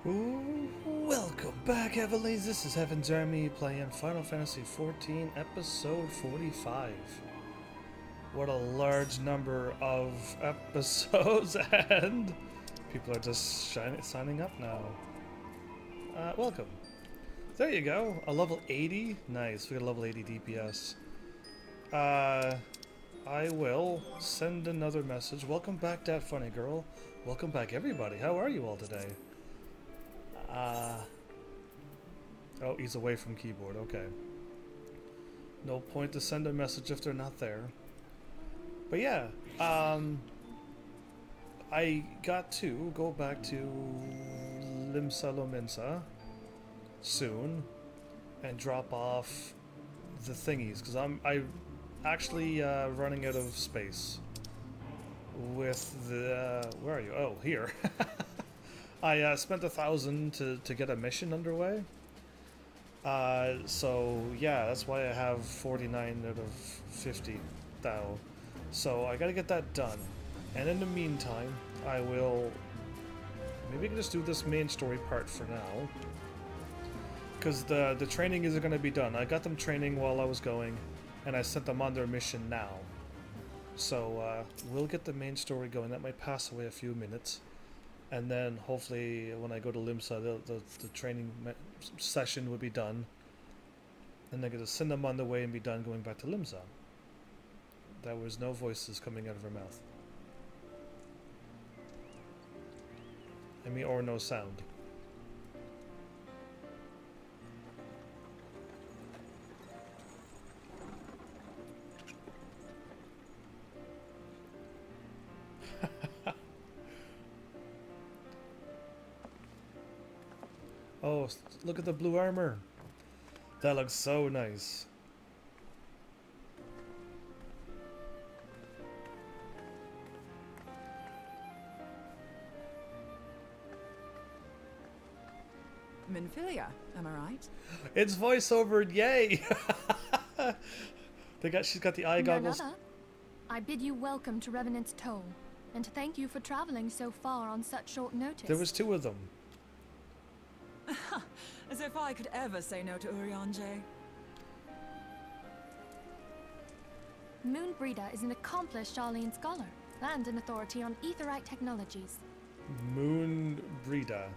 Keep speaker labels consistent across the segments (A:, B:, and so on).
A: Ooh, welcome back, Heavenlies. This is HEAVENSARMY playing Final Fantasy XIV, episode 45. What a large number of episodes, and people are just signing up now. Welcome. There you go. A level 80? Nice, we got a level 80 DPS. I will send another message. Welcome back, that funny girl. Welcome back, everybody. How are you all today? Oh, he's away from keyboard. Okay. No point to send a message if they're not there. But yeah, I got to go back to Limsa soon and drop off the thingies because I actually running out of space with the where are you? Oh, here. I spent 1,000 to get a mission underway. So yeah, that's why I have 49 out of 50 thou. So I gotta get that done. And in the meantime, I will maybe I can just do this main story part for now. Because the training isn't gonna be done. I got them training while I was going, and I sent them on their mission now. So we'll get the main story going. That might pass away a few minutes. And then hopefully when I go to Limsa, the training session will be done. And then I get to send them on the way and be done going back to Limsa. There was no voices coming out of her mouth. I mean, or no sound. Oh, look at the blue armor. That looks so nice.
B: Minfilia, am I right?
A: It's voiceovered, yay! She's got the eye goggles.
C: None other. I bid you welcome to Revenant's Toll, and to thank you for traveling so far on such short notice.
A: There was two of them.
B: As if I could ever say no to Urianger.
C: Moonbreeder is an accomplished Charlene scholar and an authority on aetherite technologies.
A: Moonbreeder.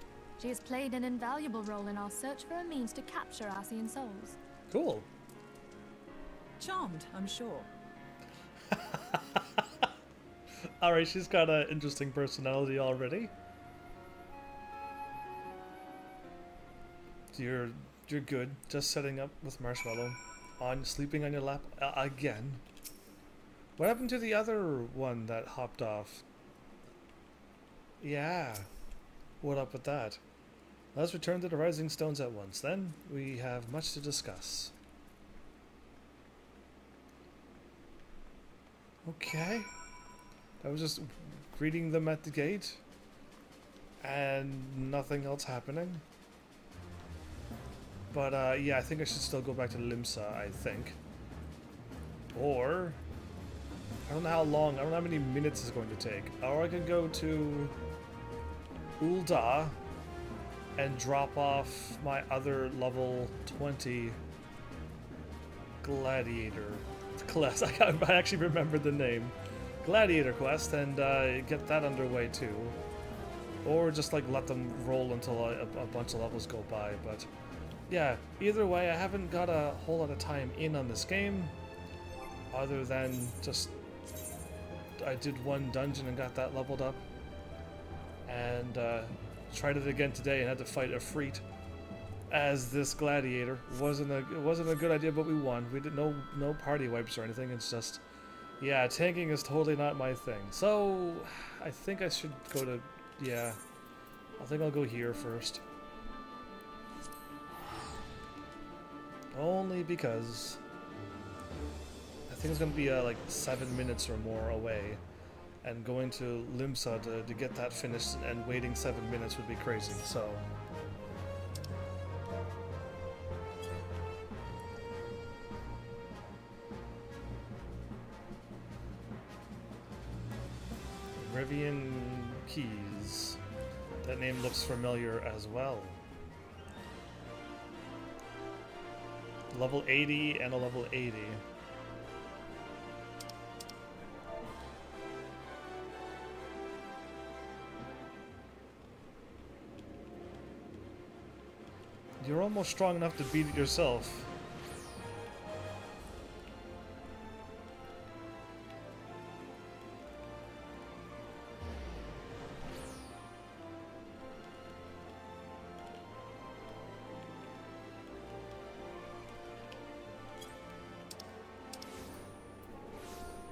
C: She has played an invaluable role in our search for a means to capture Ascian souls.
A: Cool.
B: Charmed, I'm sure.
A: Alright, she's got an interesting personality already. You're good. Just setting up with Marshmallow. Sleeping on your lap again. What happened to the other one that hopped off? Yeah. What up with that? Let's return to the Rising Stones at once. Then we have much to discuss. Okay. I was just greeting them at the gate. And nothing else happening. But yeah, I think I should still go back to Limsa, I think. Or I don't know how long, I don't know how many minutes it's going to take. Or I can go to Ul'dah and drop off my other level 20 gladiator quest. I actually remembered the name. Gladiator quest, and get that underway too. Or just like let them roll until a bunch of levels go by, but yeah, either way, I haven't got a whole lot of time in on this game, other than just I did one dungeon and got that leveled up, and tried it again today and had to fight a Freet as this gladiator. It wasn't a good idea, but we won. We did no party wipes or anything. It's just, yeah, tanking is totally not my thing. So I think I should go to, yeah, I think I'll go here first. Only because I think it's going to be like 7 minutes or more away, and going to Limsa to get that finished and waiting 7 minutes would be crazy, so. Rivian Keys. That name looks familiar as well. Level 80 and a level 80. You're almost strong enough to beat it yourself.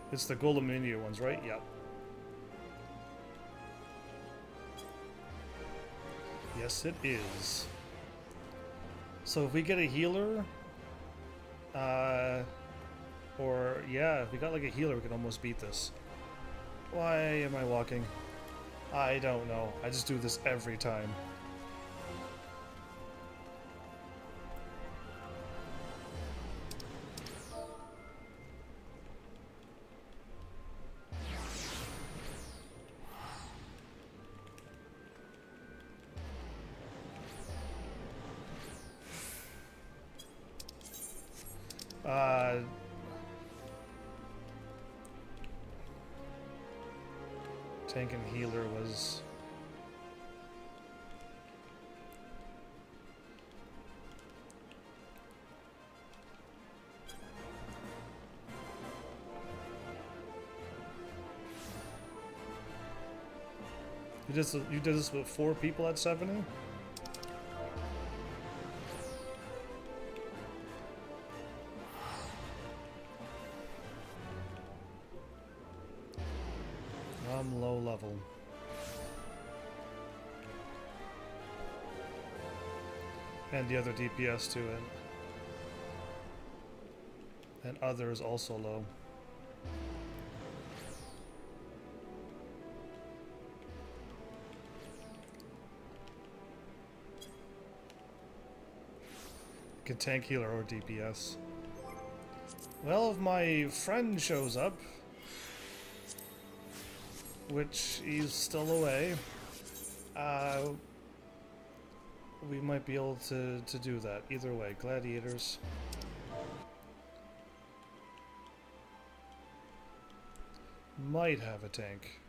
A: It's the Goleminia ones, right? Yep. Yes, it is. So if we get a healer, or yeah, if we got like a healer, we can almost beat this. Why am I walking? I don't know. I just do this every time. Tank and healer was... You did this with 4 people at 70? I'm low level. And the other DPS to it. And others also low. Can tank, healer, or DPS. Well, if my friend shows up, which he's still away, we might be able to do that. Either way, gladiators. Might have a tank.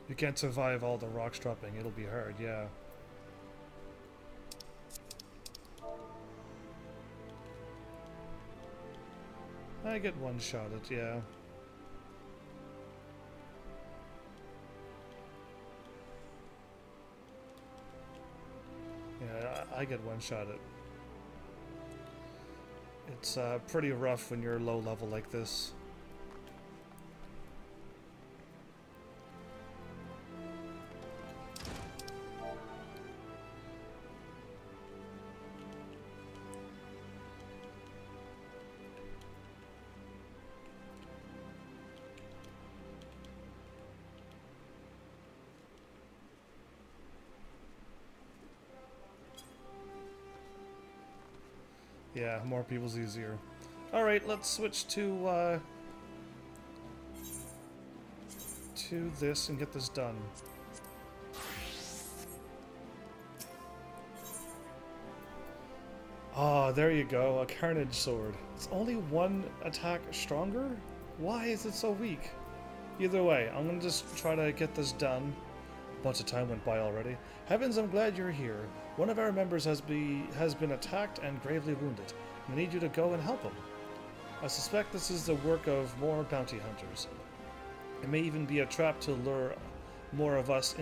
A: You can't survive all the rocks dropping. It'll be hard, yeah. I get one shot at, yeah. Yeah, I get one shot at. It's pretty rough when you're low level like this. Yeah, more people's easier. Alright, let's switch to this and get this done. Ah, there you go, a Carnage Sword. It's only 1 attack stronger? Why is it so weak? Either way, I'm gonna just try to get this done. A bunch of time went by already. Heavens, I'm glad you're here. One of our members has been attacked and gravely wounded. We need you to go and help him. I suspect this is the work of more bounty hunters. It may even be a trap to lure more of us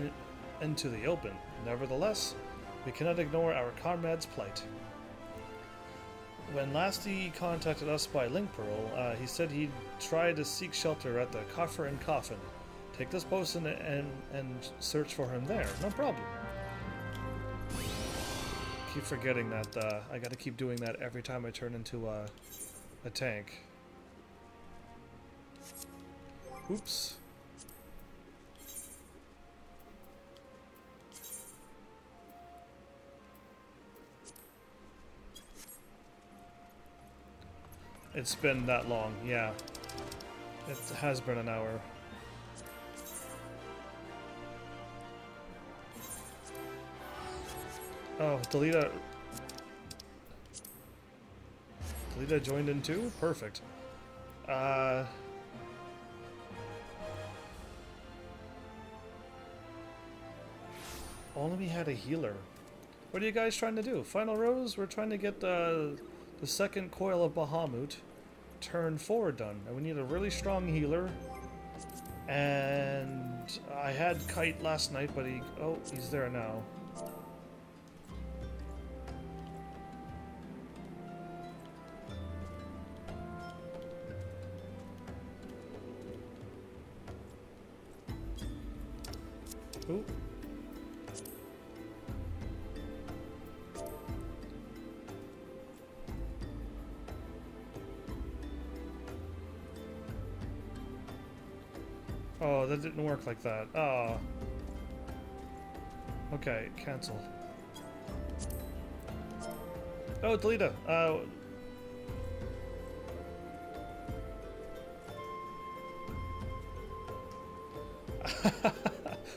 A: into the open. Nevertheless, we cannot ignore our comrade's plight. When last he contacted us by Link Pearl, he said he'd try to seek shelter at the Coffer and Coffin. Take this post and search for him there. No problem. Keep forgetting that I gotta keep doing that every time I turn into a tank. Oops. It's been that long, yeah. It has been an hour. Oh, Delita joined in too? Perfect. Only we had a healer. What are you guys trying to do? Final Rose? We're trying to get the second Coil of Bahamut turn 4 done. And we need a really strong healer. And I had Kite last night, but he's there now. Ooh. Oh, that didn't work like that. Oh. Okay, cancel. Oh, Delita.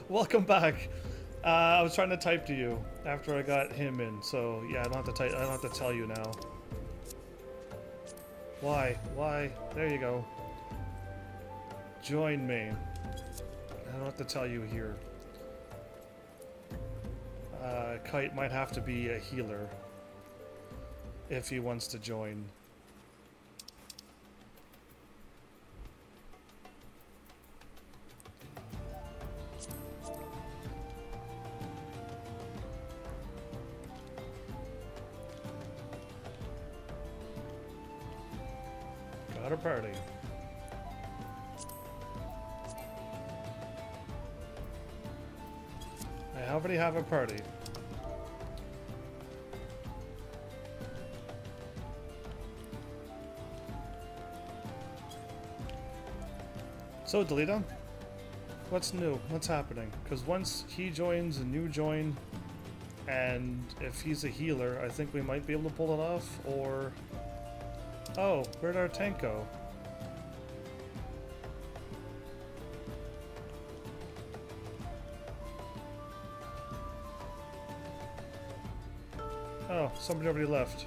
A: Welcome back. I was trying to type to you after I got him in, so yeah, I don't have to type. I don't have to tell you now. Why? Why? There you go. Join me. I don't have to tell you here. Kite might have to be a healer if he wants to join. Got a party. I already have a party. So, Delita, what's new? What's happening? Because once he joins and you join, and if he's a healer, I think we might be able to pull it off, or... Oh, where'd our tank go? Oh, somebody already left.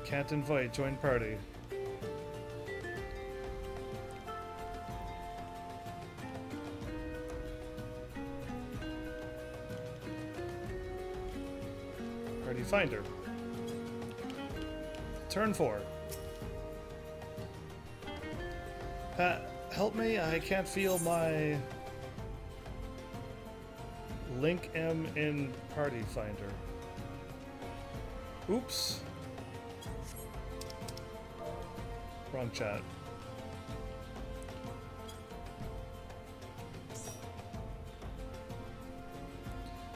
A: Can't invite, join party. Party finder. Turn 4. Pat, help me, I can't feel my link M in party finder. Oops. Wrong chat.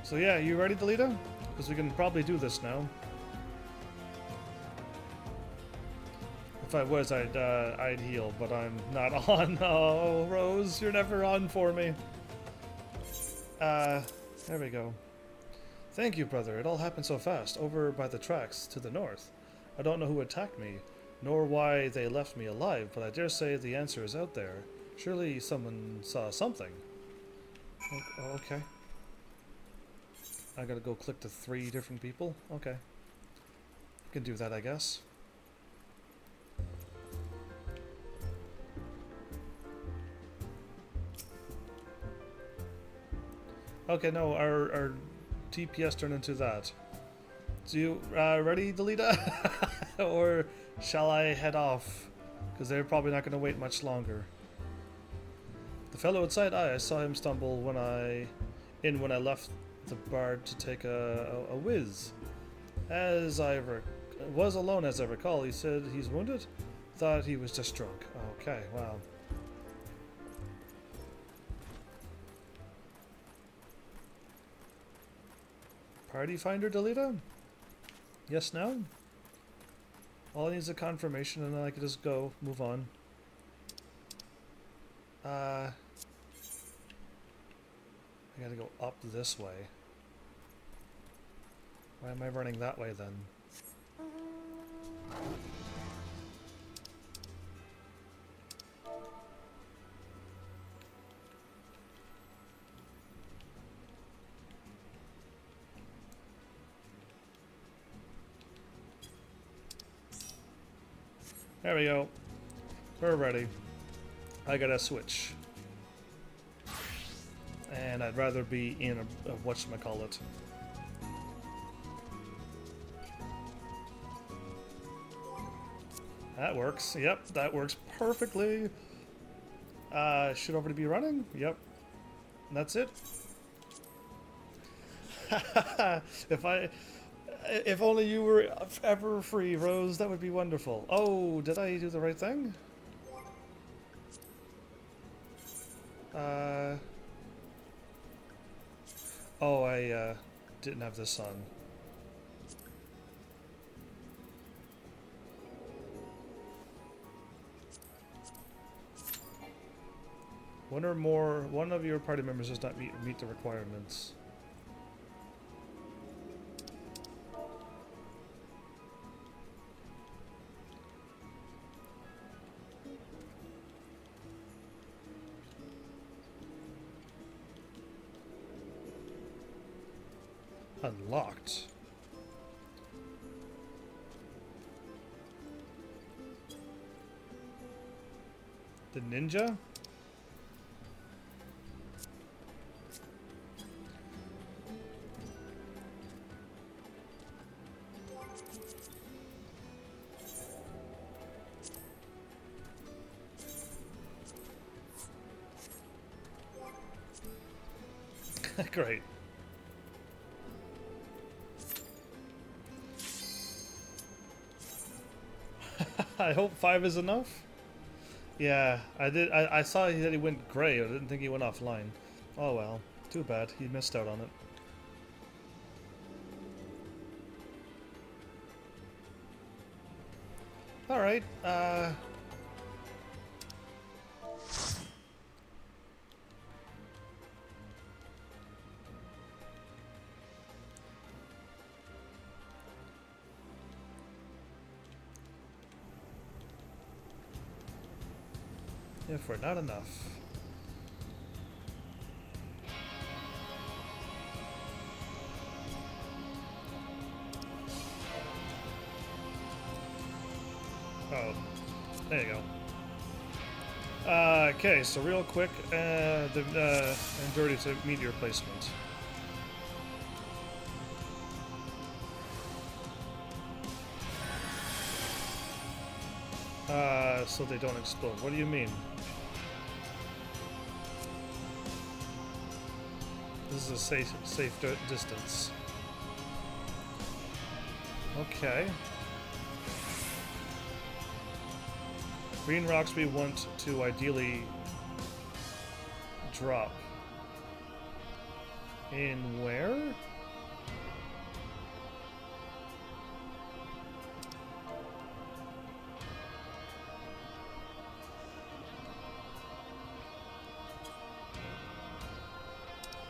A: So yeah, you ready, Delita? Because we can probably do this now. If I was, I'd heal, but I'm not on. Oh, Rose, you're never on for me. There we go. Thank you, brother. It all happened so fast. Over by the tracks to the north. I don't know who attacked me, nor why they left me alive, but I dare say the answer is out there. Surely someone saw something. Okay. I gotta go click to 3 different people? Okay. I can do that, I guess. Okay, no, our TPS turned into that. So you ready, Delita? Or shall I head off? Because they're probably not going to wait much longer. The fellow outside, I saw him stumble when I left the bar to take a whiz. As I was alone, as I recall. He said he's wounded. Thought he was just drunk. Okay, wow. Party finder, Delita? Yes, no? All I need is a confirmation and then I can just go, move on. I gotta go up this way. Why am I running that way then? There we go. We're ready. I gotta switch. And I'd rather be in a whatchamacallit. That works. Yep, that works perfectly. Should already be running. Yep. And that's it. If only you were ever free, Rose, that would be wonderful. Oh, did I do the right thing? Oh, I didn't have this on. One of your party members does not meet the requirements. Unlocked. The ninja? Great. I hope 5 is enough. Yeah, I saw that he went gray. I didn't think he went offline. Oh well, too bad. He missed out on it. All right. If we're not enough. Oh, there you go. Okay, so real quick, and dirty to meteor placement. So they don't explode. What do you mean? This is a safe distance. Okay. Green rocks we want to ideally drop. In where?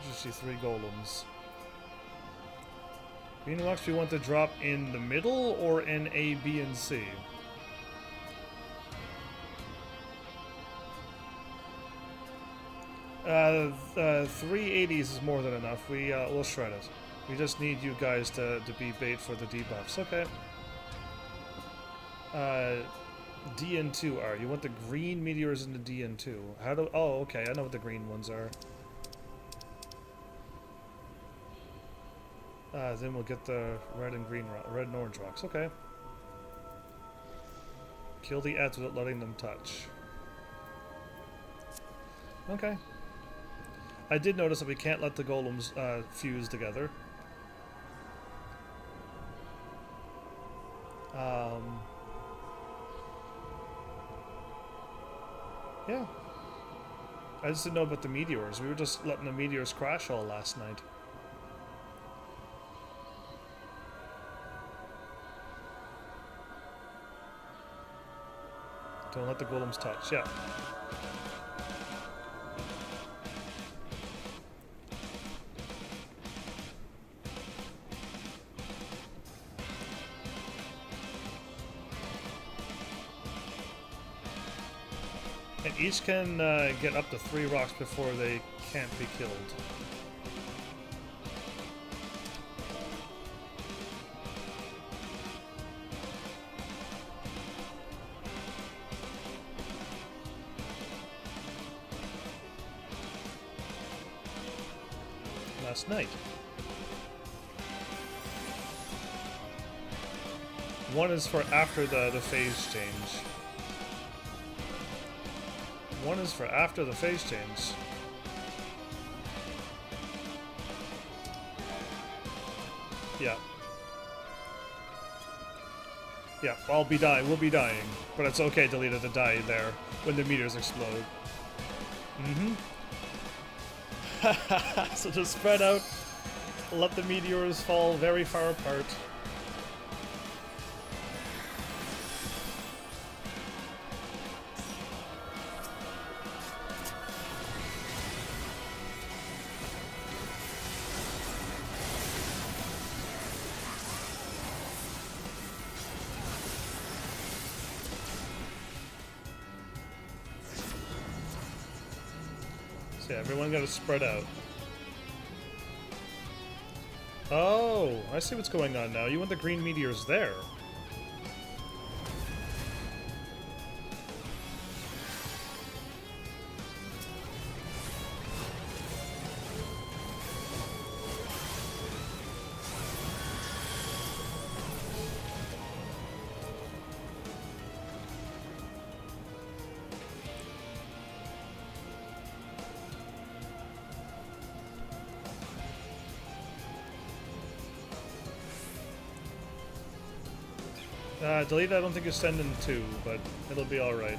A: Just see 3 golems. Green rocks we want to drop in the middle or in A, B, and C? 380s is more than enough. We'll shred it. We just need you guys to be bait for the debuffs. Okay. DN2 are. You want the green meteors in the DN2. How do... Oh, okay. I know what the green ones are. Then we'll get the red and orange rocks. Okay. Kill the ads without letting them touch. Okay. I did notice that we can't let the golems fuse together. Yeah. I just didn't know about the meteors. We were just letting the meteors crash all last night. Don't let the golems touch. Yeah. And each can get up to 3 rocks before they can't be killed. Last night. One is for after the phase change. One is for after the phase change. Yeah. Yeah, I'll be dying. We'll be dying. But it's okay, Delita, to die there when the meteors explode. Mm-hmm. So just spread out. Let the meteors fall very far apart. Yeah, everyone got to spread out. Oh, I see what's going on now. You want the green meteors there. Delete, I don't think you're sending 2, but it'll be alright.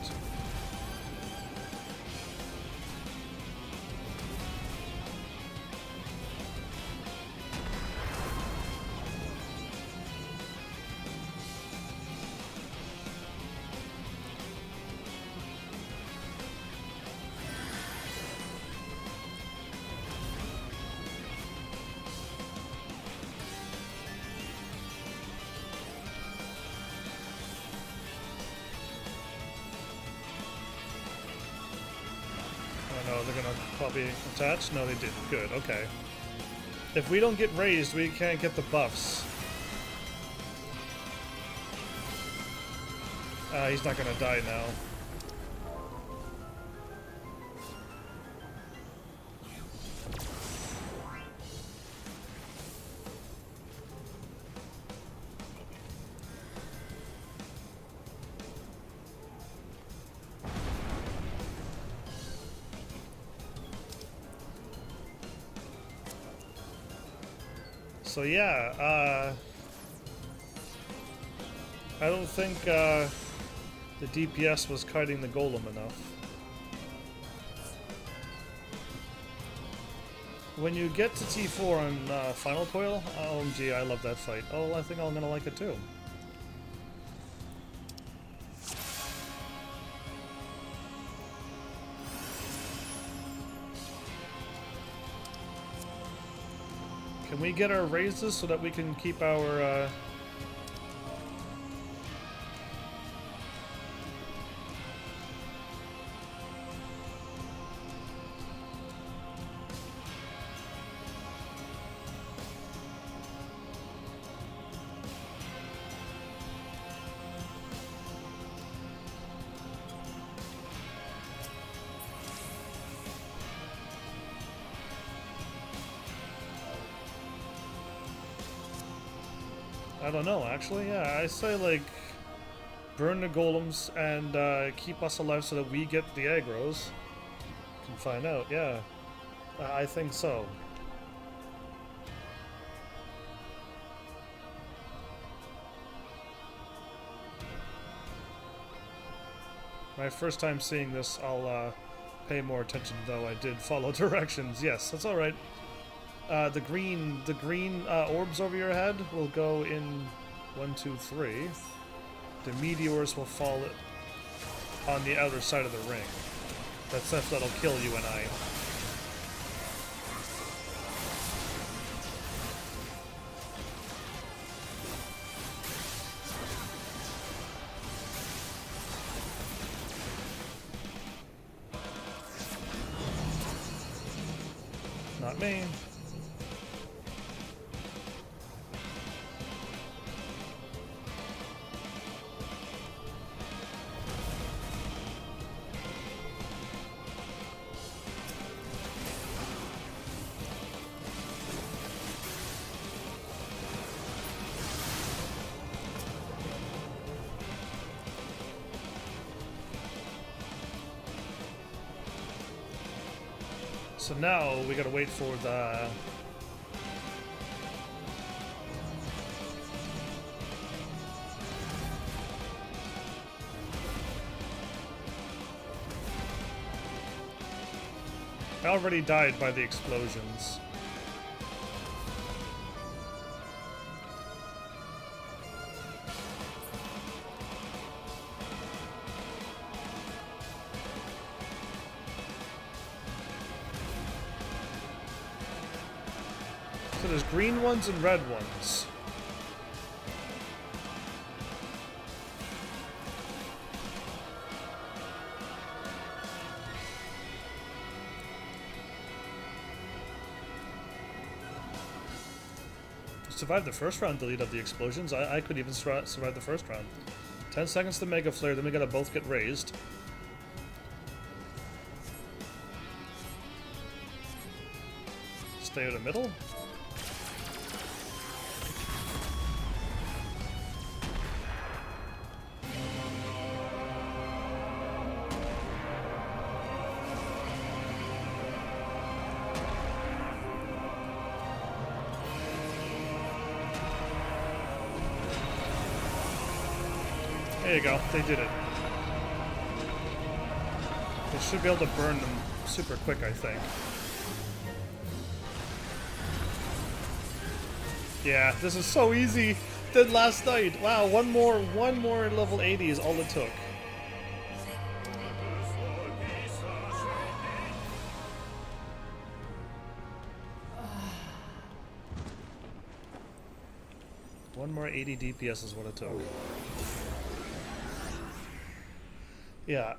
A: They're gonna probably attach? No, they didn't. Good, okay. If we don't get raised, we can't get the buffs. He's not gonna die now. So yeah, I don't think the DPS was kiting the golem enough. When you get to T4 on Final Coil, OMG, I love that fight. Oh, I think I'm gonna like it too. Can we get our raises so that we can keep our, I don't know, actually, yeah, I say, like, burn the golems and keep us alive so that we get the aggros. Can find out, yeah. I think so. My first time seeing this, I'll pay more attention, though I did follow directions. Yes, that's alright. The green orbs over your head will go in 1, 2, 3. The meteors will fall on the outer side of the ring. That stuff that'll kill you and I. me. So now we gotta wait for the... I already died by the explosions. So there's green ones and red ones. Survived the first round, delete of the explosions. I could even survive the first round. 10 seconds to Mega Flare, then we gotta both get raised. Stay in the middle. There you go, they did it. They should be able to burn them super quick, I think. Yeah, this is so easy than last night. Wow, one more level 80 is all it took. One more 80 DPS is what it took. Yeah.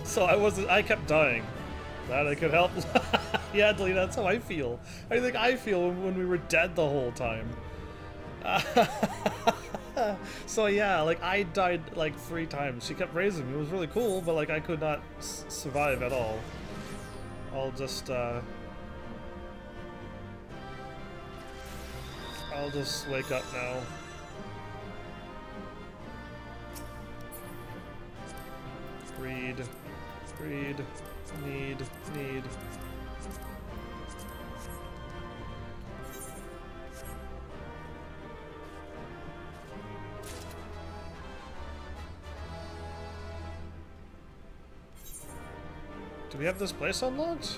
A: So I kept dying. Glad I could help. Yeah, Delete, that's how I feel. I think I feel when we were dead the whole time. So yeah, like I died like 3 times. She kept raising me. It was really cool, but like I could not survive at all. I'll just wake up now. Greed, need. Do we have this place unlocked?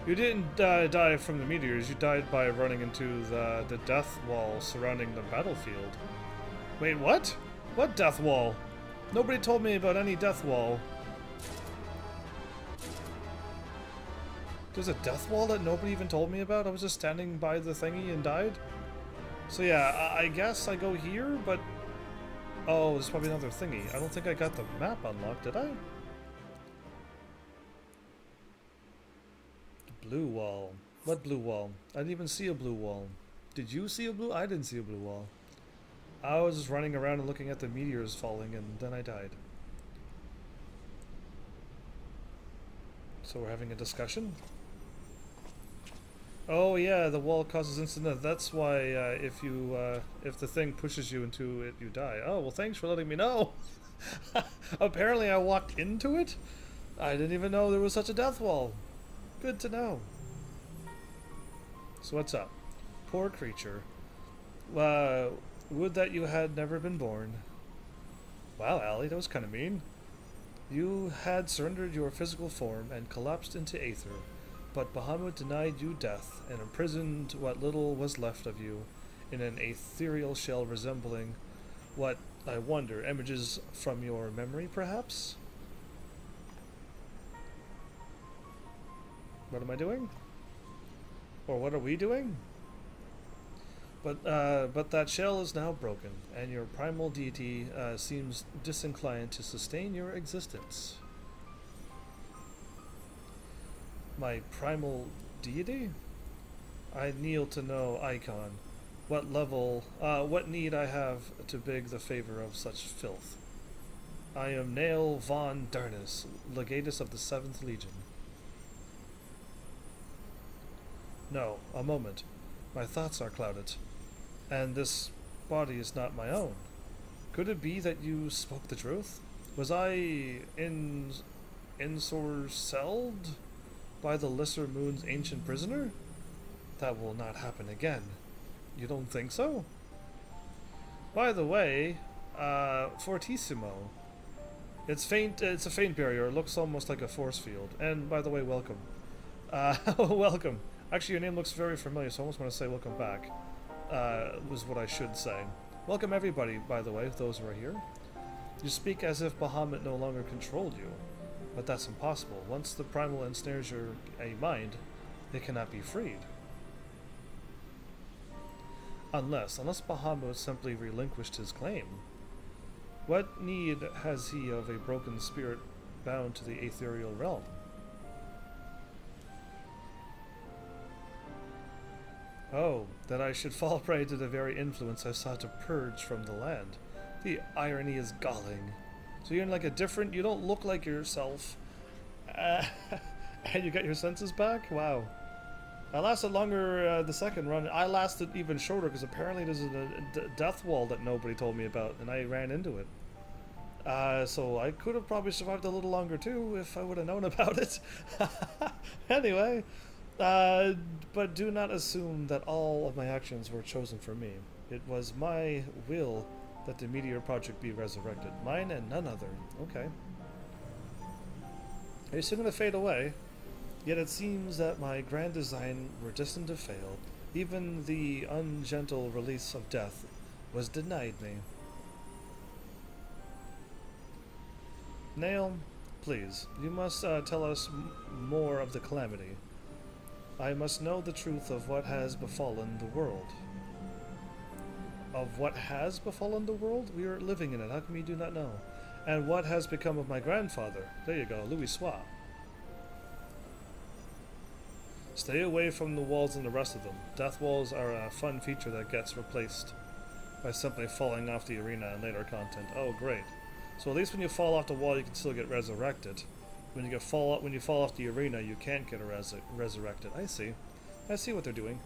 A: You didn't die from the meteors, you died by running into the death wall surrounding the battlefield. Wait, what? What death wall? Nobody told me about any death wall. There's a death wall that nobody even told me about? I was just standing by the thingy and died? So yeah, I guess I go here, but... Oh, there's probably another thingy. I don't think I got the map unlocked, did I? The blue wall. What blue wall? I didn't even see a blue wall. Did you see a blue? I didn't see a blue wall. I was just running around and looking at the meteors falling, and then I died. So we're having a discussion? Oh yeah, the wall causes instant death. That's why if the thing pushes you into it, you die. Oh, well thanks for letting me know. Apparently I walked into it? I didn't even know there was such a death wall. Good to know. So what's up? Poor creature. Would that you had never been born. Wow, Allie, that was kind of mean. You had surrendered your physical form and collapsed into aether, but Bahamut denied you death and imprisoned what little was left of you in an ethereal shell resembling what, I wonder, images from your memory, perhaps? What am I doing? Or what are we doing? But that shell is now broken, and your primal deity seems disinclined to sustain your existence. My primal deity? I kneel to know icon. What need I have to beg the favor of such filth? I am Nail von Darnus, legatus of the 7th Legion. No, a moment. My thoughts are clouded, and this body is not my own. Could it be that you spoke the truth? Was I ensorcelled by the Lesser Moon's ancient prisoner? That will not happen again. You don't think so? By the way, Fortissimo. It's a faint barrier. It looks almost like a force field. And by the way, welcome. Welcome. Actually, your name looks very familiar, so I almost want to say welcome back. Was what I should say. Welcome everybody, by the way, those who are here. You speak as if Bahamut no longer controlled you. But that's impossible. Once the primal ensnares your mind, it cannot be freed. Unless Bahamut simply relinquished his claim. What need has he of a broken spirit bound to the ethereal realm? Oh, that I should fall prey to the very influence I sought to purge from the land. The irony is galling. So you're in like a different, you don't look like yourself, and you got your senses back? Wow. I lasted longer the second run. I lasted even shorter because apparently there's a death wall that nobody told me about, and I ran into it. So I could have probably survived a little longer too if I would have known about it. Anyway, but do not assume that all of my actions were chosen for me. It was my will that the Meteor Project be resurrected. Mine and none other. Okay. Are you still going to fade away? Yet it seems that my grand design were destined to fail. Even the ungentle release of death was denied me. Nail, please, you must tell us more of the calamity. I must know the truth of what has befallen the world. Of what has befallen the world? We are living in it. How come you do not know? And what has become of my grandfather? There you go, Louis Soir. Stay away from the walls and the rest of them. Death walls are a fun feature that gets replaced by simply falling off the arena in later content. Oh, great. So at least when you fall off the wall, you can still get resurrected. When you fall off the arena, you can't get resurrected. I see. I see what they're doing.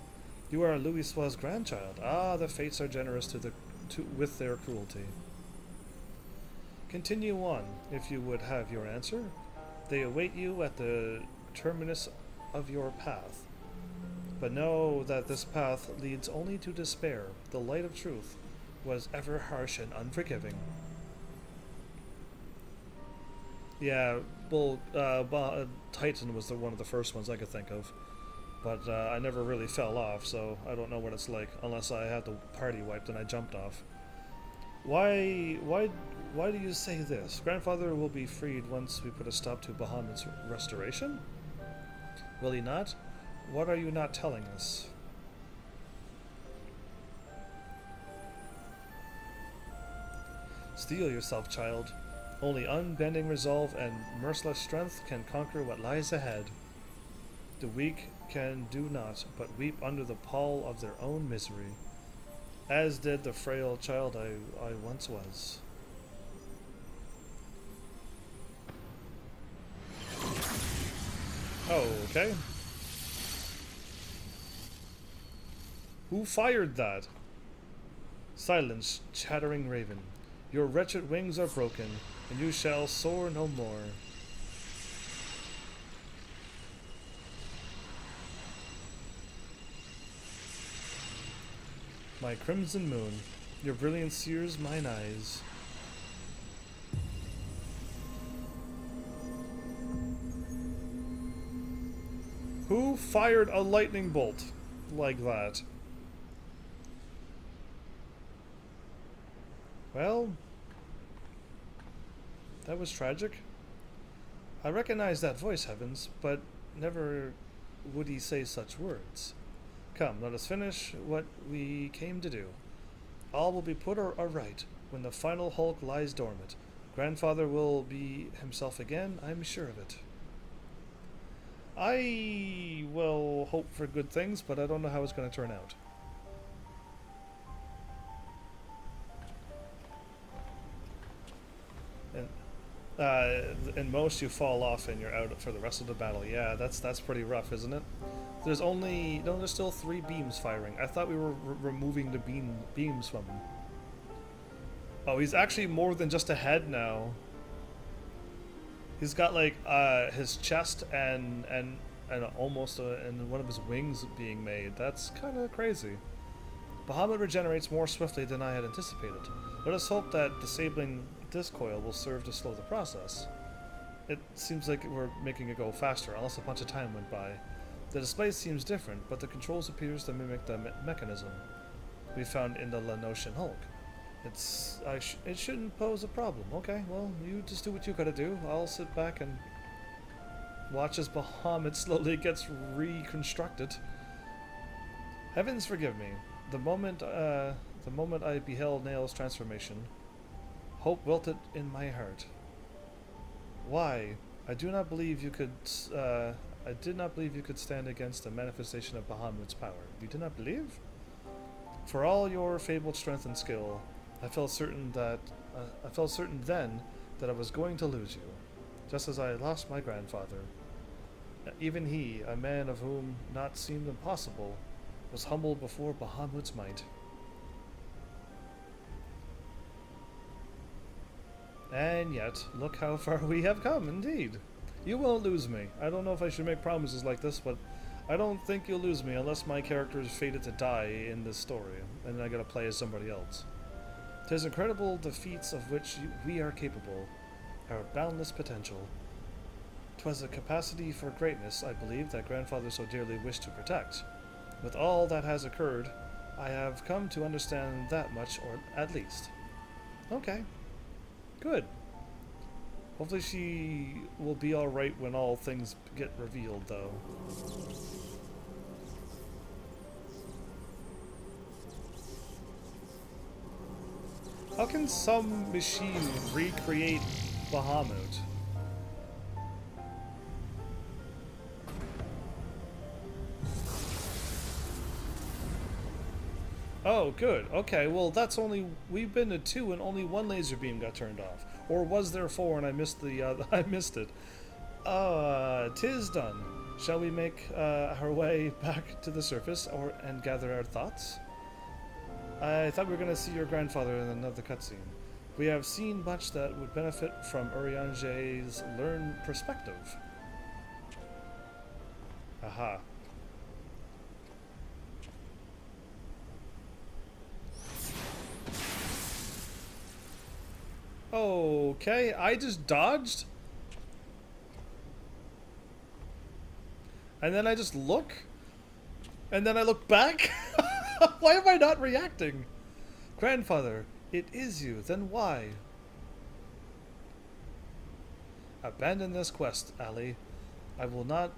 A: You are Louis Soir's grandchild. Ah, the fates are generous with their cruelty. Continue on, if you would have your answer. They await you at the terminus of your path. But know that this path leads only to despair. The light of truth was ever harsh and unforgiving. Yeah, well, Titan was one of the first ones I could think of. But I never really fell off, so I don't know what it's like, unless I had the party wiped and I jumped off. Why do you say this? Grandfather will be freed once we put a stop to Bahamut's restoration? Will he not? What are you not telling us? Steel yourself, child. Only unbending resolve and merciless strength can conquer what lies ahead. The weak can do naught but weep under the pall of their own misery, as did the frail child I once was. Oh, okay. Who fired that? Silence, chattering raven. Your wretched wings are broken, and you shall soar no more. My crimson moon, your brilliance sears mine eyes. Who fired a lightning bolt like that? Well, that was tragic. I recognize that voice, Heavens, but never would he say such words. Come, let us finish what we came to do. All will be put aright when the final hulk lies dormant. Grandfather will be himself again, I'm sure of it. I will hope for good things, but I don't know how it's going to turn out. And in most you fall off and you're out for the rest of the battle. Yeah, that's pretty rough, isn't it? There's still 3 beams firing. I thought we were removing the beams from him. Oh, he's actually more than just a head now. He's got like his chest and almost and one of his wings being made. That's kind of crazy. Bahamut regenerates more swiftly than I had anticipated. Let us hope that disabling this coil will serve to slow the process. It seems like we're making it go faster, unless a bunch of time went by. The display seems different, but the controls appears to mimic the mechanism we found in the Lanosian Hulk. It shouldn't pose a problem. Okay, well, you just do what you gotta do. I'll sit back and watch as Bahamut slowly gets reconstructed. Heavens forgive me. The moment I beheld Nail's transformation, hope wilted in my heart. Why? I did not believe you could stand against the manifestation of Bahamut's power. You did not believe? For all your fabled strength and skill, I felt certain then that I was going to lose you, just as I lost my grandfather. Even he, a man of whom naught seemed impossible, was humbled before Bahamut's might. And yet, look how far we have come, indeed. You won't lose me. I don't know if I should make promises like this, but I don't think you'll lose me unless my character is fated to die in this story, and I gotta play as somebody else. 'Tis incredible the feats of which we are capable, our boundless potential. 'Twas a capacity for greatness, I believe, that grandfather so dearly wished to protect. With all that has occurred, I have come to understand that much, or at least. Okay. Good. Hopefully she will be alright when all things get revealed, though. How can some machine recreate Bahamut? Oh, good. Okay, well, we've been to 2 and only 1 laser beam got turned off. Or was there 4 and I missed I missed it. 'Tis done. Shall we make our way back to the surface and gather our thoughts? I thought we were going to see your grandfather in another cutscene. We have seen much that would benefit from Urianger's learned perspective. Aha. Okay, I just dodged? And then I just look? And then I look back? Why am I not reacting? Grandfather, it is you, then why? Abandon this quest, Ali. I will not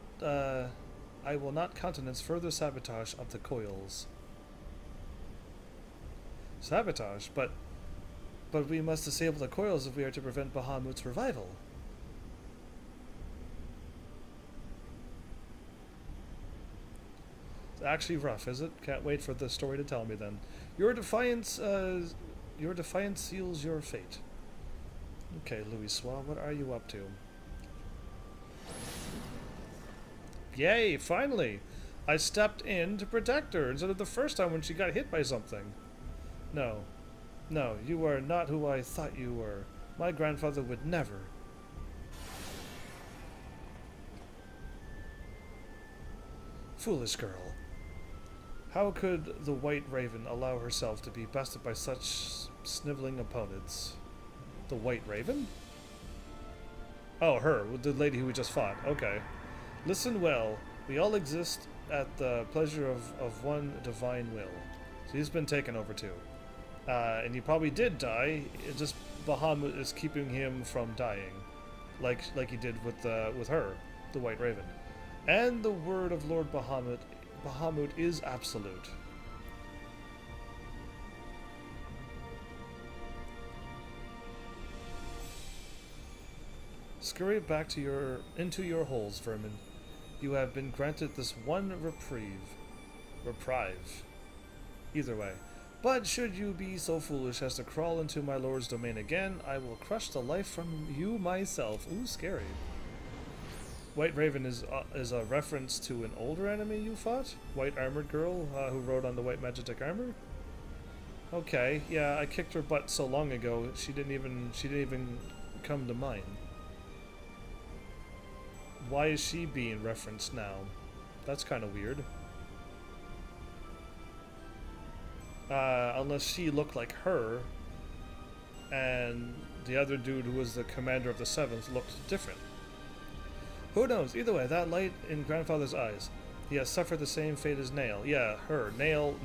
A: countenance further sabotage of the coils. Sabotage? But we must disable the coils if we are to prevent Bahamut's revival. It's actually rough, is it? Can't wait for the story to tell me then. Your defiance seals your fate. Okay, Louis Swa, what are you up to? Yay, finally! I stepped in to protect her instead of the first time when she got hit by something. No, you are not who I thought you were. My grandfather would never. Foolish girl. How could the White Raven allow herself to be bested by such sniveling opponents? The White Raven? Oh, her, the lady who we just fought. Okay. Listen well. We all exist at the pleasure of one divine will. So he's been taken over too. And he probably did die. It just Bahamut is keeping him from dying, like he did with her, the White Raven. And the word of Lord Bahamut is absolute. Scurry back into your holes, vermin. you have been granted this one reprieve. Either way. But should you be so foolish as to crawl into my lord's domain again, I will crush the life from you myself. Ooh, scary. White Raven is a reference to an older enemy you fought? White armored girl who rode on the white magic armor? Okay, yeah, I kicked her butt so long ago, she didn't even come to mind. Why is she being referenced now? That's kind of weird. Unless she looked like her, and the other dude who was the commander of the 7th looked different. Who knows? Either way, that light in grandfather's eyes. He has suffered the same fate as Nail. Yeah, her. Nail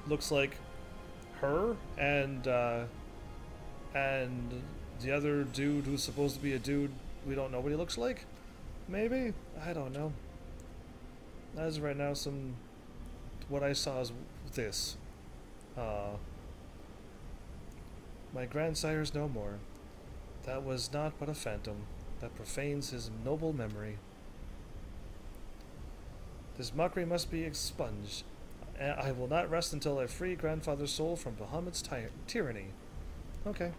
A: looks like her, and the other dude who's supposed to be a dude, we don't know what he looks like. Maybe? I don't know. As of right now, what I saw is this. My grandsire's no more. That was not but a phantom that profanes his noble memory. This mockery must be expunged. I will not rest until I free grandfather's soul from Bahamut's tyranny. Okay.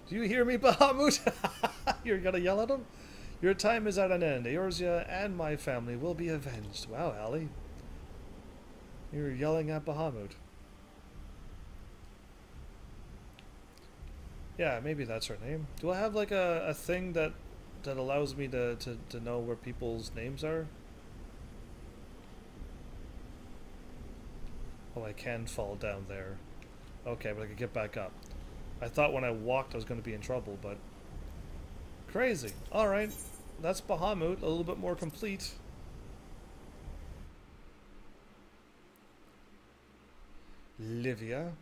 A: Do you hear me, Bahamut? You're gonna yell at him? Your time is at an end. Eorzea and my family will be avenged. Wow, Allie. You're yelling at Bahamut. Yeah, maybe that's her name. Do I have like a thing that allows me to know where people's names are? Oh, I can fall down there. Okay, but I can get back up. I thought when I walked I was going to be in trouble, but... Crazy. Alright, that's Bahamut, a little bit more complete. Livia.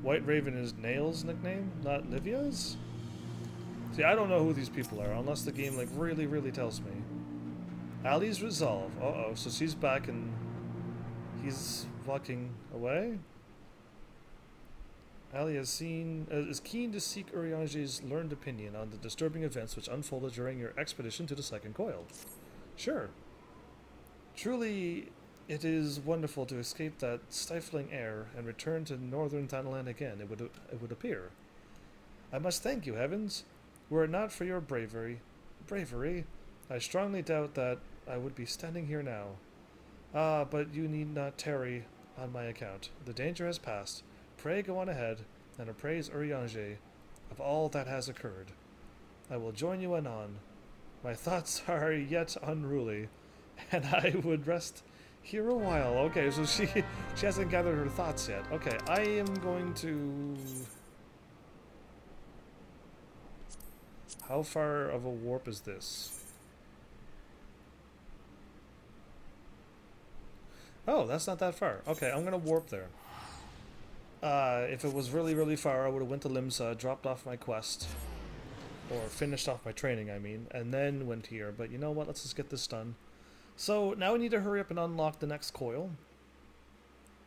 A: White Raven is Nail's nickname, not Livia's? See, I don't know who these people are, unless the game, like, really, really tells me. Allie's resolve. Uh-oh, so she's back and he's walking away? Allie is keen to seek Urianger's learned opinion on the disturbing events which unfolded during your expedition to the second Coil. Sure. Truly, it is wonderful to escape that stifling air and return to northern Thanalan again, it would appear. I must thank you, Heavens. Were it not for your bravery, I strongly doubt that I would be standing here now. Ah, but you need not tarry on my account. The danger has passed. Pray go on ahead, and appraise Urianger of all that has occurred. I will join you anon. My thoughts are yet unruly, and I would rest here a while. Okay, so she hasn't gathered her thoughts yet. Okay, I am going to... How far of a warp is this? Oh, that's not that far. Okay, I'm gonna warp there. If it was really, really far, I would have went to Limsa, dropped off my quest. Or finished off my training, I mean, and then went here. But you know what? Let's just get this done. So, now we need to hurry up and unlock the next coil.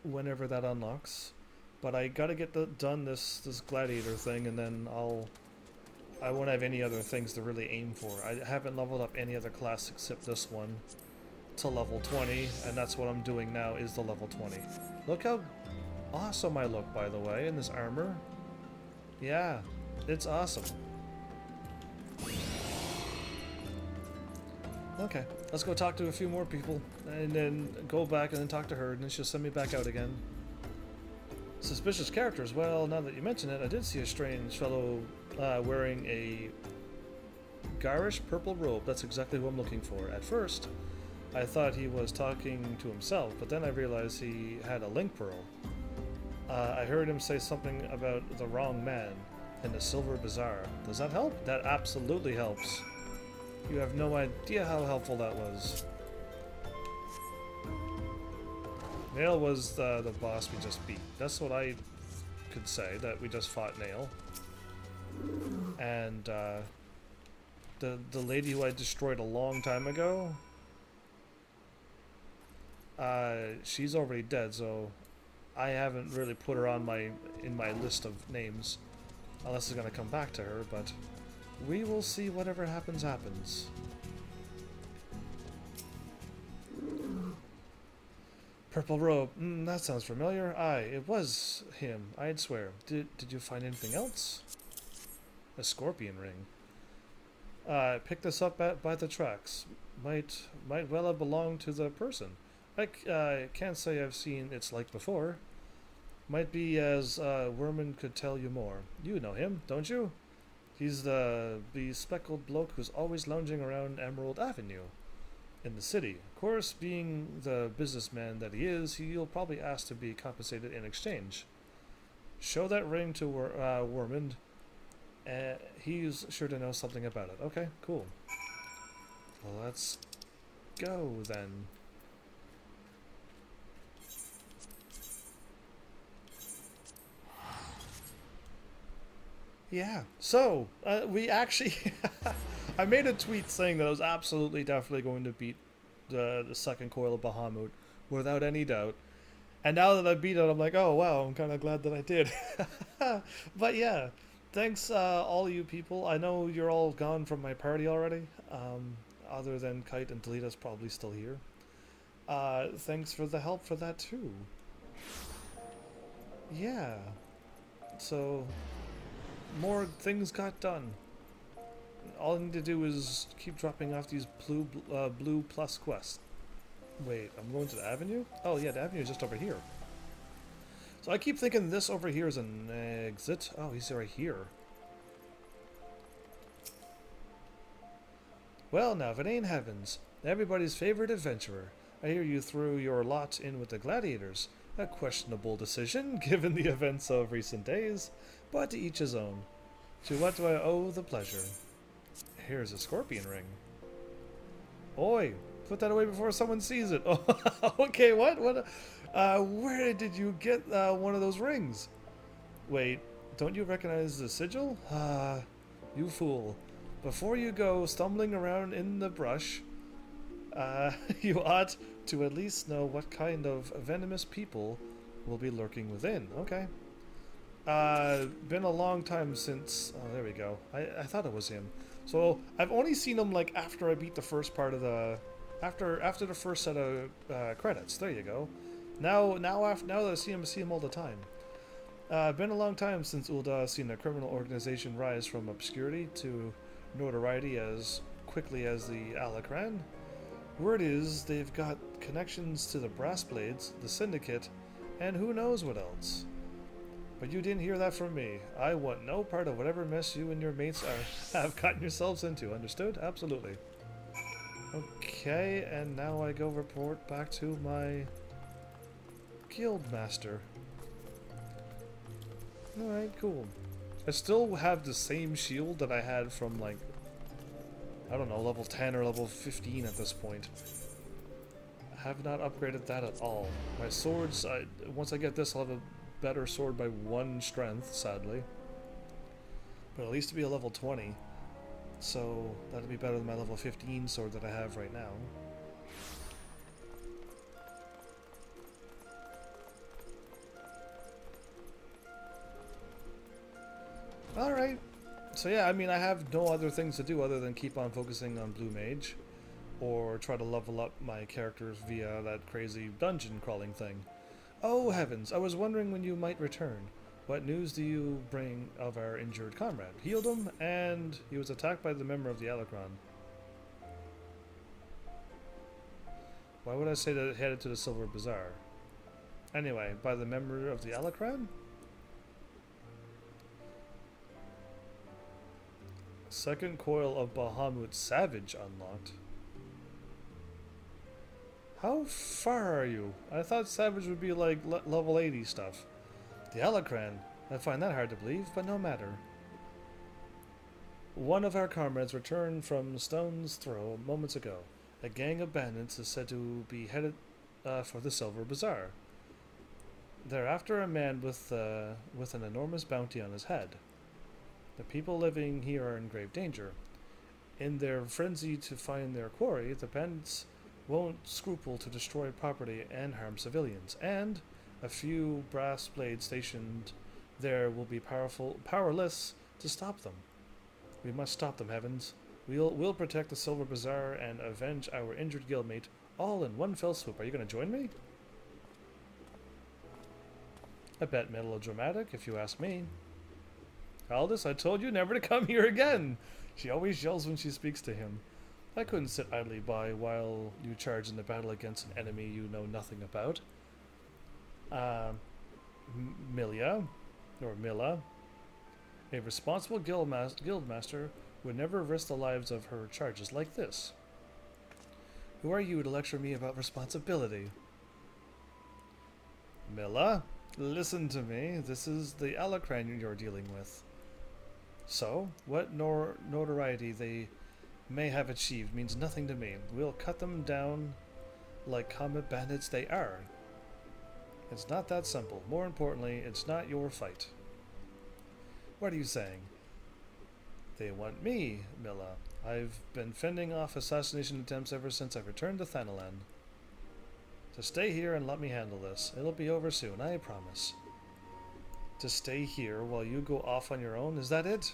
A: Whenever that unlocks. But I gotta get done this gladiator thing, and then I won't have any other things to really aim for. I haven't leveled up any other class except this one to level 20, and that's what I'm doing now, is the level 20. Look how awesome I look, by the way, in this armor. Yeah, it's awesome. Okay, let's go talk to a few more people, and then go back and then talk to her, and then she'll send me back out again. Suspicious characters. Well, now that you mention it, I did see a strange fellow wearing a garish purple robe. That's exactly who I'm looking for. At first, I thought he was talking to himself, but then I realized he had a link pearl. I heard him say something about the wrong man in the Silver Bazaar. Does that help? That absolutely helps. You have no idea how helpful that was. Nail was the boss we just beat. That's what I could say, that we just fought Nail. And the lady who I destroyed a long time ago, she's already dead, so I haven't really put her on in my list of names, unless it's gonna come back to her. But we will see. Whatever happens, happens. Purple robe. That sounds familiar. Aye, it was him. I'd swear. Did you find anything else? A scorpion ring. Picked this up by the tracks. Might well have belonged to the person. I can't say I've seen its like before. Might be as Werman could tell you more. You know him, don't you? He's the speckled bloke who's always lounging around Emerald Avenue in the city. Of course, being the businessman that he is, he'll probably ask to be compensated in exchange. Show that ring to Werman. He's sure to know something about it. Okay, cool. Well, let's go then. Yeah, so we actually I made a tweet saying that I was absolutely definitely going to beat the second Coil of Bahamut without any doubt. And now that I beat it, I'm like, oh wow, I'm kind of glad that I did. But yeah, thanks all of you people. I know you're all gone from my party already, other than Kite and Delita's probably still here. Thanks for the help for that too. Yeah, so more things got done. All I need to do is keep dropping off these blue plus quests. Wait, I'm going to the avenue? Oh yeah, the avenue is just over here. So I keep thinking this over here is an exit. Oh, he's right here. Well now, if it ain't Heavens, everybody's favorite adventurer. I hear you threw your lot in with the gladiators. A questionable decision, given the events of recent days, but to each his own. To what do I owe the pleasure? Here's a scorpion ring. Oi, put that away before someone sees it. Oh, okay, what? Where did you get one of those rings? Wait, don't you recognize the sigil? You fool. Before you go stumbling around in the brush, you ought to at least know what kind of venomous people will be lurking within. Okay. Been a long time since... Oh, there we go. I thought it was him. So, I've only seen him, like, after I beat the first part of the... After the first set of credits. There you go. Now that I see him all the time. Been a long time since Ul'dah has seen a criminal organization rise from obscurity to notoriety as quickly as the Alakran. Word is they've got connections to the Brass Blades, the Syndicate, and who knows what else. But you didn't hear that from me. I want no part of whatever mess you and your mates have gotten yourselves into. Understood? Absolutely. Okay, and now I go report back to my guild master. Alright, cool. I still have the same shield that I had from, like, I don't know, level 10 or level 15 at this point. I have not upgraded that at all. My swords, once I get this, I'll have a better sword by 1 strength, sadly. But at least to be a level 20. So that'll be better than my level 15 sword that I have right now. Alright. So yeah, I mean, I have no other things to do other than keep on focusing on Blue Mage. Or try to level up my characters via that crazy dungeon crawling thing. Oh heavens, I was wondering when you might return. What news do you bring of our injured comrade? Healed him, and he was attacked by the member of the Alakran. Why would I say that it headed to the Silver Bazaar? Anyway, by the member of the Alakran? Second Coil of Bahamut Savage unlocked. How far are you? I thought Savage would be like level 80 stuff. The Alakran. I find that hard to believe, but no matter. One of our comrades returned from Stone's Throw moments ago. A gang of bandits is said to be headed for the Silver Bazaar. They're after a man with an enormous bounty on his head. The people living here are in grave danger. In their frenzy to find their quarry, the bandits won't scruple to destroy property and harm civilians. And A few brass blades stationed there will be powerless to stop them. We must stop them, Heavens. We'll protect the Silver Bazaar and avenge our injured guildmate, all in one fell swoop. Are you going to join me? A bit melodramatic, if you ask me. Aldous, I told you never to come here again. She always yells when she speaks to him. I couldn't sit idly by while you charge in the battle against an enemy you know nothing about. Milla, a responsible guildmaster would never risk the lives of her charges like this. Who are you to lecture me about responsibility? Milla, listen to me. This is the Alacran you're dealing with. So, what notoriety they may have achieved means nothing to me. We'll cut them down like common bandits they are. It's not that simple. More importantly, it's not your fight. What are you saying? They want me, Milla. I've been fending off assassination attempts ever since I returned to Thanalan. So stay here and let me handle this. It'll be over soon, I promise. To stay here while you go off on your own, is that it?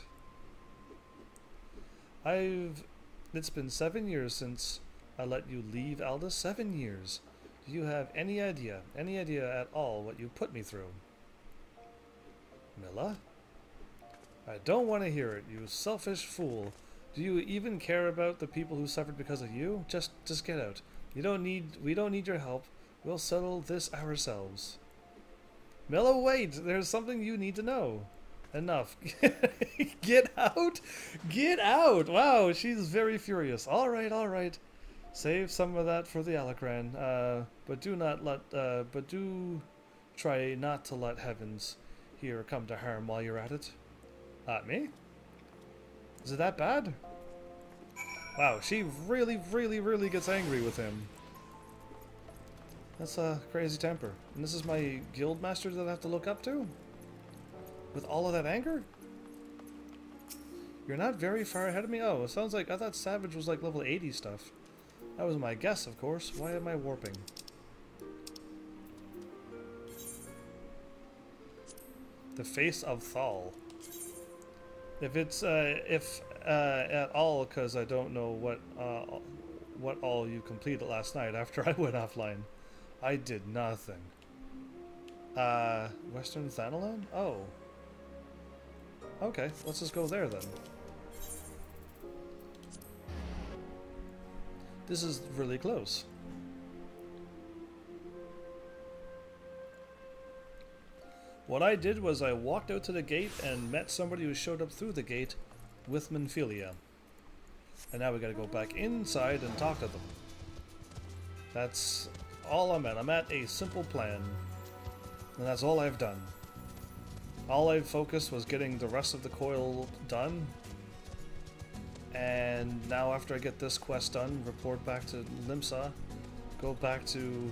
A: It's been 7 years since I let you leave Aldous. 7 years. Do you have any idea at all what you put me through? Milla? I don't want to hear it, you selfish fool. Do you even care about the people who suffered because of you? Just get out. We don't need your help. We'll settle this ourselves. Milla, wait! There's something you need to know. Enough. Get out! Get out! Wow, she's very furious. Alright. Save some of that for the Alacran. But do try not to let Heavens here come to harm while you're at it. Me? Is it that bad? Wow, she really gets angry with him. That's a crazy temper. And this is my guild master that I have to look up to? With all of that anger? You're not very far ahead of me? Oh, it sounds like I thought Savage was like level 80 stuff. That was my guess, of course. Why am I warping? The face of Thal. If it's at all, because I don't know what all you completed last night after I went offline. I did nothing. Western Thanalan? Oh. Okay, let's just go there then. This is really close. What I did was I walked out to the gate and met somebody who showed up through the gate with Minfilia. And now we gotta go back inside and talk to them. That's all I'm at. I'm at a simple plan. And that's all I've done. All I've focused was getting the rest of the Coil done. And now after I get this quest done, report back to Limsa, go back to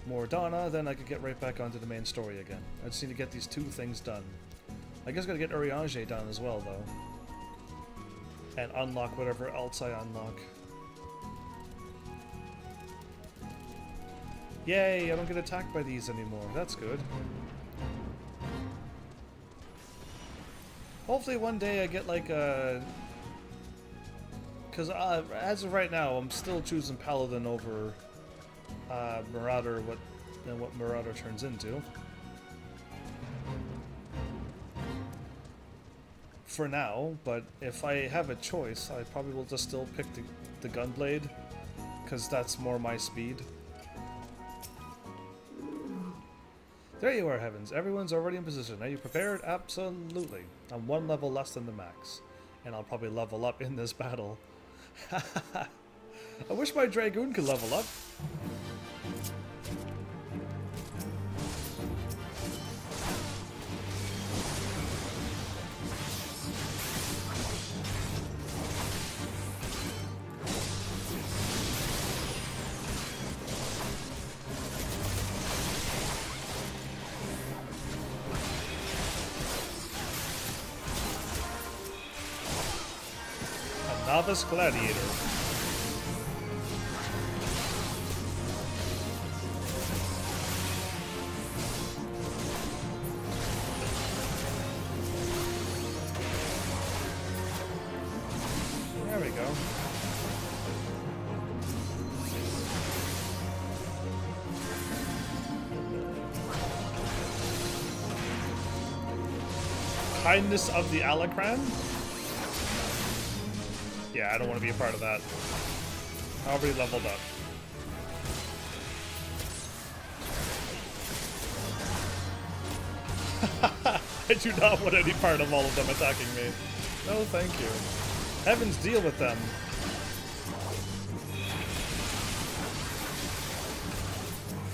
A: Mordana, then I could get right back onto the main story again. I just need to get these two things done. I guess I gotta get Urianger done as well, though. And unlock whatever else I unlock. Yay, I don't get attacked by these anymore. That's good. Hopefully one day I get like a... Because as of right now, I'm still choosing Paladin over Marauder, what Marauder turns into. For now, but if I have a choice, I probably will just still pick the Gunblade, because that's more my speed. There you are, Heavens. Everyone's already in position. Are you prepared? Absolutely. I'm one level less than the max, and I'll probably level up in this battle. I wish my Dragoon could level up. Novice Gladiator. Kindness of the Alacran? Yeah, I don't want to be a part of that. I already leveled up. I do not want any part of all of them attacking me. No, thank you. Heavens, deal with them.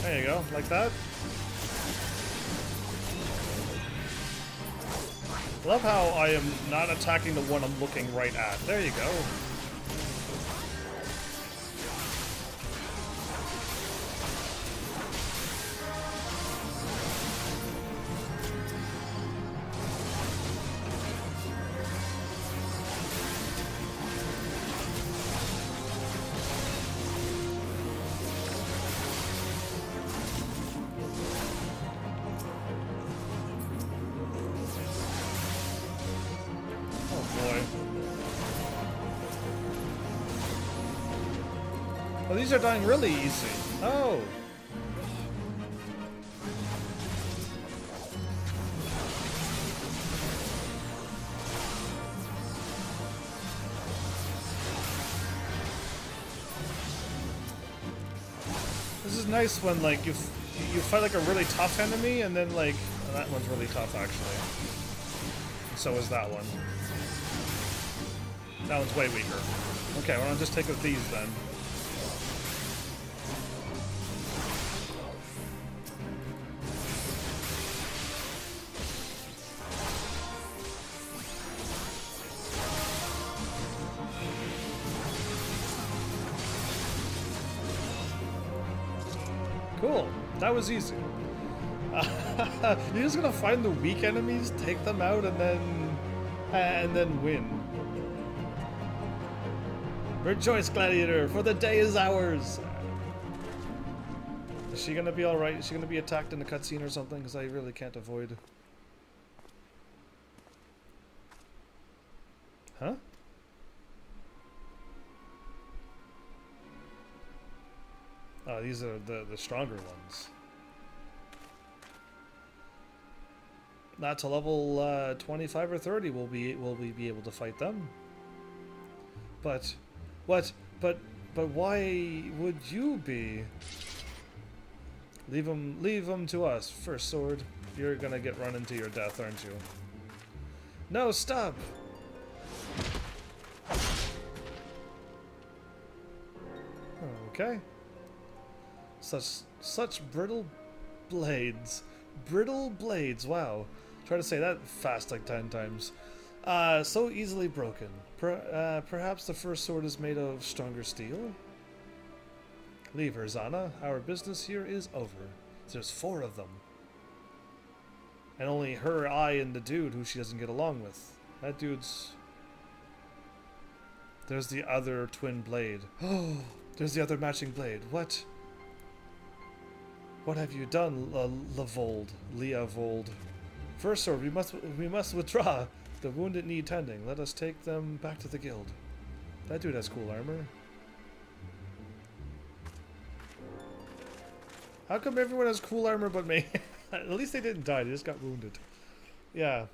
A: There you go, like that. Love how I am not attacking the one I'm looking right at. There you go. Oh, these are dying really easy. Oh. This is nice when like you fight like a really tough enemy and then like oh, that one's really tough actually. So is that one. That one's way weaker. Okay, well I'll just take out these then. Cool. That was easy. You're just gonna find the weak enemies, take them out, and then win. Rejoice, Gladiator, for the day is ours. Is she gonna be all right? Is she gonna be attacked in the cutscene or something? Because I really can't avoid. Huh? Oh, these are the stronger ones. Not to level 25 or 30 will we be able to fight them. But what? But why would you be? Leave them to us. First sword. You're gonna get run into your death, aren't you? No, stop. Okay. Such brittle blades. Brittle blades, wow. Try to say that fast like 10 times. So easily broken. Perhaps the first sword is made of stronger steel? Leave her, Zana. Our business here is over. There's 4 of them. And only her, I, and the dude who she doesn't get along with. That dude's... There's the other twin blade. Oh, there's the other matching blade. What? What have you done, Leavold? First sword, we must withdraw. The wounded need tending. Let us take them back to the guild. That dude has cool armor. How come everyone has cool armor but me? At least they didn't die, they just got wounded. Yeah.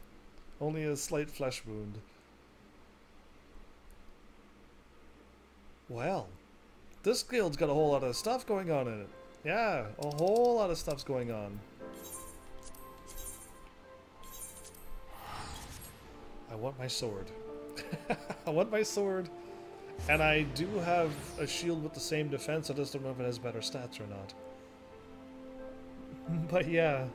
A: Only a slight flesh wound. Well. This guild's got a whole lot of stuff going on in it. Yeah, a whole lot of stuff's going on. I want my sword. I want my sword. And I do have a shield with the same defense, I just don't know if it has better stats or not. But yeah.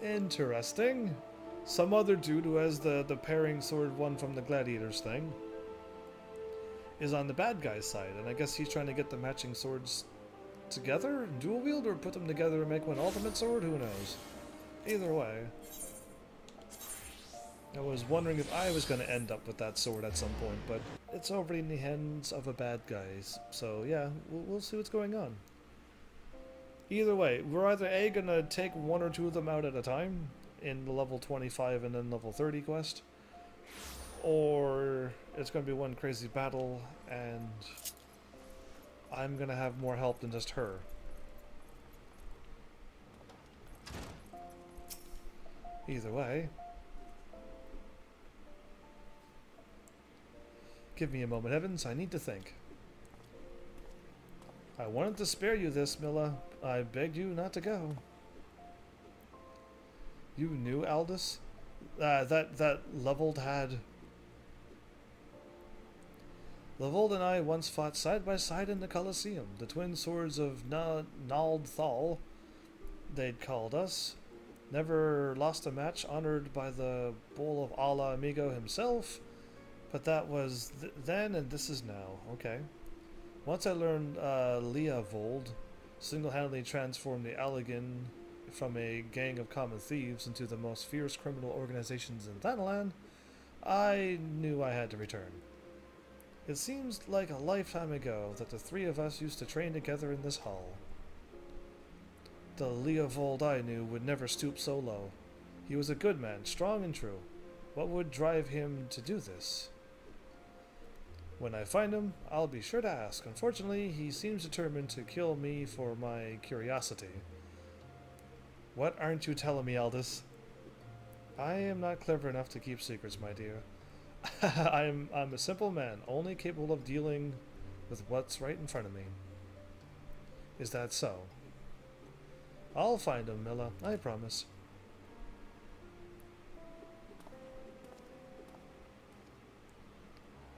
A: Interesting. Some other dude who has the pairing sword one from the Gladiators thing is on the bad guy's side, and I guess he's trying to get the matching swords together, dual wield, or put them together and make one ultimate sword? Who knows? Either way. I was wondering if I was going to end up with that sword at some point, but it's already in the hands of a bad guy, so yeah, we'll see what's going on. Either way, we're either A, going to take 1 or 2 of them out at a time in the level 25 and then level 30 quest, or it's going to be one crazy battle and I'm going to have more help than just her. Either way, Give me a moment, Heavens. I need to think. I wanted to spare you this, Milla. I begged you not to go. You knew Aldous? That Levold had... Levold and I once fought side by side in the Colosseum. The twin swords of Nald Thal, they'd called us. Never lost a match, honored by the Bowl of Allah Amigo himself. But that was then, and this is now. Okay. Once I learned Leavold single-handedly transformed the Allegan from a gang of common thieves into the most fierce criminal organizations in Thanalan, I knew I had to return. It seems like a lifetime ago that the three of us used to train together in this hall. The Leavold I knew would never stoop so low. He was a good man, strong and true. What would drive him to do this? When I find him, I'll be sure to ask. Unfortunately, he seems determined to kill me for my curiosity. What aren't you telling me, Aldous? I am not clever enough to keep secrets, my dear. I'm a simple man, only capable of dealing with what's right in front of me. Is that so? I'll find him, Milla, I promise.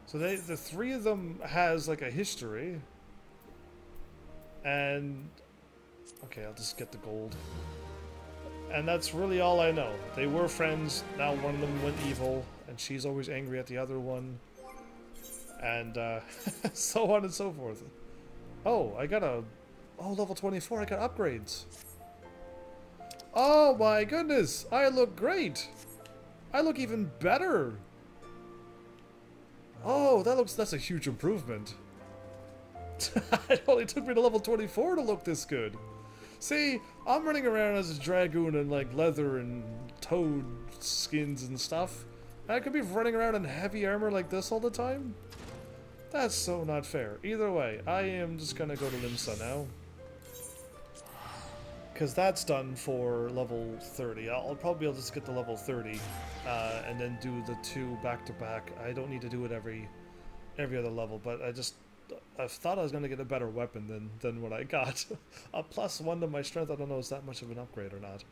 A: So the three of them has like a history, and okay, I'll just get the gold. And that's really all I know. They were friends, now one of them went evil, and she's always angry at the other one, and so on and so forth. Oh, I got level 24, I got upgrades. Oh my goodness, I look great. I look even better. Oh, that's a huge improvement. It only took me to level 24 to look this good. See, I'm running around as a dragoon in like leather and toad skins and stuff. I could be running around in heavy armor like this all the time? That's so not fair. Either way, I am just gonna go to Limsa now. Because that's done for level 30. I'll probably just get to level 30 and then do the two back to back. I don't need to do it every other level, but I thought I was going to get a better weapon than what I got. A +1 to my strength, I don't know if it's that much of an upgrade or not.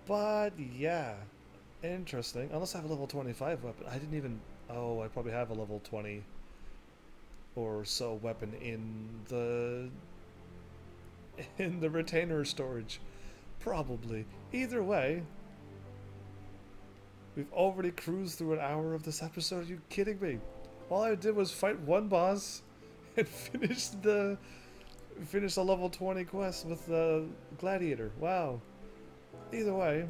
A: But yeah, interesting. Unless I have a level 25 weapon. I didn't even... Oh, I probably have a level 20 or so weapon in the retainer storage. Probably. Either way, we've already cruised through an hour of this episode. Are you kidding me? All I did was fight one boss and finish the level 20 quest with the gladiator. Wow. Either way,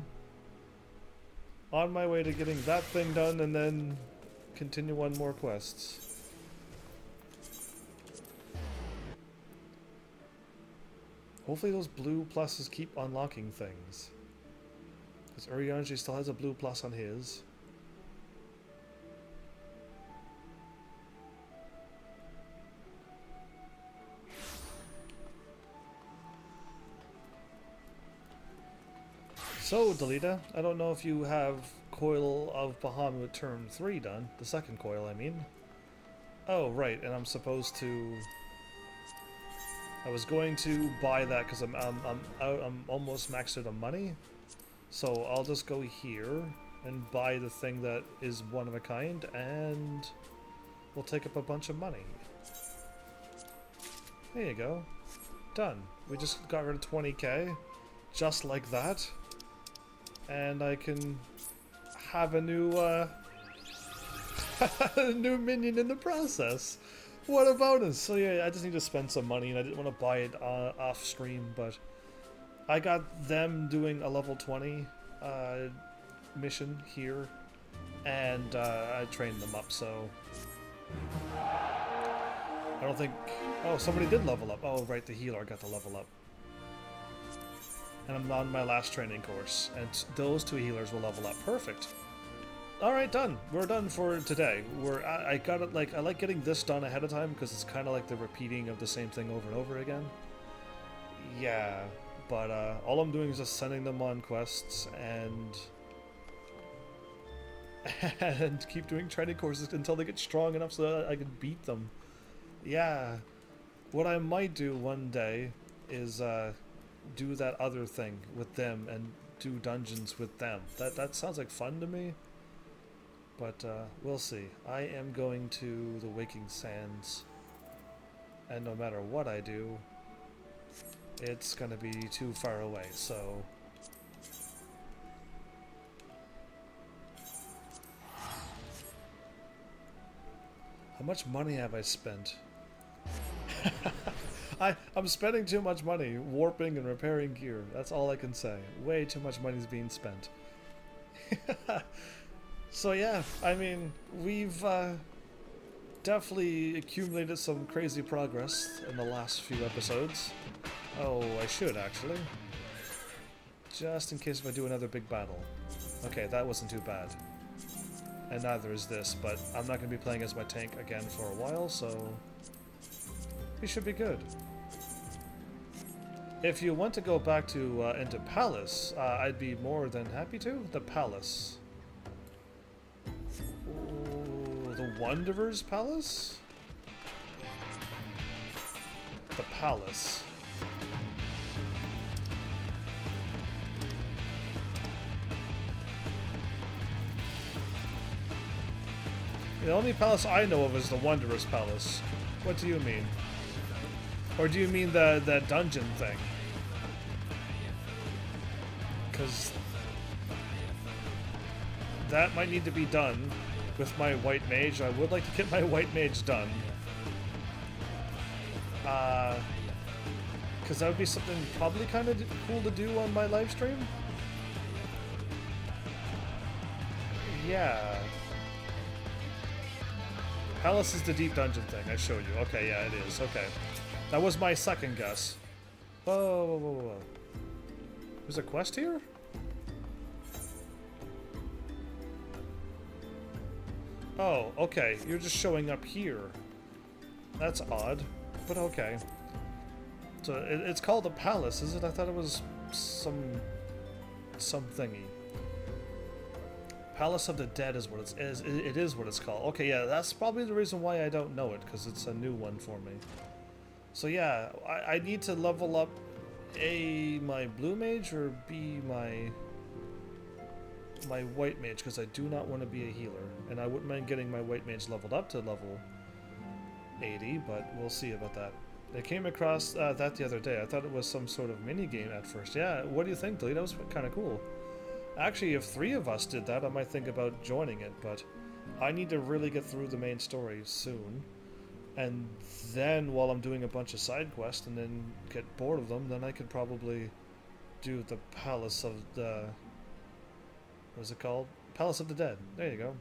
A: on my way to getting that thing done and then continue on more quests. Hopefully those blue pluses keep unlocking things. Because Urianger still has a blue plus on his. So, Delita, I don't know if you have Coil of Bahamut Term 3 done. The second coil, I mean. Oh, right, and I'm supposed to... I was going to buy that because I'm almost maxed out on money. So I'll just go here and buy the thing that is one of a kind, and we'll take up a bunch of money. There you go. Done. We just got rid of 20k, just like that. And I can have a new new minion in the process. What a bonus! So yeah, I just need to spend some money, and I didn't want to buy it off stream, but I got them doing a level 20 mission here, and I trained them up, so I don't think... Oh, somebody did level up. Oh, right, the healer got to level up. And I'm on my last training course, and those two healers will level up. Perfect. Alright, done. We're done for today. I got it, like, I like getting this done ahead of time because it's kind of like the repeating of the same thing over and over again. Yeah, but all I'm doing is just sending them on quests, and and keep doing training courses until they get strong enough so that I can beat them. Yeah. What I might do one day is do that other thing with them and do dungeons with them. That sounds like fun to me. But we'll see. I am going to the Waking Sands, and no matter what I do, it's gonna be too far away, so... How much money have I spent? I'm spending too much money warping and repairing gear. That's all I can say. Way too much money is being spent. So yeah, I mean, we've definitely accumulated some crazy progress in the last few episodes. Oh, I should actually. Just in case if I do another big battle. Okay, that wasn't too bad. And neither is this, but I'm not going to be playing as my tank again for a while, so we should be good. If you want to go back to into Palace, I'd be more than happy to. The Palace. Ooh, the Wanderer's Palace? The Palace. The only palace I know of is the Wanderer's Palace. What do you mean? Or do you mean the dungeon thing? Because that might need to be done with my white mage. I would like to get my white mage done. Because that would be something probably kind of cool to do on my live stream. Yeah. Palace is the deep dungeon thing I showed you. Okay, yeah, it is. Okay. That was my second guess. Whoa, whoa, whoa, whoa. There's a quest here? Oh, okay. You're just showing up here. That's odd, but okay. So it's called a palace, is it? I thought it was some thingy. Palace of the Dead is what it is what it's called. Okay, yeah, that's probably the reason why I don't know it, because it's a new one for me. So yeah, I need to level up A, my blue mage, or B, my white mage, because I do not want to be a healer. And I wouldn't mind getting my white mage leveled up to level 80, but we'll see about that. I came across that the other day. I thought it was some sort of mini-game at first. Yeah, what do you think, Delete? That was kind of cool. Actually, if 3 of us did that, I might think about joining it, but I need to really get through the main story soon. And then, while I'm doing a bunch of side quests and then get bored of them, then I could probably do the Palace of the... What is it called? Palace of the Dead. There you go.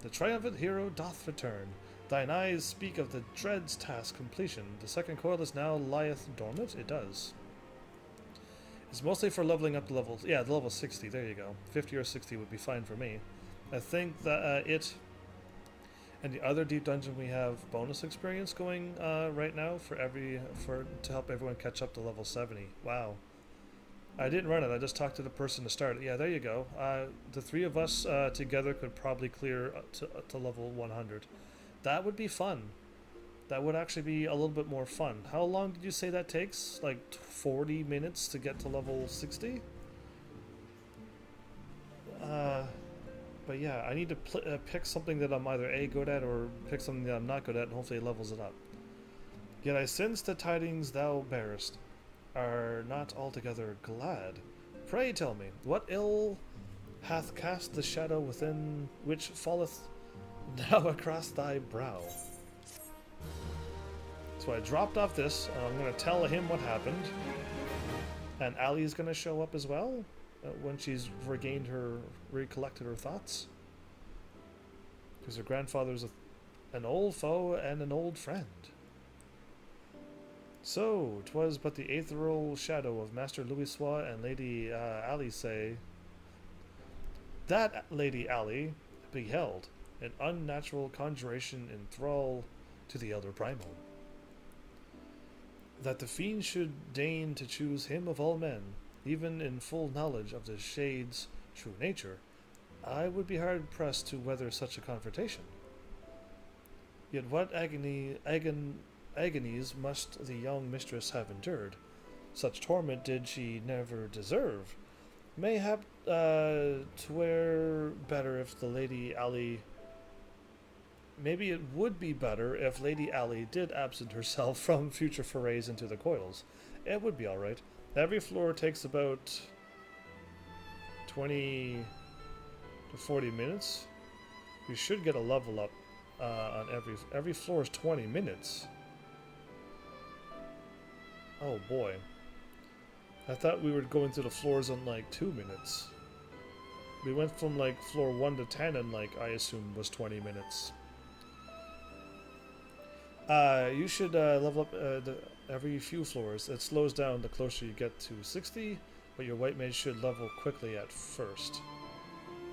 A: The triumphant hero doth return. Thine eyes speak of the dread's task completion. The second coil is now lieth dormant? It does. It's mostly for leveling up the levels. Yeah, the level 60. There you go. 50 or 60 would be fine for me. I think that it and the other deep dungeon we have bonus experience going right now to help everyone catch up to level 70. Wow. I didn't run it. I just talked to the person to start it. Yeah, there you go. The 3 of us together could probably clear to level 100. That would be fun. That would actually be a little bit more fun. How long did you say that takes? Like 40 minutes to get to level 60? But yeah, I need to pick something that I'm either A, good at, or pick something that I'm not good at, and hopefully it levels it up. Yet I sense the tidings thou bearest are not altogether glad. Pray tell me, what ill hath cast the shadow within which falleth now across thy brow? So I dropped off this, and I'm going to tell him what happened. And Allie's going to show up as well when she's recollected her thoughts. Because her grandfather's an old foe and an old friend. So, 'twas but the ethereal shadow of Master Louisoix and Lady Allie say that Lady Allie beheld an unnatural conjuration in thrall to the elder primal. That the fiend should deign to choose him of all men, even in full knowledge of the shade's true nature, I would be hard pressed to weather such a confrontation. Yet what agonies must the young mistress have endured? Such torment did she never deserve. Mayhap 'twere better if the Lady Ali. Maybe it would be better if Lady Ali did absent herself from future forays into the coils. It would be alright. Every floor takes about 20 to 40 minutes. We should get a level up on every floor is 20 minutes. Oh boy. I thought we were going through the floors in like 2 minutes. We went from like floor 1 to 10 and like I assume was 20 minutes. You should level up every few floors. It slows down the closer you get to 60, but your white mage should level quickly at first.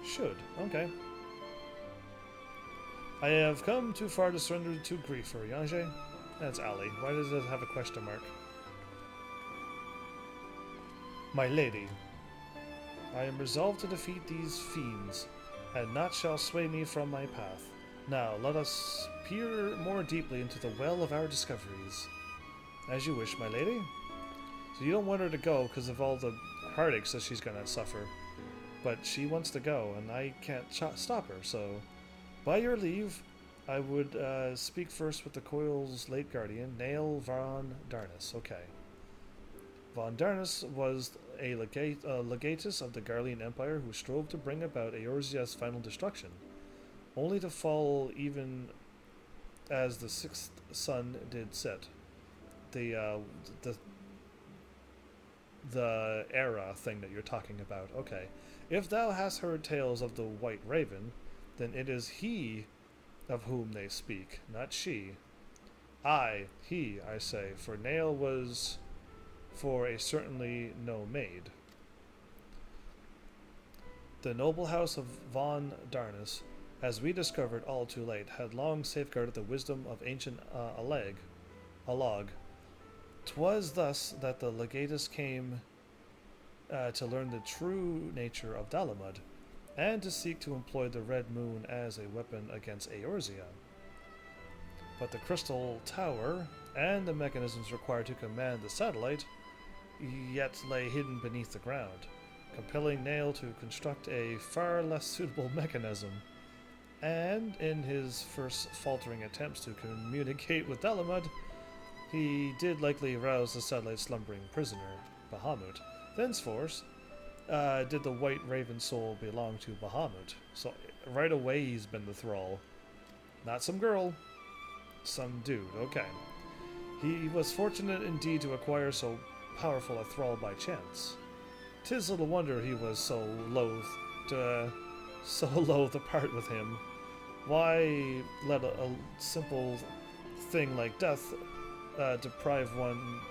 A: Should. Okay. I have come too far to surrender to grief, Urianger. That's Ali. Why does it have a question mark? My lady, I am resolved to defeat these fiends, and naught shall sway me from my path. Now, let us peer more deeply into the well of our discoveries. As you wish, my lady. So you don't want her to go because of all the heartaches that she's going to suffer. But she wants to go, and I can't stop her, so... By your leave, I would speak first with the Coil's late guardian, Nail von Darnus. Okay. Von Darnus was a legatus of the Garlean Empire who strove to bring about Eorzea's final destruction, only to fall even as the sixth sun did set. The era thing that you're talking about. Okay. If thou hast heard tales of the White Raven, then it is he of whom they speak, not she. He, I say, for Nail was for a certainly no maid. The noble house of von Darnus, as we discovered all too late, had long safeguarded the wisdom of ancient Alog. 'Twas thus that the legatus came to learn the true nature of Dalamud, and to seek to employ the Red Moon as a weapon against Eorzea. But the Crystal Tower, and the mechanisms required to command the satellite, yet lay hidden beneath the ground, compelling Nail to construct a far less suitable mechanism. And in his first faltering attempts to communicate with Dalamud, he did likely rouse the satellite's slumbering prisoner, Bahamut. Thenceforth, did the White Raven soul belong to Bahamut. So right away he's been the thrall. Not some girl, some dude. Okay. He was fortunate indeed to acquire so powerful a thrall by chance. 'Tis little wonder he was so loath to part with him. Why let a simple thing like death deprive one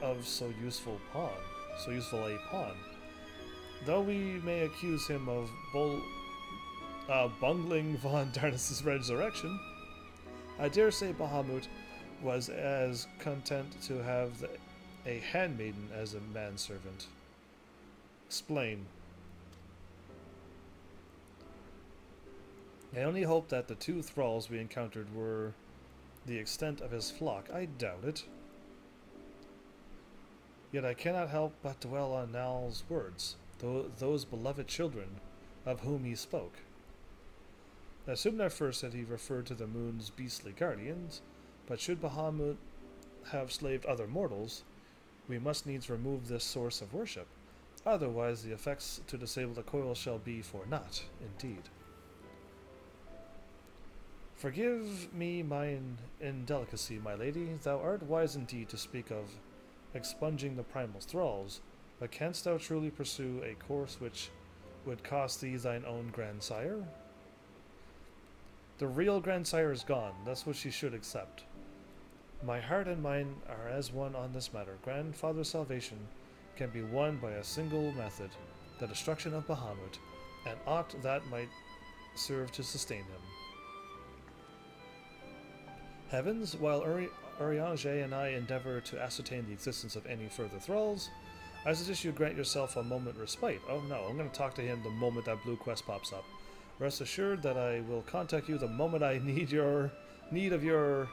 A: of so useful a pawn? Though we may accuse him of bungling von Darnus' resurrection, I dare say Bahamut was as content to have a handmaiden as a manservant. Explain. I only hope that the two thralls we encountered were the extent of his flock. I doubt it. Yet I cannot help but dwell on Nal's words, those beloved children of whom he spoke. I assumed at first that he referred to the moon's beastly guardians, but should Bahamut have slaved other mortals, we must needs remove this source of worship. Otherwise the effects to disable the coil shall be for naught, indeed. Forgive me mine indelicacy, my lady. Thou art wise indeed to speak of expunging the primal thralls, but canst thou truly pursue a course which would cost thee thine own grandsire? The real grandsire is gone. That's what she should accept. My heart and mine are as one on this matter. Grandfather's salvation can be won by a single method, the destruction of Bahamut, and aught that might serve to sustain him. Heavens, while Urianger and I endeavor to ascertain the existence of any further thralls, I suggest you grant yourself a moment respite. Oh no, I'm going to talk to him the moment that blue quest pops up. Rest assured that I will contact you the moment I need of your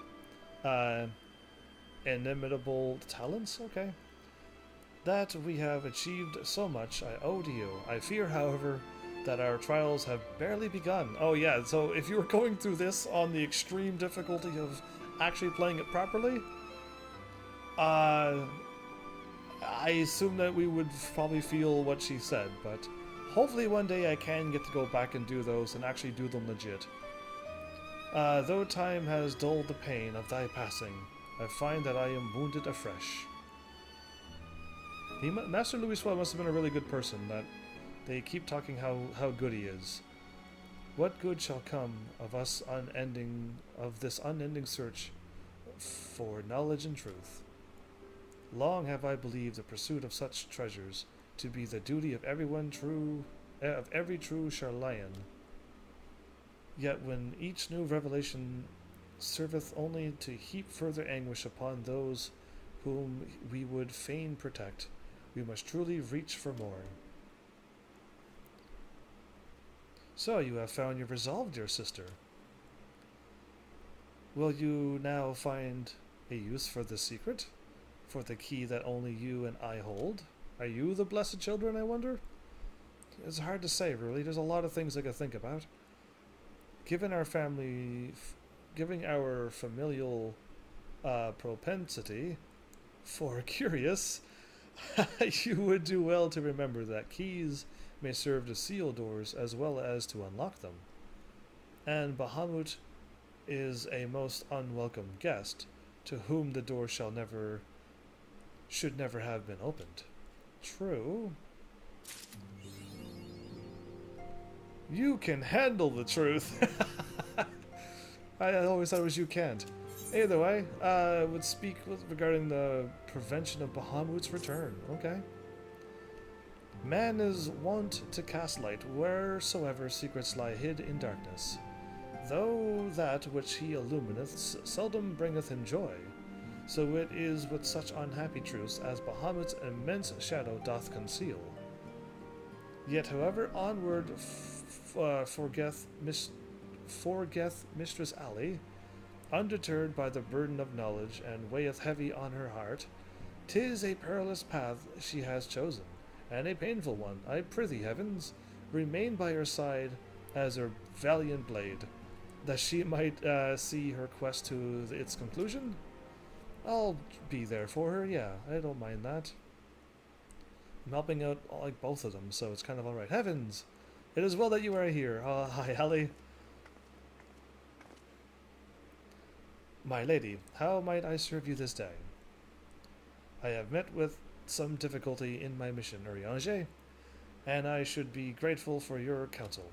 A: inimitable talents. Okay. That we have achieved so much I owe to you. I fear, however, that our trials have barely begun. Oh yeah, so if you were going through this on the extreme difficulty of actually playing it properly, I assume that we would probably feel what she said, but hopefully one day I can get to go back and do those and actually do them legit. Though time has dulled the pain of thy passing, I find that I am wounded afresh. Master Louis must have been a really good person, that they keep talking how good he is. What good shall come of this unending search for knowledge and truth? Long have I believed the pursuit of such treasures to be the duty of every true Charlayan. Yet when each new revelation serveth only to heap further anguish upon those whom we would fain protect, we must truly reach for more. So you have found your resolve, dear sister. Will you now find a use for the secret? For the key that only you and I hold? Are you the blessed children, I wonder? It's hard to say, really. There's a lot of things I could think about. Given our familial propensity for curious, you would do well to remember that keys may serve to seal doors as well as to unlock them. And Bahamut is a most unwelcome guest, to whom the door should never have been opened. True. You can handle the truth. I always thought it was you can't. Either way, I would speak regarding the prevention of Bahamut's return. Okay. Man is wont to cast light wheresoever secrets lie hid in darkness, though that which he illumineth seldom bringeth him joy. So it is with such unhappy truths as Bahamut's immense shadow doth conceal. Yet however onward forgeth Mistress Ali, undeterred by the burden of knowledge, and weigheth heavy on her heart, 'tis a perilous path she has chosen, and a painful one. I prithee, heavens, remain by her side as her valiant blade, that she might see her quest to its conclusion. I'll be there for her, yeah, I don't mind that. I'm helping out like both of them, so it's kind of alright. Heavens! It is well that you are here. Hi, Ali. My lady, how might I serve you this day? I have met with some difficulty in my mission, Urianger, and I should be grateful for your counsel.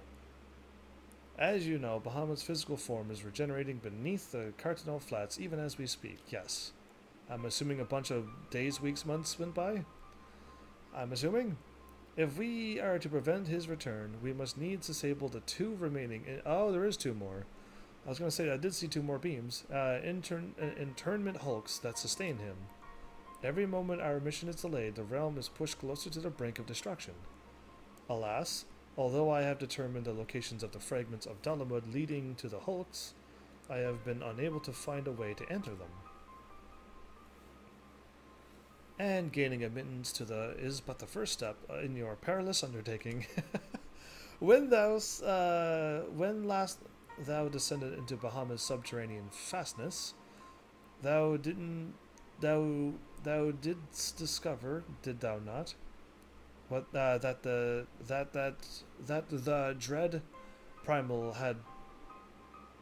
A: As you know, Bahamut's physical form is regenerating beneath the Cartano Flats even as we speak. Yes. I'm assuming a bunch of days, weeks, months went by? I'm assuming. If we are to prevent his return, we must needs disable the two remaining... Oh, there is two more. I was going to say, I did see two more beams. Internment hulks that sustain him. Every moment our mission is delayed, the realm is pushed closer to the brink of destruction. Alas, although I have determined the locations of the fragments of Dalamud leading to the hulks, I have been unable to find a way to enter them. And gaining admittance to is but the first step in your perilous undertaking. When last thou descended into Bahamut's subterranean fastness, thou didst discover, did thou not, what that the dread primal had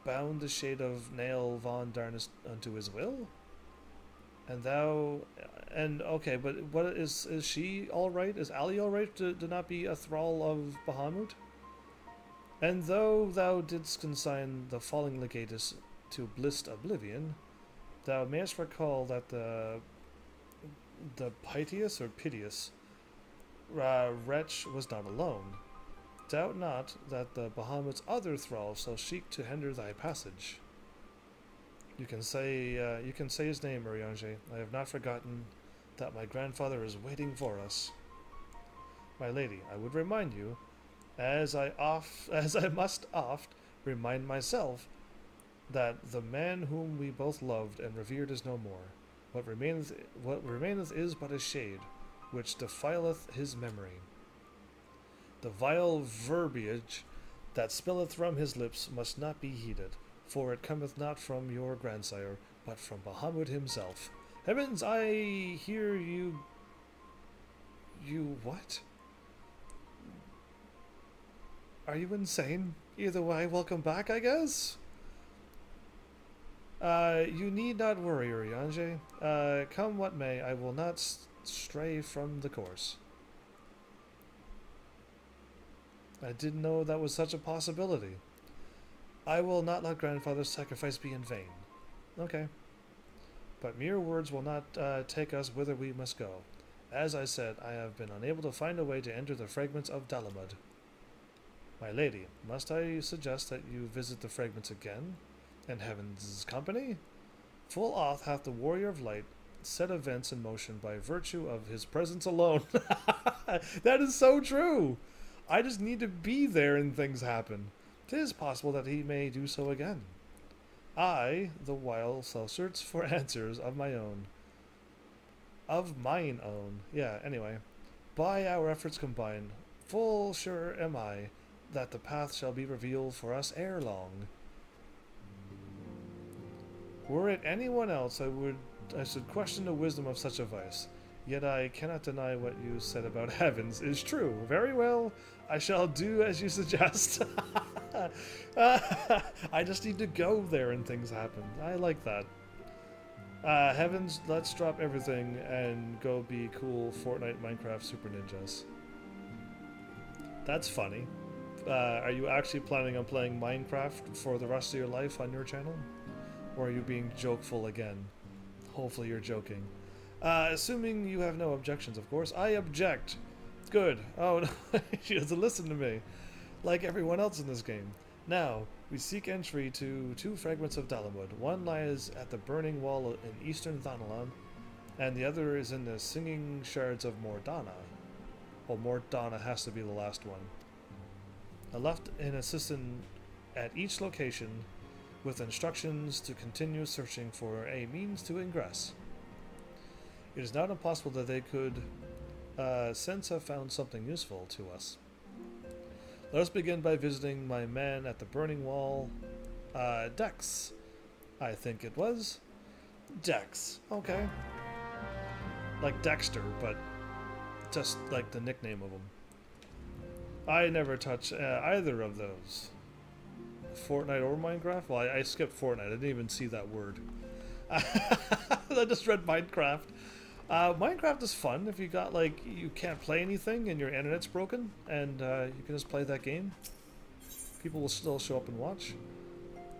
A: bound the shade of Nail von Darnus unto his will? Okay, but what is she all right? Is Ali all right to not be a thrall of Bahamut? And though thou didst consign the falling legatus to blissed oblivion, thou mayest recall that the piteous wretch was not alone. Doubt not that the Bahamut's other thralls shall seek to hinder thy passage. You can say his name, Urianger. I have not forgotten that my grandfather is waiting for us. My lady, I would remind you, as I must oft remind myself, that the man whom we both loved and revered is no more. What remaineth is but a shade, which defileth his memory. The vile verbiage that spilleth from his lips must not be heeded, for it cometh not from your grandsire, but from Bahamut himself. Heavens, I hear you... You what? Are you insane? Either way, welcome back, I guess? You need not worry, Urianger. Come what may, I will not stray from the course. I didn't know that was such a possibility. I will not let grandfather's sacrifice be in vain. Okay. But mere words will not take us whither we must go. As I said, I have been unable to find a way to enter the fragments of Dalamud. My lady, must I suggest that you visit the fragments again? In Heaven's company? Full oath hath the warrior of light set events in motion by virtue of his presence alone. That is so true! I just need to be there and things happen. 'Tis possible that he may do so again. I, the while, shall search for answers of my own. Of mine own. Yeah, anyway. By our efforts combined, full sure am I that the path shall be revealed for us ere long. Were it anyone else, I should question the wisdom of such advice. Yet I cannot deny what you said about heavens is true. Very well, I shall do as you suggest. I just need to go there and things happen. I like that. Heavens, let's drop everything and go be cool Fortnite, Minecraft, Super Ninjas. That's funny. Are you actually planning on playing Minecraft for the rest of your life on your channel? Or are you being jokeful again? Hopefully you're joking. Assuming you have no objections, of course. I object. Good. Oh, no. She doesn't listen to me. Like everyone else in this game. Now, we seek entry to 2 fragments of Dalamud. One lies at the burning wall in eastern Thanalan, and the other is in the singing shards of Mordana. Well, Mordana has to be the last one. I left an assistant at each location with instructions to continue searching for a means to ingress. It is not impossible that they could since have found something useful to us. Let us begin by visiting my man at the burning wall, Dex, I think it was. Dex, okay. Like Dexter, but just like the nickname of him. I never touch either of those. Fortnite or Minecraft? Well, I skipped Fortnite. I didn't even see that word. I just read Minecraft. Minecraft is fun if you got, like, you can't play anything and your internet's broken, and you can just play that game. People will still show up and watch.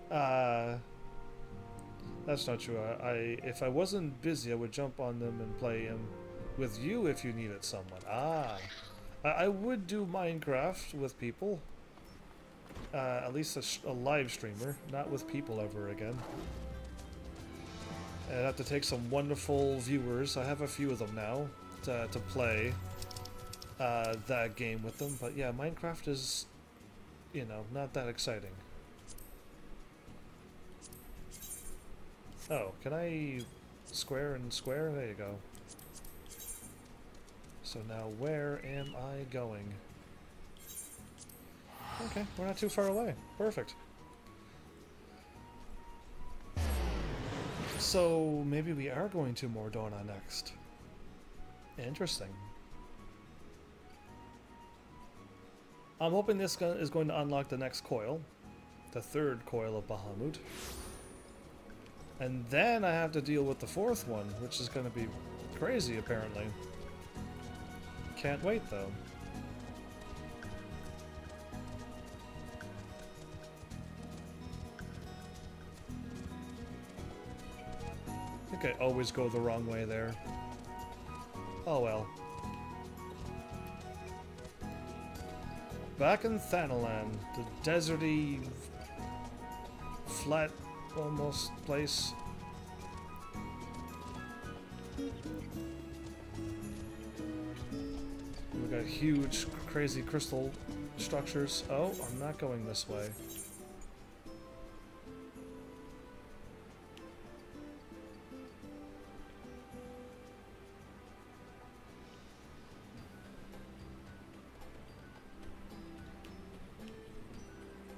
A: That's not true. If I wasn't busy, I would jump on them and play them with you if you needed someone. I would do Minecraft with people. At least a live streamer, not with people ever again. I'd have to take some wonderful viewers. I have a few of them now to play that game with them. But yeah, Minecraft is, you know, not that exciting. Oh, can I square and square? There you go. So now where am I going? Okay, we're not too far away. Perfect. So maybe we are going to Mordana next. Interesting. I'm hoping this is going to unlock the next coil. The 3rd coil of Bahamut. And then I have to deal with the 4th one, which is going to be crazy apparently. Can't wait though. I think I always go the wrong way there. Oh well. Back in Thanalan, the deserty, flat, almost place. huge, crazy crystal structures. Oh, I'm not going this way.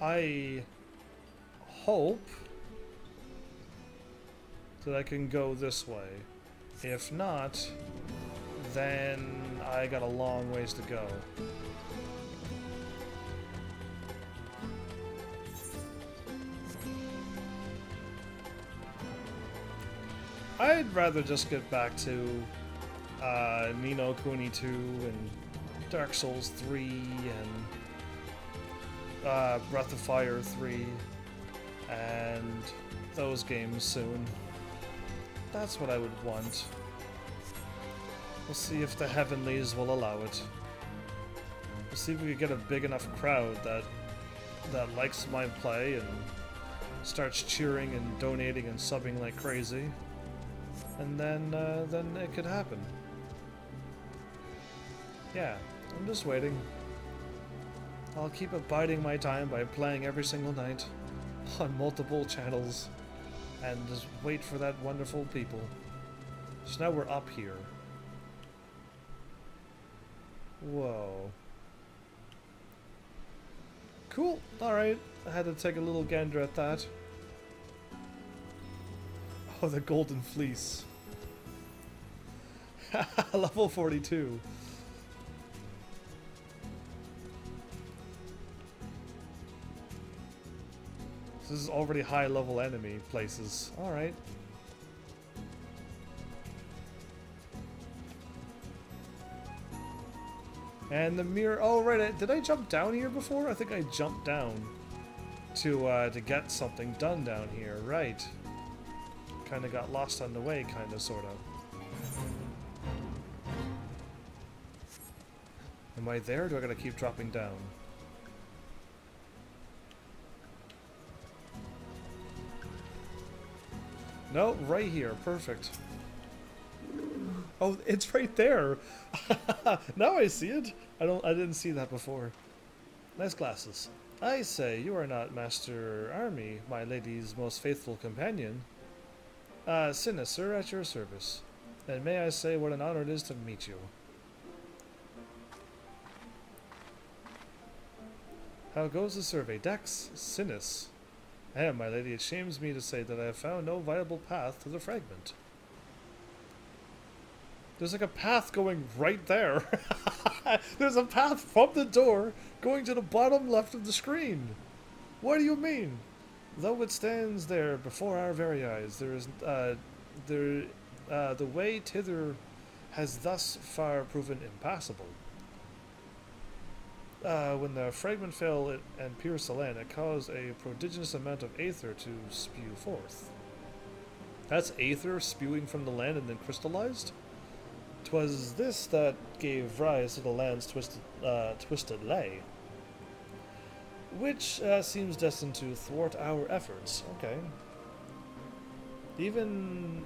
A: I hope that I can go this way. If not, then I got a long ways to go. I'd rather just get back to Ni no Kuni 2 and Dark Souls 3 and Breath of Fire 3 and those games soon. That's what I would want. We'll see if the Heavenlies will allow it. We'll see if we can get a big enough crowd that likes my play and starts cheering and donating and subbing like crazy. And then it could happen. Yeah, I'm just waiting. I'll keep abiding my time by playing every single night on multiple channels and just wait for that wonderful people. So now we're up here. Whoa. Cool. Alright. I had to take a little gander at that. Oh, the Golden Fleece. Level 42. This is already high level enemy places. Alright. And the mirror. Oh, right. Did I jump down here before? I think I jumped down to get something done down here. Right. Kind of got lost on the way, kind of, sort of. Am I there, or do I gotta keep dropping down? No, right here. Perfect. Oh, it's right there. Now I see it. I didn't see that before. Nice glasses. I say, you are not Master Army, my lady's most faithful companion. Sinna, sir, at your service. And may I say what an honor it is to meet you. How goes the survey? Dex, Sinus. My lady, it shames me to say that I have found no viable path to the fragment. There's like a path going right there. There's a path from the door going to the bottom left of the screen. What do you mean? Though it stands there before our very eyes, the way thither has thus far proven impassable. When the fragment fell and pierced the land, it caused a prodigious amount of aether to spew forth. That's aether spewing from the land and then crystallized? 'Twas this that gave rise to the land's twisted lay, which seems destined to thwart our efforts. Okay. Even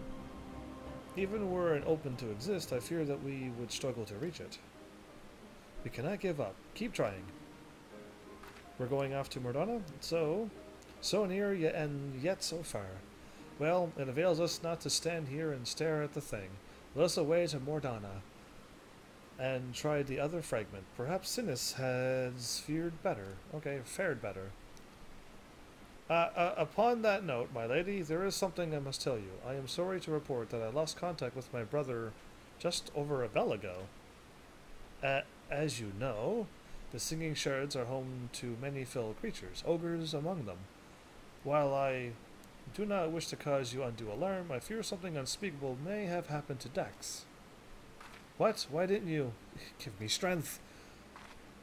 A: were it open to exist, I fear that we would struggle to reach it. We cannot give up. Keep trying. We're going off to Mordana? So near and yet so far. Well, it avails us not to stand here and stare at the thing. Let us away to Mordana and try the other fragment. Perhaps Sinus has fared better. Upon that note, my lady, there is something I must tell you. I am sorry to report that I lost contact with my brother just over a bell ago. As you know, the singing shards are home to many fell creatures, ogres among them. While I do not wish to cause you undue alarm, I fear something unspeakable may have happened to Dex. What? Why didn't you give me strength?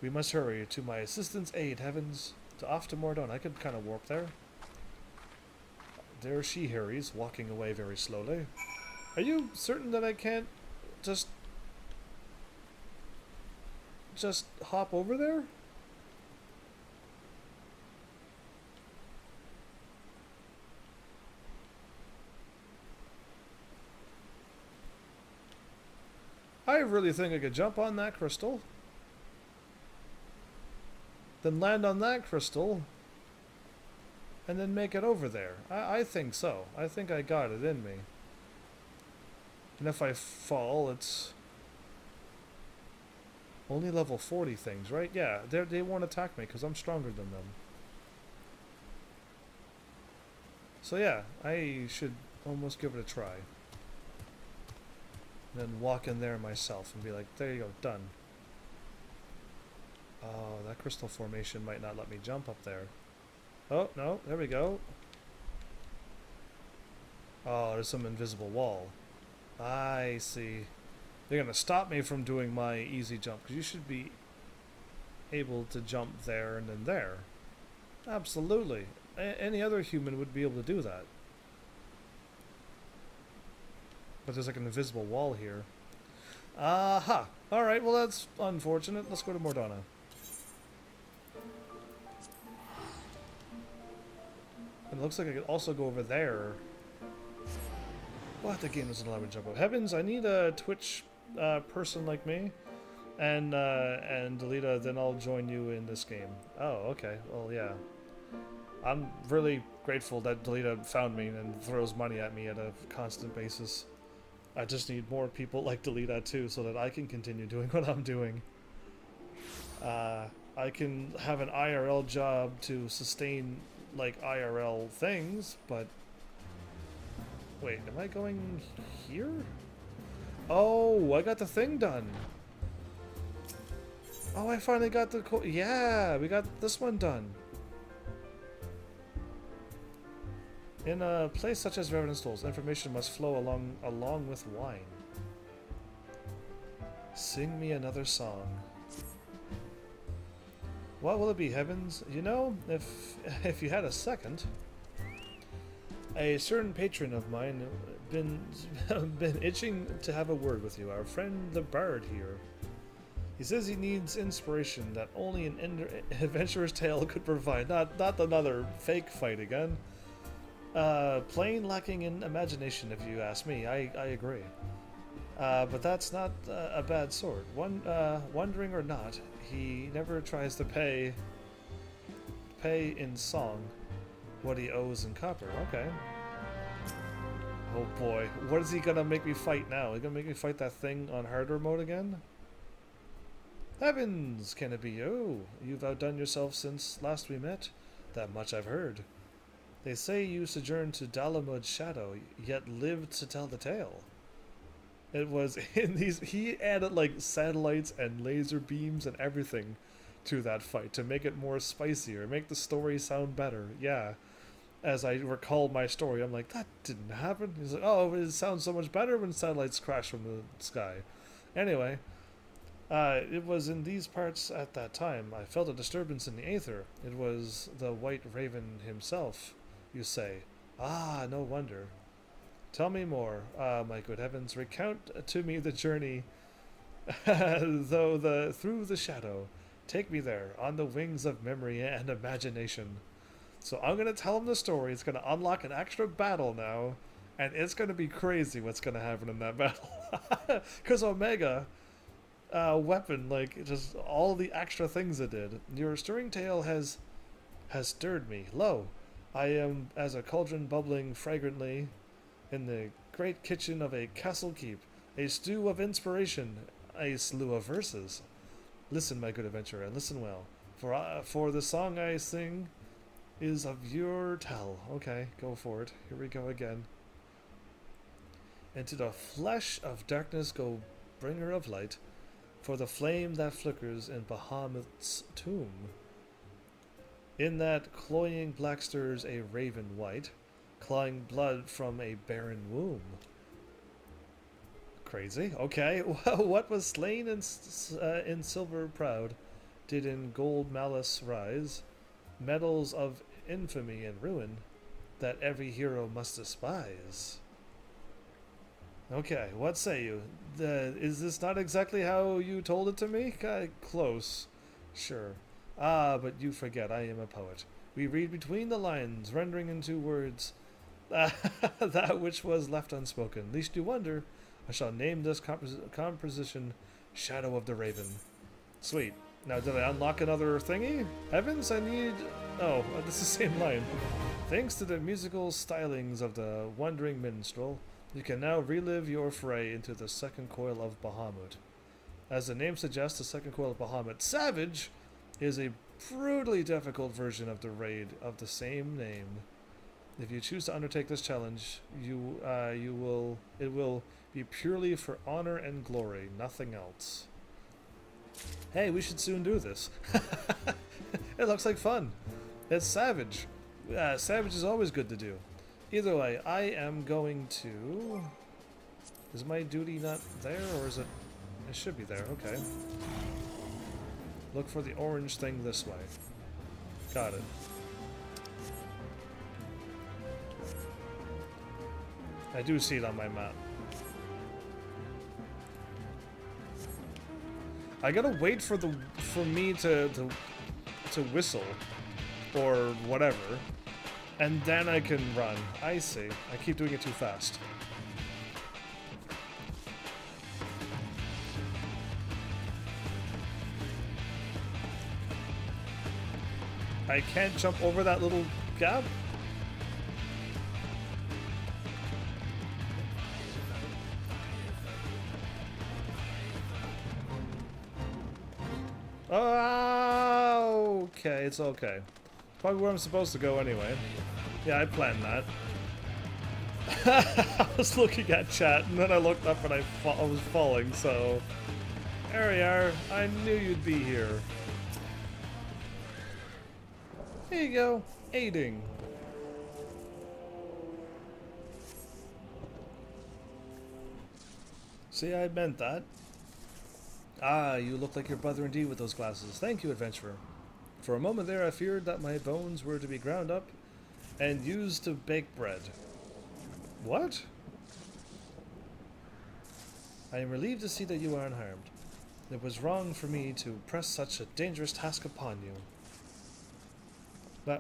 A: We must hurry to my assistant's aid, heavens. Off to Mordon. I could kind of warp there. There she hurries, walking away very slowly. Are you certain that I can't just hop over there? I really think I could jump on that crystal then land on that crystal, and then make it over there. I think so. I think I got it in me. And if I fall, it's only level 40 things, right? Yeah, they won't attack me because I'm stronger than them. So yeah, I should almost give it a try. And then walk in there myself and be like, there you go, done. Oh, that crystal formation might not let me jump up there. Oh, no, there we go. Oh, there's some invisible wall. I see. They're going to stop me from doing my easy jump, because you should be able to jump there and then there. Absolutely. Any other human would be able to do that. But there's like an invisible wall here. Aha! Alright, well that's unfortunate. Let's go to Mordana. And it looks like I could also go over there. What? The game doesn't allow me to jump up. Heavens, I need a Twitch person like me. And Delita, then I'll join you in this game. Oh, okay. Well, yeah. I'm really grateful that Delita found me and throws money at me at a constant basis. I just need more people like Delita too, so that I can continue doing what I'm doing. I can have an IRL job to sustain, like, IRL things, but... Wait, am I going here? Oh, I got the thing done! Oh, I finally got the... Yeah, we got this one done. In a place such as Revenant's Tolls, information must flow along with wine. Sing me another song. What will it be, Heavens? You know, if you had a second, a certain patron of mine been itching to have a word with you. Our friend the Bard here. He says he needs inspiration that only an adventurer's tale could provide. Not another fake fight again. Plain lacking in imagination, if you ask me. I agree. But that's not a bad sort. Wondering or not, he never tries to pay in song what he owes in copper. Okay. Oh boy, what is he gonna make me fight now? He gonna make me fight that thing on harder mode again? Heavens, can it be you? You've outdone yourself since last we met. That much I've heard. They say you sojourned to Dalamud's shadow, yet lived to tell the tale. It was in these... He added, like, satellites and laser beams and everything to that fight to make it more spicier, make the story sound better. Yeah. As I recall my story, I'm like, that didn't happen. He's like, oh, it sounds so much better when satellites crash from the sky. Anyway, it was in these parts at that time. I felt a disturbance in the aether. It was the White Raven himself. You say, ah, no wonder. Tell me more, my good Heavens. Recount to me the journey through the shadow. Take me there, on the wings of memory and imagination. So I'm going to tell him the story. It's going to unlock an extra battle now, and it's going to be crazy what's going to happen in that battle. Because Omega, weapon, like, just all the extra things it did. Your stirring tale has stirred me. Lo, I am as a cauldron bubbling fragrantly in the great kitchen of a castle keep, a stew of inspiration, a slew of verses. Listen, my good adventurer, and listen well, for the song I sing is of your tell. Okay, go for it. Here we go again. Into the flesh of darkness go bringer of light, for the flame that flickers in Bahamut's tomb. In that cloying black stirs a raven white, clawing blood from a barren womb. Crazy. Okay. What was slain in silver proud, did in gold malice rise, medals of infamy and ruin, that every hero must despise. Okay, what say you? Is this not exactly how you told it to me? Close. Sure. Ah, but you forget I am a poet. We read between the lines, rendering into words that which was left unspoken. Least you wonder, I shall name this composition Shadow of the Raven. Sweet. Now, did I unlock another thingy? Heavens, I need... Oh, this is the same line. Thanks to the musical stylings of the wandering minstrel, you can now relive your foray into the second coil of Bahamut. As the name suggests, the second coil of Bahamut, Savage, is a brutally difficult version of the raid of the same name. If you choose to undertake this challenge, it will be purely for honor and glory, nothing else. Hey, we should soon do this. It looks like fun. It's Savage. Savage is always good to do. Either way, I am going to... Is my duty not there, or is it... It should be there, okay. Look for the orange thing this way. Got it. I do see it on my map. I gotta wait for me to whistle or whatever, and then I can run. I see. I keep doing it too fast. I can't jump over that little gap? Oh, okay, it's okay. Probably where I'm supposed to go anyway. Yeah, I planned that. I was looking at chat and then I looked up and I was falling, so... There we are. I knew you'd be here. Here you go. Aiding. See, I meant that. Ah, you look like your brother indeed with those glasses. Thank you, adventurer. For a moment there, I feared that my bones were to be ground up and used to bake bread. What? I am relieved to see that you are unharmed. It was wrong for me to press such a dangerous task upon you.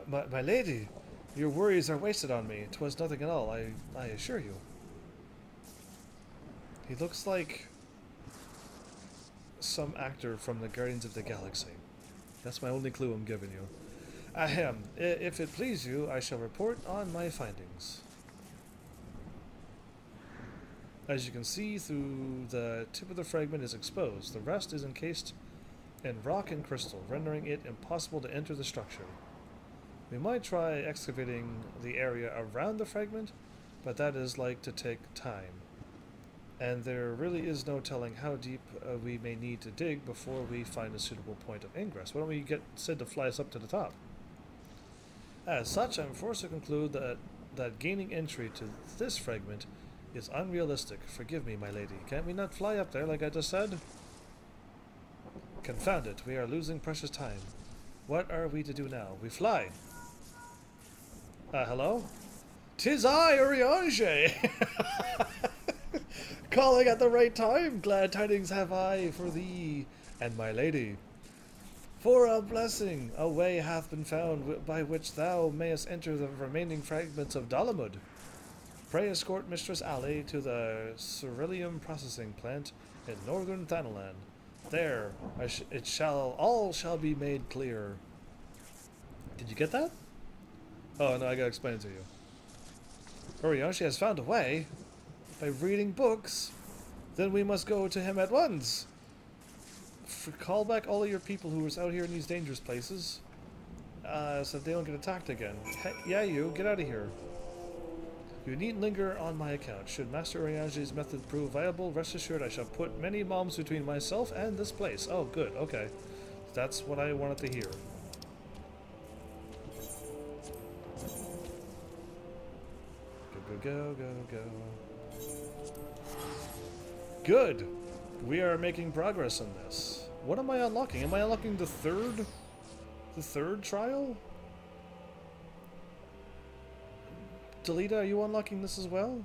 A: My lady, your worries are wasted on me. 'Twas nothing at all, I assure you. He looks like some actor from the Guardians of the Galaxy. That's my only clue I'm giving you. Ahem. If it please you, I shall report on my findings. As you can see, through the tip of the fragment is exposed. The rest is encased in rock and crystal, rendering it impossible to enter the structure. We might try excavating the area around the fragment, but that is like to take time. And there really is no telling how deep we may need to dig before we find a suitable point of ingress. Why don't we get Sid to fly us up to the top? As such, I'm forced to conclude that gaining entry to this fragment is unrealistic. Forgive me, my lady. Can't we not fly up there like I just said? Confound it, we are losing precious time. What are we to do now? We fly! Hello? 'Tis I, Urianger! Calling at the right time, glad tidings have I for thee and my lady. For a blessing, a way hath been found by which thou mayest enter the remaining fragments of Dalamud. Pray escort Mistress Ali to the Ceruleum processing plant in northern Thanalan. There, all shall be made clear. Did you get that? Oh no, I gotta explain it to you. Urianger has found a way. By reading books, then we must go to him at once. Call back all of your people who are out here in these dangerous places, so they don't get attacked again. Hey, yeah, you, get out of here. You needn't linger on my account. Should Master Urianger's method prove viable, rest assured I shall put many bombs between myself and this place. Oh, good, okay. That's what I wanted to hear. Go, go, go, go. Good! We are making progress in this. What am I unlocking? Am I unlocking the third trial? Delita, are you unlocking this as well?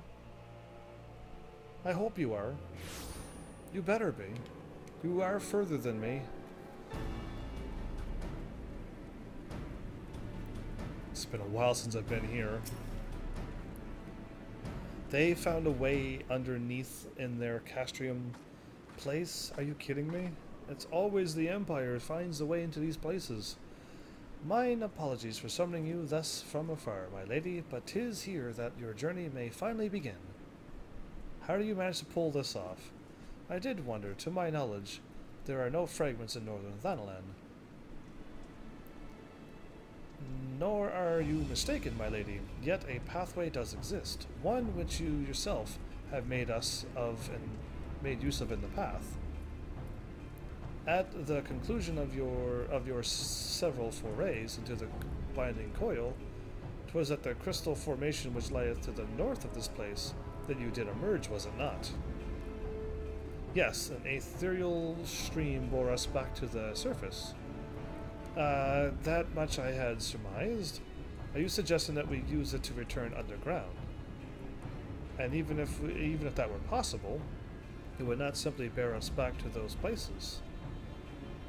A: I hope you are. You better be. You are further than me. It's been a while since I've been here. They found a way underneath in their castrium place? Are you kidding me? It's always the Empire finds a way into these places. Mine apologies for summoning you thus from afar, my lady, but 'tis here that your journey may finally begin. How do you manage to pull this off? I did wonder. To my knowledge, there are no fragments in northern Thanalan. Nor are you mistaken, my lady, yet a pathway does exist, one which you yourself have made use of in the path. At the conclusion of your several forays into the binding coil, 'twas at the crystal formation which lieth to the north of this place that you did emerge, was it not? Yes, an ethereal stream bore us back to the surface. That much I had surmised. Are you suggesting that we use it to return underground? And even if that were possible, it would not simply bear us back to those places,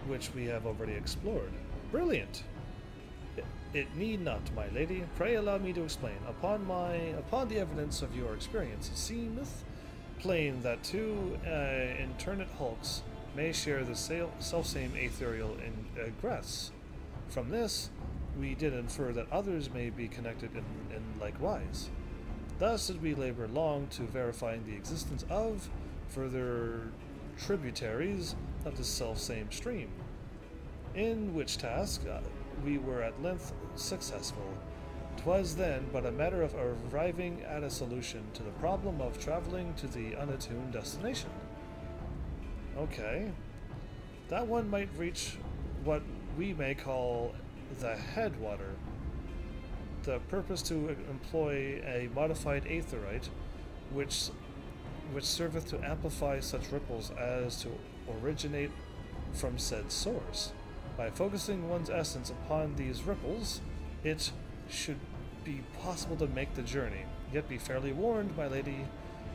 A: which we have already explored. Brilliant! It need not, my lady. Pray allow me to explain. Upon the evidence of your experience, it seemeth plain that two internate hulks may share the selfsame ethereal ingress. From this, we did infer that others may be connected in like wise. Thus did we labor long to verifying the existence of further tributaries of the selfsame stream, in which task we were at length successful. 'Twas then but a matter of arriving at a solution to the problem of traveling to the unattuned destination. Okay. That one might reach what we may call the headwater. The purpose to employ a modified aetherite, which serveth to amplify such ripples as to originate from said source. By focusing one's essence upon these ripples, it should be possible to make the journey. Yet be fairly warned, my lady,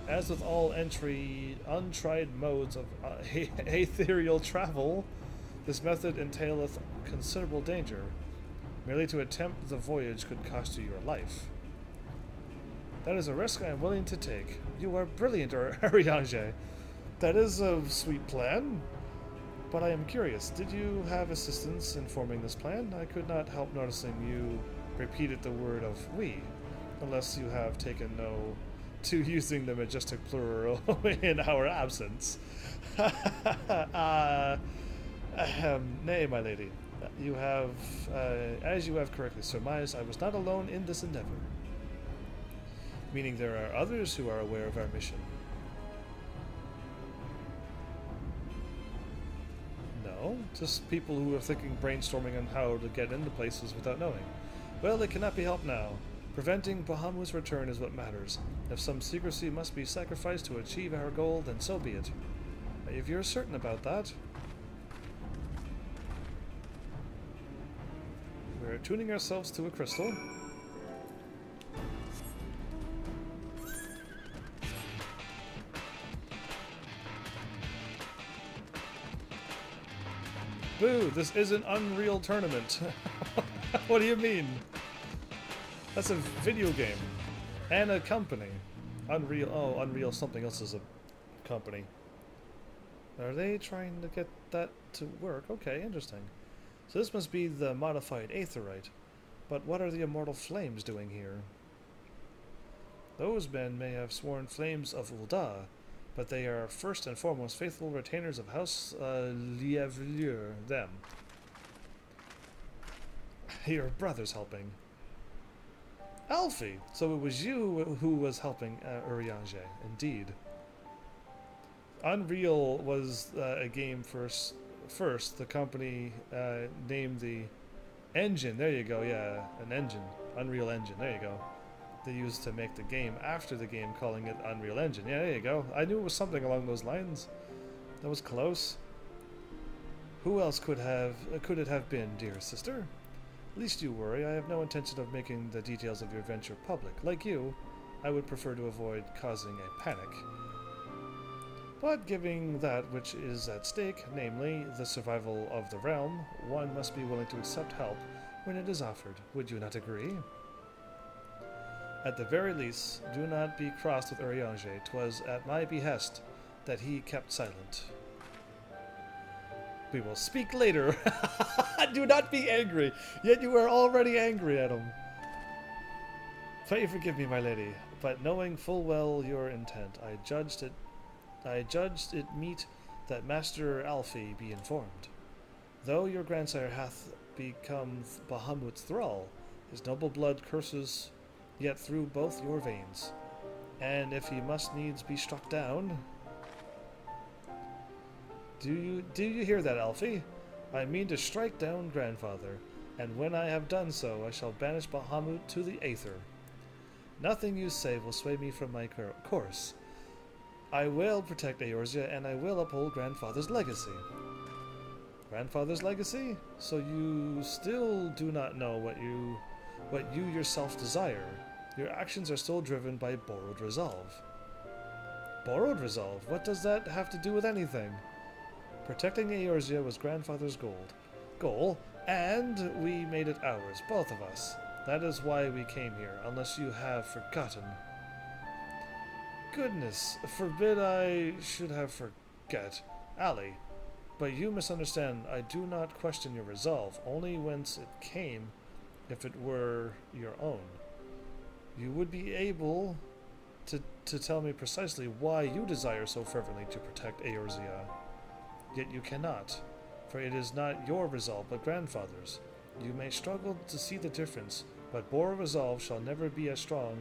A: as with all untried modes of ethereal travel, this method entaileth considerable danger. Merely to attempt the voyage could cost you your life. That is a risk I am willing to take. You are brilliant, Ariange. That is a sweet plan. But I am curious, did you have assistance in forming this plan? I could not help noticing you repeated the word of we, unless you have taken no to using the majestic plural in our absence. Nay, my lady, you have, as you have correctly surmised, I was not alone in this endeavor. Meaning there are others who are aware of our mission. No, just people who are brainstorming on how to get into places without knowing. Well, it cannot be helped now. Preventing Bahamut's return is what matters. If some secrecy must be sacrificed to achieve our goal, then so be it. If you're certain about that, we're attuning ourselves to a crystal. Boo, this isn't Unreal Tournament. What do you mean? That's a video game. And a company. Unreal something else is a company. Are they trying to get that to work? Okay, interesting. So this must be the modified aetherite. But what are the immortal flames doing here? Those men may have sworn flames of Ul'dah, but they are first and foremost faithful retainers of House Lievlier, them. Your brother's helping. Alfie! So it was you who was helping Urianger, indeed. Unreal was a game first. The company named the engine, there you go, yeah, an engine. Unreal Engine, there you go. They used to make the game after the game, calling it Unreal Engine. Yeah, there you go. I knew it was something along those lines. That was close. Who else could it have been, dear sister? Least you worry. I have no intention of making the details of your venture public. Like you, I would prefer to avoid causing a panic. But given that which is at stake, namely the survival of the realm, one must be willing to accept help when it is offered. Would you not agree? At the very least, do not be crossed with Urianger. 'Twas at my behest that he kept silent. We will speak later. Do not be angry, yet you are already angry at him. Pray forgive me, my lady, but knowing full well your intent, I judged it meet that Master Alfie be informed. Though your grandsire hath become Bahamut's thrall, his noble blood curses yet through both your veins. And if he must needs be struck down... Do you hear that, Alfie? I mean to strike down grandfather, and when I have done so, I shall banish Bahamut to the Aether. Nothing you say will sway me from my course. I will protect Eorzea, and I will uphold grandfather's legacy. Grandfather's legacy? So you still do not know what you yourself desire. Your actions are still driven by borrowed resolve. Borrowed resolve? What does that have to do with anything? Protecting Eorzea was grandfather's goal, and we made it ours, both of us. That is why we came here, unless you have forgotten. Goodness, forbid I should have forget. Ali, but you misunderstand. I do not question your resolve, only whence it came, if it were your own. You would be able to tell me precisely why you desire so fervently to protect Eorzea. Yet you cannot, for it is not your resolve, but grandfather's. You may struggle to see the difference, but borrowed resolve shall never be as strong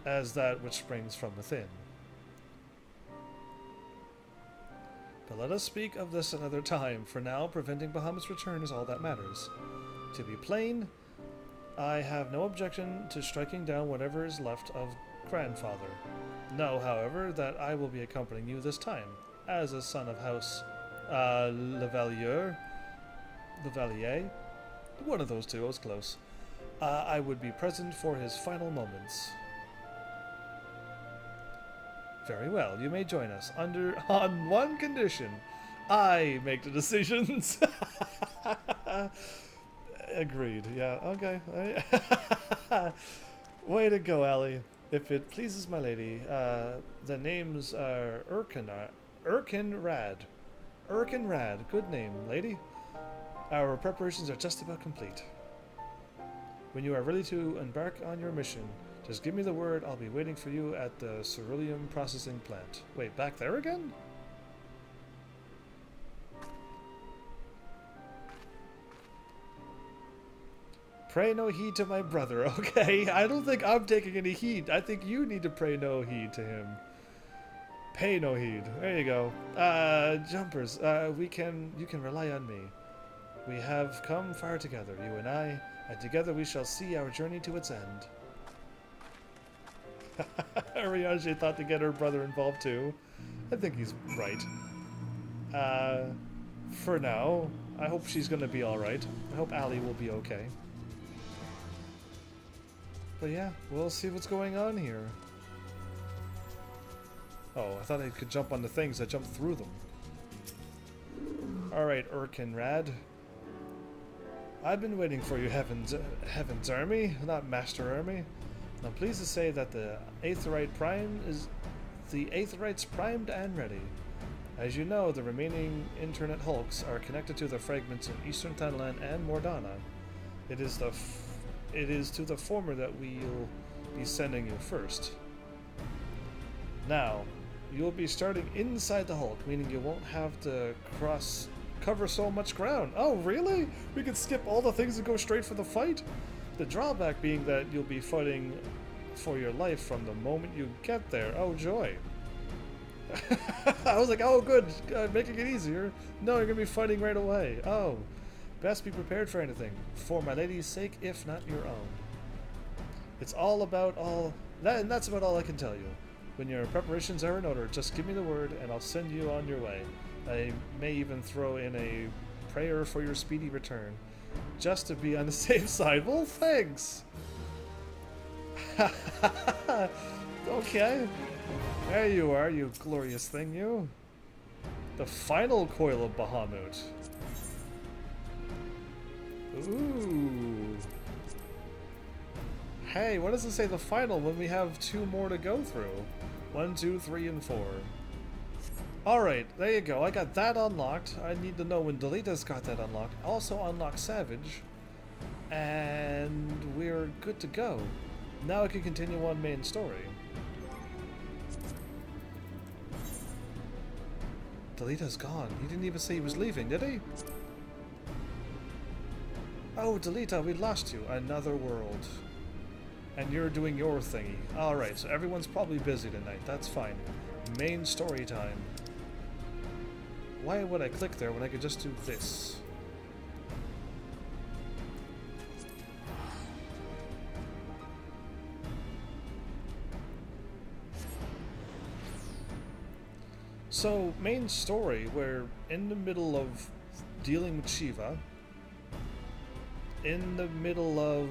A: as that which springs from within. But let us speak of this another time. For now, preventing Bahamut's return is all that matters. To be plain, I have no objection to striking down whatever is left of grandfather. Know, however, that I will be accompanying you this time, as a son of House Lavalier, one of those two, I was close. I would be present for his final moments. Very well, you may join us on one condition. I make the decisions. Agreed, yeah, okay. Way to go, Ali. If it pleases my lady, the names are Erkinrad. Erkinrad, good name, lady. Our preparations are just about complete. When you are ready to embark on your mission, just give me the word. I'll be waiting for you at the ceruleum processing plant. Wait, back there again? Pray no heed to my brother, okay? I don't think I'm taking any heed. I think you need to pray no heed to him. Pay no heed. There you go. Jumpers, you can rely on me. We have come far together, you and I, and together we shall see our journey to its end. Ariange thought to get her brother involved too. I think he's right. For now, I hope she's gonna be alright. I hope Ali will be okay. But yeah, we'll see what's going on here. Oh, I thought I could jump on the things. I jumped through them. Alright, Erkinrad. I've been waiting for you, Heavensarmy, not Master Army. I'm pleased to say that the Aetherites primed and ready. As you know, the remaining internet hulks are connected to the fragments in Eastern Thailand and Mordana. It is to the former that we'll be sending you first. Now, you'll be starting inside the hulk, meaning you won't have to cover so much ground. Oh, really? We could skip all the things and go straight for the fight? The drawback being that you'll be fighting for your life from the moment you get there. Oh, joy. I was like, oh, good, making it easier. No, you're going to be fighting right away. Oh, best be prepared for anything, for my lady's sake, if not your own. It's all about that, and that's about all I can tell you. When your preparations are in order, just give me the word, and I'll send you on your way. I may even throw in a prayer for your speedy return, just to be on the safe side. Well, thanks. Okay. There you are, you glorious thing, you. The final coil of Bahamut. Ooh. Hey, what does it say the final when we have 2 more to go through? 1, 2, 3, and 4. Alright, there you go. I got that unlocked. I need to know when Delita's got that unlocked. Also unlock Savage. And we're good to go. Now I can continue on main story. Delita's gone. He didn't even say he was leaving, did he? Oh, Delita, we lost you. Another world. And you're doing your thingy. Alright, so everyone's probably busy tonight. That's fine. Main story time. Why would I click there when I could just do this? So, main story, we're in the middle of dealing with Shiva. In the middle of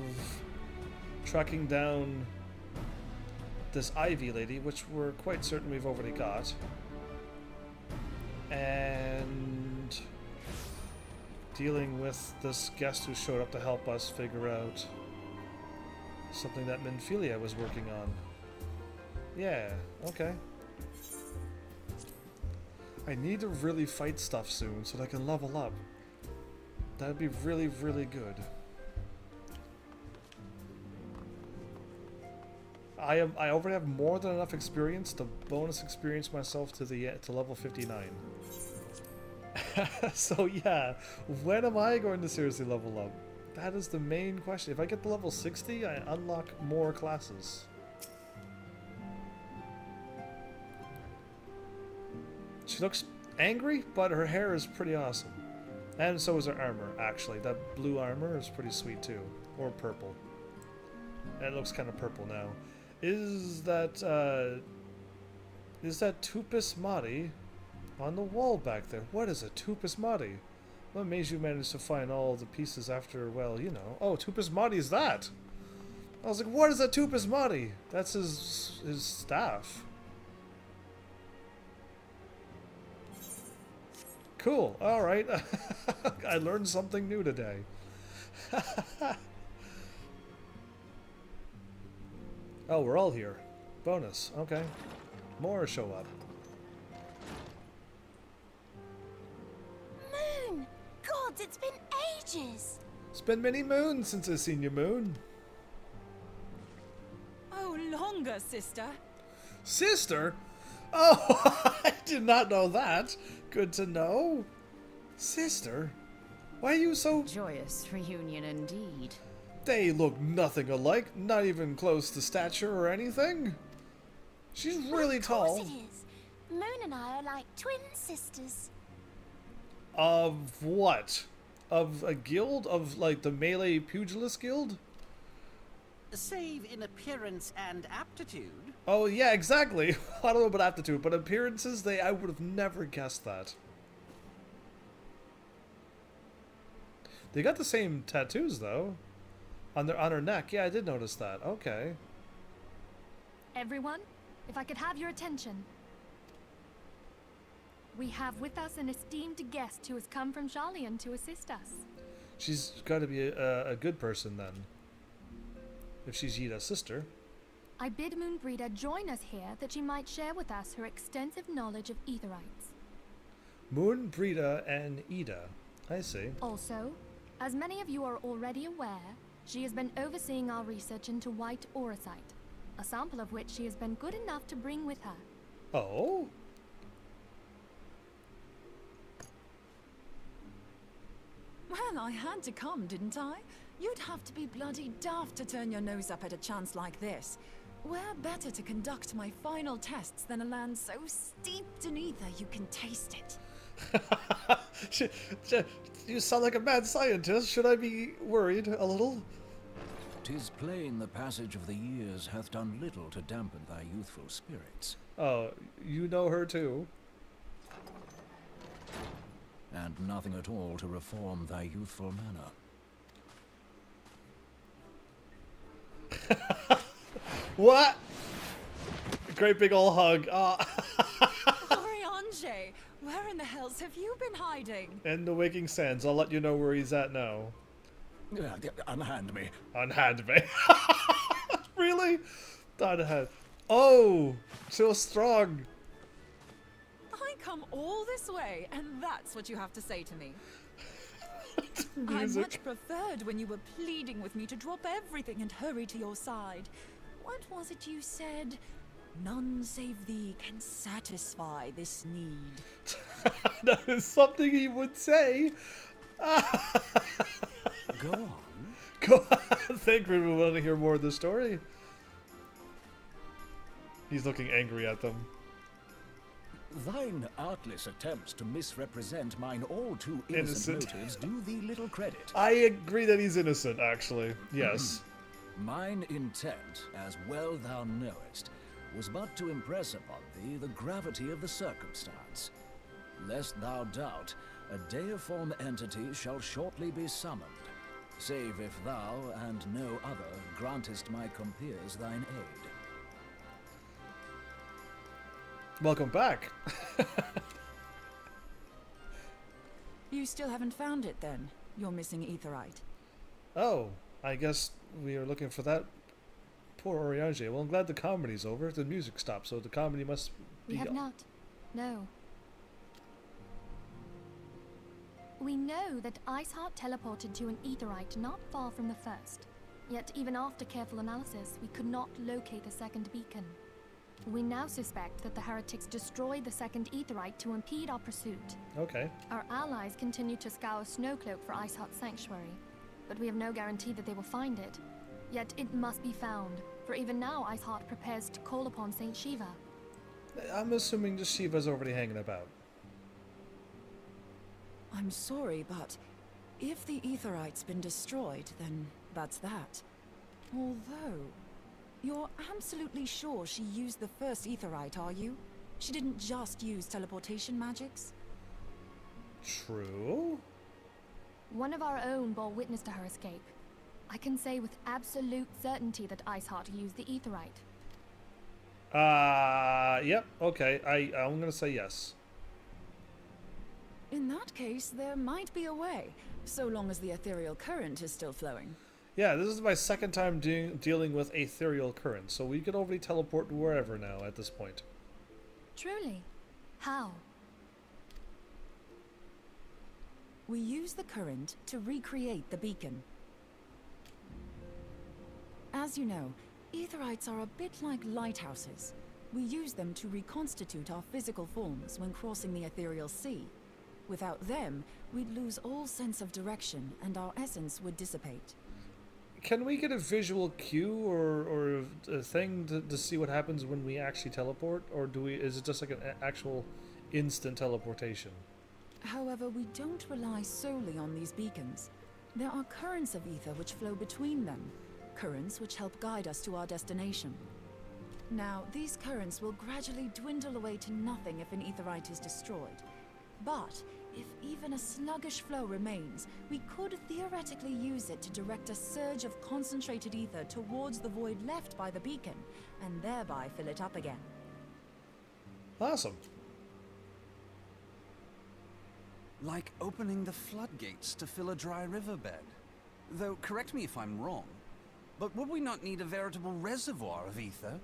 A: tracking down this Ivy lady, which we're quite certain we've already got. And dealing with this guest who showed up to help us figure out something that Minfilia was working on. Yeah, okay. I need to really fight stuff soon so that I can level up. That would be really, really good. I already have more than enough experience to bonus experience myself to level 59. So yeah, when am I going to seriously level up? That is the main question. If I get to level 60, I unlock more classes. She looks angry, but her hair is pretty awesome. And so is her armor, actually. That blue armor is pretty sweet too. Or purple. It looks kind of purple now. Is that Tupis Madi on the wall back there? What is a Tupis Madi? What made you manage to find all the pieces after, well, you know. Oh, Tupis Madi is that! I was like, what is a Tupis Madi? That's his staff. Cool, alright. I learned something new today. Oh, we're all here. Bonus, okay. More show up.
D: Moon! Gods, it's been ages!
A: It's been many moons since I've seen you, Moon.
B: Oh, longer, sister.
A: Sister? Oh, I did not know that. Good to know. Sister? Why are you so...
D: Joyous reunion indeed.
A: They look nothing alike, not even close to stature or anything. She's really tall.
D: Of course it is. Moon and I are like twin sisters.
A: Of what? Of a guild? Of, like, the Melee Pugilist Guild?
E: Save in appearance and aptitude.
A: Oh, yeah, exactly. I don't know about aptitude, but appearances, I would have never guessed that. They got the same tattoos, though. On her neck. Yeah, I did notice that. Okay.
C: Everyone, if I could have your attention. We have with us an esteemed guest who has come from Shalian to assist us.
A: She's got to be a good person, then. If she's Yida's sister.
C: I bid Moonbreeder join us here that she might share with us her extensive knowledge of Etherites.
A: Moonbreeder and Ida. I see.
C: Also, as many of you are already aware, she has been overseeing our research into white auracite, a sample of which she has been good enough to bring with her.
A: Oh?
B: Well, I had to come, didn't I? You'd have to be bloody daft to turn your nose up at a chance like this. Where better to conduct my final tests than a land so steeped in ether you can taste it?
A: You sound like a mad scientist. Should I be worried a little?
F: 'Tis plain the passage of the years hath done little to dampen thy youthful spirits.
A: Oh, you know her too.
F: And nothing at all to reform thy youthful manner.
A: What? Great big ol' hug.
B: Oriange, where in the hells have you been hiding?
A: In the Waking Sands. I'll let you know where he's at now.
F: Unhand me.
A: Unhand me. Really? Unhand. Oh, so strong.
B: I come all this way, and that's what you have to say to me. I
A: Music.
B: much preferred when you were pleading with me to drop everything and hurry to your side. What was it you said? None save thee can satisfy this need.
A: That is something he would say.
F: Go on.
A: Go on. Think we want to hear more of the story. He's looking angry at them.
F: Thine artless attempts to misrepresent mine all too innocent motives do thee little credit.
A: I agree that he's innocent, actually. Yes.
F: Mine intent, as well thou knowest, was but to impress upon thee the gravity of the circumstance. Lest thou doubt, a deiform entity shall shortly be summoned, save if thou and no other grantest my compeers thine aid.
A: Welcome back.
B: You still haven't found it then, your missing aetherite.
A: Oh, I guess we are looking for that poor Oriange. Well, I'm glad the comedy's over. The music stopped, so the comedy must be...
C: We have not. No. We know that Iceheart teleported to an aetherite not far from the first. Yet even after careful analysis, we could not locate the second beacon. We now suspect that the heretics destroyed the second aetherite to impede our pursuit.
A: Okay.
C: Our allies continue to scour Snowcloak for Iceheart's sanctuary, but we have no guarantee that they will find it. Yet it must be found, for even now Iceheart prepares to call upon Saint Shiva.
A: I'm assuming the Shiva's already hanging about.
B: I'm sorry, but if the aetherite's been destroyed, then that's that. Although, you're absolutely sure she used the first aetherite, are you? She didn't just use teleportation magics?
A: True.
C: One of our own bore witness to her escape. I can say with absolute certainty that Iceheart used the aetherite.
A: Yep, okay. I'm gonna say yes.
B: In that case, there might be a way, so long as the ethereal current is still flowing.
A: Yeah, this is my second time dealing with ethereal current, so we could already teleport wherever now at this point.
C: Truly? How?
B: We use the current to recreate the beacon. As you know, aetherites are a bit like lighthouses. We use them to reconstitute our physical forms when crossing the ethereal sea. Without them, we'd lose all sense of direction and our essence would dissipate.
A: Can we get a visual cue or a thing to see what happens when we actually teleport? Or is it just like an actual instant teleportation?
B: However, we don't rely solely on these beacons. There are currents of ether which flow between them, currents which help guide us to our destination. Now, these currents will gradually dwindle away to nothing if an aetherite is destroyed. But if even a sluggish flow remains, we could theoretically use it to direct a surge of concentrated ether towards the void left by the beacon, and thereby fill it up again.
A: Awesome.
G: Like opening the floodgates to fill a dry riverbed. Though, correct me if I'm wrong, but would we not need a veritable reservoir of ether?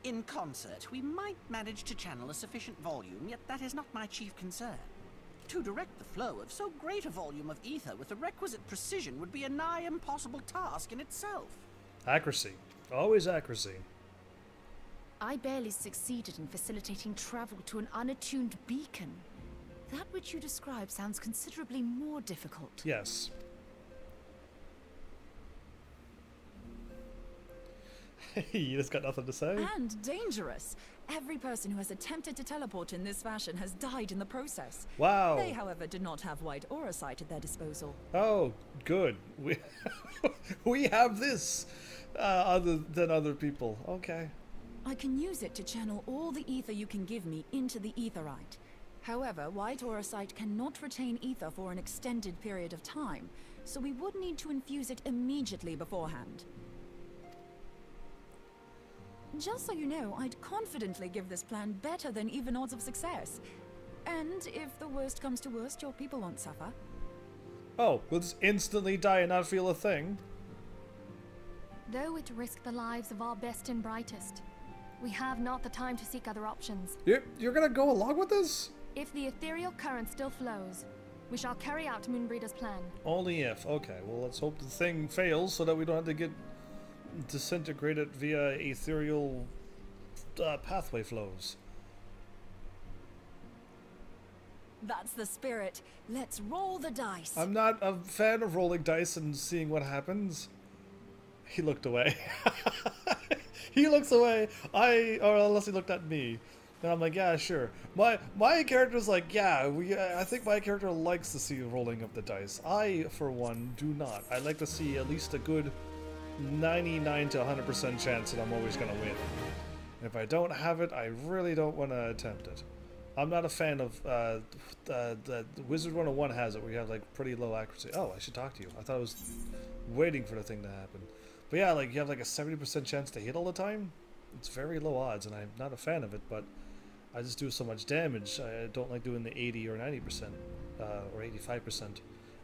E: In concert, we might manage to channel a sufficient volume, yet that is not my chief concern. To direct the flow of so great a volume of ether with the requisite precision would be a nigh impossible task in itself.
A: Accuracy. Always accuracy.
H: I barely succeeded in facilitating travel to an unattuned beacon. That which you describe sounds considerably more difficult.
A: Yes. You just got nothing to say?
B: And dangerous. Every person who has attempted to teleport in this fashion has died in the process.
A: Wow.
B: They, however, did not have white auracite at their disposal.
A: Oh, good. We have this other than other people. Okay.
B: I can use it to channel all the ether you can give me into the aetherite. However, white auracite cannot retain ether for an extended period of time, so we would need to infuse it immediately beforehand. Just so you know, I'd confidently give this plan better than even odds of success. And if the worst comes to worst, your people won't suffer.
A: Oh, we'll just instantly die and not feel a thing?
C: Though it risked the lives of our best and brightest, We have not the time to seek other options.
A: You're gonna go along with this?
C: If the ethereal current still flows, we shall carry out Moonbreeder's plan.
A: Only if. Okay, well, let's hope the thing fails so that we don't have to get disintegrated via ethereal pathway flows.
B: That's the spirit. Let's roll the dice.
A: I'm not a fan of rolling dice and seeing what happens. He looked away. He looks away. Or unless he looked at me. And I'm like, yeah, sure. My character's like, yeah, I think my character likes to see rolling of the dice. I, for one, do not. I like to see at least a good 99 to 100% chance that I'm always going to win. And if I don't have it, I really don't want to attempt it. I'm not a fan of, the Wizard 101 has it, where you have, like, pretty low accuracy. Oh, I should talk to you. I thought I was waiting for the thing to happen. But yeah, like, you have, like, a 70% chance to hit all the time. It's very low odds, and I'm not a fan of it, but I just do so much damage. I don't like doing the 80 or 90%, or 85%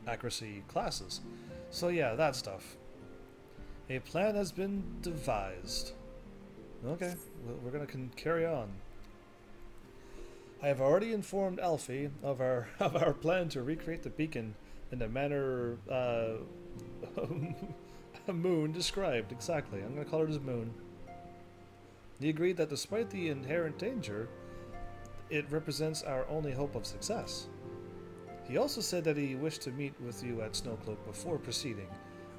A: accuracy classes. So yeah, that stuff. A plan has been devised. Okay, we're gonna carry on. I have already informed Alfie of our plan to recreate the beacon in the manner Moon described. Exactly. I'm gonna call it as Moon. He agreed that despite the inherent danger, it represents our only hope of success. He also said that he wished to meet with you at Snowcloak before proceeding.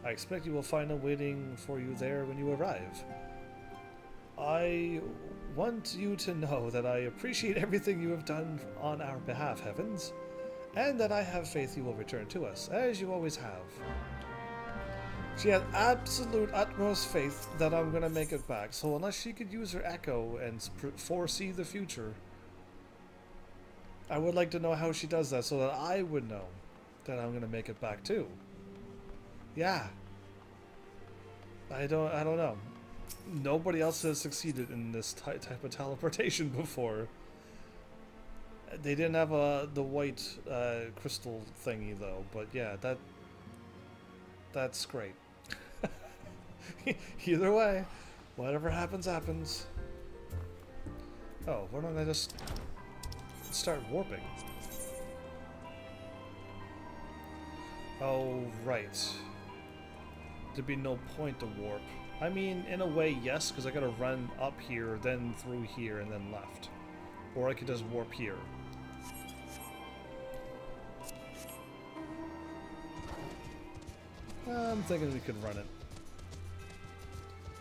A: I expect you will find him waiting for you there when you arrive. I want you to know that I appreciate everything you have done on our behalf, Heavens, and that I have faith you will return to us, as you always have. She had absolute utmost faith that I'm going to make it back, so unless she could use her echo and foresee the future, I would like to know how she does that so that I would know that I'm going to make it back too. Yeah. I don't know. Nobody else has succeeded in this type of teleportation before. They didn't have the white crystal thingy though, but yeah, that's great. Either way, whatever happens, happens. Oh, why don't I just start warping? Oh, right. There'd be no point to warp. I mean, in a way, yes, because I gotta run up here, then through here, and then left. Or I could just warp here. I'm thinking we could run it.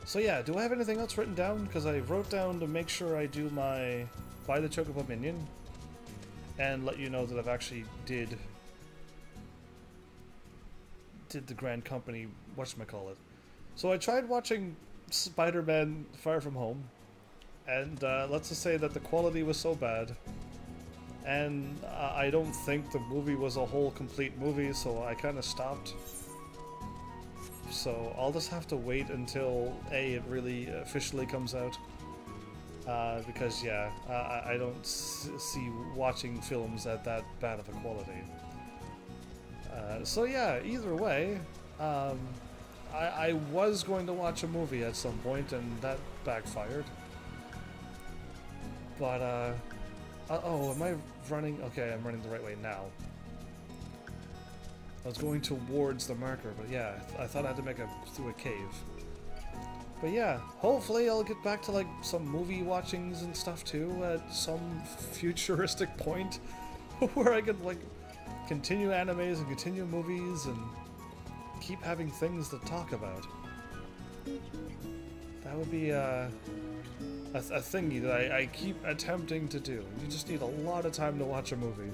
A: So yeah, do I have anything else written down? Because I wrote down to make sure I do my buy the Chocobo Minion and let you know that I've actually did the Grand Company, whatchamacallit. So I tried watching Spider-Man Far From Home, and let's just say that the quality was so bad, and I don't think the movie was a whole complete movie, so I kind of stopped. So I'll just have to wait until it really officially comes out, because yeah, I don't see watching films at that bad of a quality. So yeah, either way, I was going to watch a movie at some point, and that backfired. But oh, am I running? Okay, I'm running the right way now. I was going towards the marker, but yeah, I thought I had to make it through a cave. But yeah, hopefully I'll get back to like some movie watchings and stuff too at some futuristic point where I could like continue animes and continue movies and keep having things to talk about. That would be a thingy that I keep attempting to do. You just need a lot of time to watch a movie.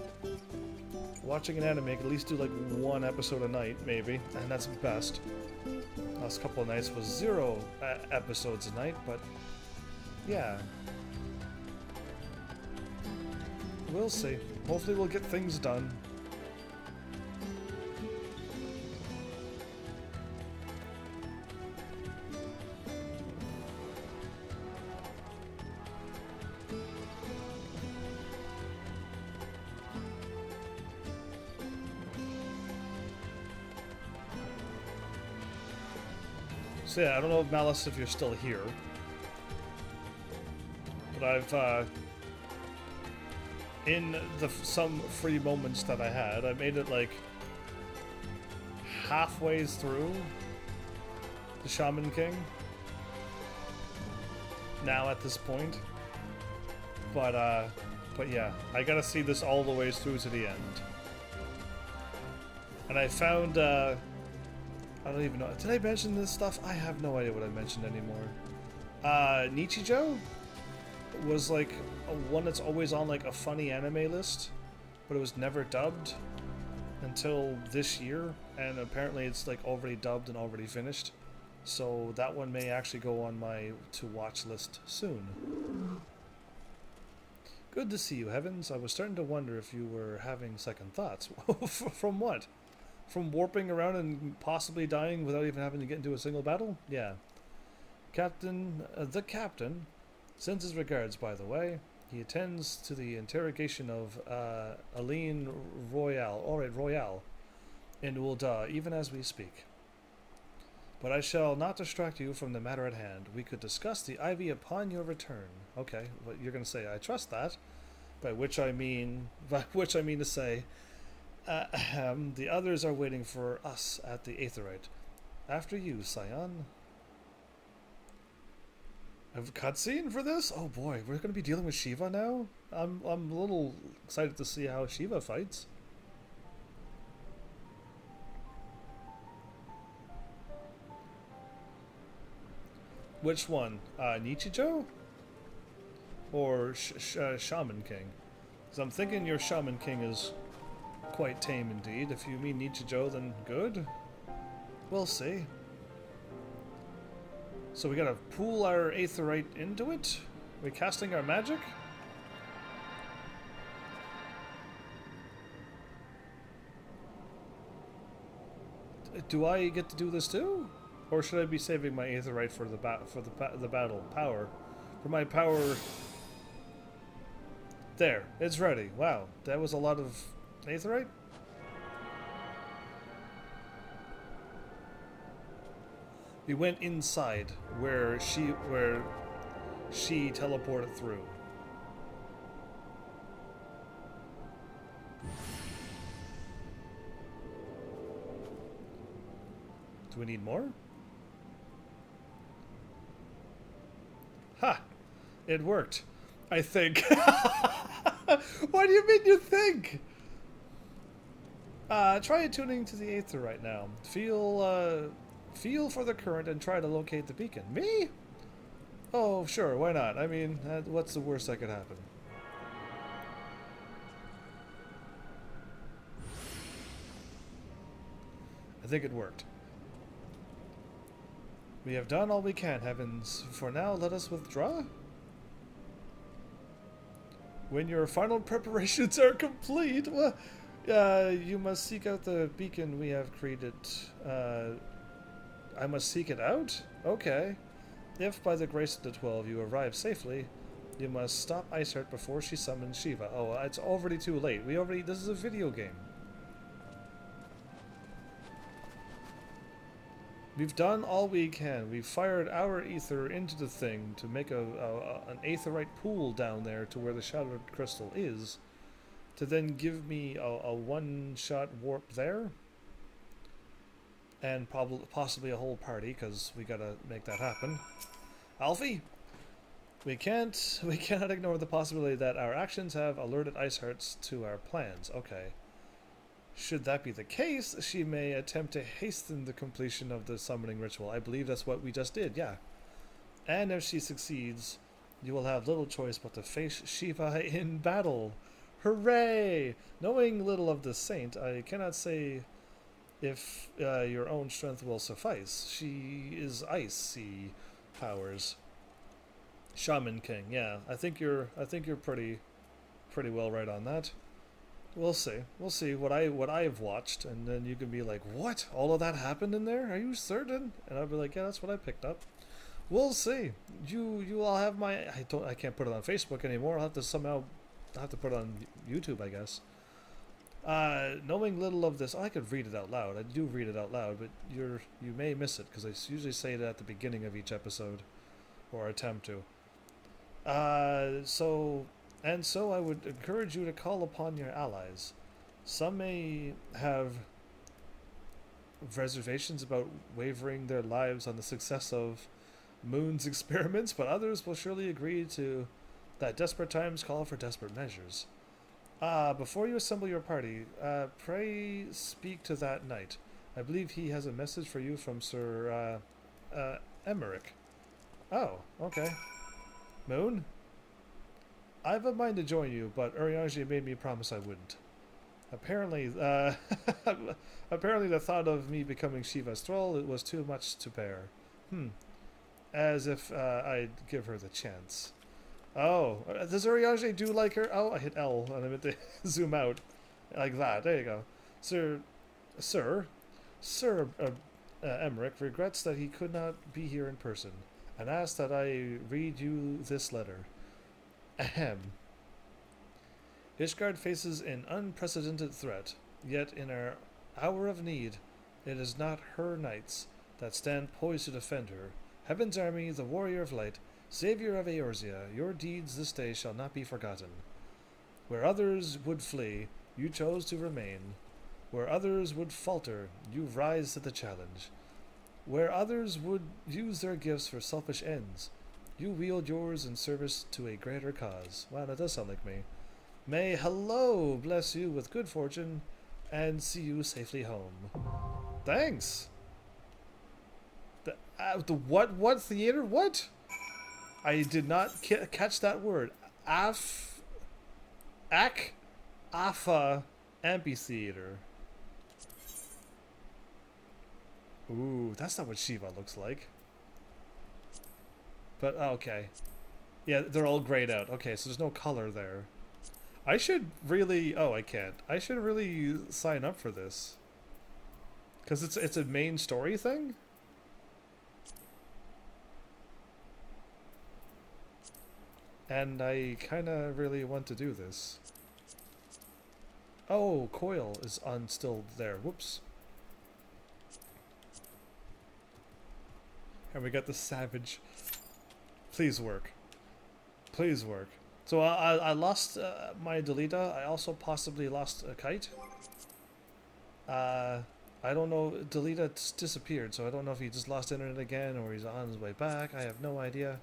A: Watching an anime, I can at least do like one episode a night, maybe, and that's best. Last couple of nights was 0 episodes a night, but yeah. We'll see. Hopefully we'll get things done. So yeah, I don't know, Malice, if you're still here. I've in some free moments that I had, I made it like halfway through the Shaman King. Now at this point, but yeah, I gotta see this all the way through to the end. And I found I don't even know. Did I mention this stuff? I have no idea what I mentioned anymore. Nichijou was like one that's always on like a funny anime list, but it was never dubbed until this year, and apparently it's like already dubbed and already finished. So that one may actually go on my to-watch list soon. Good to see you, Heavens. I was starting to wonder if you were having second thoughts. From what? From warping around and possibly dying without even having to get into a single battle? Yeah. Captain, the Captain, sends his regards, by the way. He attends to the interrogation of Aline Royale. Alright, Royale. In Ul'dah, even as we speak. But I shall not distract you from the matter at hand. We could discuss the Ivy upon your return. Okay, but you're going to say, I trust that. By which I mean to say, the others are waiting for us at the Aetherite. After you, Scion. A cutscene for this? Oh boy, we're going to be dealing with Shiva now? I'm a little excited to see how Shiva fights. Which one? Nichijou? Or Shaman King? Because I'm thinking your Shaman King is quite tame indeed. If you mean Nichijou, then good. We'll see. So we gotta pool our Aetherite into it? Are we casting our magic? Do I get to do this too? Or should I be saving my Aetherite for the battle power? For my power... There, it's ready. Wow, that was a lot of Aetherite? We went inside where she teleported through. Do we need more? Ha! It worked. I think. What do you mean you think? Try tuning to the Aether right now. Feel for the current and try to locate the beacon. Me? Oh, sure, why not? I mean, what's the worst that could happen? I think it worked. We have done all we can, Heavens. For now, let us withdraw? When your final preparations are complete, well, you must seek out the beacon we have created. I must seek it out? Okay. If, by the grace of the 12, you arrive safely, you must stop Iceheart before she summons Shiva. Oh, it's already too late. This is a video game. We've done all we can. We've fired our ether into the thing to make an aetherite pool down there to where the shattered crystal is, to then give me a one-shot warp there, and possibly a whole party, because we gotta make that happen. Alfie, we cannot ignore the possibility that our actions have alerted Icehearts to our plans. Okay. Should that be the case, she may attempt to hasten the completion of the summoning ritual. I believe that's what we just did, yeah. And if she succeeds, you will have little choice but to face Shiva in battle. Hooray! Knowing little of the saint, I cannot say if your own strength will suffice. She is icy powers. Shaman King, yeah. I think you're pretty well right on that. We'll see. We'll see what I've watched, and then you can be like, "What? All of that happened in there? Are you certain?" And I'll be like, "Yeah, that's what I picked up." We'll see. You all have my. I can't put it on Facebook anymore. I'll have to put it on YouTube, I guess. Knowing little of this, I could read it out loud. I do read it out loud, but you may miss it because I usually say it at the beginning of each episode, or attempt to. So I would encourage you to call upon your allies. Some may have reservations about wavering their lives on the success of Moon's experiments, but others will surely agree to that desperate times call for desperate measures. Before you assemble your party, pray speak to that knight. I believe he has a message for you from Sir Emmerich. Oh, okay. Moon? I've a mind to join you, but Urianger made me promise I wouldn't. Apparently, apparently the thought of me becoming Shiva's thrall, it was too much to bear. As if I'd give her the chance. Oh, does Urianger do like her? Oh, I hit L and I meant to zoom out. Like that. There you go. Sir Emmerich regrets that he could not be here in person and asks that I read you this letter. Ahem. Ishgard faces an unprecedented threat, yet in our hour of need, it is not her knights that stand poised to defend her. Heaven's army, the warrior of light, savior of Eorzea, your deeds this day shall not be forgotten. Where others would flee, you chose to remain. Where others would falter, you rise to the challenge. Where others would use their gifts for selfish ends, you wield yours in service to a greater cause. Wow, that does sound like me. May hello bless you with good fortune, and see you safely home. Thanks. The what theater? What? I did not catch that word. Afa amphitheater. Ooh, that's not what Shiva looks like. But okay. Yeah, they're all grayed out. Okay, so there's no color there. I should really... Oh, I can't. I should really sign up for this. Because it's a main story thing? And I kind of really want to do this. Oh, Coil is still there. Whoops. And we got the Savage. Please work. Please work. So I lost my Delita. I also possibly lost a Kite. I don't know. Delita disappeared, so I don't know if he just lost internet again or he's on his way back. I have no idea.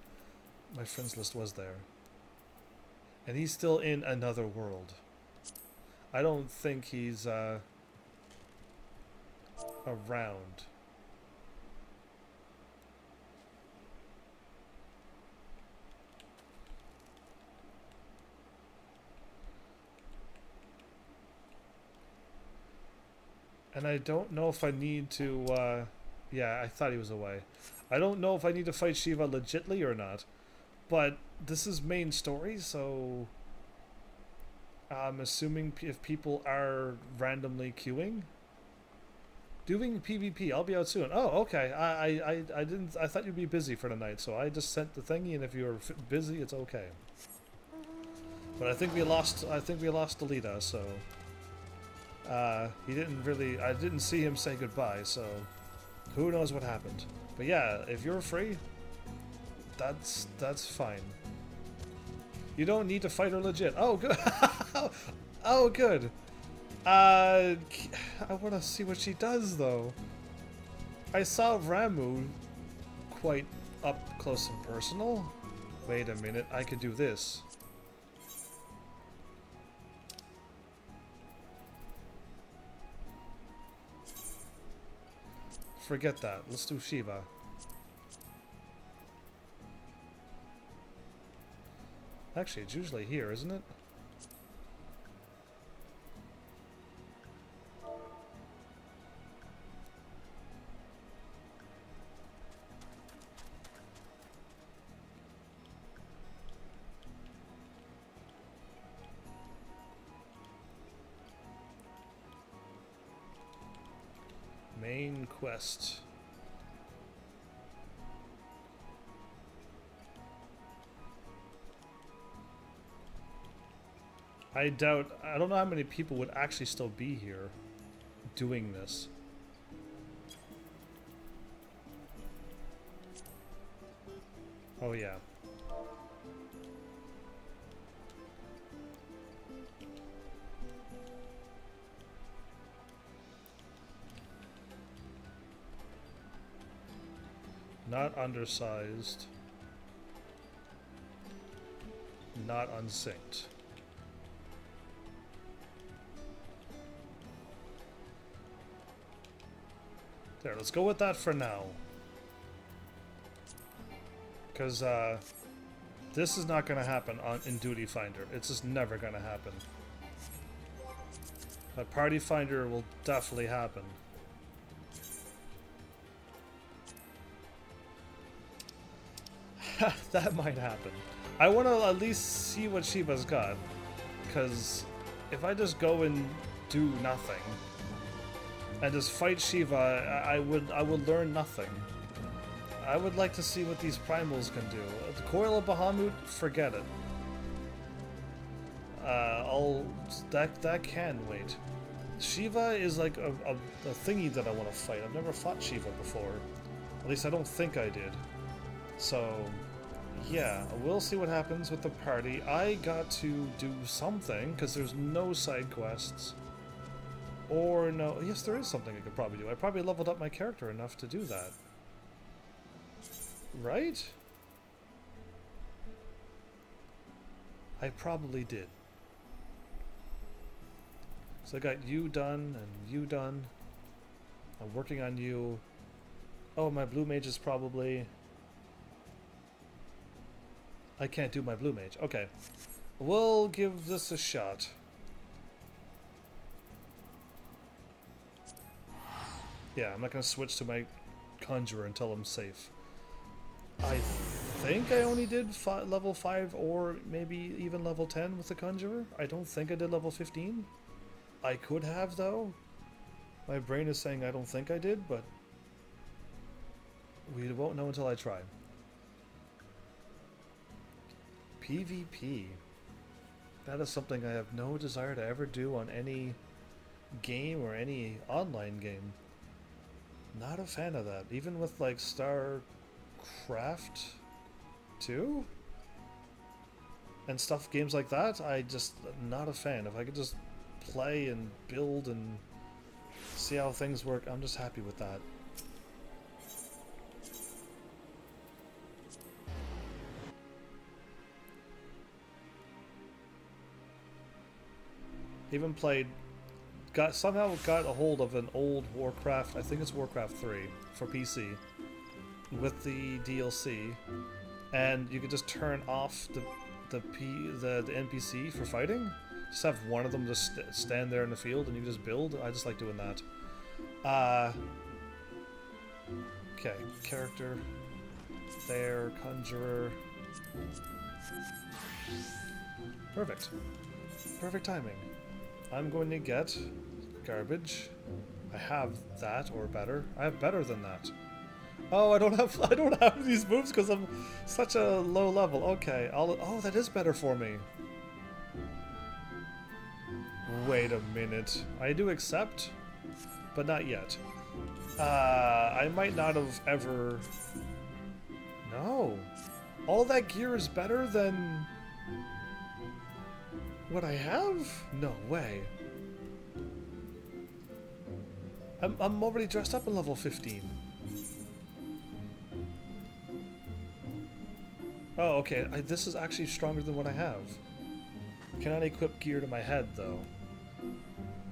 A: My friends list was there. And he's still in another world. I don't think he's around. And I don't know if I need to, yeah, I thought he was away. I don't know if I need to fight Shiva legitly or not. But this is main story, so I'm assuming if people are randomly queuing. Doing PvP, I'll be out soon. Oh, okay. I didn't. I thought you'd be busy for the night, so I just sent the thingy, and if you're busy, it's okay. But I think we lost. I think we lost Delita, so he didn't really. I didn't see him say goodbye, so who knows what happened. But yeah, if you're free, that's fine. You don't need to fight her legit. Oh, good. Oh, good. I want to see what she does, though. I saw Ramu quite up close and personal. Wait a minute, I could do this. Forget that. Let's do Shiva. Actually, it's usually here, isn't it? Main quest. I don't know how many people would actually still be here doing this. Oh yeah. Not undersized. Not unsynced. There, let's go with that for now. Because, this is not going to happen in Duty Finder. It's just never going to happen. But Party Finder will definitely happen. That might happen. I want to at least see what Shiva's got. Because if I just go and do nothing and just fight Shiva, I would learn nothing. I would like to see what these primals can do. The Coil of Bahamut, forget it. That can wait. Shiva is like a thingy that I want to fight. I've never fought Shiva before. At least I don't think I did. So, yeah, we'll see what happens with the party. I got to do something, because there's no side quests. Or no, yes, there is something I could probably do. I probably leveled up my character enough to do that. Right? I probably did. So I got you done and you done. I'm working on you. Oh, my blue mage is probably... I can't do my blue mage. Okay. We'll give this a shot. Yeah, I'm not going to switch to my conjurer until I'm safe. I think I only did level 5 or maybe even level 10 with the conjurer. I don't think I did level 15. I could have, though. My brain is saying I don't think I did, but we won't know until I try. PvP. That is something I have no desire to ever do on any game or any online game. Not a fan of that. Even with like StarCraft 2 and stuff, games like that, I just not a fan. If I could just play and build and see how things work, I'm just happy with that. Even played, somehow got a hold of an old Warcraft, I think it's Warcraft 3 for PC, with the DLC, and you could just turn off the NPC for fighting. Just have one of them just stand there in the field and you just build. I just like doing that. Okay, character, there, conjurer. Perfect. Perfect timing. I'm going to get garbage. I have that or better. I have better than that. Oh, I don't have these moves because I'm such a low level. Okay, oh, that is better for me. Wait a minute. I do accept, but not yet. I might not have ever... No. All that gear is better than... what I have? No way. I'm already dressed up in level 15. Oh, okay. This is actually stronger than what I have. Cannot equip gear to my head, though.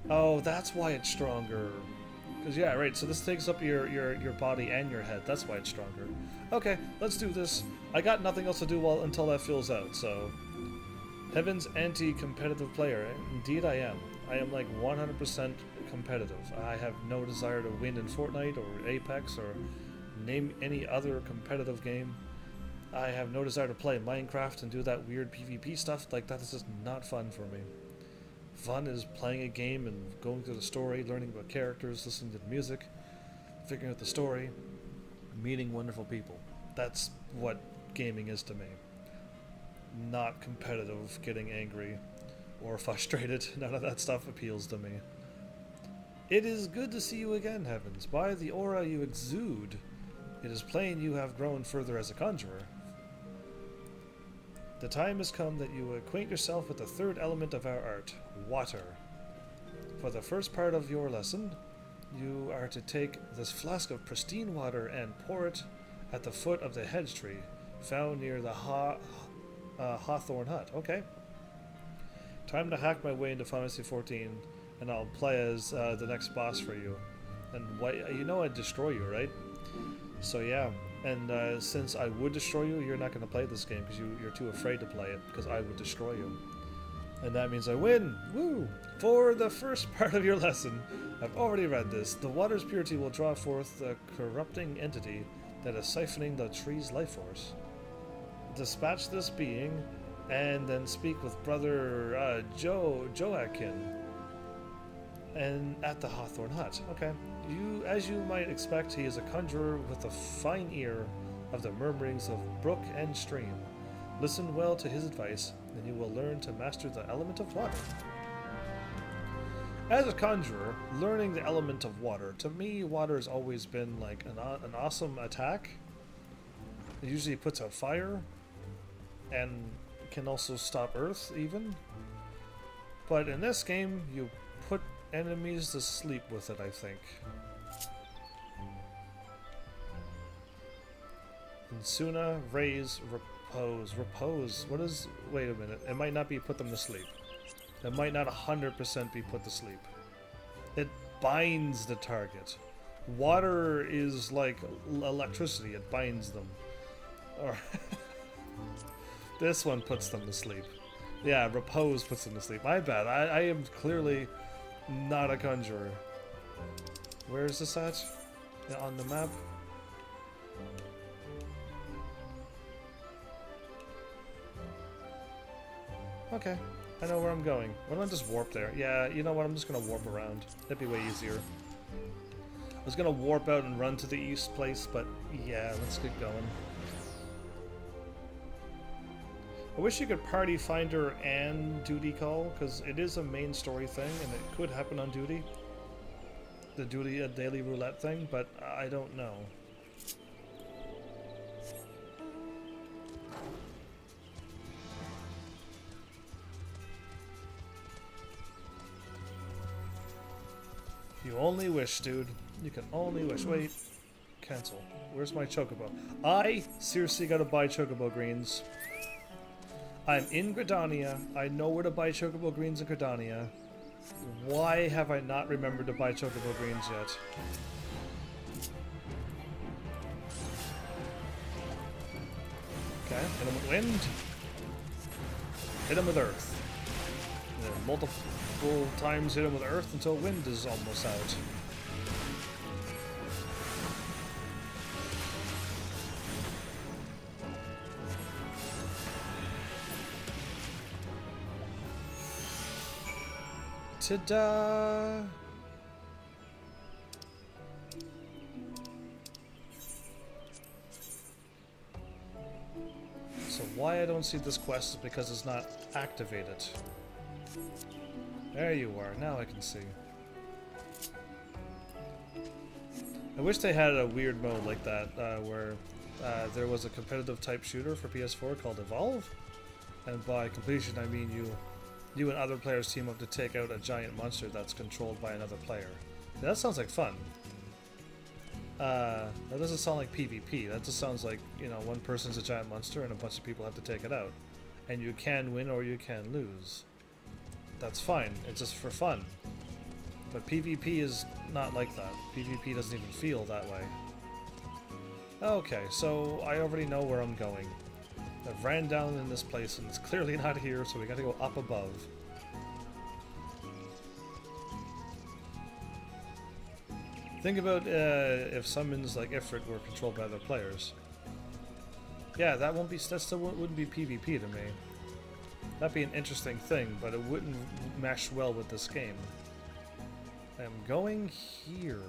A: Oh, that's why it's stronger. Because, yeah, right, so this takes up your body and your head. That's why it's stronger. Okay, let's do this. I got nothing else to do until that fills out, so... Heaven's anti-competitive player. Indeed I am. I am like 100% competitive. I have no desire to win in Fortnite or Apex or name any other competitive game. I have no desire to play Minecraft and do that weird PvP stuff. Like, that is just not fun for me. Fun is playing a game and going through the story, learning about characters, listening to the music, figuring out the story, meeting wonderful people. That's what gaming is to me. Not competitive, getting angry or frustrated. None of that stuff appeals to me. It is good to see you again, Heavens. By the aura you exude, it is plain you have grown further as a conjurer. The time has come that you acquaint yourself with the third element of our art, water. For the first part of your lesson, you are to take this flask of pristine water and pour it at the foot of the hedge tree, found near the Hawthorne Hut. Okay. Time to hack my way into Final Fantasy 14, and I'll play as the next boss for you. And you know I'd destroy you, right? So yeah, and since I would destroy you, you're not going to play this game because you're too afraid to play it, because I would destroy you. And that means I win! Woo! For the first part of your lesson, I've already read this. The water's purity will draw forth the corrupting entity that is siphoning the tree's life force. Dispatch this being, and then speak with Brother Joachim and at the Hawthorne Hut. Okay. As you might expect, he is a conjurer with a fine ear of the murmurings of brook and stream. Listen well to his advice, and you will learn to master the element of water. As a conjurer, learning the element of water, to me, water has always been like an awesome attack. It usually puts out fire, and can also stop earth, even. But in this game, you put enemies to sleep with it, I think. Insuna, raise, repose. Repose. What is... Wait a minute. It might not be put them to sleep. It might not 100% be put to sleep. It binds the target. Water is like electricity. It binds them. Or this one puts them to sleep. Yeah, repose puts them to sleep. My bad. I am clearly not a conjurer. Where is this at? On the map? Okay, I know where I'm going. Why don't I just warp there? Yeah, you know what? I'm just gonna warp around. That'd be way easier. I was gonna warp out and run to the east place, but yeah, let's get going. I wish you could party finder and duty call, because it is a main story thing, and it could happen on duty. The duty daily roulette thing, but I don't know. You only wish, dude. You can only wish. Wait. Cancel. Where's my chocobo? I seriously gotta buy chocobo greens. I'm in Gridania. I know where to buy chocobo greens in Gridania. Why have I not remembered to buy chocobo greens yet? Okay, hit him with wind. Hit him with earth. And then multiple times hit him with earth until wind is almost out. Ta-da! So why I don't see this quest is because it's not activated. There you are, now I can see. I wish they had a weird mode like that, where there was a competitive type shooter for PS4 called Evolve, and by completion I mean you and other players team up to take out a giant monster that's controlled by another player. That sounds like fun. That doesn't sound like PvP. That just sounds like, you know, one person's a giant monster and a bunch of people have to take it out. And you can win or you can lose. That's fine. It's just for fun. But PvP is not like that. PvP doesn't even feel that way. Okay, so I already know where I'm going. I've ran down in this place and it's clearly not here, so we gotta go up above. Think about if summons like Ifrit were controlled by other players. Yeah, that still wouldn't be PvP to me. That'd be an interesting thing, but it wouldn't mesh well with this game. I'm going here.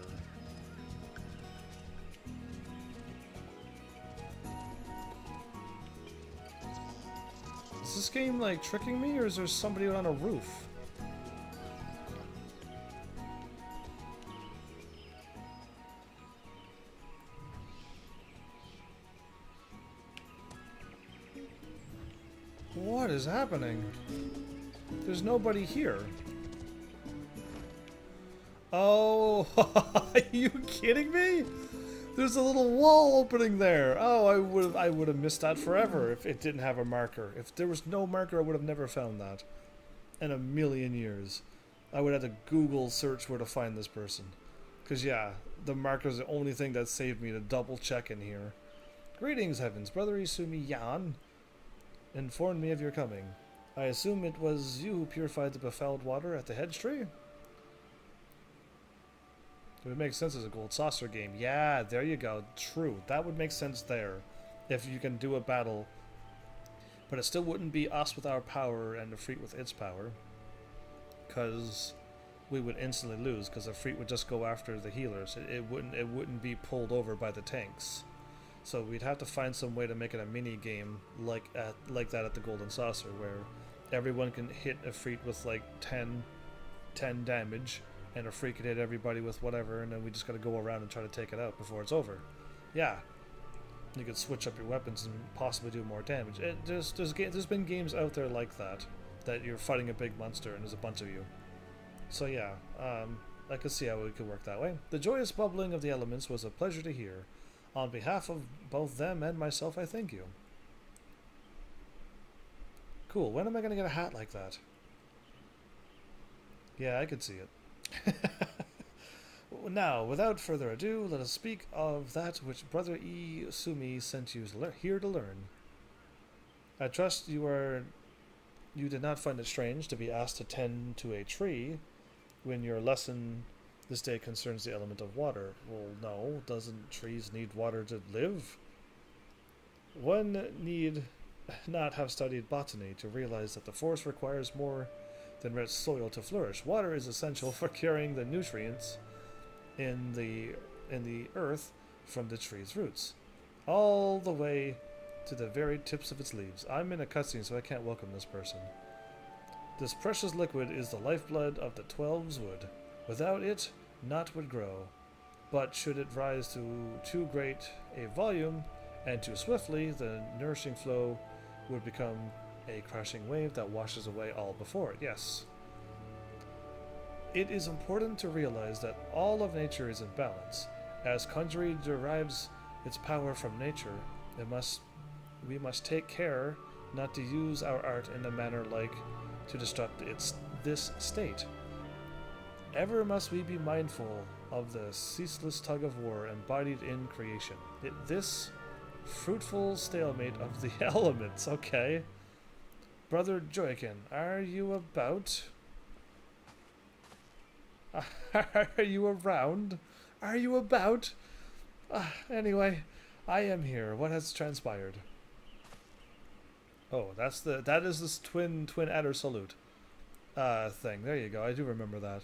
A: Is this game like tricking me, or is there somebody on a roof? What is happening? There's nobody here. Oh, are you kidding me? There's a little wall opening there. Oh, I would have missed that forever if it didn't have a marker. If there was no marker, I would have never found that in a million years. I would have to Google search where to find this person. Because, yeah, the marker is the only thing that saved me to double check in here. Greetings, Heavens. Brother Isumi Yan informed me of your coming. I assume it was you who purified the befouled water at the hedge tree? It would make sense as a gold saucer game. Yeah, there you go. True. That would make sense there. If you can do a battle. But it still wouldn't be us with our power and the Freet with its power. Because we would instantly lose. Because the Freet would just go after the healers. It wouldn't be pulled over by the tanks. So we'd have to find some way to make it a mini game like that at the Golden Saucer, where everyone can hit a Freet with like 10 damage. And a Freet could hit everybody with whatever, and then we just gotta go around and try to take it out before it's over. Yeah. You could switch up your weapons and possibly do more damage. There's been games out there like that you're fighting a big monster and there's a bunch of you. So yeah, I could see how it could work that way. The joyous bubbling of the elements was a pleasure to hear. On behalf of both them and myself, I thank you. Cool, when am I gonna get a hat like that? Yeah, I could see it. Now, without further ado, let us speak of that which Brother Isumi sent you here to learn. I trust you did not find it strange to be asked to tend to a tree when your lesson this day concerns the element of water. Well, no, doesn't trees need water to live? One need not have studied botany to realize that the forest requires more than rich soil to flourish. Water is essential for carrying the nutrients in the earth from the tree's roots, all the way to the very tips of its leaves. I'm in a cutscene, so I can't welcome this person. This precious liquid is the lifeblood of the 12's wood. Without it, naught would grow. But should it rise to too great a volume and too swiftly, the nourishing flow would become a crashing wave that washes away all before it. Yes. It is important to realize that all of nature is in balance. As Conjury derives its power from nature, we must take care not to use our art in a manner like to disrupt this state. Ever must we be mindful of the ceaseless tug of war embodied in creation. This fruitful stalemate of the elements. Okay. Brother Joaquin, are you about? Are you around? Are you about? Anyway, I am here. What has transpired? Oh, that is this twin adder salute thing. There you go. I do remember that.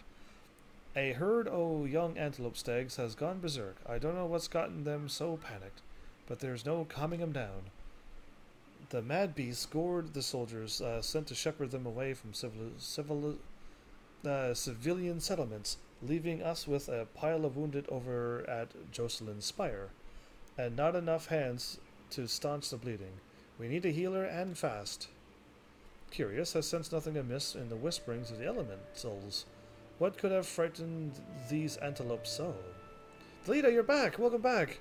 A: A herd o' young antelope stags has gone berserk. I don't know what's gotten them so panicked, but there's no calming them down. The mad beasts gored the soldiers sent to shepherd them away from civilian settlements, leaving us with a pile of wounded over at Jocelyn's Spire, and not enough hands to staunch the bleeding. We need a healer and fast. Curious, I sense nothing amiss in the whisperings of the elementals. What could have frightened these antelopes so? Delita, you're back! Welcome back!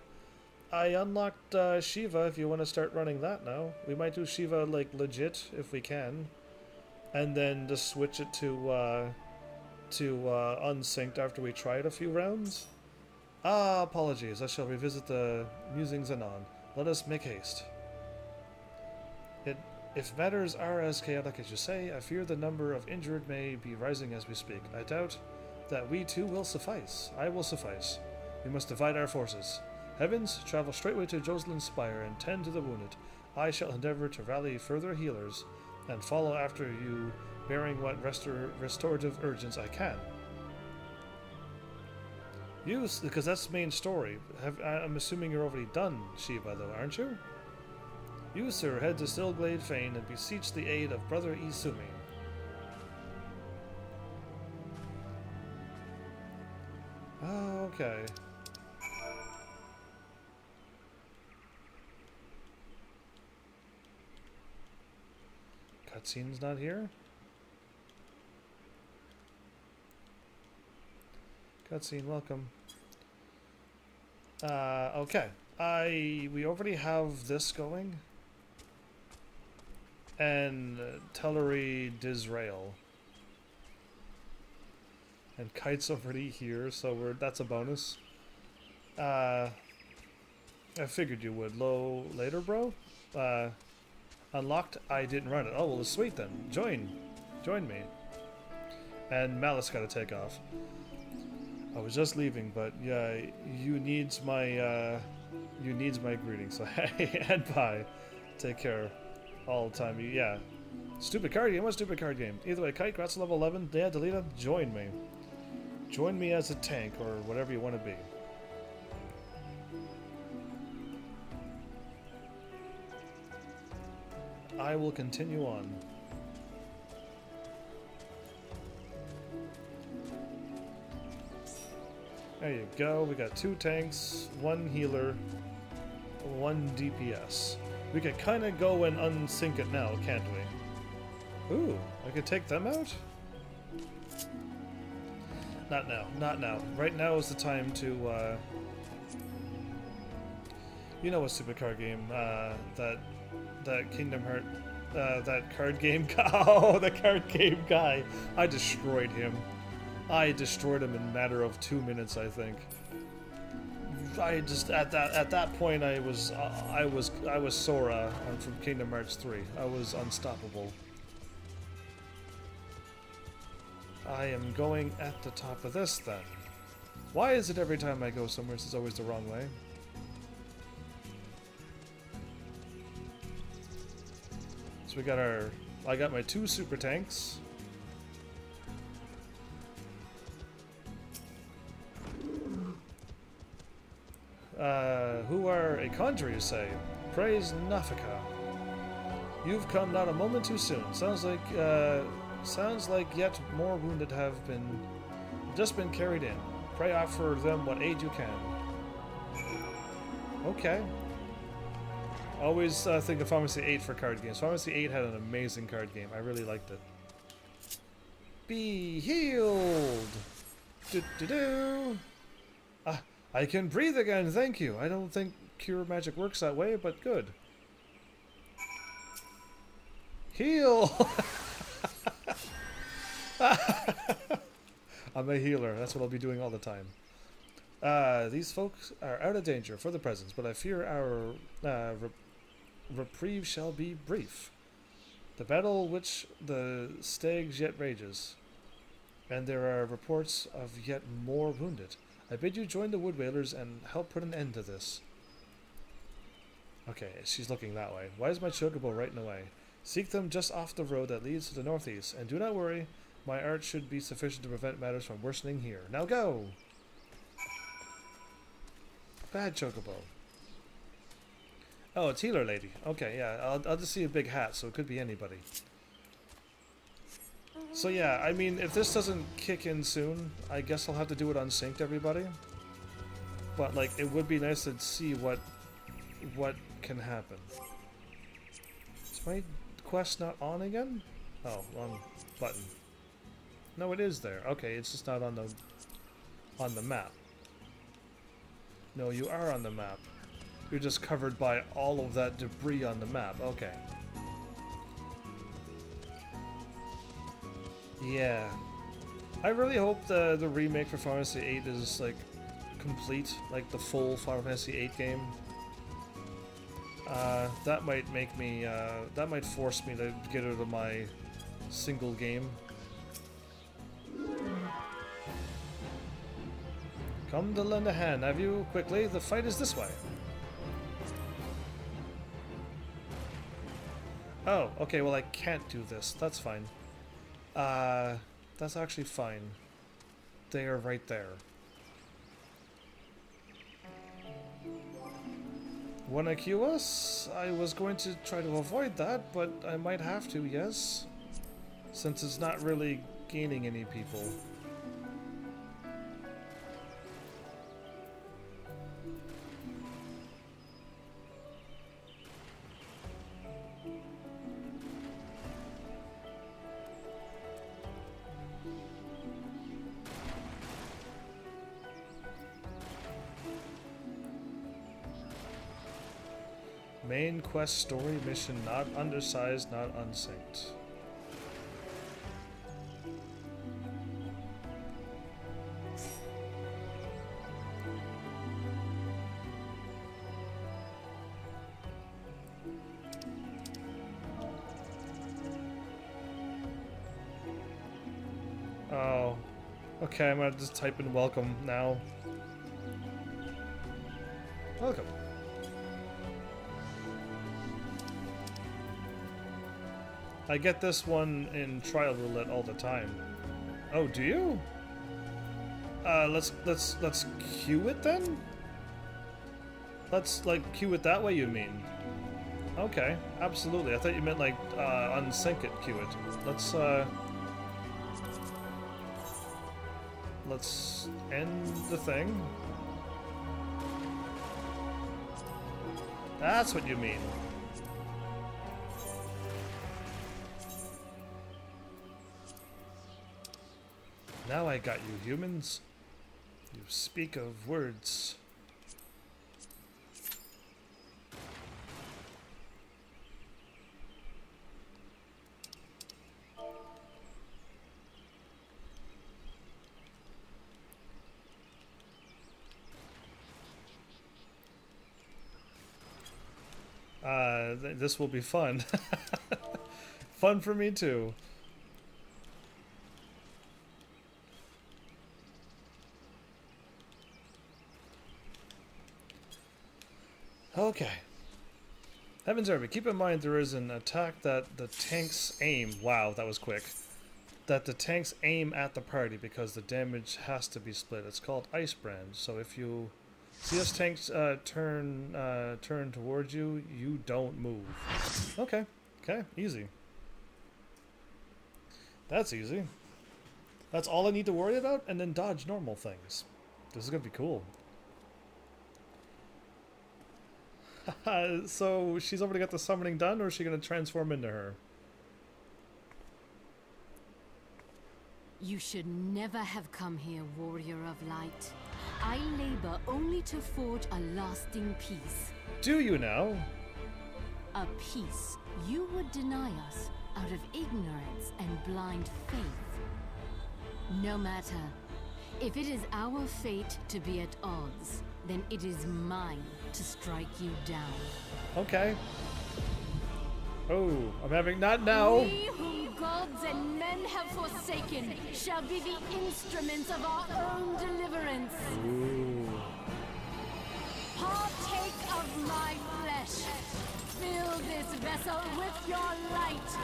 A: I unlocked Shiva if you want to start running that now. We might do Shiva like legit if we can. And then just switch it to unsynced after we try it a few rounds. Apologies. I shall revisit the musings anon. Let us make haste. If matters are as chaotic as you say, I fear the number of injured may be rising as we speak. I doubt that we too will suffice. I will suffice. We must divide our forces. Heavens, travel straightway to Jocelyn's Spire and tend to the wounded. I shall endeavor to rally further healers and follow after you, bearing what restorative urgence I can. You, because that's the main story. I'm assuming you're already done, Shiva, though, aren't you? You, sir, head to Stillglade Fane and beseech the aid of Brother Isumi. Okay. Cutscene's not here? Cutscene, welcome. Okay. We already have this going. And Tellery Disrael. And Kite's already here, so that's a bonus. I figured you would. Later, bro? Unlocked, I didn't run it. Oh, well, sweet then. Join me. And Malice gotta take off. I was just leaving, but yeah, you needs my greeting. So hey, and bye. Take care. All the time. Yeah. Stupid card game. What stupid card game? Either way, Kite, Gratz level 11. Yeah, delete it. Join me. Join me as a tank or whatever you want to be. I will continue on. There you go. We got 2 tanks, 1 healer, 1 DPS. We could kind of go and unsync it now, can't we? Ooh, I could take them out? Not now. Not now. Right now is the time to, you know, a stupid card game, that Kingdom Heart, that card game guy. Oh, the card game guy. I destroyed him. I destroyed him in a matter of 2 minutes, I think. I just at that point I was Sora from Kingdom Hearts 3. I was unstoppable. I am going at the top of this then. Why is it every time I go somewhere it's always the wrong way? So we got I got my 2 super tanks. Who are a conjurer, you say? Praise Nafika. You've come not a moment too soon. Sounds like yet more wounded have just been carried in. Pray offer them what aid you can. Okay. Always think of Pharmacy 8 for card games. Pharmacy 8 had an amazing card game. I really liked it. Be healed! Do-do-do! I can breathe again, thank you. I don't think cure magic works that way, but good. Heal! I'm a healer. That's what I'll be doing all the time. These folks are out of danger for the present, but I fear our reprieve shall be brief. The battle which the stags yet rages, and there are reports of yet more wounded. I bid you join the Wood Whalers and help put an end to this. Okay, she's looking that way. Why is my chocobo right in the way? Seek them just off the road that leads to the northeast, and do not worry, my art should be sufficient to prevent matters from worsening here. Now go! Bad chocobo. Oh, it's healer lady. Okay, yeah, I'll just see a big hat, so it could be anybody. So yeah, I mean, if this doesn't kick in soon, I guess I'll have to do it unsynced, everybody. But like, it would be nice to see what can happen. Is my quest not on again? Oh, wrong button. No, it is there. Okay, it's just not on the map. No, you are on the map. You're just covered by all of that debris on the map. Okay. Yeah. I really hope the remake for Final Fantasy VIII is like complete, like the full Final Fantasy VIII game. That might make me, that might force me to get out of my single game. Come to lend a hand, have you? Quickly, the fight is this way. Oh, okay, well I can't do this. That's fine. That's actually fine. They are right there. Wanna queue us? I was going to try to avoid that, but I might have to, yes. Since it's not really gaining any people. Main quest story mission, not undersized, not unsynced. Oh, okay, I'm gonna just type in welcome now. Welcome. I get this one in trial roulette all the time. Oh, do you? Let's queue it then? Let's like queue it that way, you mean? Okay, absolutely. I thought you meant like unsync it, queue it. Let's end the thing. That's what you mean. Now I got you, humans. You speak of words. This will be fun. Fun for me too. Okay. Heaven's Army, keep in mind there is an attack that the tanks aim. Wow, that was quick. That the tanks aim at the party because the damage has to be split. It's called Ice Brand. So if you see us tanks turn towards you, you don't move. Okay. Okay, easy. That's easy. That's all I need to worry about, and then dodge normal things. This is gonna be cool. So she's already got the summoning done, or is she gonna transform into her?
I: You should never have come here, warrior of light. I labor only to forge a lasting peace.
A: Do you now?
I: A peace you would deny us out of ignorance and blind faith. No matter. If it is our fate to be at odds, then it is mine to strike you down.
A: Okay. Oh, I'm having not now.
I: We whom gods and men have forsaken shall be the instruments of our own deliverance.
A: Ooh.
I: Partake of my flesh. Fill this vessel with your light.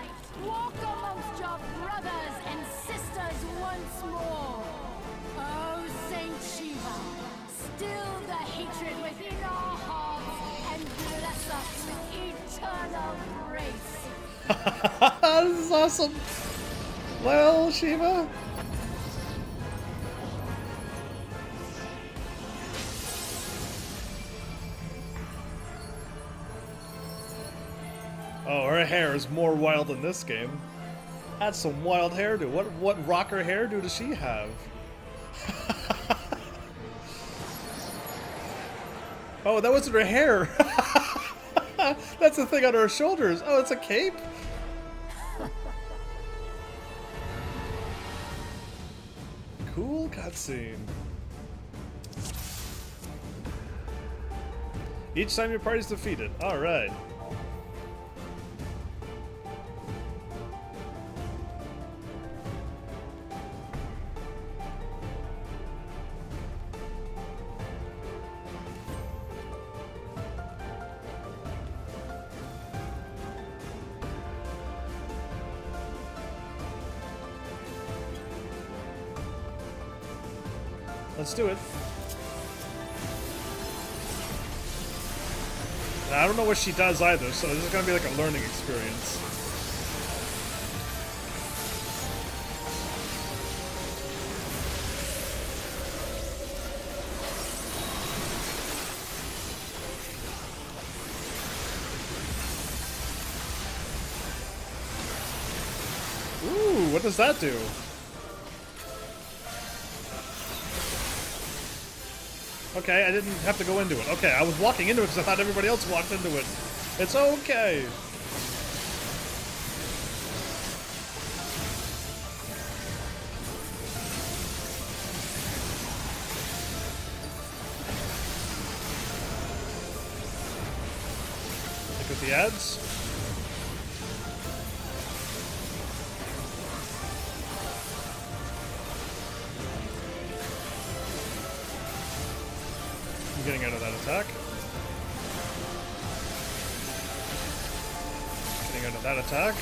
I: Walk amongst your brothers and sisters once more. Oh, Saint Shiva, still the hatred within our hearts and bless us with eternal grace.
A: This is awesome. Well, Shiva. Oh, her hair is more wild than this game. That's some wild hairdo. What rocker hairdo does she have? Oh, that wasn't her hair. That's the thing on her shoulders. Oh, it's a cape? Cool cutscene. Each time your party's defeated. Alright. Let's do it. Now, I don't know what she does either, so this is gonna be like a learning experience. Ooh, what does that do? Okay, I didn't have to go into it. Okay, I was walking into it because I thought everybody else walked into it. It's okay. Look at the ads. I'm getting out of that attack. Getting out of that attack.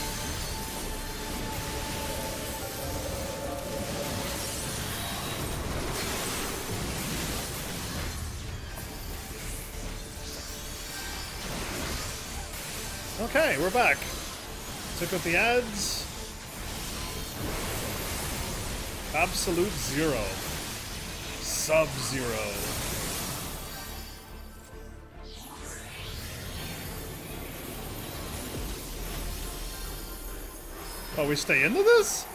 A: Okay, we're back. Took out the ads. Absolute zero. Sub-zero. Oh, we stay into this?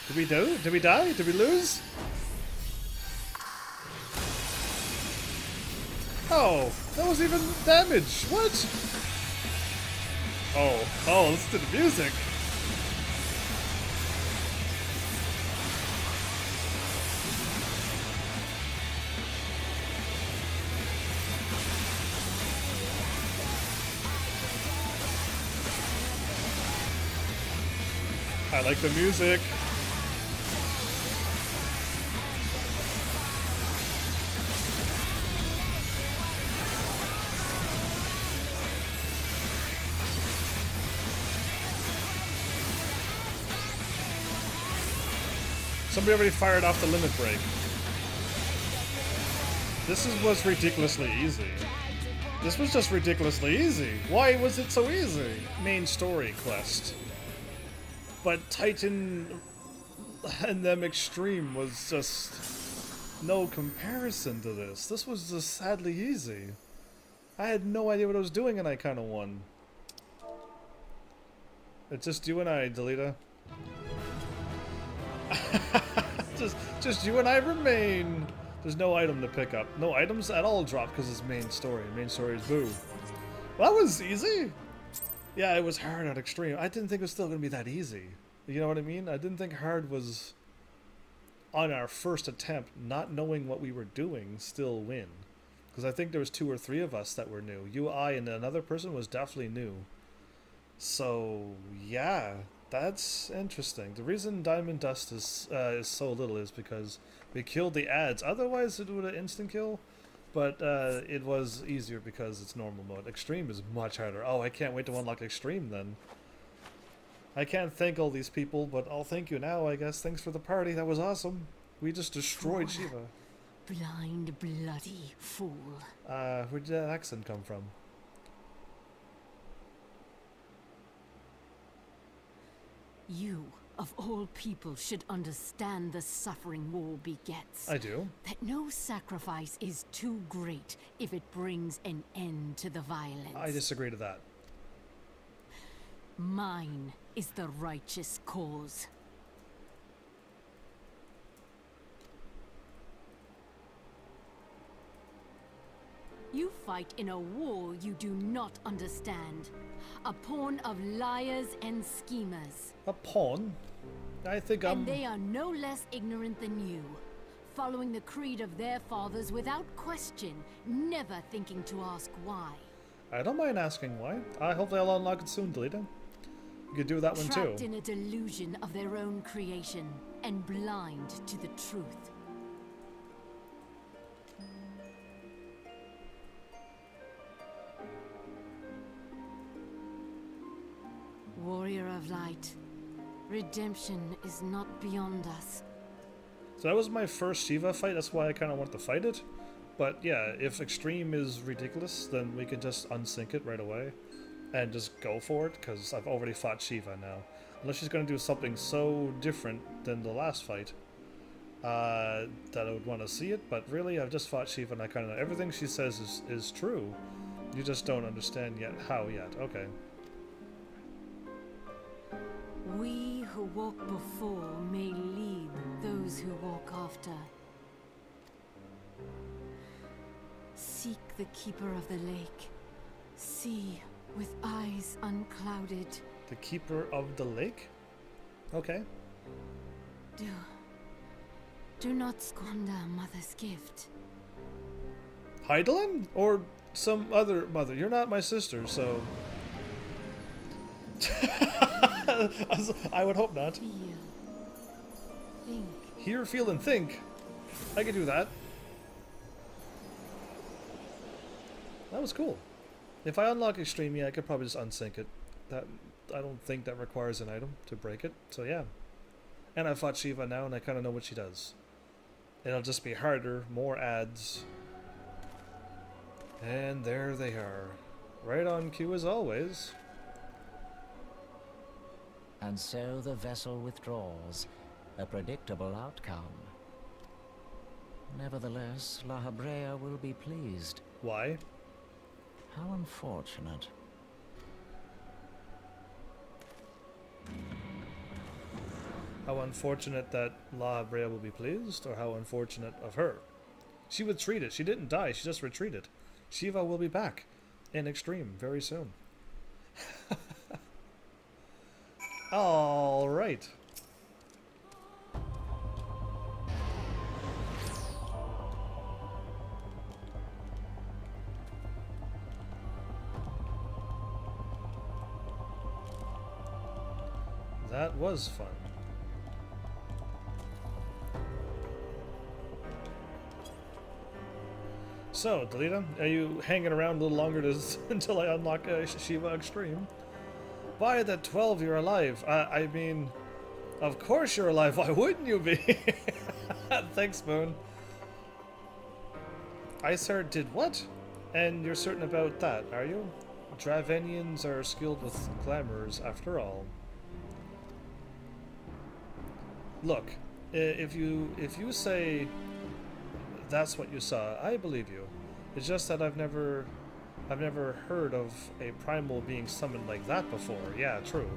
A: Did we do? Did we die? Did we lose? Oh, that was even damage. What? Oh, listen to the music. I like the music. Somebody already fired off the limit break. Was ridiculously easy. This was just ridiculously easy. Why was it so easy? Main story quest. But Titan and them Extreme was just no comparison to this. This was just sadly easy. I had no idea what I was doing and I kind of won. It's just you and I, Delita. just you and I remain. There's no item to pick up. No items at all drop because it's main story. Main story is boo. Well, that was easy. Yeah, it was hard at Extreme. I didn't think it was still going to be that easy. You know what I mean? I didn't think hard was on our first attempt, not knowing what we were doing, still win. Because I think there was 2 or 3 of us that were new. You, I, and another person was definitely new. So, yeah, that's interesting. The reason Diamond Dust is so little is because we killed the ads. Otherwise, it would have instant kill. But it was easier because it's normal mode. Extreme is much harder. Oh, I can't wait to unlock Extreme then. I can't thank all these people, but I'll thank you now, I guess. Thanks for the party. That was awesome. We just destroyed Shiva.
I: Blind, bloody fool.
A: Where did that accent come from?
I: You, of all people, should understand the suffering war begets.
A: I do.
I: That no sacrifice is too great if it brings an end to the violence.
A: I disagree to that.
I: Mine is the righteous cause. You fight in a war you do not understand. A pawn of liars and schemers.
A: A pawn? I think
I: And they are no less ignorant than you. Following the creed of their fathers without question, never thinking to ask why.
A: I don't mind asking why. I hope they'll unlock it soon, Delita. You could do that one too.
I: Trapped in a delusion of their own creation, and blind to the truth. Warrior of Light, redemption is not beyond us.
A: So that was my first Shiva fight, that's why I kind of want to fight it. But yeah, if Extreme is ridiculous, then we can just unsync it right away. And just go for it, because I've already fought Shiva now. Unless she's going to do something so different than the last fight. That I would want to see it, but really I've just fought Shiva and I kind of know everything she says is true. You just don't understand yet how yet. Okay.
I: We who walk before may lead those
H: those who walk after. Seek the Keeper of the Lake. See with eyes unclouded.
A: The Keeper of the Lake? Okay.
H: Do not squander Mother's gift.
A: Heidelin? Or some other mother? You're not my sister, so... I would hope not.
H: Feel. Think.
A: Hear, feel, and think. I could do that. That was cool. If I unlock Extreme, yeah, I could probably just unsync it. That I don't think that requires an item to break it, so yeah. And I fought Shiva now, and I kind of know what she does. It'll just be harder, more ads. And there they are. Right on cue as always.
F: And so the vessel withdraws, a predictable outcome. Nevertheless, La Habrea will be pleased.
A: Why?
F: How unfortunate.
A: How unfortunate that La Habrea will be pleased, or how unfortunate of her? She retreated. She didn't die, she just retreated. Shiva will be back in Extreme very soon. All right. That was fun. So, Delita, are you hanging around a little longer until I unlock Shiva Extreme? By the 12, you're alive. I mean, of course you're alive. Why wouldn't you be? Thanks, Moon. Iceheart did what? And you're certain about that, are you? Dravenians are skilled with glamours, after all. Look, if you say that's what you saw, I believe you. It's just that I've never heard of a primal being summoned like that before. Yeah, true.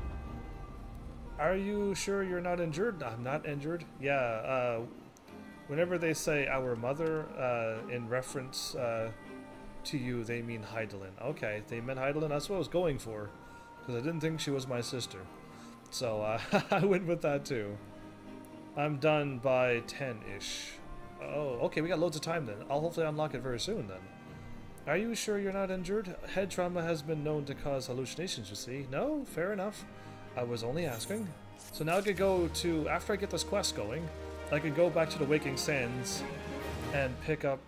A: Are you sure you're not injured? I'm not injured. Yeah, whenever they say our mother, in reference to you, they mean Heidelin. Okay, they meant Heidelin. That's what I was going for, because I didn't think she was my sister. So I went with that too. I'm done by 10-ish. Oh, okay, we got loads of time then. I'll hopefully unlock it very soon then. Are you sure you're not injured? Head trauma has been known to cause hallucinations, you see. No? Fair enough. I was only asking. So now I could go to, after I get this quest going, I could go back to the Waking Sands and pick up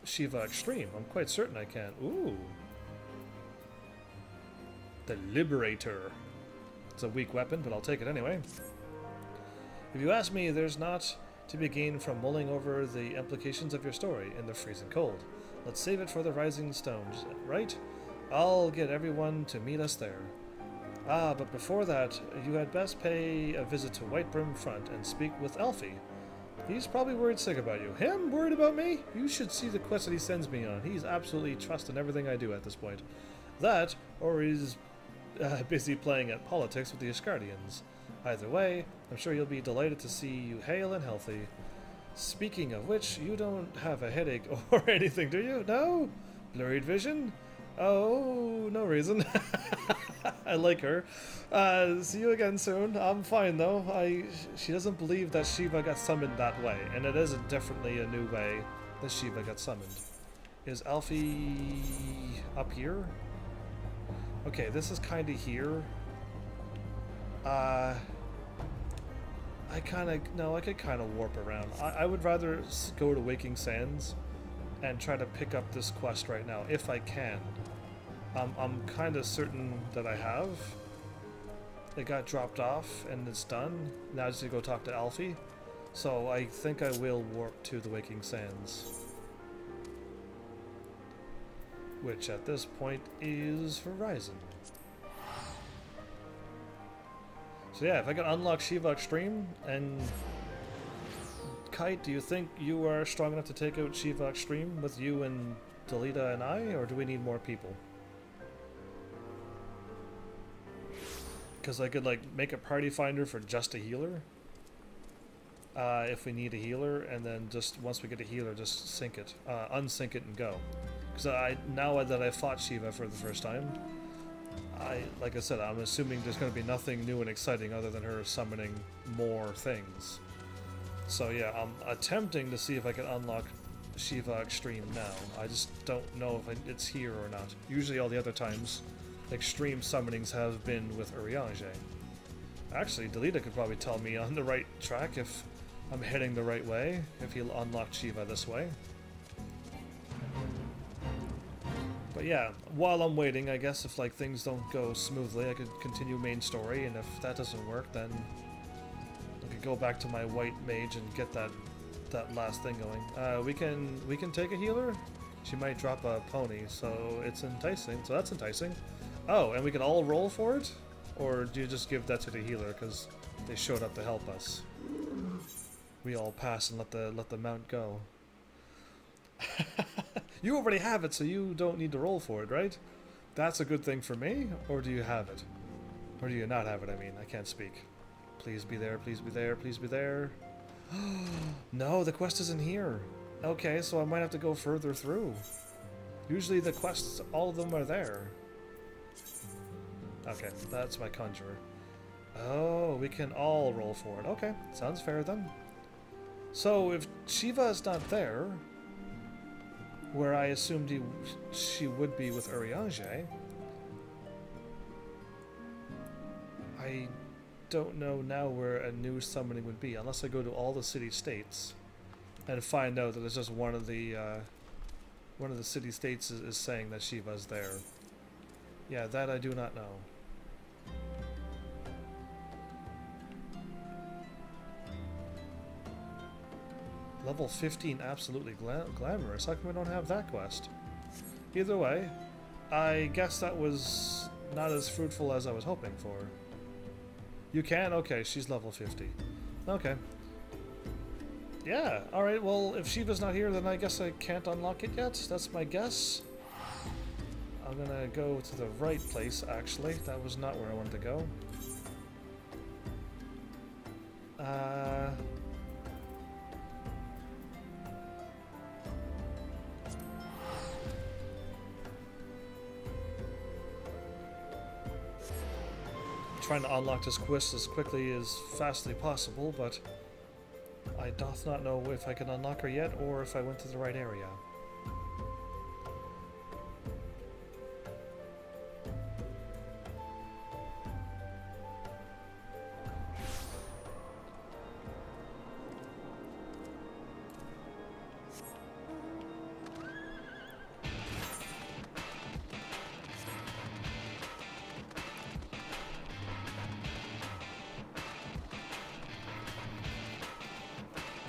A: Shiva Extreme. I'm quite certain I can. Ooh. The Liberator. It's a weak weapon, but I'll take it anyway. If you ask me, there's not to be gained from mulling over the implications of your story in the freezing cold. Let's save it for the Rising Stones, right? I'll get everyone to meet us there. Ah, but before that, you had best pay a visit to Whitebrim Front and speak with Alfie. He's probably worried sick about you. Him? Worried about me? You should see the quest that he sends me on. He's absolutely trusting everything I do at this point. That, or he's busy playing at politics with the Asgardians. Either way, I'm sure you'll be delighted to see you hale and healthy. Speaking of which, you don't have a headache or anything, do you? No? Blurred vision? Oh, no reason. I like her. See you again soon. I'm fine, though. She doesn't believe that Shiva got summoned that way, and it is definitely a new way that Shiva got summoned. Is Alfie up here? Okay, this is kind of here. I could kind of warp around. I would rather go to Waking Sands and try to pick up this quest right now, if I can. I'm kind of certain that I have. It got dropped off and it's done. Now I just need to go talk to Alfie. So I think I will warp to the Waking Sands. Which at this point is Horizon. So yeah, if I can unlock Shiva Extreme, and Kite, do you think you are strong enough to take out Shiva Extreme with you and Delita and I, or do we need more people? Because I could like make a party finder for just a healer. if we need a healer, and then just once we get a healer, just sync it, unsync it, and go. Because now that I fought Shiva for the first time, like I said, I'm assuming there's going to be nothing new and exciting other than her summoning more things. So yeah, I'm attempting to see if I can unlock Shiva Extreme now. I just don't know if it's here or not. Usually all the other times, extreme summonings have been with Urianger. Actually, Delita could probably tell me on the right track if I'm heading the right way, if he'll unlock Shiva this way. But yeah, while I'm waiting, I guess if like things don't go smoothly, I could continue main story, and if that doesn't work, then I could go back to my white mage and get that last thing going. We can take a healer. She might drop a pony, so it's enticing. So that's enticing. Oh, and we can all roll for it, or do you just give that to the healer because they showed up to help us? We all pass and let the mount go. You already have it, so you don't need to roll for it, right? That's a good thing for me, or do you have it? Or do you not have it, I mean? I can't speak. Please be there, please be there, please be there. No, the quest isn't here. Okay, so I might have to go further through. Usually the quests, all of them are there. Okay, that's my conjurer. Oh, we can all roll for it. Okay, sounds fair then. So if Shiva is not there, where I assumed she would be with Urianger, I don't know now where a new summoning would be, unless I go to all the city-states and find out that it's just one of the city-states is saying that Shiva's there. Yeah, that I do not know. Level 15, absolutely glamorous. How come we don't have that quest? Either way, I guess that was not as fruitful as I was hoping for. You can? Okay, she's level 50. Okay. Yeah, alright, well, if Shiva's not here, then I guess I can't unlock it yet. That's my guess. I'm gonna go to the right place, actually. That was not where I wanted to go. Trying to unlock this quest as quickly as fastly possible, but I doth not know if I can unlock her yet or if I went to the right area.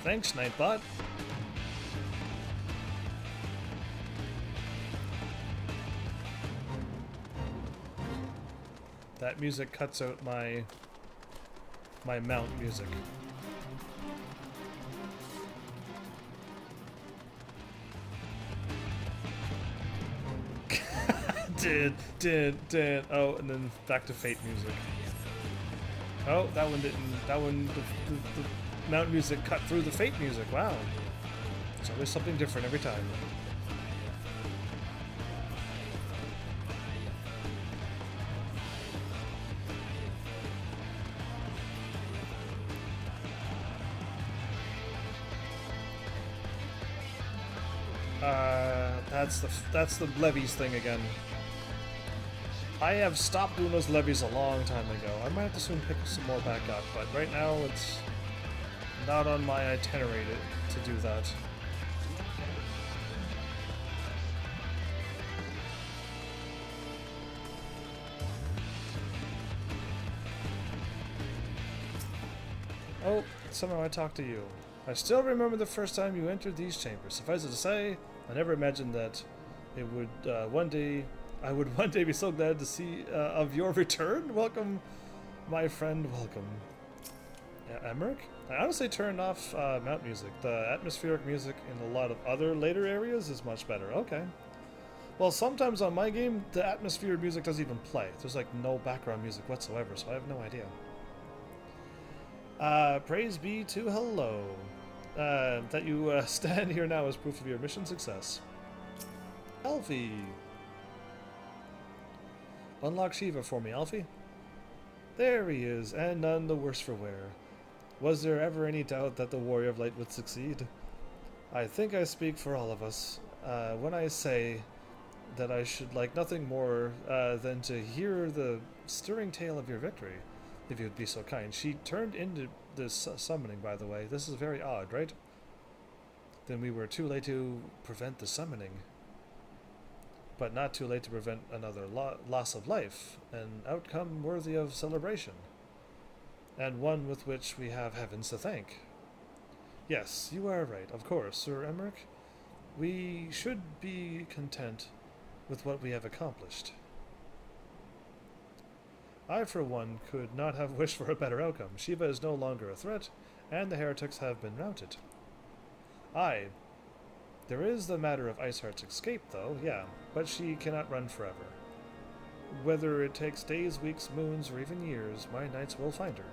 A: Thanks, Nightbot. That music cuts out my mount music. did. Oh, and then back to Fate music. Oh, that one didn't. That one, the mount music cut through the Fate music. Wow. It's always something different every time. That's the levies thing again. I have stopped doing those levies a long time ago. I might have to soon pick some more back up, but right now it's not on my itinerary to do that. Oh, somehow I talked to you. I still remember the first time you entered these chambers. Suffice it to say, I never imagined that it would I would one day be so glad to see of your return. Welcome, my friend. Welcome. Yeah, Emmerich? I honestly turned off mount music. The atmospheric music in a lot of other later areas is much better. Okay. Well, sometimes on my game, the atmospheric music doesn't even play. There's like no background music whatsoever, so I have no idea. Praise be to hello. That you stand here now is proof of your mission success. Alfie. Unlock Shiva for me, Alfie. There he is, and none the worse for wear. Was there ever any doubt that the Warrior of Light would succeed? I think I speak for all of us when I say that I should like nothing more than to hear the stirring tale of your victory, if you'd be so kind. She turned into this summoning, by the way. This is very odd, right? Then we were too late to prevent the summoning. But not too late to prevent another loss of life, an outcome worthy of celebration, and one with which we have heavens to thank. Yes, you are right, of course, Sir Emmerich. We should be content with what we have accomplished. I, for one, could not have wished for a better outcome. Shiva is no longer a threat, and the heretics have been routed. Aye. There is the matter of Iceheart's escape, though, yeah, but she cannot run forever. Whether it takes days, weeks, moons, or even years, my knights will find her.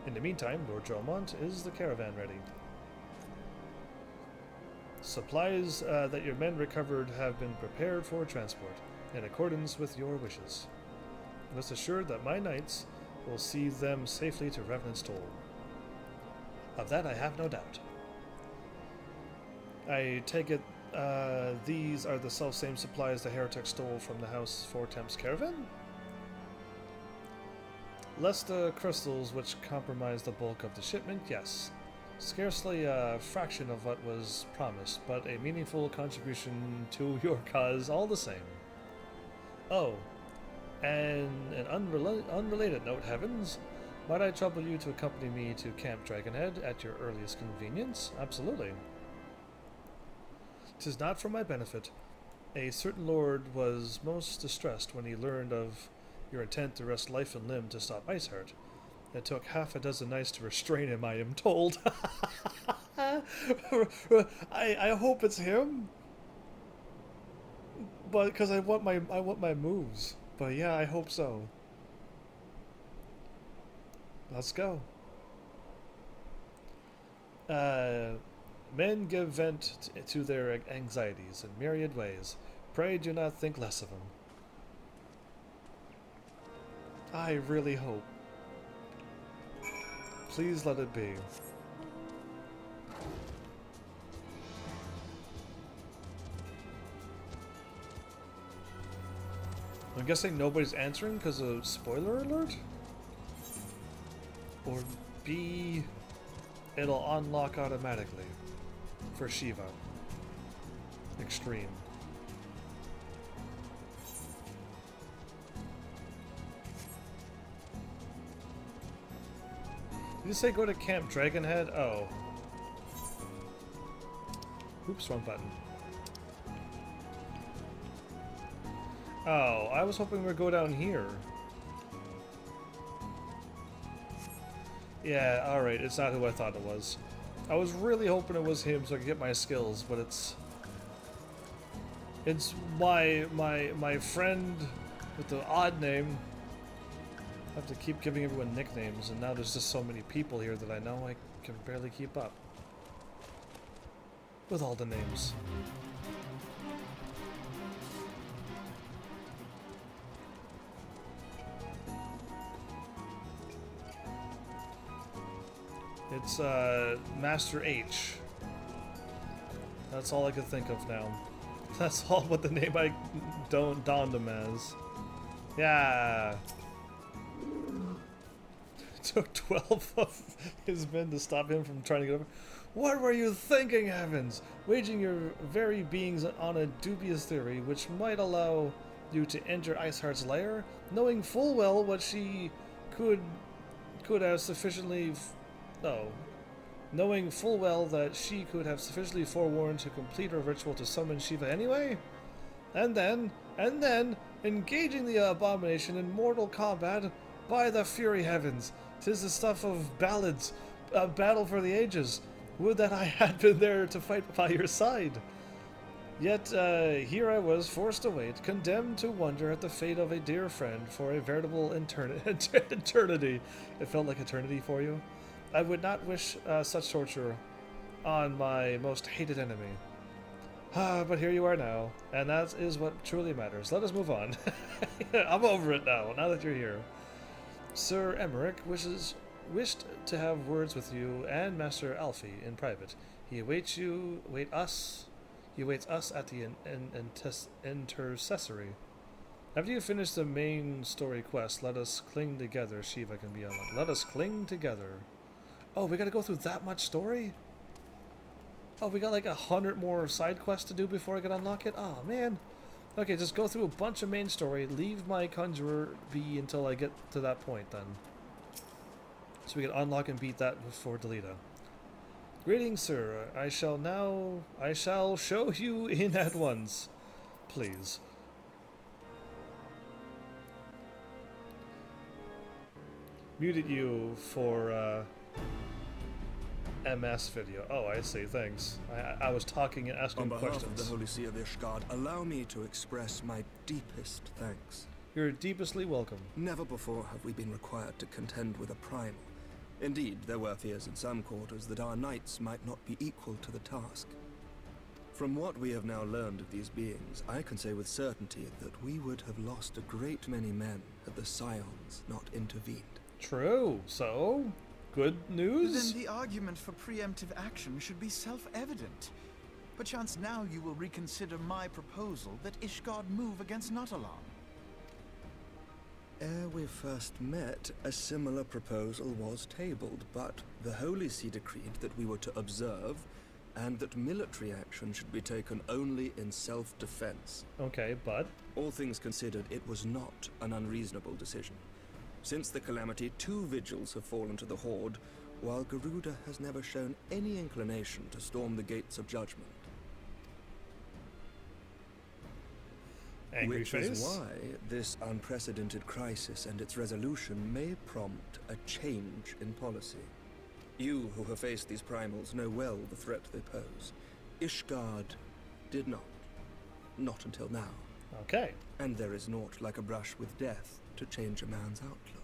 A: In the meantime, Lord Jomont, is the caravan ready? Supplies that your men recovered have been prepared for transport, in accordance with your wishes. Rest assured that my knights will see them safely to Revenant's Toll. Of that I have no doubt. I take it these are the self-same supplies the heretic stole from the House Four Temps caravan? Less the crystals which comprised the bulk of the shipment, yes. Scarcely a fraction of what was promised, but a meaningful contribution to your cause all the same. Oh, and an unrelated note, Heavens. Might I trouble you to accompany me to Camp Dragonhead at your earliest convenience? Absolutely. 'Tis not for my benefit. A certain lord was most distressed when he learned of your intent to risk life and limb to stop Iceheart. It took half a dozen knights to restrain him, I am told. I hope it's him. But because I want my moves. But yeah, I hope so. Let's go. Men give vent to their anxieties in myriad ways. Pray do not think less of them. I really hope. Please let it be. I'm guessing nobody's answering because of spoiler alert? Or B, it'll unlock automatically for Shiva. Extreme. Did you say go to Camp Dragonhead? Oh. Oops, wrong button. Oh, I was hoping we'd go down here. Yeah, alright, it's not who I thought it was. I was really hoping it was him so I could get my skills, but it's my friend with the odd name. I have to keep giving everyone nicknames, and now there's just so many people here that I know I can barely keep up with all the names. It's Master H. That's all I could think of now. That's all what the name I donned him as. Yeah. Took 12 of his men to stop him from trying to get over. What were you thinking, Heavens? Waging your very beings on a dubious theory which might allow you to enter Iceheart's lair, knowing full well what she could have sufficiently... knowing full well that she could have sufficiently forewarned to complete her ritual to summon Shiva anyway? And then, engaging the abomination in mortal combat, by the fury heavens, 'tis the stuff of ballads, a battle for the ages. Would that I had been there to fight by your side. Yet here I was, forced to wait, condemned to wonder at the fate of a dear friend for a veritable eternity. It felt like eternity for you. I would not wish such torture on my most hated enemy. But here you are now, and that is what truly matters. Let us move on. I'm over it now that you're here. Sir Emmerich wished to have words with you and Master Alfie in private. He awaits us at the intercessory. After you finish the main story quest, let us cling together. Shiva can be unlocked. Let us cling together. Oh, we gotta go through that much story? Oh, we got like 100 more side quests to do before I can unlock it? Oh, man. Okay, just go through a bunch of main story, leave my conjurer be until I get to that point then. So we can unlock and beat that before Delita. Greetings, sir. I shall show you in at once. Please. Muted you for, MS video. Oh, I see. Thanks. I was talking and asking questions.
J: On behalf of the Holy See of Ishgard, allow me to express my deepest thanks.
A: You're deepestly welcome.
J: Never before have we been required to contend with a primal. Indeed, there were fears in some quarters that our knights might not be equal to the task. From what we have now learned of these beings, I can say with certainty that we would have lost a great many men had the Scions not intervened.
A: True. So, good news?
K: Then the argument for preemptive action should be self-evident. Perchance now you will reconsider my proposal that Ishgard move against Natalan.
J: Ere we first met, a similar proposal was tabled, but the Holy See decreed that we were to observe, and that military action should be taken only in self-defense.
A: Okay, but?
J: All things considered, it was not an unreasonable decision. Since the calamity, 2 vigils have fallen to the Horde, while Garuda has never shown any inclination to storm the gates of judgment.
A: Angry
J: Which
A: face?
J: is why this unprecedented crisis and its resolution may prompt a change in policy. You who have faced these primals know well the threat they pose. Ishgard did not. Not until now.
A: Okay.
J: And there is naught like a brush with death to change a man's outlook.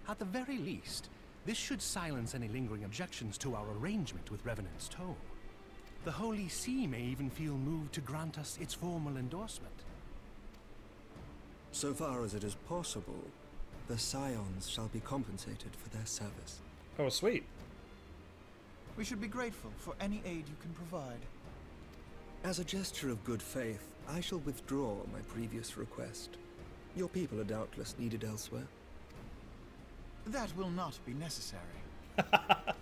L: At the very least, this should silence any lingering objections to our arrangement with Revenant's Toll. The Holy See may even feel moved to grant us its formal endorsement.
J: So far as it is possible, the Scions shall be compensated for their service.
A: Oh, sweet.
K: We should be grateful for any aid you can provide.
J: As a gesture of good faith, I shall withdraw my previous request. Your people are doubtless needed elsewhere.
K: That will not be necessary.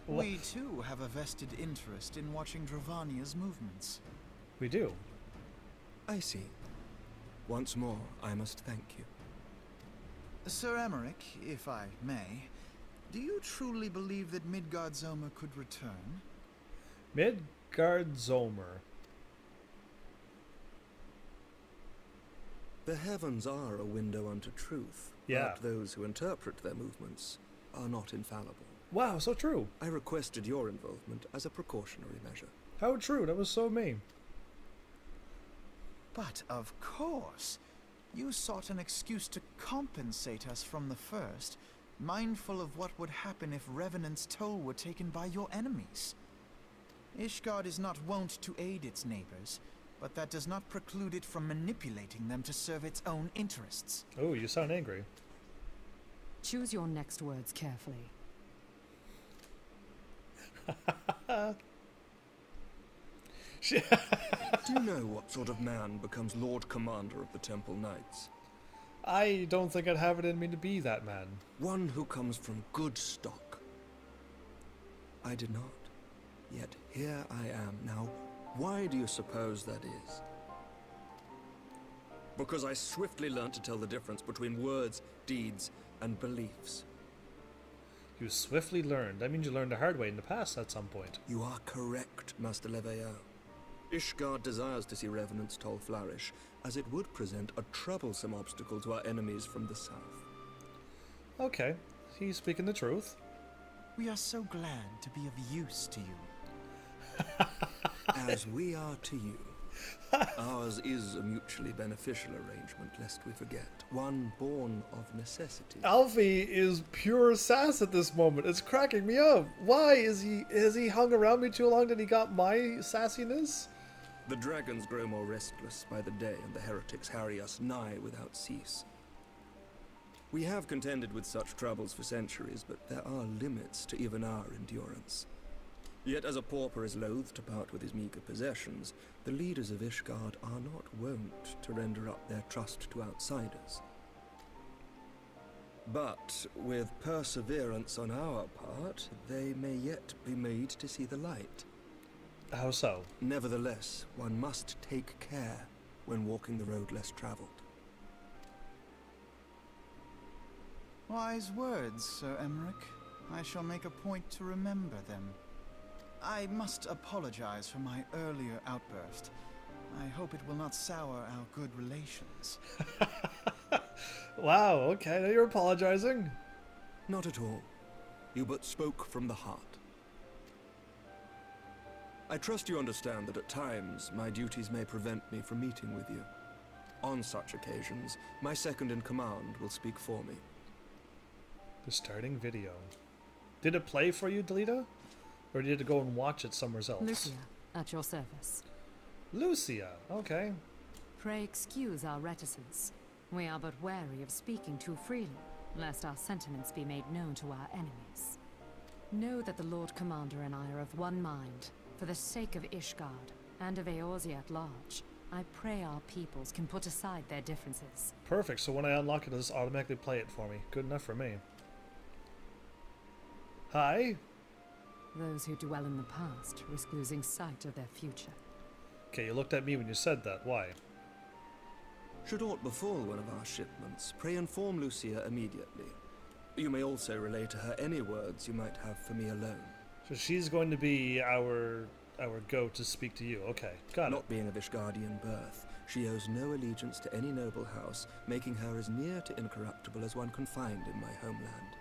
K: We too have a vested interest in watching Dravania's movements.
A: We do.
J: I see. Once more, I must thank you.
K: Sir Emmerich, if I may, do you truly believe that Midgard Zomer could return?
A: Midgard Zomer.
J: The heavens are a window unto truth,
A: yeah.
J: But those who interpret their movements are not infallible.
A: Wow, so true.
J: I requested your involvement as a precautionary measure.
A: How true, that was so mean.
K: But of course, you sought an excuse to compensate us from the first, mindful of what would happen if Revenant's Toll were taken by your enemies. Ishgard is not wont to aid its neighbors, but that does not preclude it from manipulating them to serve its own interests.
A: Oh, you sound angry.
H: Choose your next words carefully.
J: Do you know what sort of man becomes Lord Commander of the Temple Knights?
A: I don't think I'd have it in me to be that man.
J: One who comes from good stock. I did not. Yet here I am now. Why do you suppose that is? Because I swiftly learned to tell the difference between words, deeds, and beliefs.
A: You swiftly learned. That means you learned the hard way in the past at some point.
J: You are correct, Master Leveilleur. Ishgard desires to see Revenant's Toll flourish, as it would present a troublesome obstacle to our enemies from the south.
A: Okay, he's speaking the truth.
K: We are so glad to be of use to you.
J: As we are to you. Ours is a mutually beneficial arrangement, lest we forget. One born of necessity.
A: Alfie is pure sass at this moment. It's cracking me up. Why is he? Has he hung around me too long that he got my sassiness?
J: The dragons grow more restless by the day, and the heretics harry us nigh without cease. We have contended with such troubles for centuries, but there are limits to even our endurance. Yet as a pauper is loath to part with his meager possessions, the leaders of Ishgard are not wont to render up their trust to outsiders. But with perseverance on our part, they may yet be made to see the light.
A: How so?
J: Nevertheless, one must take care when walking the road less traveled.
K: Wise words, Sir Emmerich. I shall make a point to remember them. I must apologize for my earlier outburst. I hope it will not sour our good relations.
A: Wow, okay, now you're apologizing.
J: Not at all. You but spoke from the heart. I trust you understand that at times my duties may prevent me from meeting with you. On such occasions, my second in command will speak for me.
A: The starting video. Did it play for you, Delita? Or did you have to go and watch it somewhere else?
M: Lucia, at your service.
A: Lucia, okay.
M: Pray excuse our reticence. We are but wary of speaking too freely, lest our sentiments be made known to our enemies. Know that the Lord Commander and I are of one mind. For the sake of Ishgard, and of Eorzea at large, I pray our peoples can put aside their differences.
A: Perfect, so when I unlock it, it'll just automatically play it for me. Good enough for me. Hi?
M: Those who dwell in the past risk losing sight of their future.
A: Okay, you looked at me when you said that. Why?
J: Should aught befall one of our shipments, pray inform Lucia immediately. You may also relay to her any words you might have for me alone.
A: So she's going to be our go to speak to you. Okay, got it.
J: Not being of Ishgardian birth, she owes no allegiance to any noble house, making her as near to incorruptible as one can find in my homeland.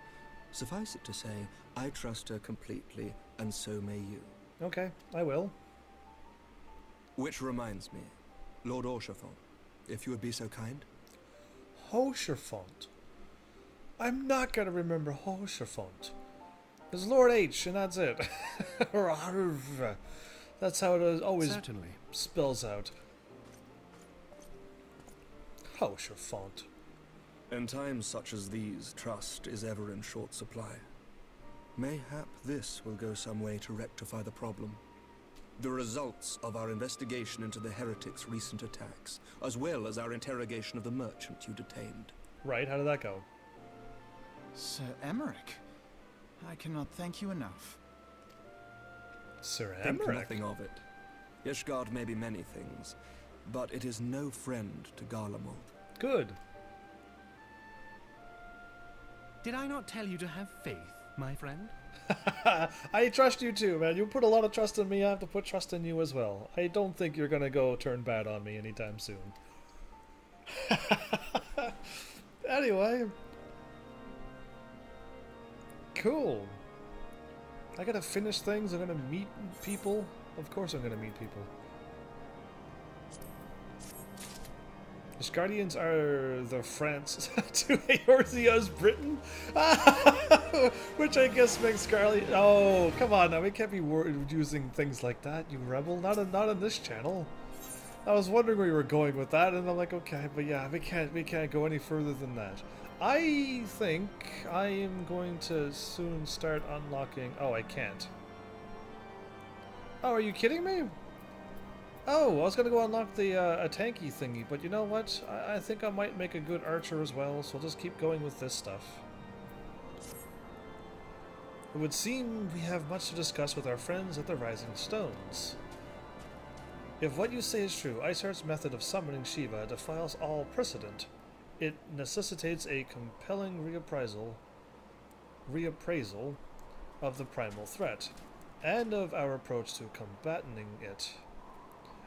J: Suffice it to say, I trust her completely, and so may you.
A: Okay, I will.
J: Which reminds me, Lord Orshafon, if you would be so kind.
A: Hoshafont. I'm not going to remember Hoshafont. It's Lord H, and that's it. That's how it always
L: Certainly.
A: spells out. Hoshafont.
J: In times such as these, trust is ever in short supply. Mayhap this will go some way to rectify the problem. The results of our investigation into the heretics' recent attacks, as well as our interrogation of the merchant you detained.
A: Right, how did that go?
K: Sir Emmerich, I cannot thank you enough.
A: Sir
J: Think
A: Emmerich?
J: nothing of it. Ishgard may be many things, but it is no friend to Garlemald.
A: Good.
L: Did I not tell you to have faith, my friend?
A: I trust you too, man. You put a lot of trust in me, I have to put trust in you as well. I don't think you're gonna go turn bad on me anytime soon. Anyway. Cool. I gotta finish things, I'm gonna meet people. Of course I'm gonna meet people. The Guardians are the France to Eorzea's Britain? Which I guess makes Scarlet... Oh, come on now, we can't be using things like that, you rebel. Not on this channel. I was wondering where you were going with that, and I'm like, okay, but yeah, we can't go any further than that. I think I am going to soon start unlocking... Oh, I can't. Oh, are you kidding me? Oh, I was gonna go unlock the a tanky thingy, but you know what? I think I might make a good archer as well, so I'll just keep going with this stuff. It would seem we have much to discuss with our friends at the Rising Stones. If what you say is true, Iceheart's method of summoning Shiva defiles all precedent. It necessitates a compelling reappraisal of the primal threat, and of our approach to combating it.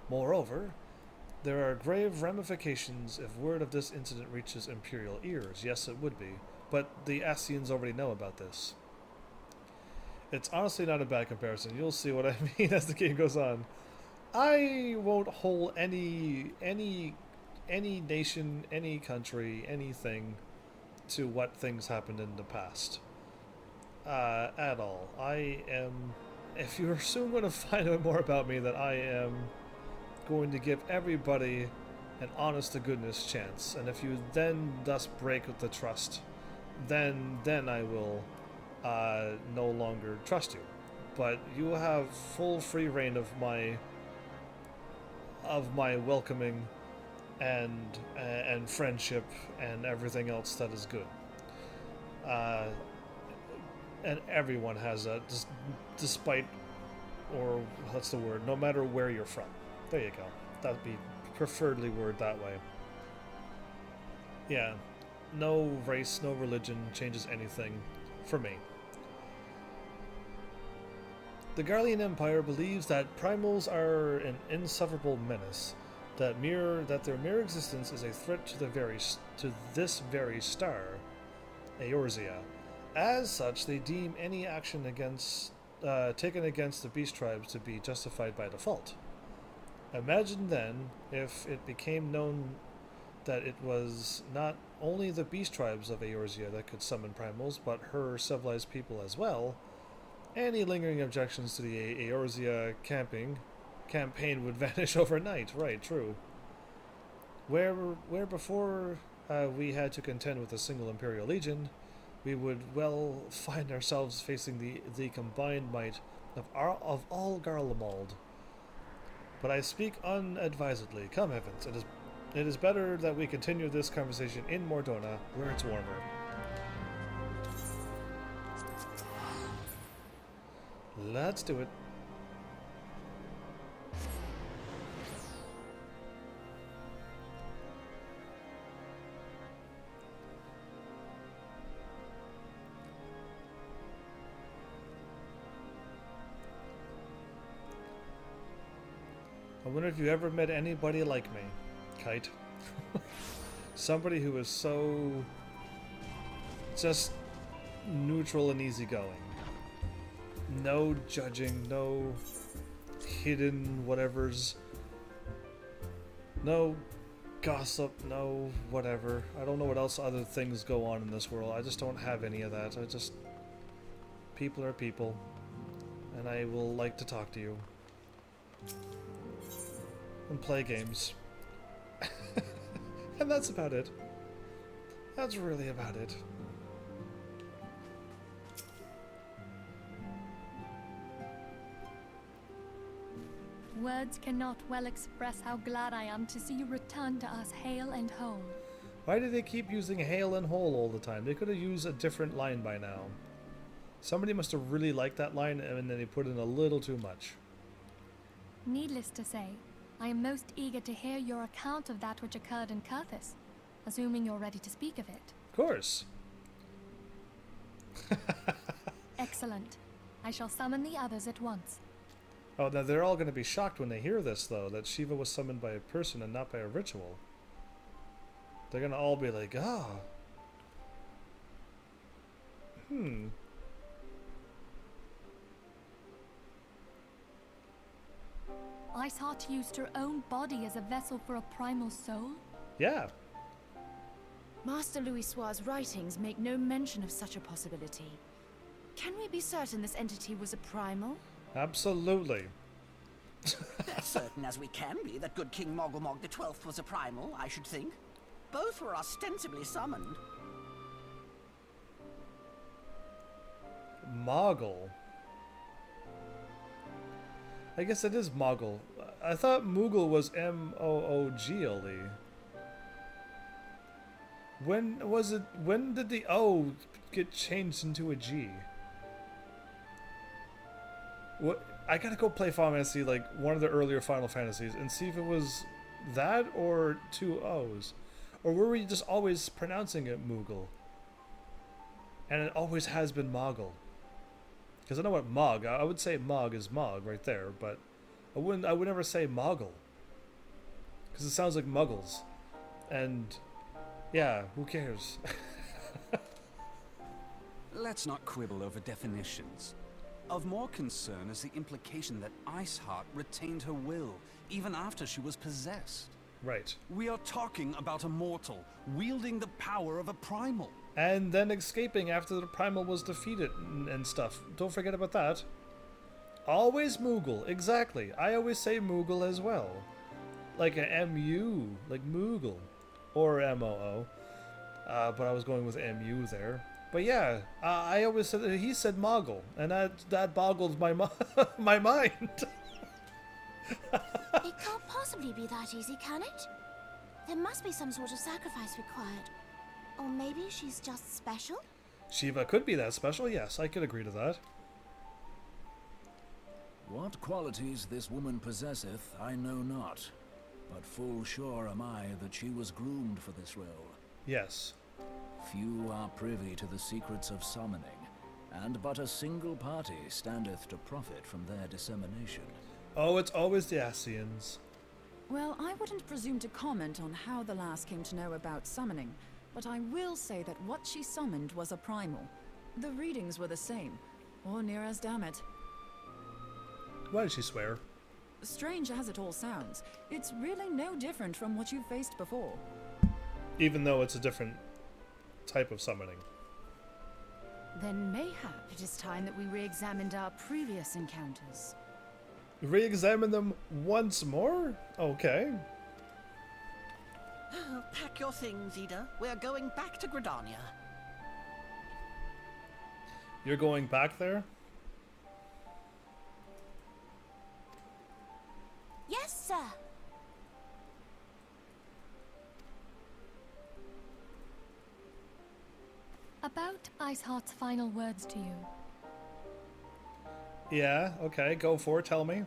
A: Moreover, there are grave ramifications if word of this incident reaches Imperial ears. Yes, it would be, but the Ascians already know about this. It's honestly not a bad comparison. You'll see what I mean as the game goes on. I won't hold any nation, any country, anything to what things happened in the past. At all. I am... If you're soon going to find out more about me, that I am going to give everybody an honest-to-goodness chance. And if you then thus break with the trust, then I will no longer trust you. But you have full free reign of my welcoming and friendship and everything else that is good. And everyone has that, despite, or what's the word, no matter where you're from. There you go. That'd be preferably worded that way. Yeah, no race, no religion changes anything for me. The Garlean Empire believes that primals are an insufferable menace, that their mere existence is a threat to this very star, Eorzea. As such, they deem any action taken against the beast tribes to be justified by default. Imagine then if it became known that it was not only the beast tribes of Eorzea that could summon primals, but her civilized people as well. Any lingering objections to the Eorzea campaign would vanish overnight. Right, true. Where before we had to contend with a single Imperial Legion, we would well find ourselves facing the combined might of all Garlemald. But I speak unadvisedly. Come heavens, it is better that we continue this conversation in Mordona, where it's warmer. Let's do it. I wonder if you ever met anybody like me, Kite. Somebody who is so just neutral and easygoing. No judging, no hidden whatevers, no gossip, no whatever. I don't know what else other things go on in this world. I just don't have any of that. People are people, and I will like to talk to you. And play games. And that's about it. That's really about it.
C: Words cannot well express how glad I am to see you return to us hale and whole.
A: Why do they keep using hale and whole all the time? They could have used a different line by now. Somebody must have really liked that line, and then they put in a little too much.
C: Needless to say, I am most eager to hear your account of that which occurred in Kurthis, assuming you're ready to speak of it.
A: Of course.
C: Excellent. I shall summon the others at once.
A: Oh, now they're all going to be shocked when they hear this, though, that Shiva was summoned by a person and not by a ritual. They're going to all be like, ah.
C: Iceheart used her own body as a vessel for a primal soul?
A: Yeah.
H: Master Louisoir's writings make no mention of such a possibility. Can we be certain this entity was a primal?
A: Absolutely.
E: As certain as we can be that good King Mogulmog the 12th was a primal, I should think. Both were ostensibly summoned.
A: Moggle. I guess it is Moggle. I thought Moogle was M-O-O-G-L-E. When did the O get changed into a G? What? I gotta go play Final Fantasy, like one of the earlier Final Fantasies, and see if it was that or two O's. Or were we just always pronouncing it Moogle? And it always has been Moggle. Because I know what Mog, I would say Mog is Mog right there, but I would never say Moggle. Because it sounds like Muggles. And yeah, who cares?
G: Let's not quibble over definitions. Of more concern is the implication that Iceheart retained her will, even after she was possessed.
A: Right.
G: We are talking about a mortal, wielding the power of a primal.
A: And then escaping after the primal was defeated and stuff. Don't forget about that. Always Moogle, exactly. I always say Moogle as well. Like a M-U, like Moogle. Or M-O-O. But I was going with M-U there. But yeah, I always said, he said Moggle. And that boggled my, my mind.
D: It can't possibly be that easy, can it? There must be some sort of sacrifice required. Or maybe she's just special?
A: Shiva could be that special, yes, I could agree to that.
F: What qualities this woman possesseth, I know not, but full sure am I that she was groomed for this role.
A: Yes.
F: Few are privy to the secrets of summoning, and but a single party standeth to profit from their dissemination.
A: Oh, it's always the Asians.
B: Well, I wouldn't presume to comment on how the lass came to know about summoning, but I will say that what she summoned was a primal. The readings were the same, or near as damn it.
A: Why did she swear?
B: Strange as it all sounds, it's really no different from what you've faced before.
A: Even though it's a different type of summoning.
H: Then mayhap it is time that we re-examined our previous encounters.
A: Re-examine them once more? Okay.
E: Pack your things, Ida. We're going back to Gridania.
A: You're going back there?
D: Yes, sir.
C: About Iceheart's final words to you.
A: Yeah, okay, go for it, tell me.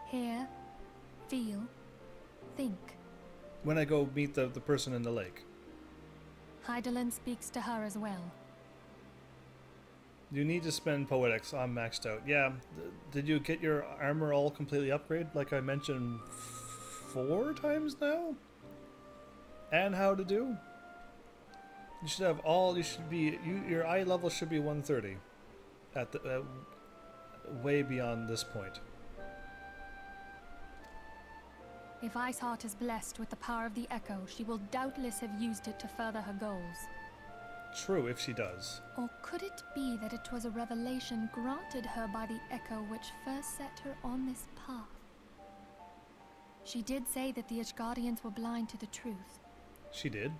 C: Hear, feel, think.
A: When I go meet the person in the lake.
C: Hydaelyn speaks to her as well.
A: You need to spend poetics. I'm maxed out. Yeah, did you get your armor all completely upgraded, like I mentioned 4 times now? And how to do? You should have all, you should be, your eye level should be 130. At the, way beyond this point.
C: If Iceheart is blessed with the power of the Echo, she will doubtless have used it to further her goals.
A: True, if she does.
C: Or could it be that it was a revelation granted her by the Echo which first set her on this path? She did say that the Ishgardians were blind to the truth.
A: She did.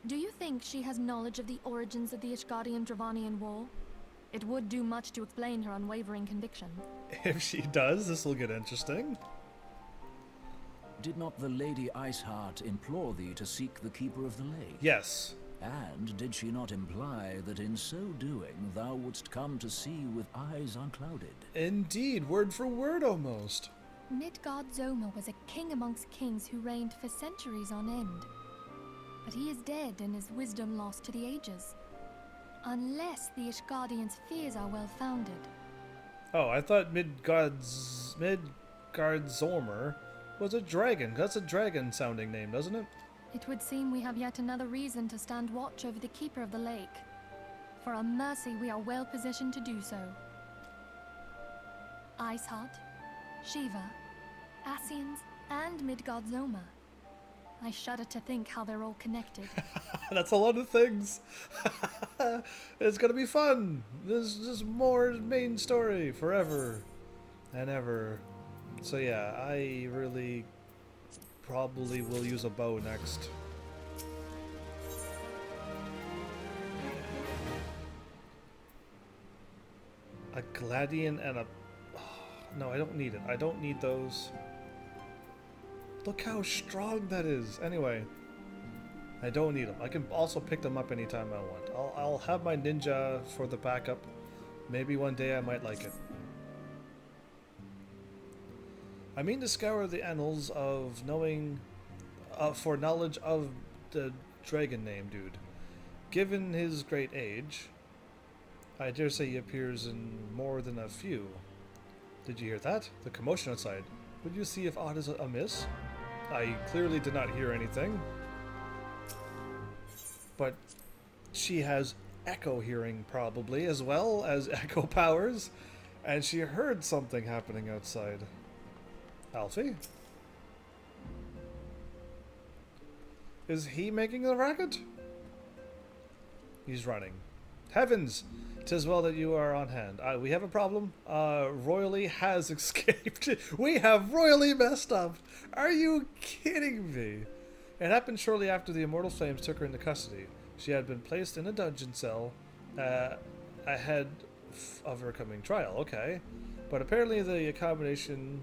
C: Do you think she has knowledge of the origins of the Ishgardian-Dravanian War? It would do much to explain her unwavering conviction.
A: If she does, this will get interesting.
F: Did not the Lady Iceheart implore thee to seek the Keeper of the Lake?
A: Yes.
F: And did she not imply that in so doing thou wouldst come to see with eyes unclouded?
A: Indeed, word for word almost.
C: Midgard-Zoma was a king amongst kings who reigned for centuries on end. But he is dead and his wisdom lost to the ages. Unless the Ishgardians' fears are well founded.
A: Oh, I thought Midgard-Zormer was a dragon. That's a dragon sounding name, doesn't it?
C: It would seem we have yet another reason to stand watch over the Keeper of the Lake. For a mercy, we are well positioned to do so. Iceheart, Shiva, Asians, and Midgard-Zoma. I shudder to think how they're all connected.
A: That's a lot of things. It's gonna be fun. There's just more main story forever and ever. So yeah, I really probably will use a bow next. A gladian and a... Oh, no, I don't need it. I don't need those. Look how strong that is. Anyway, I don't need them. I can also pick them up anytime I want. I'll have my ninja for the backup. Maybe one day I might like it. I mean to scour the annals of knowing... for knowledge of the dragon name dude. Given his great age, I dare say he appears in more than a few. Did you hear that? The commotion outside. Would you see if aught is amiss? I clearly did not hear anything. But she has echo hearing probably, as well as echo powers, and she heard something happening outside. Alfie? Is he making the racket? He's running. Heavens! 'Tis well that you are on hand. We have a problem. Royally has escaped. We have royally messed up. Are you kidding me? It happened shortly after the Immortal Flames took her into custody. She had been placed in a dungeon cell ahead of her coming trial. Okay. But apparently the accommodation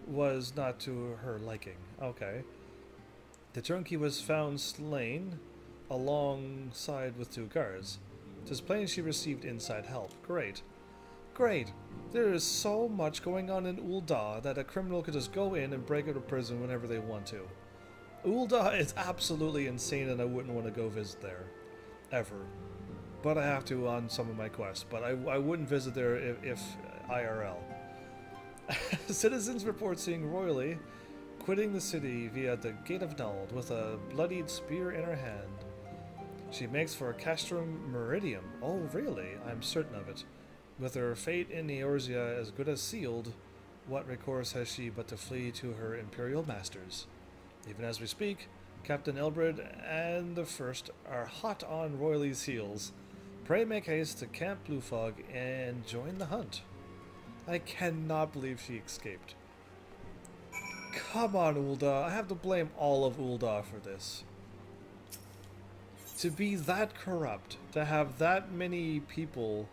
A: was not to her liking. Okay. The turnkey was found slain alongside with 2 guards. 'Tis plain she received inside help. Great. Great. There is so much going on in Ul'dah that a criminal could just go in and break out of prison whenever they want to. Ul'dah is absolutely insane and I wouldn't want to go visit there. Ever. But I have to on some of my quests. But I wouldn't visit there if IRL. Citizens report seeing Royally quitting the city via the Gate of Nuld with a bloodied spear in her hand. She makes for Castrum Meridium. Oh, really? I'm certain of it. With her fate in Eorzea as good as sealed, what recourse has she but to flee to her imperial masters? Even as we speak, Captain Elbred and the First are hot on Royally's heels. Pray make haste to Camp Bluefog and join the hunt. I cannot believe she escaped. Come on, Ul'dah. I have to blame all of Ul'dah for this. To be that corrupt, to have that many people,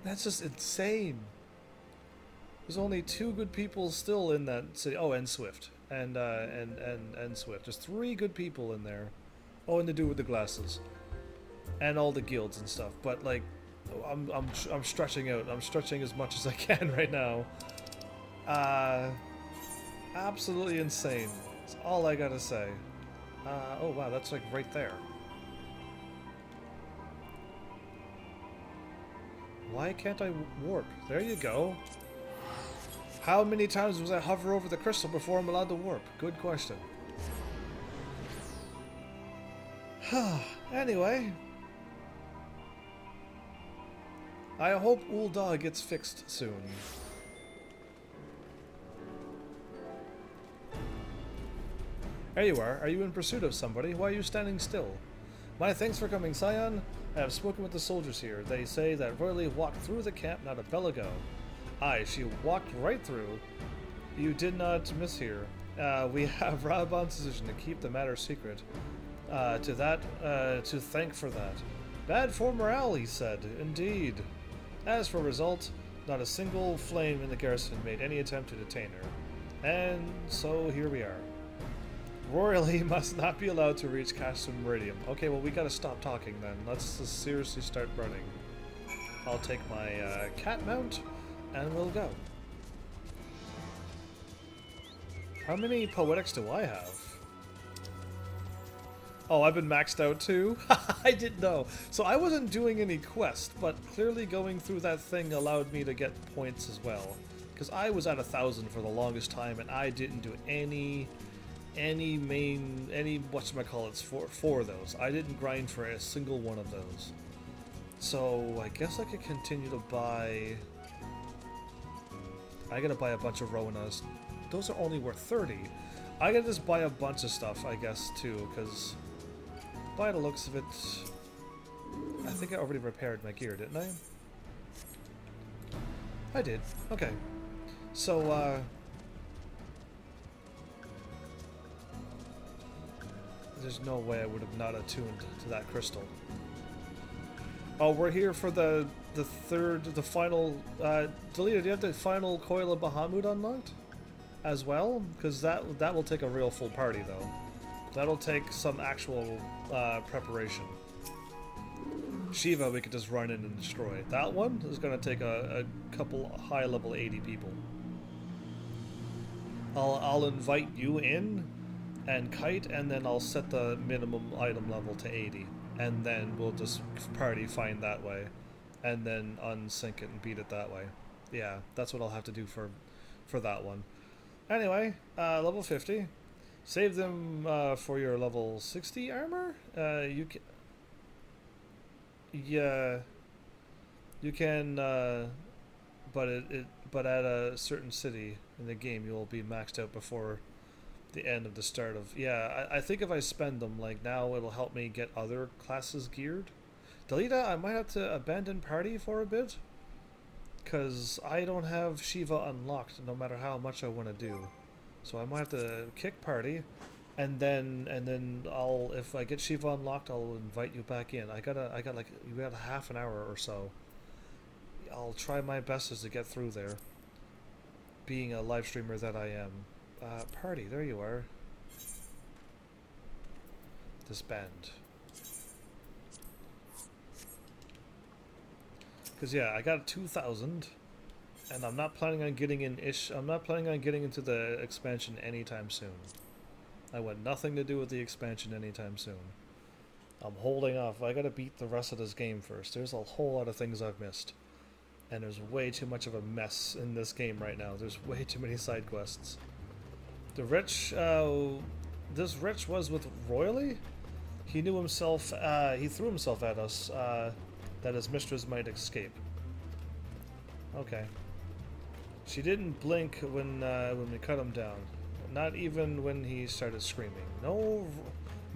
A: that's just insane. There's only 2 good people still in that city. Oh, and Swift. And Swift. There's 3 good people in there. Oh, and the dude with the glasses. And all the guilds and stuff. But, like, I'm stretching out. I'm stretching as much as I can right now. Absolutely insane. That's all I gotta say. Oh wow, that's like right there. Why can't I warp? There you go. How many times was I hover over the crystal before I'm allowed to warp? Good question. Anyway. I hope Ul'dah gets fixed soon. There you are. Are you in pursuit of somebody? Why are you standing still? My thanks for coming, Scion. I have spoken with the soldiers here. They say that Royally walked through the camp not a bell ago. Aye, she walked right through. You did not miss here. We have Rabban's decision to keep the matter secret. To thank for that. Bad for morale, he said. Indeed. As for result, not a single flame in the garrison made any attempt to detain her. And so here we are. Royally must not be allowed to reach Castrum Meridium. Okay, well we gotta stop talking then. Let's just seriously start running. I'll take my cat mount and we'll go. How many poetics do I have? Oh, I've been maxed out too? I didn't know. So I wasn't doing any quest, but clearly going through that thing allowed me to get points as well. Because I was at 1,000 for the longest time and I didn't do any whatchamacallits for those. I didn't grind for a single one of those. So I guess I could continue to buy. I gotta buy a bunch of Rowanas. Those are only worth 30. I gotta just buy a bunch of stuff, I guess, too, because by the looks of it, I think I already repaired my gear, didn't I? I did. Okay. So, there's no way I would have not attuned to that crystal. Oh, we're here for the final, Delita, do you have the final Coil of Bahamut unlocked? As well? Because that will take a real full party, though. That'll take some actual, preparation. Shiva we could just run in and destroy. That one is going to take a couple high-level 80 people. I'll invite you in and Kite, and then I'll set the minimum item level to 80. And then we'll just party fine that way. And then unsync it and beat it that way. Yeah, that's what I'll have to do for that one. Anyway, level 50. Save them for your level 60 armor. You can. Yeah, you can, but at a certain city in the game, you'll be maxed out before the end of the start of. Yeah, I think if I spend them, like now, it'll help me get other classes geared. Delita, I might have to abandon party for a bit, because I don't have Shiva unlocked no matter how much I want to do. So I might have to kick party, and then I'll, if I get Shiva unlocked, I'll invite you back in. I got like, you got a half an hour or so. I'll try my best to get through there, being a live streamer that I am. Party, there you are. Disband. Because yeah, I got 2,000, and I'm not planning on getting in I'm not planning on getting into the expansion anytime soon. I want nothing to do with the expansion anytime soon. I'm holding off. I gotta beat the rest of this game first. There's a whole lot of things I've missed, and there's way too much of a mess in this game right now. There's way too many side quests. The rich, this rich was with Royally? He knew himself, he threw himself at us, that his mistress might escape. Okay. She didn't blink when we cut him down. Not even when he started screaming. No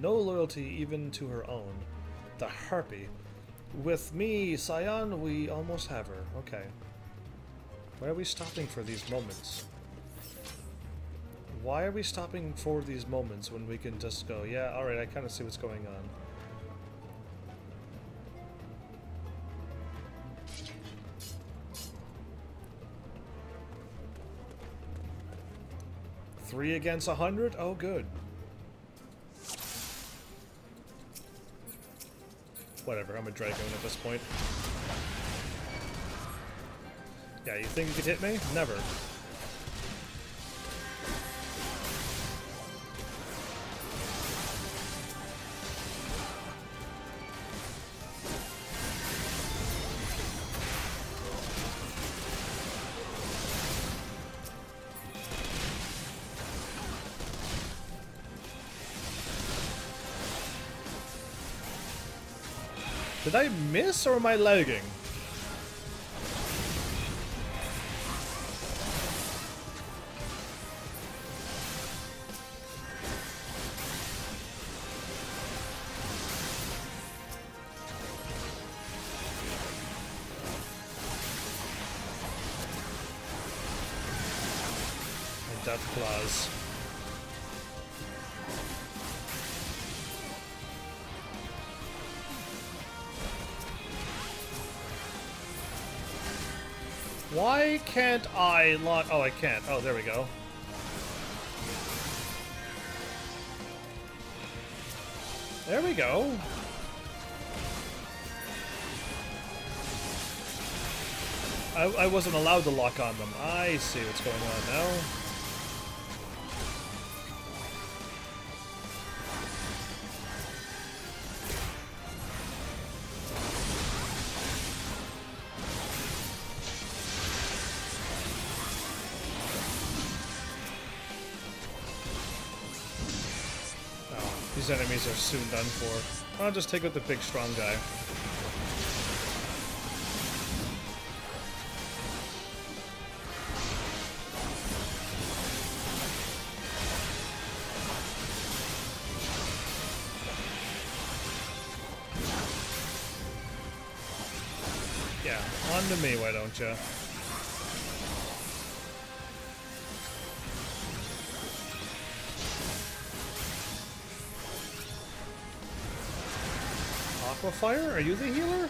A: loyalty even to her own. The harpy. With me, Scion, we almost have her. Okay. Why are we stopping for these moments? Why are we stopping for these moments when we can just go, yeah, alright, I kind of see what's going on. Three against 100? Oh, good. Whatever, I'm a Dragon at this point. Yeah, you think you could hit me? Never. Did I miss, or am I lagging? My death claws. Why can't I lock? Oh, I can't. Oh, there we go. There we go. I wasn't allowed to lock on them. I see what's going on now. These enemies are soon done for. I'll just take out the big strong guy. Yeah, on to me, why don't ya? Aquafire? Are you the healer?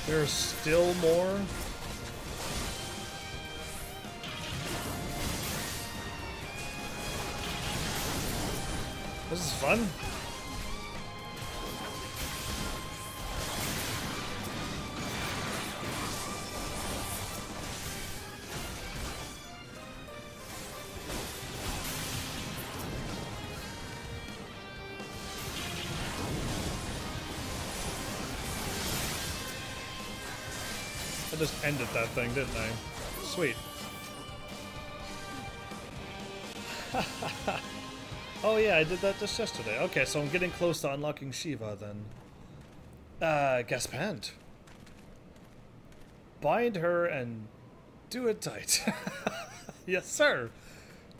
A: There's still more? This is fun. I just ended that thing, didn't I? Sweet. Oh yeah, I did that just yesterday. Okay, so I'm getting close to unlocking Shiva then. Gaspand. Bind her and do it tight. Yes, sir.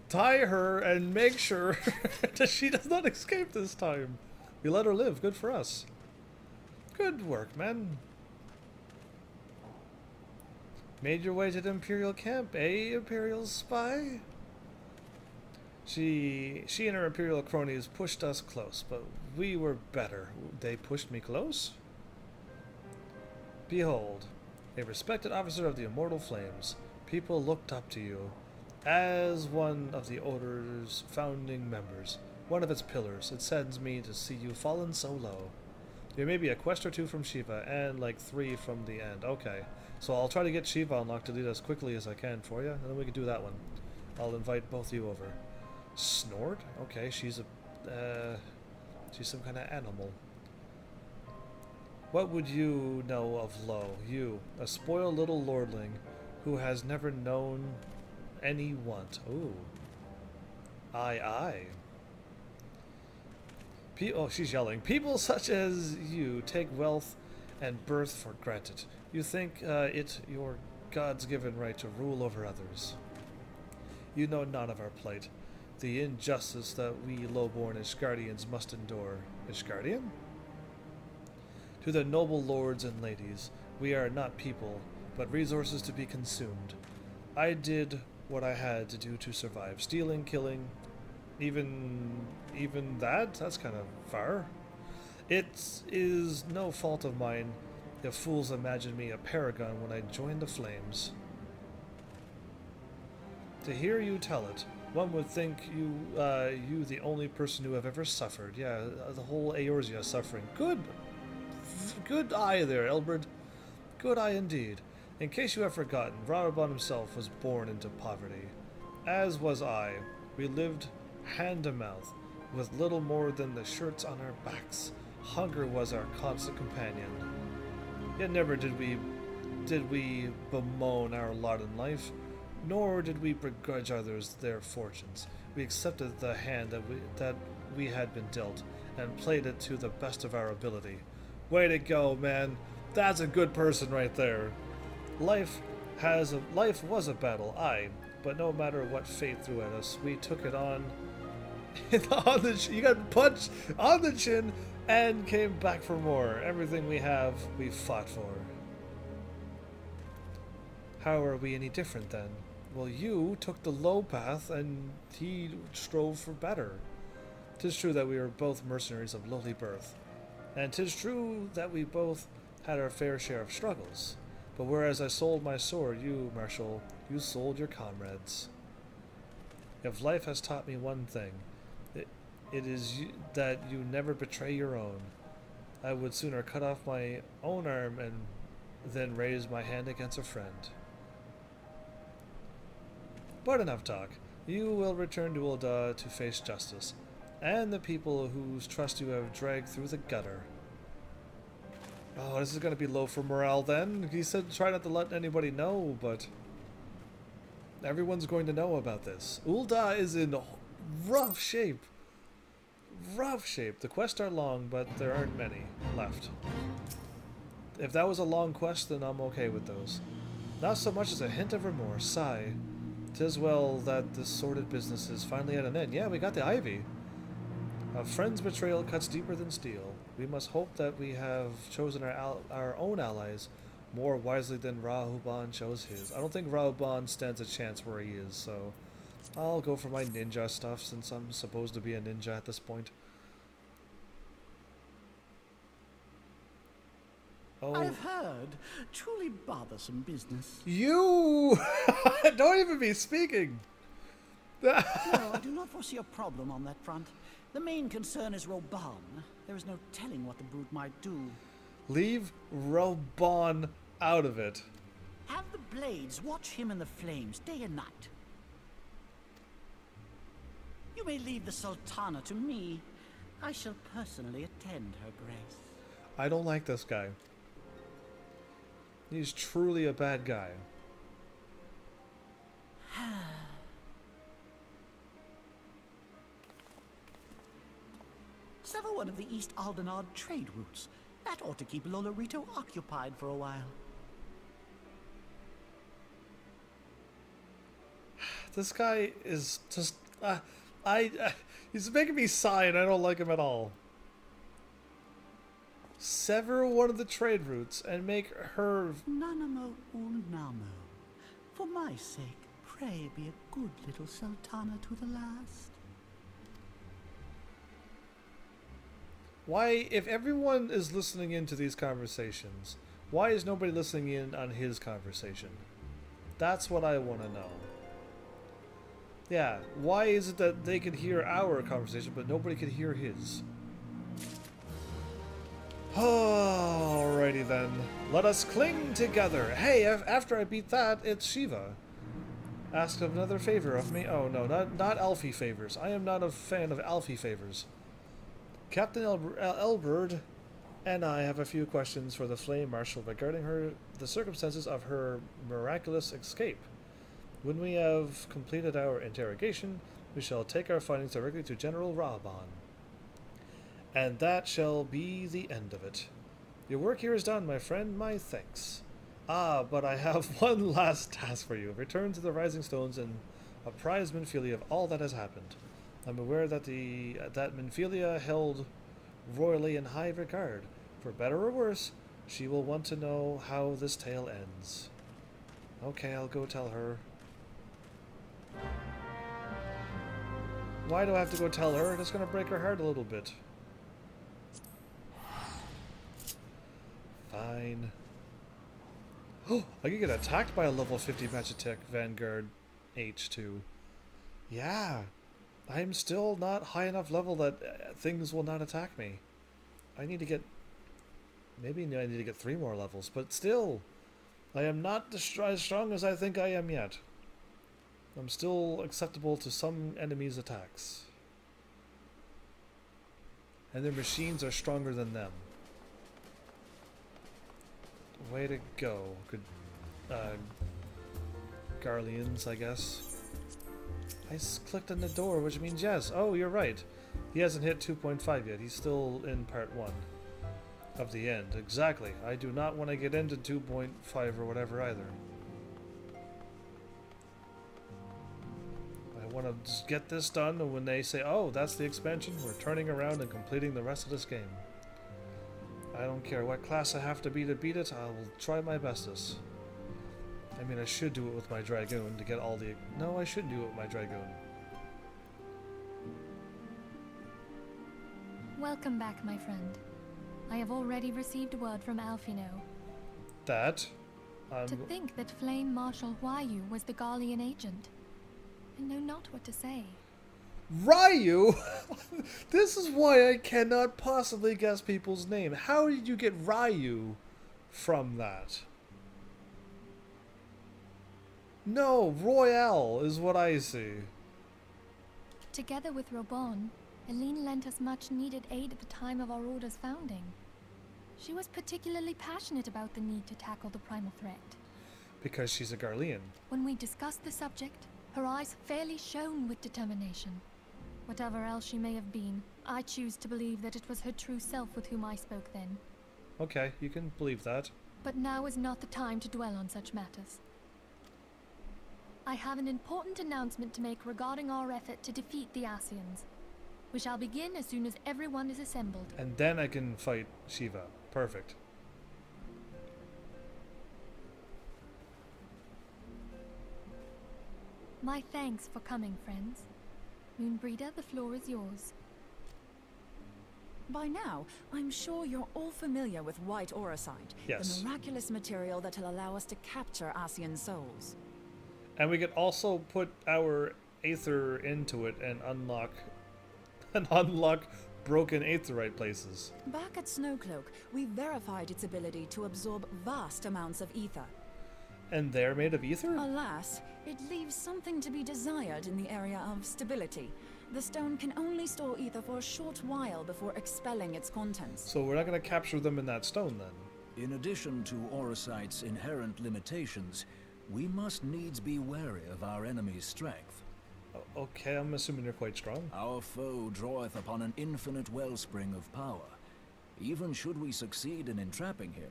A: Tie her and make sure that she does not escape this time. We let her live. Good for us. Good work, man. Made your way to the Imperial camp, eh, Imperial spy? She and her Imperial cronies pushed us close, but we were better. They pushed me close? Behold, a respected officer of the Immortal Flames. People looked up to you as one of the Order's founding members, one of its pillars. It saddens me to see you fallen so low. You're maybe a quest or two from Shiva, and like 3 from the end. Okay, so I'll try to get Shiva unlocked to do that as quickly as I can for you, and then we can do that one. I'll invite both you over. Snort? Okay, she's some kind of animal. What would you know of Lo? You, a spoiled little lordling who has never known any want. Ooh. Aye. Oh, she's yelling. People such as you take wealth and birth for granted. You think it your God's given right to rule over others. You know none of our plight. The injustice that we low-born Ishgardians must endure. Ishgardian? To the noble lords and ladies, we are not people, but resources to be consumed. I did what I had to do to survive. Stealing, killing, even that? That's kind of far. It is no fault of mine if fools imagine me a paragon when I joined the flames. To hear you tell it, one would think you the only person who have ever suffered. Yeah, the whole Eorzea suffering. Good eye there, Elberd. Good eye indeed. In case you have forgotten, Radobon himself was born into poverty. As was I. We lived hand to mouth, with little more than the shirts on our backs. Hunger was our constant companion. Yet never did we bemoan our lot in life, nor did we begrudge others their fortunes. We accepted the hand that we had been dealt, and played it to the best of our ability. Way to go, man. That's a good person right there. Life was a battle, aye, but no matter what fate threw at us, we took it on. You got punched on the chin and came back for more. Everything we have, we fought for. How are we any different then? Well, you took the low path, and he strove for better. 'Tis true that we were both mercenaries of lowly birth, and 'tis true that we both had our fair share of struggles. But whereas I sold my sword, you, Marshal, you sold your comrades. If life has taught me one thing, it is that you never betray your own. I would sooner cut off my own arm than raise my hand against a friend. But enough talk. You will return to Ul'dah to face justice, and the people whose trust you have dragged through the gutter. Oh, this is going to be low for morale then. He said try not to let anybody know, but everyone's going to know about this. Ul'dah is in rough shape. Rough shape. The quests are long, but there aren't many left. If that was a long quest, then I'm okay with those. Not so much as a hint of remorse. Sigh. 'Tis well that this sordid business is finally at an end. Yeah, we got the Ivy. A friend's betrayal cuts deeper than steel. We must hope that we have chosen our own allies more wisely than Rahuban chose his. I don't think Rahuban stands a chance where he is, so I'll go for my ninja stuff since I'm supposed to be a ninja at this point. Oh.
E: I've heard. Truly bothersome business.
A: You! Don't even be speaking!
E: No, I do not foresee a problem on that front. The main concern is Raubahn. There is no telling what the brute might do.
A: Leave Raubahn out of it.
E: Have the Blades watch him in the flames day and night. You may leave the Sultana to me. I shall personally attend her grace.
A: I don't like this guy. He's truly a bad guy.
E: Sever one of the East Aldenard trade routes. That ought to keep Lolorito occupied for a while.
A: This guy is just... he's making me sigh and I don't like him at all. Sever one of the trade routes and make her...
E: Nanamo Ulnamo. For my sake, pray be a good little sultana to the last.
A: Why, if everyone is listening into these conversations, why is nobody listening in on his conversation? That's what I want to know. Yeah, why is it that they could hear our conversation, but nobody could hear his? Alrighty then. Let us cling together. Hey, after I beat that, it's Shiva. Ask another favor of me. Oh no, not Alfie favors. I am not a fan of Alfie favors. Captain Elbird and I have a few questions for the Flame Marshal regarding the circumstances of her miraculous escape. When we have completed our interrogation, we shall take our findings directly to General Raban. And that shall be the end of it. Your work here is done, my friend. My thanks. Ah, but I have one last task for you. Return to the Rising Stones and apprise Minfilia of all that has happened. I'm aware that that Minfilia held royally in high regard. For better or worse, she will want to know how this tale ends. Okay, I'll go tell her. Why do I have to go tell her? It's going to break her heart a little bit. Fine. Oh, I can get attacked by a level 50 Magitech Vanguard H2. Yeah. I'm still not high enough level that things will not attack me. I need to get... Maybe I need to get 3 more levels, but still, I am not as strong as I think I am yet. I'm still acceptable to some enemies' attacks. And their machines are stronger than them. Way to go. Good Garleans, I guess. I clicked on the door, which means yes. Oh, you're right. He hasn't hit 2.5 yet. He's still in part 1 of the end. Exactly. I do not want to get into 2.5 or whatever either. I want to just get this done, and when they say, oh, that's the expansion, we're turning around and completing the rest of this game. I don't care what class I have to be to beat it, I will try my bestest. I mean, I should do it with my Dragoon to get all the... No, I shouldn't do it with my Dragoon.
C: Welcome back, my friend. I have already received word from Alfino.
A: That?
C: To think that Flame Marshal Huayu was the Garlean agent. I know not what to say.
A: Ryu? This is why I cannot possibly guess people's name. How did you get Ryu from that? No, Royale is what I see.
C: Together with Robon, Eileen lent us much needed aid at the time of our Order's founding. She was particularly passionate about the need to tackle the primal threat.
A: Because she's a Garlean.
C: When we discussed the subject, her eyes fairly shone with determination. Whatever else she may have been, I choose to believe that it was her true self with whom I spoke then.
A: Okay, you can believe that.
C: But now is not the time to dwell on such matters. I have an important announcement to make regarding our effort to defeat the Asians. We shall begin as soon as everyone is assembled.
A: And then I can fight Shiva. Perfect.
C: My thanks for coming, friends. Moonbreeder, the floor is yours.
B: By now, I'm sure you're all familiar with White Auracite,
A: yes.
B: The miraculous material that'll allow us to capture Asian souls.
A: And we could also put our Aether into it and unlock broken Aetherite places.
B: Back at Snowcloak, we verified its ability to absorb vast amounts of ether.
A: And they're made of ether?
B: Alas, it leaves something to be desired in the area of stability. The stone can only store ether for a short while before expelling its contents.
A: So we're not going to capture them in that stone then?
F: In addition to Orosite's inherent limitations, we must needs be wary of our enemy's strength.
A: Okay, I'm assuming you're quite strong.
F: Our foe draweth upon an infinite wellspring of power. Even should we succeed in entrapping him,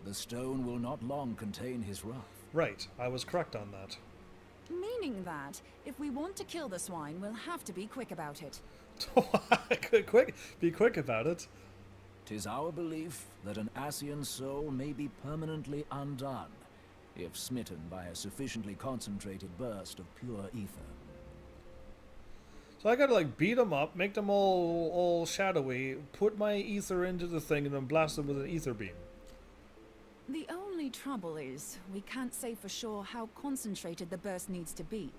F: the stone will not long contain his wrath.
A: Right, I was correct on that.
B: Meaning that, if we want to kill the swine, we'll have to be quick about it.
A: Be quick about it.
F: 'Tis our belief that an Ascian soul may be permanently undone, if smitten by a sufficiently concentrated burst of pure ether.
A: So I gotta like beat them up, make them all shadowy, put my ether into the thing, and then blast them with an ether beam.
B: The only trouble is, we can't say for sure how concentrated the burst needs to be.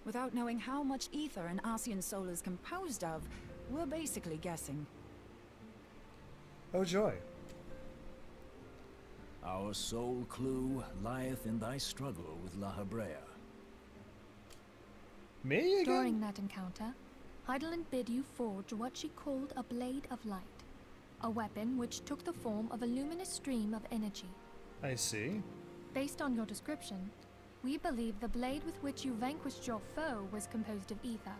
B: Without knowing how much ether an Ascian soul is composed of, we're basically guessing.
A: Oh joy.
F: Our sole clue lieth in thy struggle with La Hebrea.
A: Me again?
C: During that encounter, Heidelin bid you forge what she called a Blade of Light, a weapon which took the form of a luminous stream of energy.
A: I see.
C: Based on your description, we believe the blade with which you vanquished your foe was composed of ether.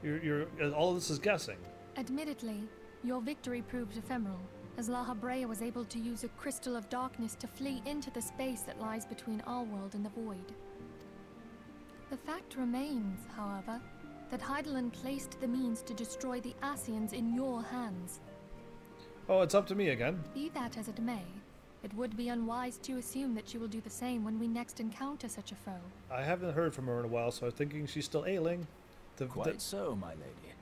A: You're all this is guessing.
C: Admittedly, your victory proved ephemeral, as La Hebrea was able to use a crystal of darkness to flee into the space that lies between our world and the void. The fact remains, however, that Heidelin placed the means to destroy the Ascians in your hands.
A: Oh, it's up to me again.
C: Be that as it may, it would be unwise to assume that she will do the same when we next encounter such a foe.
A: I haven't heard from her in a while, so I'm thinking she's still ailing.
F: Quite so, my lady.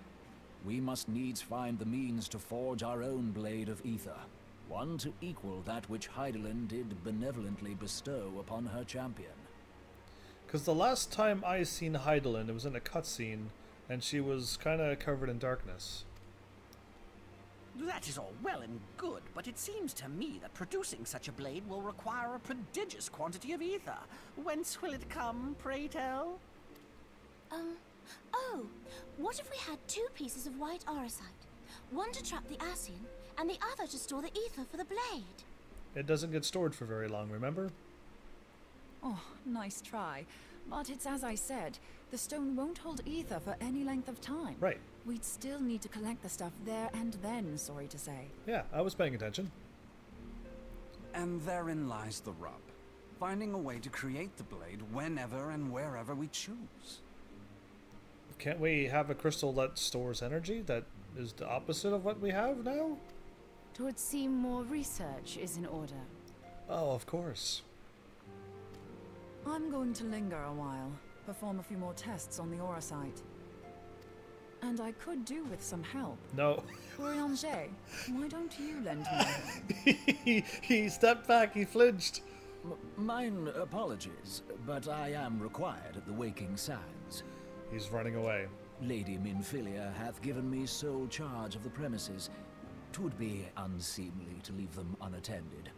F: We must needs find the means to forge our own blade of ether, one to equal that which Heidelin did benevolently bestow upon her champion.
A: Because the last time I seen Heidelin, it was in a cutscene, and she was kind of covered in darkness.
E: That is all well and good, but it seems to me that producing such a blade will require a prodigious quantity of ether. Whence will it come, pray tell?
D: Oh, what if we had 2 pieces of white orosite? One to trap the Ascian, and the other to store the ether for the blade.
A: It doesn't get stored for very long, remember?
B: Oh, nice try. But it's as I said, the stone won't hold ether for any length of time.
A: Right.
B: We'd still need to collect the stuff there and then, sorry to say.
A: Yeah, I was paying attention.
G: And therein lies the rub. Finding a way to create the blade whenever and wherever we choose.
A: Can't we have a crystal that stores energy? That is the opposite of what we have now?
H: It would seem more research is in order.
A: Oh, of course.
B: I'm going to linger a while, perform a few more tests on the orosite. And I could do with some help.
A: No.
B: Urianger, why don't you lend me a hand?
A: He stepped back, he flinched.
F: Mine apologies, but I am required at the Waking Sands.
A: He's running away.
F: Lady Minfilia hath given me sole charge of the premises. 'Twould be unseemly to leave them unattended.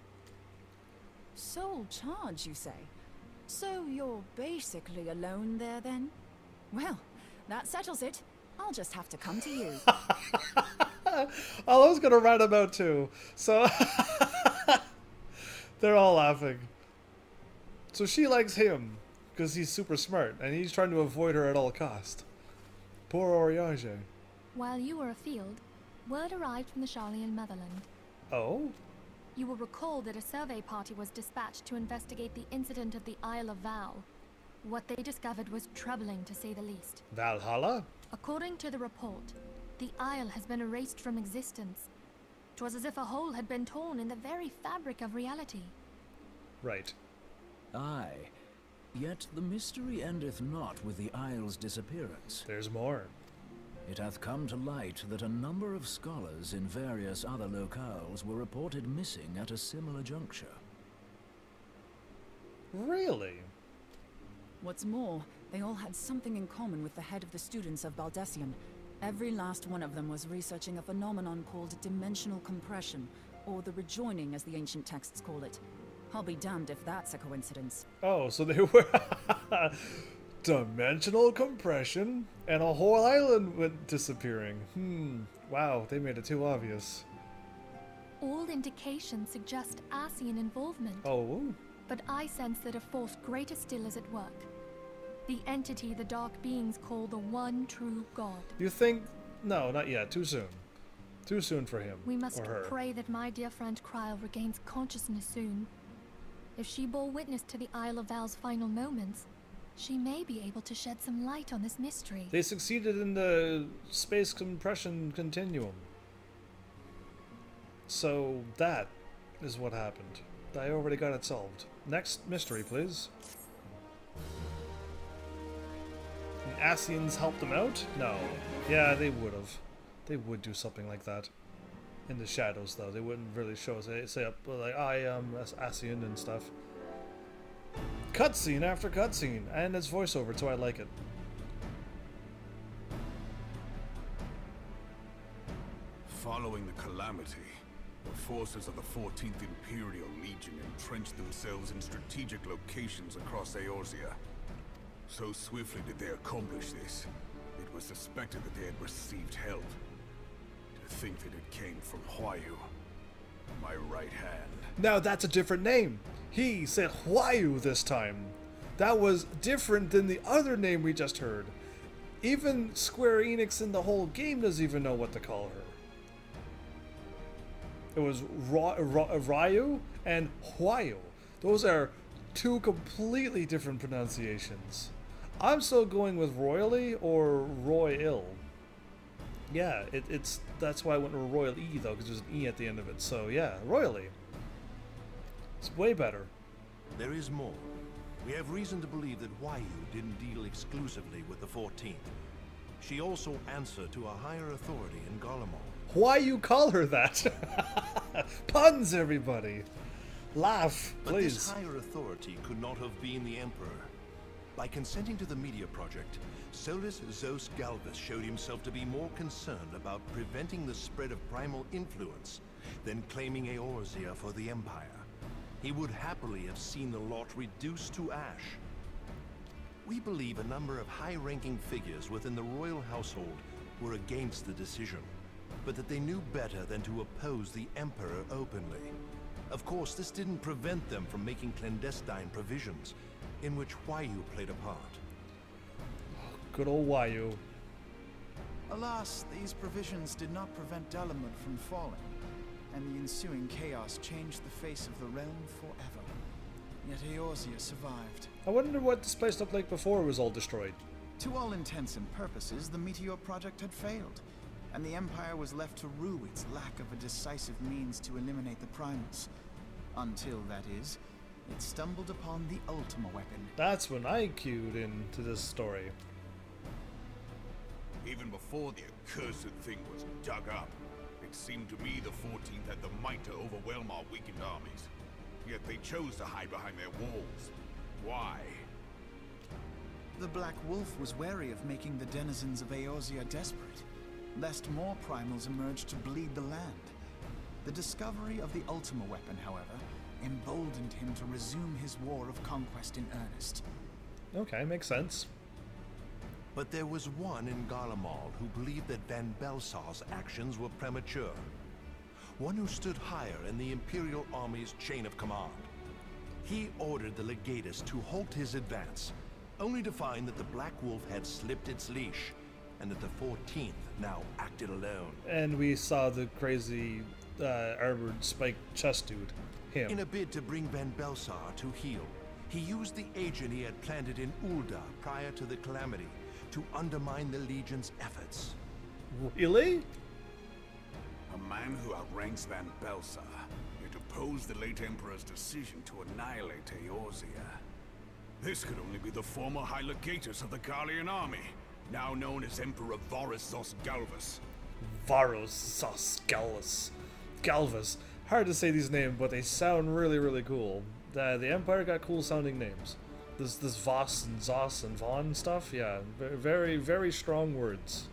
B: Sole charge, you say? So you're basically alone there, then? Well, that settles it. I'll just have to come to you.
A: I was gonna write about too. So they're all laughing. So she likes him because he's super smart, and he's trying to avoid her at all cost. Poor Oriage.
C: While you were afield, word arrived from the Charlian motherland.
A: Oh?
C: You will recall that a survey party was dispatched to investigate the incident of the Isle of Val. What they discovered was troubling, to say the least.
A: Valhalla?
C: According to the report, the isle has been erased from existence. 'Twas as if a hole had been torn in the very fabric of reality.
A: Right.
F: Aye. Yet the mystery endeth not with the isle's disappearance.
A: There's more.
F: It hath come to light that a number of scholars in various other locales were reported missing at a similar juncture.
A: Really?
B: What's more, they all had something in common with the head of the students of Baldessian. Every last one of them was researching a phenomenon called dimensional compression, or the rejoining as the ancient texts call it. I'll be damned if that's a coincidence.
A: Oh, so they were dimensional compression, and a whole island went disappearing. Wow, they made it too obvious.
C: All indications suggest Ascian involvement.
A: Oh.
C: But I sense that a force greater still is at work. The entity the Dark Beings call the One True God.
A: You think... No, not yet. Too soon. Too soon for him.
C: We must
A: or her.
C: pray that my dear friend Coil regains consciousness soon. If she bore witness to the Isle of Val's final moments, she may be able to shed some light on this mystery.
A: They succeeded in the space compression continuum. So that is what happened. I already got it solved. Next mystery, please. The Ascians helped them out? No. Yeah, they would have. They would do something like that. In the shadows, though. They wouldn't really show us. Say up, like, I am Ascian and stuff. Cutscene after cutscene. And it's voiceover, so I like it.
N: Following the calamity, the forces of the 14th Imperial Legion entrenched themselves in strategic locations across Eorzea. So swiftly did they accomplish this, it was suspected that they had received help. To think that it came from Huayu, my right hand.
A: Now that's a different name. He said Huayu this time. That was different than the other name we just heard. Even Square Enix in the whole game doesn't even know what to call her. It was Ryu and Huayu. Those are two completely different pronunciations. I'm still going with Royally or Royal. Yeah, that's why I went with Royal E though, because there's an E at the end of it. So yeah, Royally. It's way better.
O: There is more. We have reason to believe that Huayu didn't deal exclusively with the 14th. She also answered to a higher authority in Garlemald.
A: Why you call her that? Puns, everybody. Laugh, please.
O: But this higher authority could not have been the Emperor. By consenting to the media project, Solus Zos Galvus showed himself to be more concerned about preventing the spread of primal influence than claiming Eorzea for the Empire. He would happily have seen the lot reduced to ash. We believe a number of high-ranking figures within the royal household were against the decision, but that they knew better than to oppose the Emperor openly. Of course, this didn't prevent them from making clandestine provisions, in which Huayu played a part.
A: Good old Huayu.
K: Alas, these provisions did not prevent Dalamud from falling, and the ensuing chaos changed the face of the realm forever. Yet Eorzea survived.
A: I wonder what this place looked like before it was all destroyed.
K: To all intents and purposes, the Meteor Project had failed, and the Empire was left to rue its lack of a decisive means to eliminate the primals. Until, that is, it stumbled upon the Ultima weapon.
A: That's when I cued into this story.
N: Even before the accursed thing was dug up, it seemed to me the 14th had the might to overwhelm our weakened armies. Yet they chose to hide behind their walls. Why?
K: The Black Wolf was wary of making the denizens of Eorzea desperate, lest more primals emerge to bleed the land. The discovery of the Ultima weapon, however, emboldened him to resume his war of conquest in earnest.
A: Okay, makes sense.
O: But there was one in Garlemald who believed that Van Belsar's actions were premature. One who stood higher in the Imperial Army's chain of command. He ordered the Legatus to halt his advance, only to find that the Black Wolf had slipped its leash, and that the 14th now acted alone.
A: And we saw the crazy armored spiked chest dude, him.
O: In a bid to bring Van Belsar to heel, he used the agent he had planted in Ul'dah prior to the calamity to undermine the Legion's efforts.
A: Really?
N: A man who outranks Van Belsar, yet opposed the late Emperor's decision to annihilate Eorzea. This could only be the former High Legatus of the Garlean army, now known as Emperor Varus Zos Galvus.
A: Varus Zos Galvus. Hard to say these names, but they sound really, really cool. The Empire got cool sounding names. This Voss and Zos and Vaughn stuff, yeah, very, very strong words.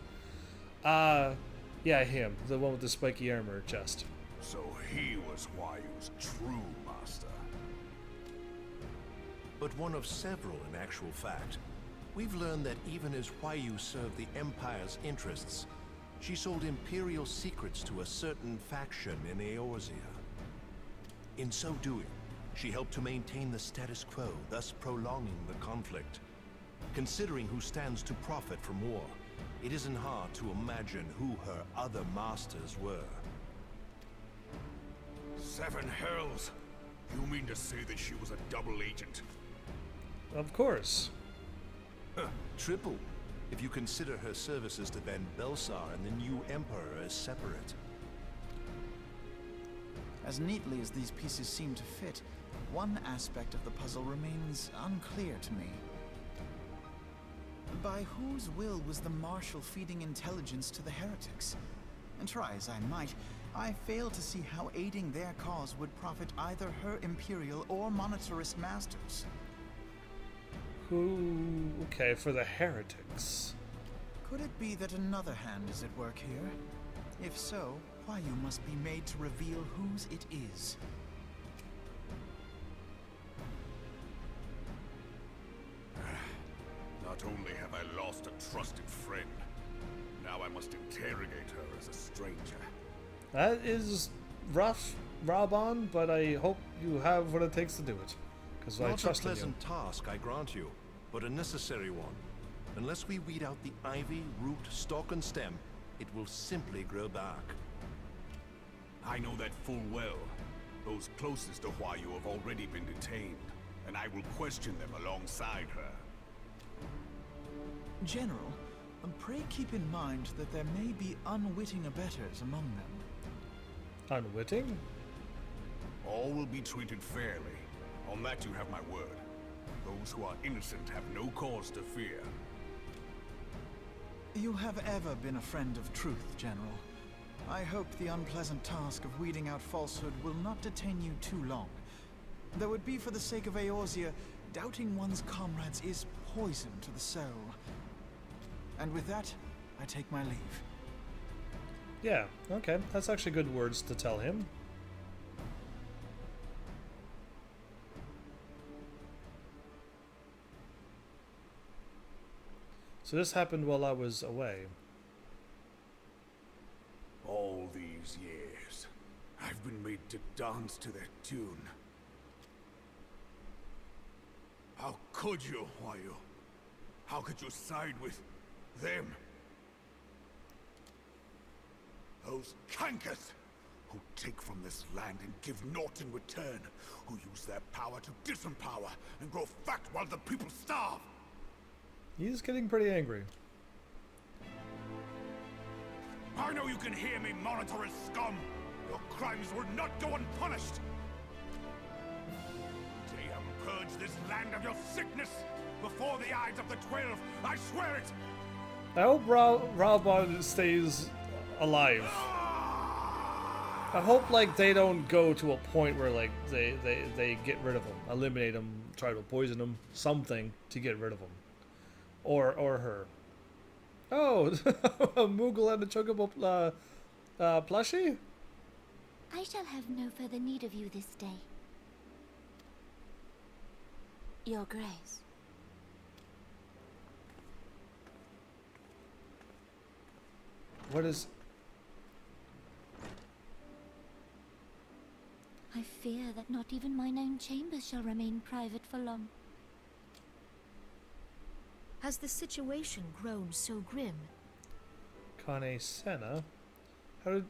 A: Yeah, him, the one with the spiky armor chest.
N: So he was Huayu's true master.
O: But one of several in actual fact. We've learned that even as Huayu served the Empire's interests, She sold Imperial secrets to a certain faction in Eorzea. In so doing, she helped to maintain the status quo, thus prolonging the conflict. Considering who stands to profit from war, it isn't hard to imagine who her other masters were.
N: 7 hells! You mean to say that she was a double agent?
A: Of course.
O: Triple, if you consider her services to Ben Belsar and the new Emperor as separate.
K: As neatly as these pieces seem to fit, one aspect of the puzzle remains unclear to me. By whose will was the Marshal feeding intelligence to the heretics? And try as I might, I fail to see how aiding their cause would profit either her Imperial or Monetarist masters.
A: Okay, for the heretics.
K: Could it be that another hand is at work here? If so, why you must be made to reveal whose it is.
N: Not only have I lost a trusted friend, now I must interrogate her as a stranger.
A: That is rough, Raban, but I hope you have what it takes to do it. Because I trust in you.
O: Not a pleasant task, I grant you, but a necessary one. Unless we weed out the ivy, root, stalk, and stem, it will simply grow back.
N: I know that full well. Those closest to Huayu have already been detained, and I will question them alongside her.
K: General, pray keep in mind that there may be unwitting abettors among them.
A: Unwitting?
N: All will be treated fairly. On that you have my word. Those who are innocent have no cause to fear.
K: You have ever been a friend of truth, General. I hope the unpleasant task of weeding out falsehood will not detain you too long. Though it be for the sake of Eorzea, doubting one's comrades is poison to the soul. And with that, I take my leave.
A: Yeah, okay. That's actually good words to tell him. So this happened while I was away.
N: All these years, I've been made to dance to their tune. How could you, Huayu? How could you side with them? Those cankers who take from this land and give naught in return, who use their power to disempower and grow fat while the people starve.
A: He's getting pretty angry.
N: I know you can hear me, monetarist scum! Your crimes will not go unpunished! Dayam, purge this land of your sickness! Before the eyes of the 12, I swear it!
A: I hope Raban stays alive. I hope, like, they don't go to a point where, like, they get rid of him. Eliminate him, try to poison him, something to get rid of him. Or her. Oh, a Moogle and a Chocobo plushie?
D: I shall have no further need of you this day. Your Grace.
A: What is...
D: I fear that not even mine own chambers shall remain private for long.
H: Has the situation grown so grim?
A: Kane Senna? How did...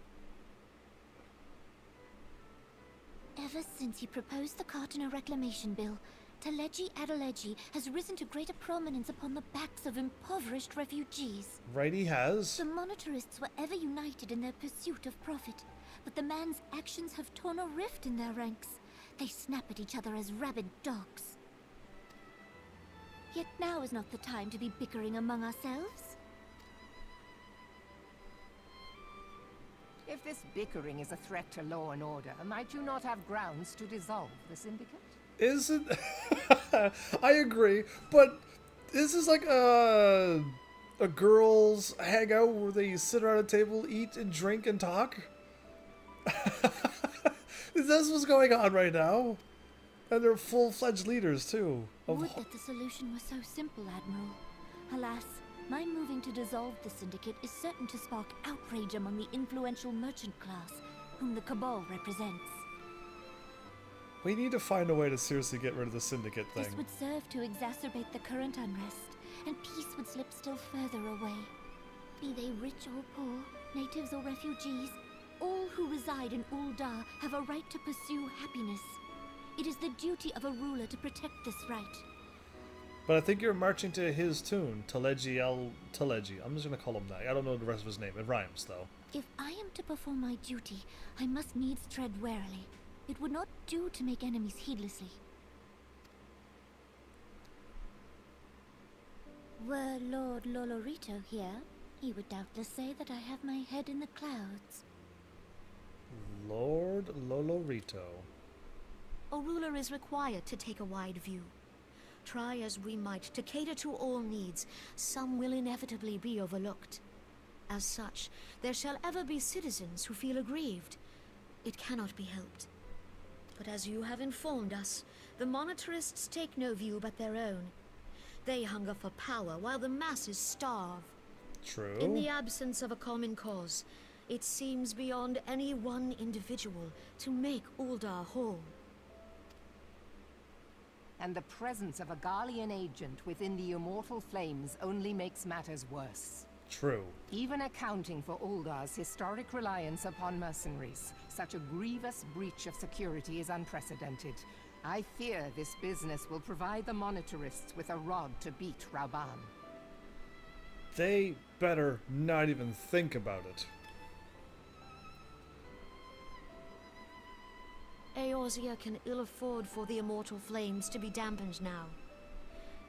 D: Ever since he proposed the Cartiner Reclamation Bill, Teleji Adeleji has risen to greater prominence upon the backs of impoverished refugees.
A: Right, he has.
D: The monetarists were ever united in their pursuit of profit, but the man's actions have torn a rift in their ranks. They snap at each other as rabid dogs. Yet now is not the time to be bickering among ourselves.
P: If this bickering is a threat to law and order, might you not have grounds to dissolve the syndicate?
A: Isn't... I agree, but this is like a girls' hangout where they sit around a table, eat and drink and talk. Is this what's going on right now? And they're full-fledged leaders, too.
D: Would that the solution were so simple, Admiral. Alas, My moving to dissolve the Syndicate is certain to spark outrage among the influential merchant class, whom the Cabal represents.
A: We need to find a way to seriously get rid of the Syndicate thing.
D: This would serve to exacerbate the current unrest, and peace would slip still further away. Be they rich or poor, natives or refugees, all who reside in Ul'dah have a right to pursue happiness. It is the duty of a ruler to protect this right.
A: But I think you're marching to his tune, Taleji Taleji. I'm just gonna call him that. I don't know the rest of his name. It rhymes, though.
D: If I am to perform my duty, I must needs tread warily. It would not do to make enemies heedlessly. Were Lord Lolorito here, he would doubtless say that I have my head in the clouds.
A: Lord Lolorito.
Q: A ruler is required to take a wide view. Try as we might to cater to all needs, some will inevitably be overlooked. As such, there shall ever be citizens who feel aggrieved. It cannot be helped. But as you have informed us, the monetarists take no view but their own. They hunger for power while the masses starve.
A: True.
Q: In the absence of a common cause, it seems beyond any one individual to make Ul'dah whole.
P: And the presence of a Garlean agent within the Immortal Flames only makes matters worse.
A: True.
P: Even accounting for Uldah's historic reliance upon mercenaries, such a grievous breach of security is unprecedented. I fear this business will provide the monetarists with a rod to beat Rauban.
A: They better not even think about it.
Q: Eorzea can ill afford for the Immortal Flames to be dampened now.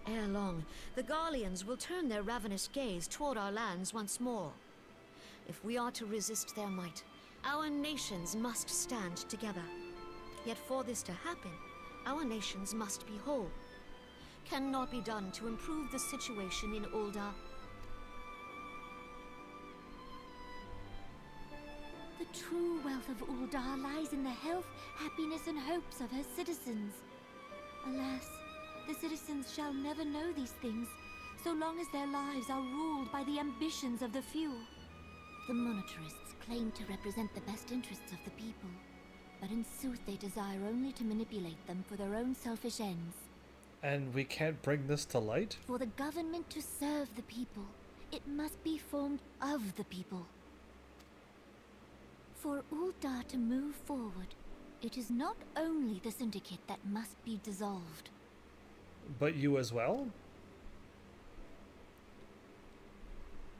Q: Ere long, the Garleans will turn their ravenous gaze toward our lands once more. If we are to resist their might, our nations must stand together. Yet for this to happen, our nations must be whole. Cannot be done to improve the situation in Ul'dah.
D: The true wealth of Ul'dah lies in the health, happiness, and hopes of her citizens. Alas, the citizens shall never know these things, so long as their lives are ruled by the ambitions of the few. The monetarists claim to represent the best interests of the people, but in sooth they desire only to manipulate them for their own selfish ends.
A: And we can't bring this to light?
D: For the government to serve the people, it must be formed of the people. For Ul'dah to move forward, it is not only the Syndicate that must be dissolved.
A: But you as well?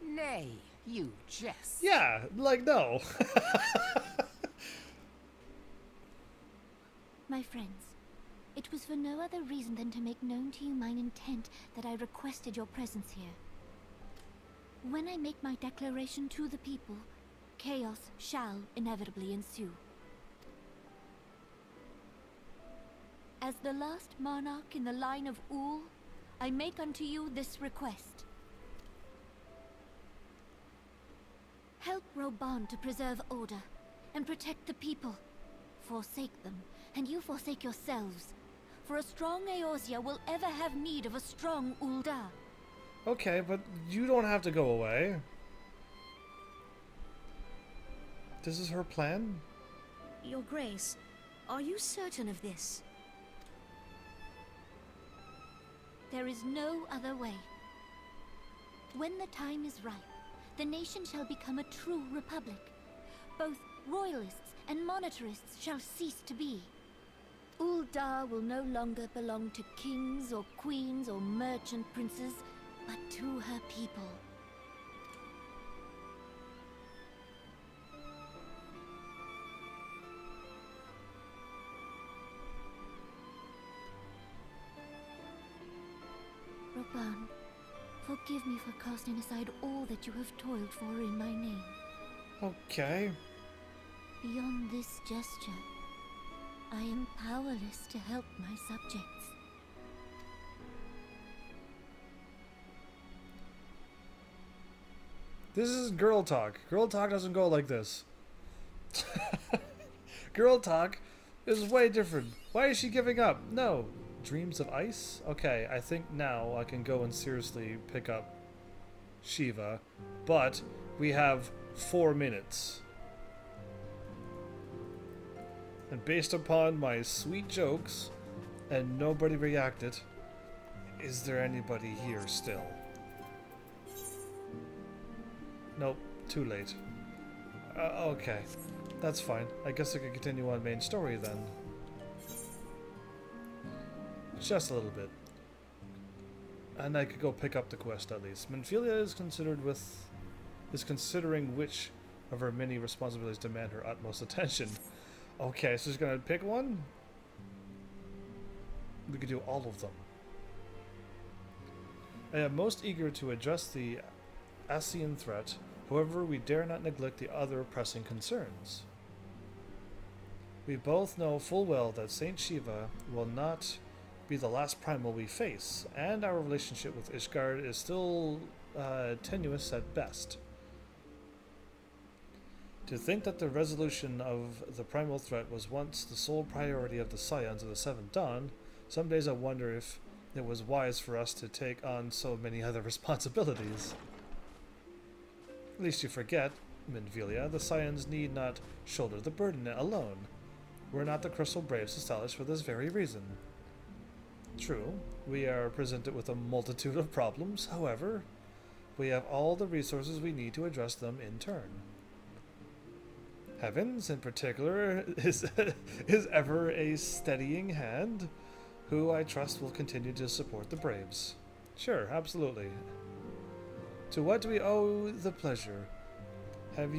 P: Nay, you jest.
A: Yeah, like no.
D: My friends, it was for no other reason than to make known to you mine intent that I requested your presence here. When I make my declaration to the people, chaos shall inevitably ensue. As the last monarch in the line of Ul, I make unto you this request. Help Rauban to preserve order and protect the people. Forsake them, and you forsake yourselves. For a strong Eorzea will ever have need of a strong Ul'dah.
A: Okay, but you don't have to go away. This is her plan?
Q: Your Grace, are you certain of this?
D: There is no other way. When the time is ripe, the nation shall become a true republic. Both royalists and monetarists shall cease to be. Ul'dah will no longer belong to kings or queens or merchant princes, but to her people. Rauban, forgive me for casting aside all that you have toiled for in my name.
A: Okay.
D: Beyond this gesture, I am powerless to help my subjects.
A: This is girl talk. Girl talk doesn't go like this. Girl talk is way different. Why is she giving up? No. Dreams of Ice? Okay, I think now I can go and seriously pick up Shiva, but we have 4 minutes. And based upon my sweet jokes, and nobody reacted, is there anybody here still? Nope, too late. Okay, that's fine. I guess I could continue on main story then. Just a little bit. And I could go pick up the quest at least. Menphilia is considering which of her many responsibilities demand her utmost attention. Okay, so she's gonna pick one? We could do all of them. I am most eager to address the Asian threat, however we dare not neglect the other pressing concerns. We both know full well that Saint Shiva will not be the last primal we face, and our relationship with Ishgard is still tenuous at best. To think that the resolution of the primal threat was once the sole priority of the Scions of the Seventh Dawn, some days I wonder if it was wise for us to take on so many other responsibilities. At least you forget, Menphilia, the Scions need not shoulder the burden alone. We're not the Crystal Braves established for this very reason. True, we are presented with a multitude of problems, however, we have all the resources we need to address them in turn. Heavens, in particular, is ever a steadying hand, who I trust will continue to support the Braves. Sure, absolutely. To what do we owe the pleasure? Have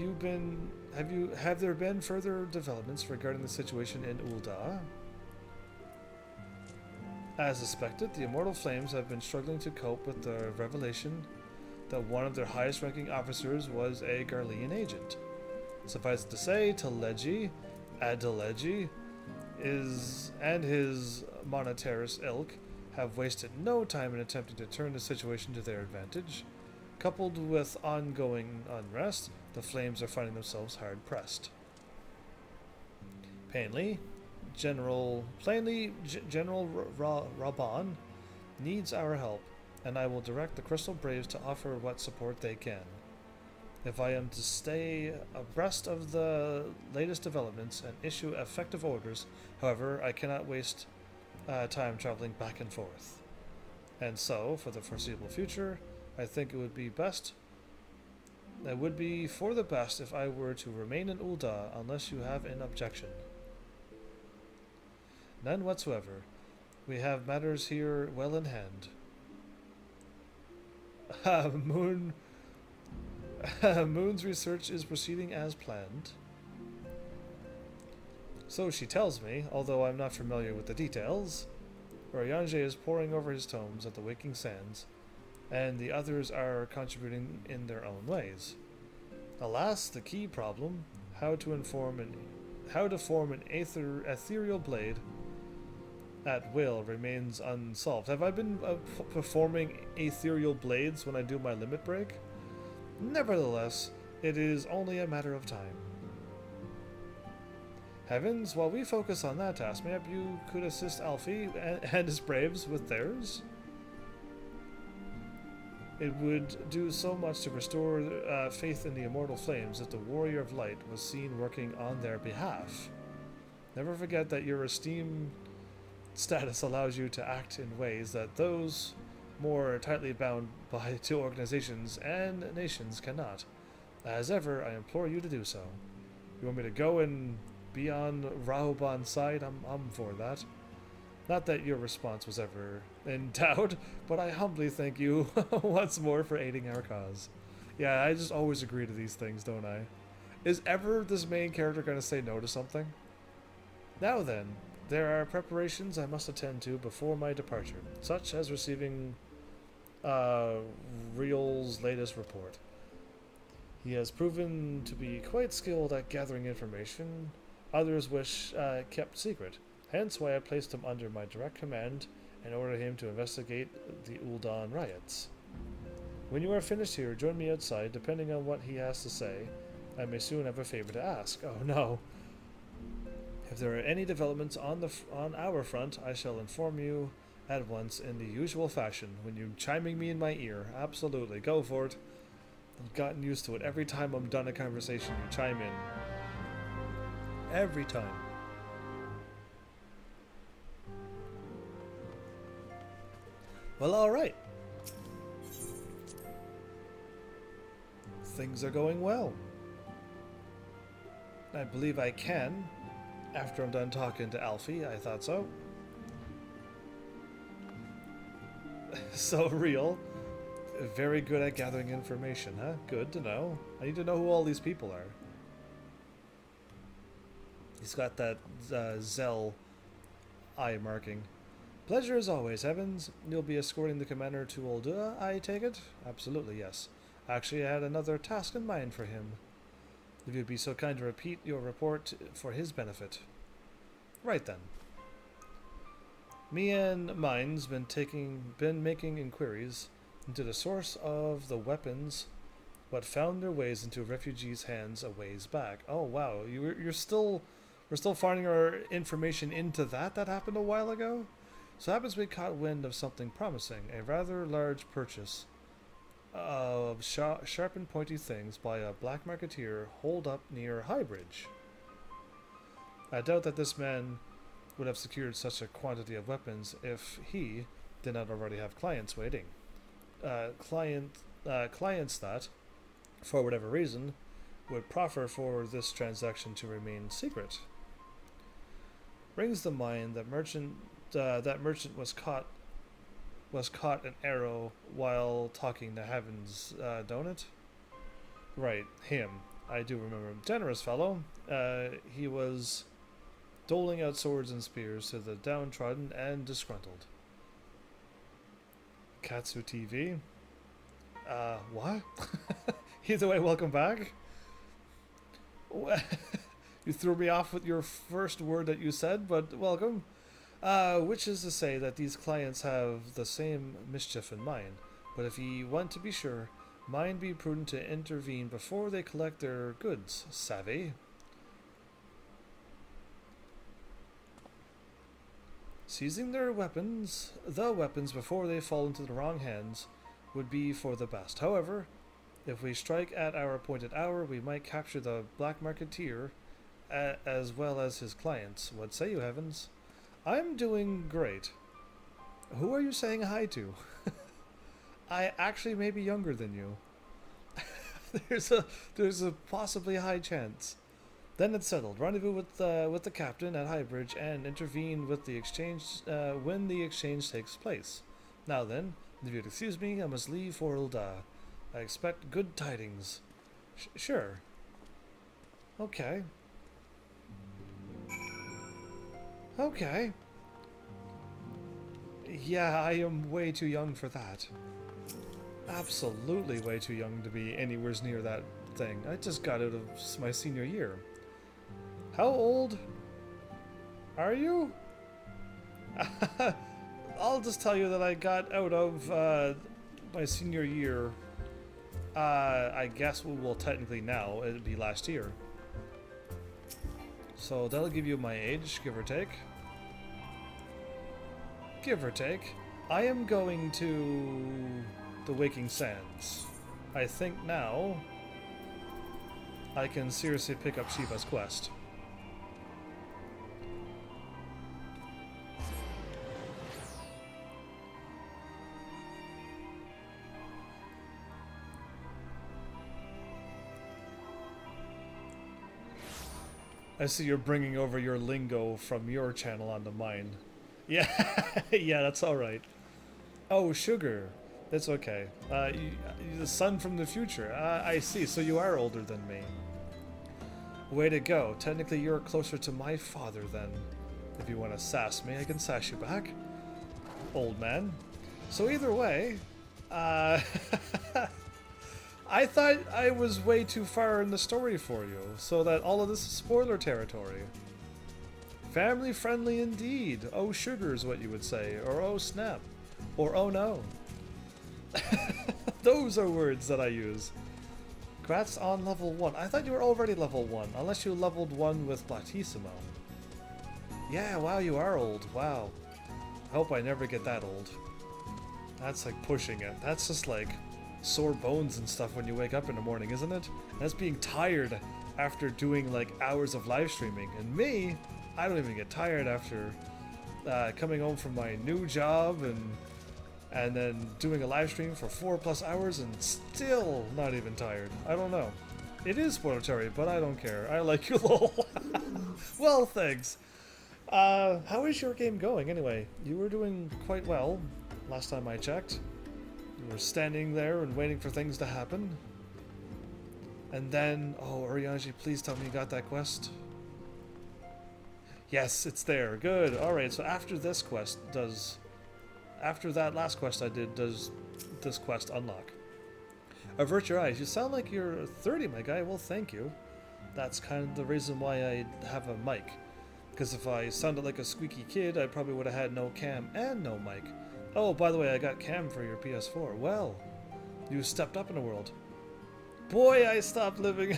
A: there been further developments regarding the situation in Ul'dah? As suspected, the Immortal Flames have been struggling to cope with the revelation that one of their highest-ranking officers was a Garlean agent. Suffice it to say, Adelegi, and his monetarist ilk have wasted no time in attempting to turn the situation to their advantage. Coupled with ongoing unrest, the Flames are finding themselves hard-pressed. General Raban needs our help, and I will direct the Crystal Braves to offer what support they can. If I am to stay abreast of the latest developments and issue effective orders, however, I cannot waste time traveling back and forth. And so, for the foreseeable future, I think it would be for the best if I were to remain in Ul'dah unless you have an objection. None whatsoever. We have matters here well in hand. Moon's research is proceeding as planned. So she tells me, although I'm not familiar with the details. Oriange is poring over his tomes at the Waking Sands, and the others are contributing in their own ways. Alas, the key problem, how to form an ethereal blade at will, remains unsolved. Have I been performing ethereal blades when I do my limit break? Nevertheless, it is only a matter of time. Heavens, while we focus on that task, maybe you could assist Alfie and his Braves with theirs? It would do so much to restore faith in the Immortal Flames if the Warrior of Light was seen working on their behalf. Never forget that your esteemed status allows you to act in ways that those more tightly bound by two organizations and nations cannot. As ever, I implore you to do so. You want me to go and be on Rahoban's side? I'm for that. Not that your response was ever in doubt, but I humbly thank you once more for aiding our cause. Yeah, I just always agree to these things, don't I? Is ever this main character going to say no to something? Now then, there are preparations I must attend to before my departure, such as receiving Riol's latest report. He has proven to be quite skilled at gathering information others wish kept secret, hence why I placed him under my direct command and ordered him to investigate the Ul'dah riots. When you are finished here, join me outside. Depending on what he has to say, I may soon have a favor to ask. Oh no. If there are any developments on our front, I shall inform you at once in the usual fashion, when you're chiming me in my ear. Absolutely, go for it. I've gotten used to it. Every time I'm done a conversation, you chime in. Every time. Well, alright. Things are going well. I believe I can. After I'm done talking to Alfie, I thought so. So real. Very good at gathering information, huh? Good to know. I need to know who all these people are. He's got that Zell eye marking. Pleasure as always, Evans. You'll be escorting the commander to Oldua, I take it? Absolutely, yes. Actually, I had another task in mind for him. If you'd be so kind to repeat your report for his benefit. Right then. Me and mine's been making inquiries into the source of the weapons what found their ways into refugees' hands a ways back. Oh wow, we're still finding our information into that happened a while ago? So happens we caught wind of something promising, a rather large purchase of sharp and pointy things by a black marketeer holed up near Highbridge. I doubt that this man would have secured such a quantity of weapons if he did not already have clients waiting. Clients that, for whatever reason, would proffer for this transaction to remain secret. Brings to mind that merchant was caught an arrow while talking to Heavens, don't it? Right, him. I do remember him. Generous fellow. He was doling out swords and spears to the downtrodden and disgruntled. Katsu TV. What? Either way, welcome back. You threw me off with your first word that you said, but welcome. Which is to say that these clients have the same mischief in mind, but if ye want to be sure, mind be prudent to intervene before they collect their goods, savvy? Seizing their weapons, before they fall into the wrong hands, would be for the best. However, if we strike at our appointed hour, we might capture the black marketeer as well as his clients. What say you, Heavens? I'm doing great. Who are you saying hi to? I actually may be younger than you. There's a possibly high chance. Then it's settled. Rendezvous with the captain at Highbridge and intervene with the exchange when the exchange takes place. Now then, if you'd excuse me, I must leave for Ulda. I expect good tidings. Sure. Okay. Okay. Yeah, I am way too young for that. Absolutely way too young to be anywhere near that thing. I just got out of my senior year. How old are you? I'll just tell you that I got out of my senior year. I guess well, technically now it'd be last year. So that'll give you my age, give or take. Give or take. I am going to the Waking Sands. I think now I can seriously pick up Shiva's quest. I see you're bringing over your lingo from your channel onto mine. Yeah, yeah, that's alright. Oh, sugar. That's okay. You, the son from the future. I see, so you are older than me. Way to go. Technically, you're closer to my father then. If you want to sass me, I can sass you back. Old man. So either way, I thought I was way too far in the story for you, so that all of this is spoiler territory. Family friendly indeed. Oh sugar is what you would say, or oh snap, or oh no. Those are words that I use. Congrats on level 1. I thought you were already level 1, unless you leveled 1 with Platissimo. Yeah, wow, you are old. Wow. Hope I never get that old. That's like pushing it. That's just like sore bones and stuff when you wake up in the morning, isn't it? That's being tired after doing like hours of live streaming. And me, I don't even get tired after coming home from my new job and then doing a live stream for 4+ hours and still not even tired. I don't know. It is spoilerary, but I don't care. I like you, lol. Well, thanks. How is your game going anyway? You were doing quite well last time I checked. You were standing there and waiting for things to happen. And then, oh, Urianji, please tell me you got that quest. Yes, it's there. Good. Alright, so after this quest after that last quest I did, does this quest unlock? Avert your eyes. You sound like you're 30, my guy. Well, thank you. That's kind of the reason why I have a mic. Because if I sounded like a squeaky kid, I probably would have had no cam and no mic. Oh, by the way, I got cam for your PS4. Well, you stepped up in the world. Boy, I stopped living.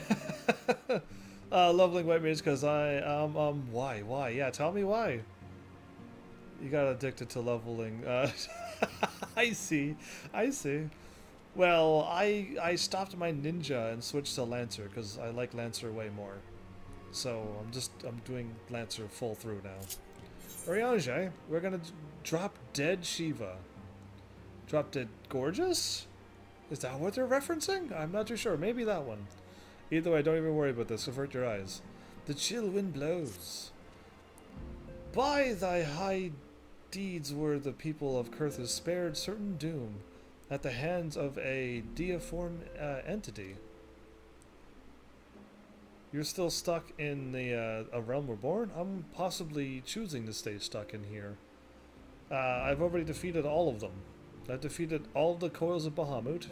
A: Leveling white mage because why? Yeah, tell me why. You got addicted to leveling. I see. Well, I stopped my ninja and switched to Lancer because I like Lancer way more. So I'm doing Lancer full through now. Urianji, we're gonna drop dead Shiva. Drop dead Gorgeous? Is that what they're referencing? I'm not too sure. Maybe that one. Either way, don't even worry about this. Avert your eyes. The chill wind blows. By thy high deeds were the people of Kurthus spared certain doom at the hands of a deiform entity. You're still stuck in the a realm reborn? I'm possibly choosing to stay stuck in here. I've already defeated all of them. I've defeated all the Coils of Bahamut.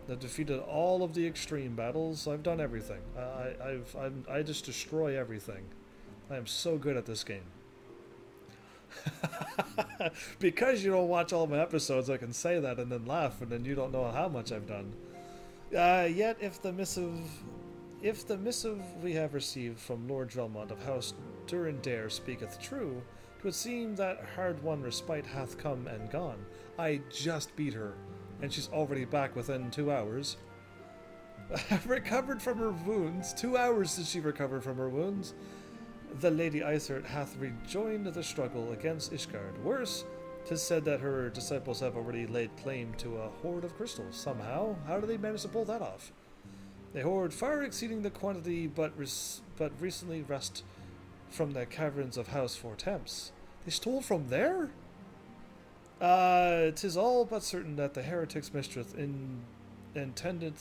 A: I've defeated all of the extreme battles. I've done everything. I just destroy everything. I am so good at this game. Because you don't watch all my episodes, I can say that and then laugh, and then you don't know how much I've done. Yet, if the missive we have received from Lord Drelmont of House Durandare speaketh true, 'twould seem that hard-won respite hath come and gone. I just beat her, and she's already back within 2 hours. Recovered from her wounds. 2 hours did she recover from her wounds. The Lady Isert hath rejoined the struggle against Ishgard. Worse, 'tis said that her disciples have already laid claim to a hoard of crystals. Somehow, how do they manage to pull that off? A hoard far exceeding the quantity, but recently wrest from the caverns of House Four Temps. They stole from there? 'Tis all but certain that the heretic's mistress intended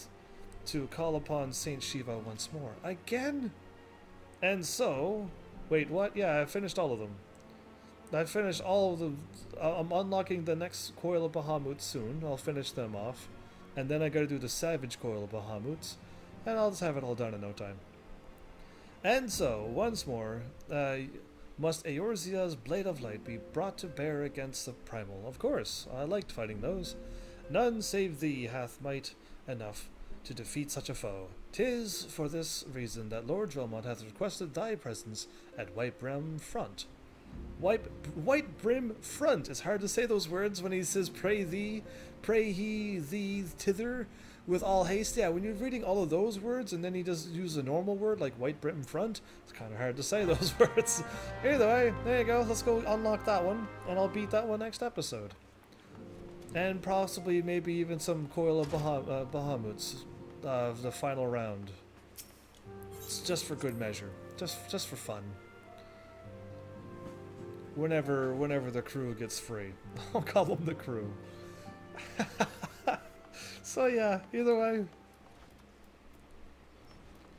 A: to call upon Saint Shiva once more. Again? And so... Wait, what? Yeah, I finished all of them. I finished all of them. I'm unlocking the next Coil of Bahamut soon. I'll finish them off. And then I gotta do the Savage Coil of Bahamuts. And I'll just have it all done in no time. And so, once more, must Eorzea's Blade of Light be brought to bear against the Primal? Of course, I liked fighting those. None save thee hath might enough to defeat such a foe. 'Tis for this reason that Lord Drelmont hath requested thy presence at White Brim Front. White Brim Front. It's hard to say those words when he says pray he thee thither with all haste. Yeah, when you're reading all of those words and then he just uses a normal word like White Brim Front, it's kind of hard to say those words. Either way, there you go. Let's go unlock that one, and I'll beat that one next episode. And possibly maybe even some Coil of Bahamuts. The final round. It's just for good measure. Just for fun. Whenever the crew gets free. I'll call them the crew. So yeah, either way.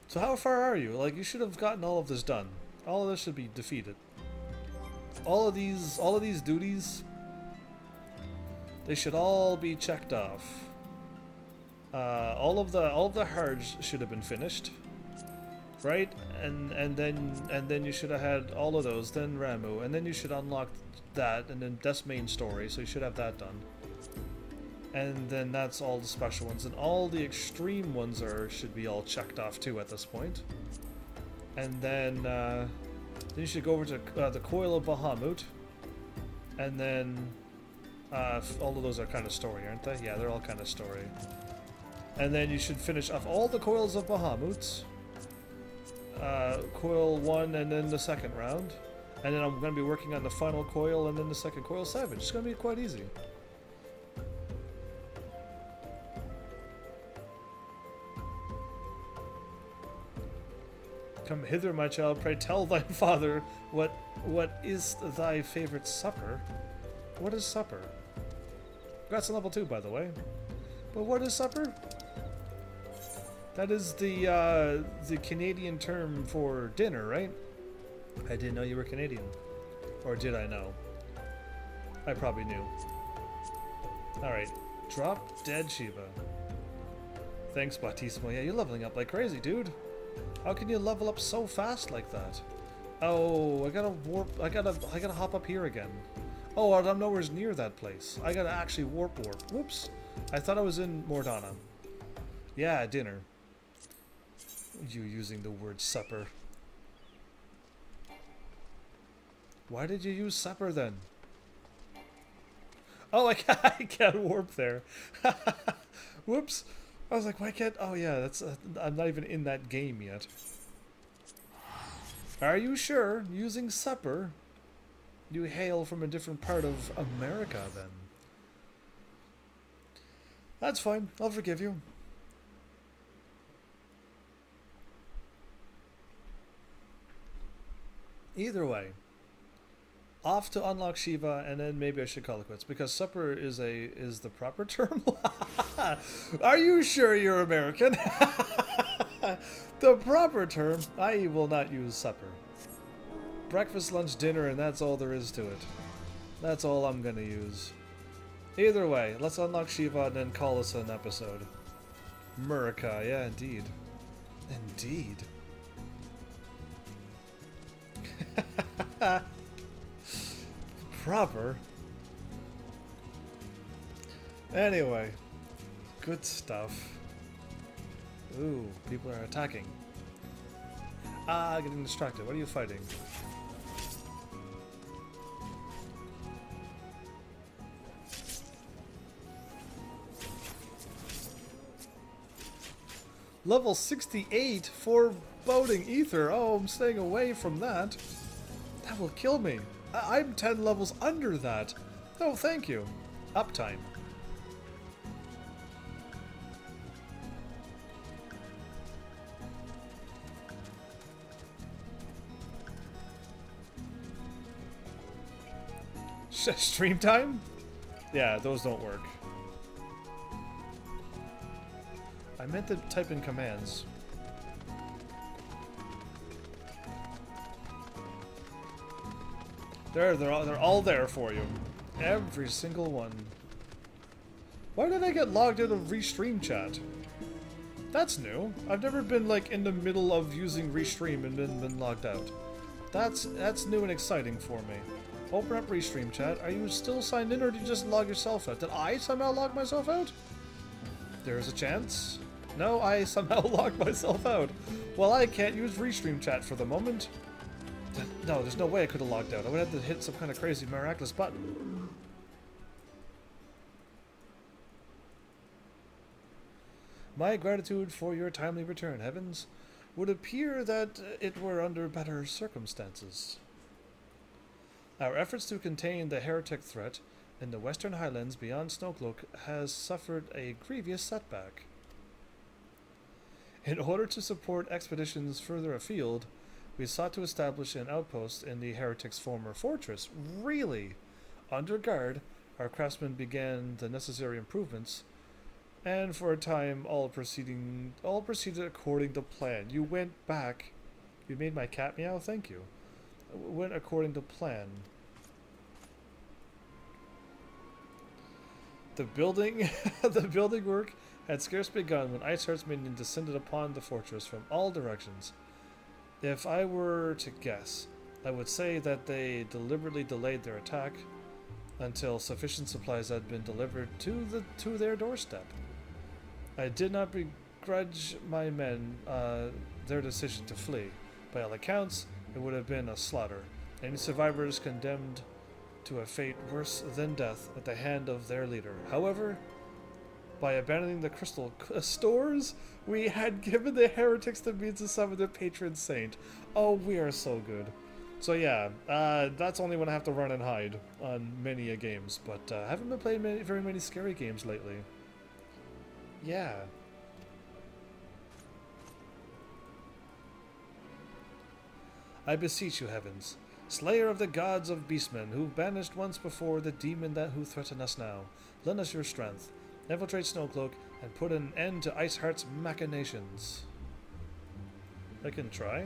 A: So how far are you? Like, you should have gotten all of this done. All of this should be defeated. All of these duties, they should all be checked off. All of the Hards should have been finished, right? And then you should have had all of those. Then Ramu, and then you should unlock that, and then that's main story. So you should have that done. And then that's all the special ones, and all the extreme ones should be all checked off too at this point. And then you should go over to the Coil of Bahamut, And then all of those are kind of story, aren't they? Yeah, they're all kind of story. And then you should finish off all the coils of Bahamut. Coil 1 and then the second round. And then I'm going to be working on the final coil and then the second coil Savage. It's going to be quite easy. Come hither, my child, pray tell thy father what is thy favorite supper. What is supper? That's a level 2, by the way. But what is supper? That is the Canadian term for dinner, right? I didn't know you were Canadian. Or did I know? I probably knew. Alright. Drop dead Shiva. Thanks, Bautismo. Yeah, you're leveling up like crazy, dude. How can you level up so fast like that? Oh, I gotta warp. I gotta hop up here again. Oh, I'm nowhere near that place. I gotta actually warp. Whoops. I thought I was in Mordana. Yeah, dinner. You using the word supper. Why did you use supper then? Oh, I can't warp there. Whoops. I was like, why can't... Oh yeah, that's... I'm not even in that game yet. Are you sure? Using supper? You hail from a different part of America then. That's fine. I'll forgive you. Either way. Off to unlock Shiva, and then maybe I should call it quits, because supper is the proper term? Are you sure you're American? The proper term, I will not use supper. Breakfast, lunch, dinner, and that's all there is to it. That's all I'm gonna use. Either way, let's unlock Shiva and then call this an episode. America, yeah, indeed. Indeed. Proper. Anyway, good stuff. Ooh, people are attacking. Ah, getting distracted. What are you fighting? Level 68 for boating ether. Oh, I'm staying away from that. That will kill me. I'm 10 levels under that. Oh, thank you. Uptime. Stream time? Yeah, those don't work. I meant to type in commands. They're all there for you. Every single one. Why did I get logged out of Restream chat? That's new. I've never been like in the middle of using Restream and been logged out. That's new and exciting for me. Open up Restream chat. Are you still signed in or did you just log yourself out? Did I somehow log myself out? There's a chance. No, I somehow logged myself out. Well, I can't use Restream chat for the moment. No, there's no way I could have logged out. I would have to hit some kind of crazy miraculous button. My gratitude for your timely return, Heavens. Would appear that it were under better circumstances. Our efforts to contain the heretic threat in the Western Highlands beyond Snowcloak has suffered a grievous setback. In order to support expeditions further afield, we sought to establish an outpost in the heretic's former fortress. Really? Under guard, our craftsmen began the necessary improvements, and for a time all proceeded according to plan. You went back. You made my cat meow? Thank you. Went according to plan. The building work had scarce begun when Ice Heart's minions descended upon the fortress from all directions. If I were to guess, I would say that they deliberately delayed their attack until sufficient supplies had been delivered to their doorstep. I did not begrudge my men their decision to flee. By all accounts, it would have been a slaughter. Any survivors condemned to a fate worse than death at the hand of their leader. However, by abandoning the crystal stores, we had given the heretics the means to summon the patron saint. Oh, we are so good. So yeah, that's only when I have to run and hide on many games, but I haven't been playing very many scary games lately. Yeah. I beseech you, heavens, slayer of the gods of beastmen, who banished once before the demon that who threaten us now, lend us your strength, infiltrate Snowcloak, and put an end to Iceheart's machinations. I can try.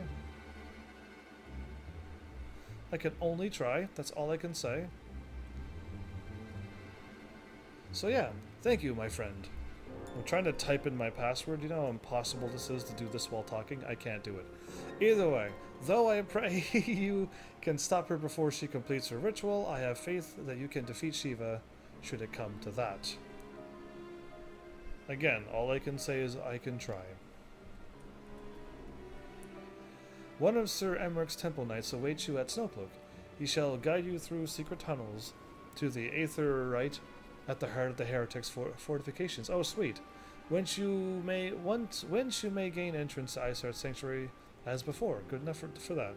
A: I can only try, that's all I can say. So yeah, thank you, my friend. I'm trying to type in my password. You know how impossible this is to do this while talking? I can't do it. Either way, though I pray you can stop her before she completes her ritual, I have faith that you can defeat Shiva, should it come to that. Again, all I can say is I can try. One of Sir Emmeric's temple knights awaits you at Snowcloak. He shall guide you through secret tunnels to the Aetherite at the heart of the heretics' fortifications. Oh, sweet. Whence you may gain entrance to Iceheart's sanctuary as before. Good enough for that.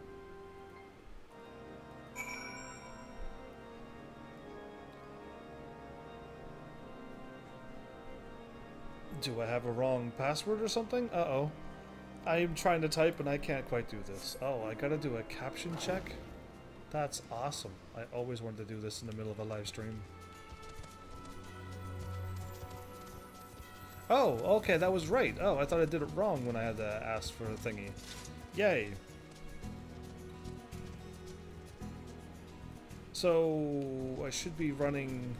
A: Do I have a wrong password or something? Uh-oh. I'm trying to type and I can't quite do this. Oh, I gotta do a caption check? That's awesome. I always wanted to do this in the middle of a live stream. Oh, okay, that was right. Oh, I thought I did it wrong when I had to ask for a thingy. Yay. So, I should be running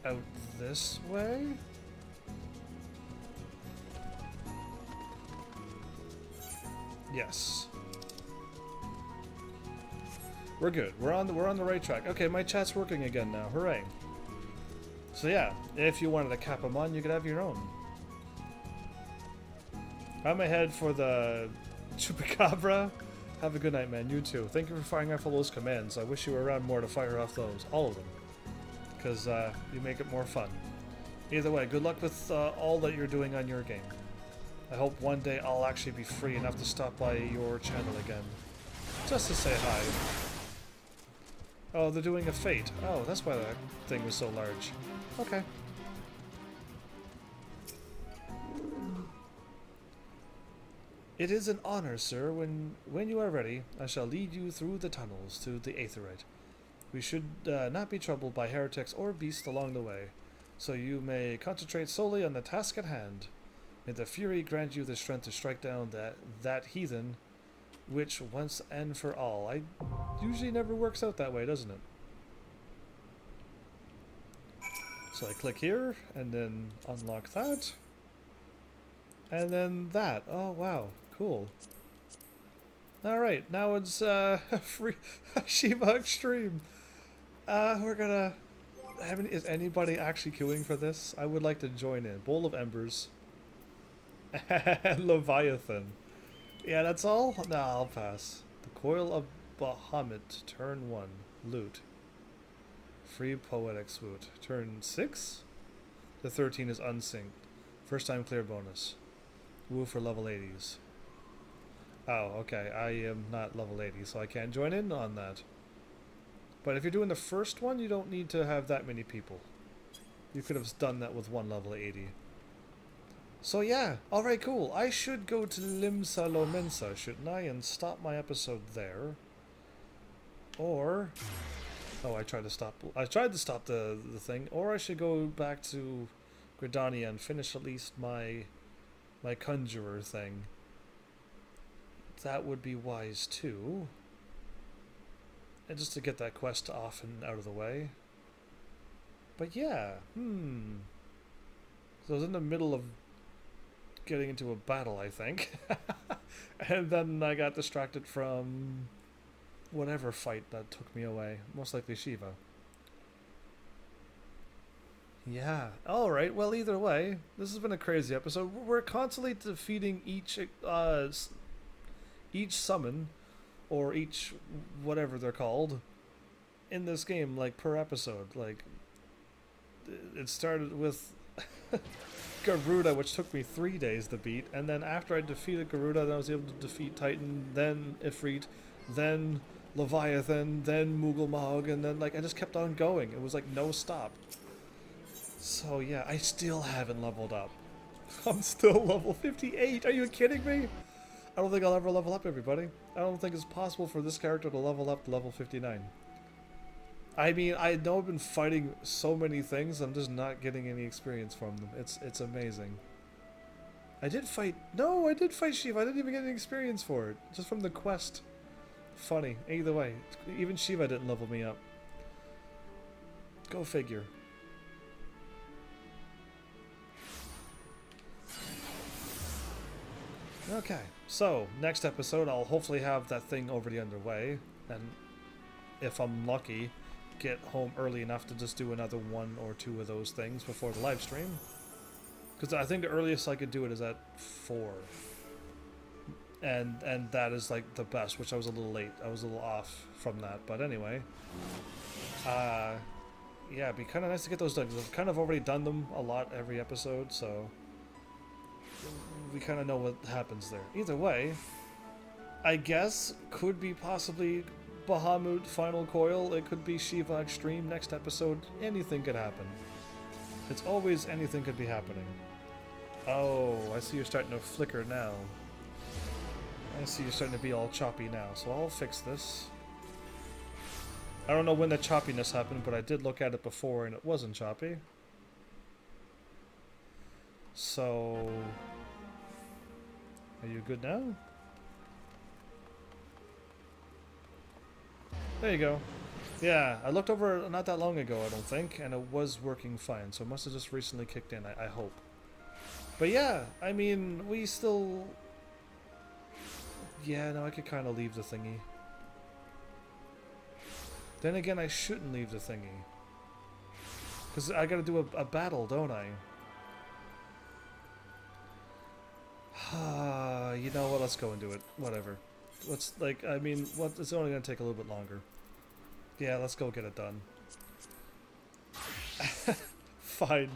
A: out this way? Yes. We're good. We're on the right track. Okay, my chat's working again now. Hooray. So yeah, if you wanted to cap them on, you could have your own. I'm ahead for the Chupacabra. Have a good night, man. You too. Thank you for firing off all those commands. I wish you were around more to fire off those. All of them. Because you make it more fun. Either way, good luck with all that you're doing on your game. I hope one day I'll actually be free enough to stop by your channel again. Just to say hi. Oh, they're doing a fate. Oh, that's why that thing was so large. Okay. It is an honor, sir. When you are ready, I shall lead you through the tunnels to the Aetherite. We should not be troubled by heretics or beasts along the way, so you may concentrate solely on the task at hand. May the Fury grant you the strength to strike down that heathen, which once and for all. I usually never works out that way, doesn't it? So I click here, and then unlock that. And then that. Oh, wow. Cool. Alright, now it's free Shiva Extreme. We're gonna... Is anybody actually queuing for this? I would like to join in. Bowl of Embers. And Leviathan. Yeah, that's all? No, I'll pass. The Coil of Bahamut. Turn 1. Loot. Free Poetic Swoot. Turn 6? The 13 is unsynced. First time clear bonus. Woo for level 80s. Oh, okay. I am not level 80, so I can't join in on that. But if you're doing the first one, you don't need to have that many people. You could have done that with one level 80. So yeah, alright, cool. I should go to Limsa Lomensa, shouldn't I? And stop my episode there. Or... Oh, I tried to stop the thing. Or I should go back to Gridania and finish at least my conjurer thing. That would be wise too. And just to get that quest off and out of the way. But yeah, So I was in the middle of getting into a battle, I think. And then I got distracted from whatever fight that took me away. Most likely Shiva. Yeah. Alright, well either way, this has been a crazy episode. We're constantly defeating each summon or each whatever they're called in this game, like per episode. Like it started with Garuda, which took me 3 days to beat, and then after I defeated Garuda, then I was able to defeat Titan, then Ifrit, then Leviathan, then Mughal, and then like I just kept on going. It was like no stop. So yeah, I still haven't leveled up. I'm still level 58. Are you kidding me? I don't think I'll ever level up, everybody. I don't think it's possible for this character to level up to level 59. I mean, I know I've been fighting so many things, I'm just not getting any experience from them. It's amazing. I did fight Shiva. I didn't even get any experience for it. Just from the quest. Funny. Either way, even Shiva didn't level me up. Go figure. Okay, so next episode I'll hopefully have that thing already underway, and if I'm lucky, get home early enough to just do another 1 or 2 of those things before the live stream. Because I think the earliest I could do it is at 4. And that is like the best, which I was a little late. I was a little off from that, but anyway. Yeah, it'd be kind of nice to get those done, because I've kind of already done them a lot every episode, so we kind of know what happens there. Either way, I guess could be possibly Bahamut Final Coil. It could be Shiva Extreme next episode. Anything could happen. It's always anything could be happening. Oh, I see you're starting to flicker now. I see you're starting to be all choppy now, so I'll fix this. I don't know when the choppiness happened, but I did look at it before and it wasn't choppy. So, are you good now? There you go. Yeah, I looked over not that long ago, I don't think, and it was working fine, so it must have just recently kicked in, I hope. But yeah, I mean, we still... Yeah, no, I could kind of leave the thingy. Then again, I shouldn't leave the thingy. Because I gotta do a battle, don't I? You know what, let's go and do it. Whatever. Let's, like, I mean, what? It's only gonna take a little bit longer. Yeah, let's go get it done. Fine.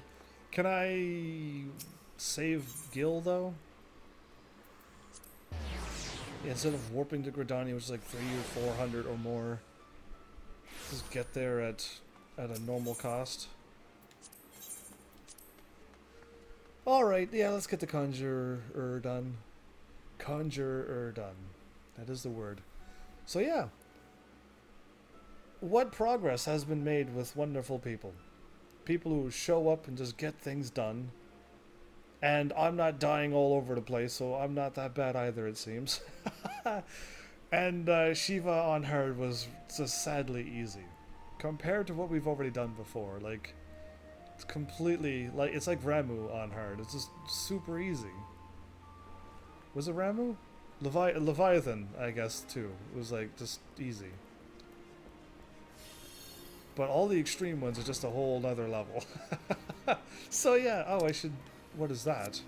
A: Can I save Gil, though? Yeah, instead of warping to Gridania, which is like 300 or 400 or more, just get there at a normal cost. Alright, yeah, let's get the Conjurer done. Conjurer done. That is the word. So yeah. What progress has been made with wonderful people? People who show up and just get things done. And I'm not dying all over the place, so I'm not that bad either, it seems. And Shiva on her was just sadly easy. Compared to what we've already done before, like, it's completely, like, it's like Ramu on hard. It's just super easy. Was it Ramu? Leviathan, I guess, too. It was, like, just easy. But all the extreme ones are just a whole nother level. So, yeah. Oh, I should... What is that?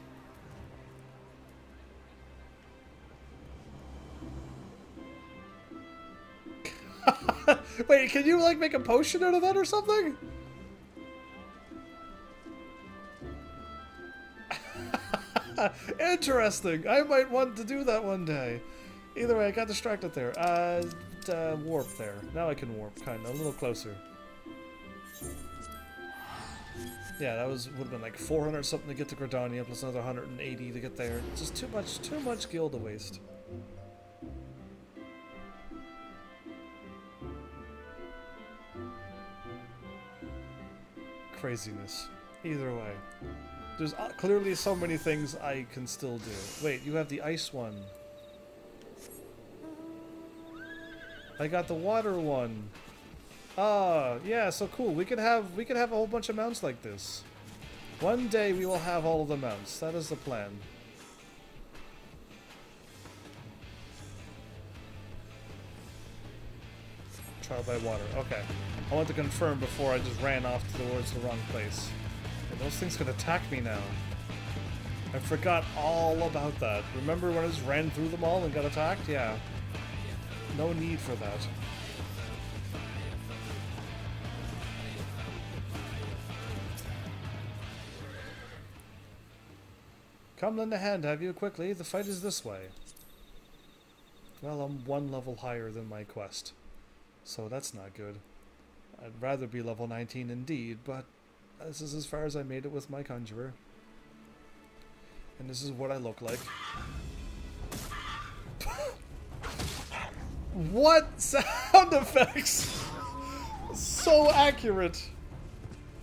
A: Wait, can you, like, make a potion out of that or something? Interesting. I might want to do that one day. Either way, I got distracted there. Warp there. Now I can warp, kind of. A little closer. Yeah, that would have been like 400 something to get to Gridania, plus another 180 to get there. Just too much gil to waste. Craziness. Either way. There's clearly so many things I can still do. Wait, you have the ice one. I got the water one. Ah, yeah, so cool. We could have a whole bunch of mounts like this. One day we will have all of the mounts. That is the plan. Trial by water. Okay. I want to confirm before I just ran off towards the wrong place. And those things could attack me now. I forgot all about that. Remember when I just ran through them all and got attacked? Yeah. No need for that. Come lend a hand, have you? Quickly, the fight is this way. Well, I'm one level higher than my quest, so that's not good. I'd rather be level 19 indeed, but this is as far as I made it with my conjurer. And this is what I look like. What sound effects? So accurate.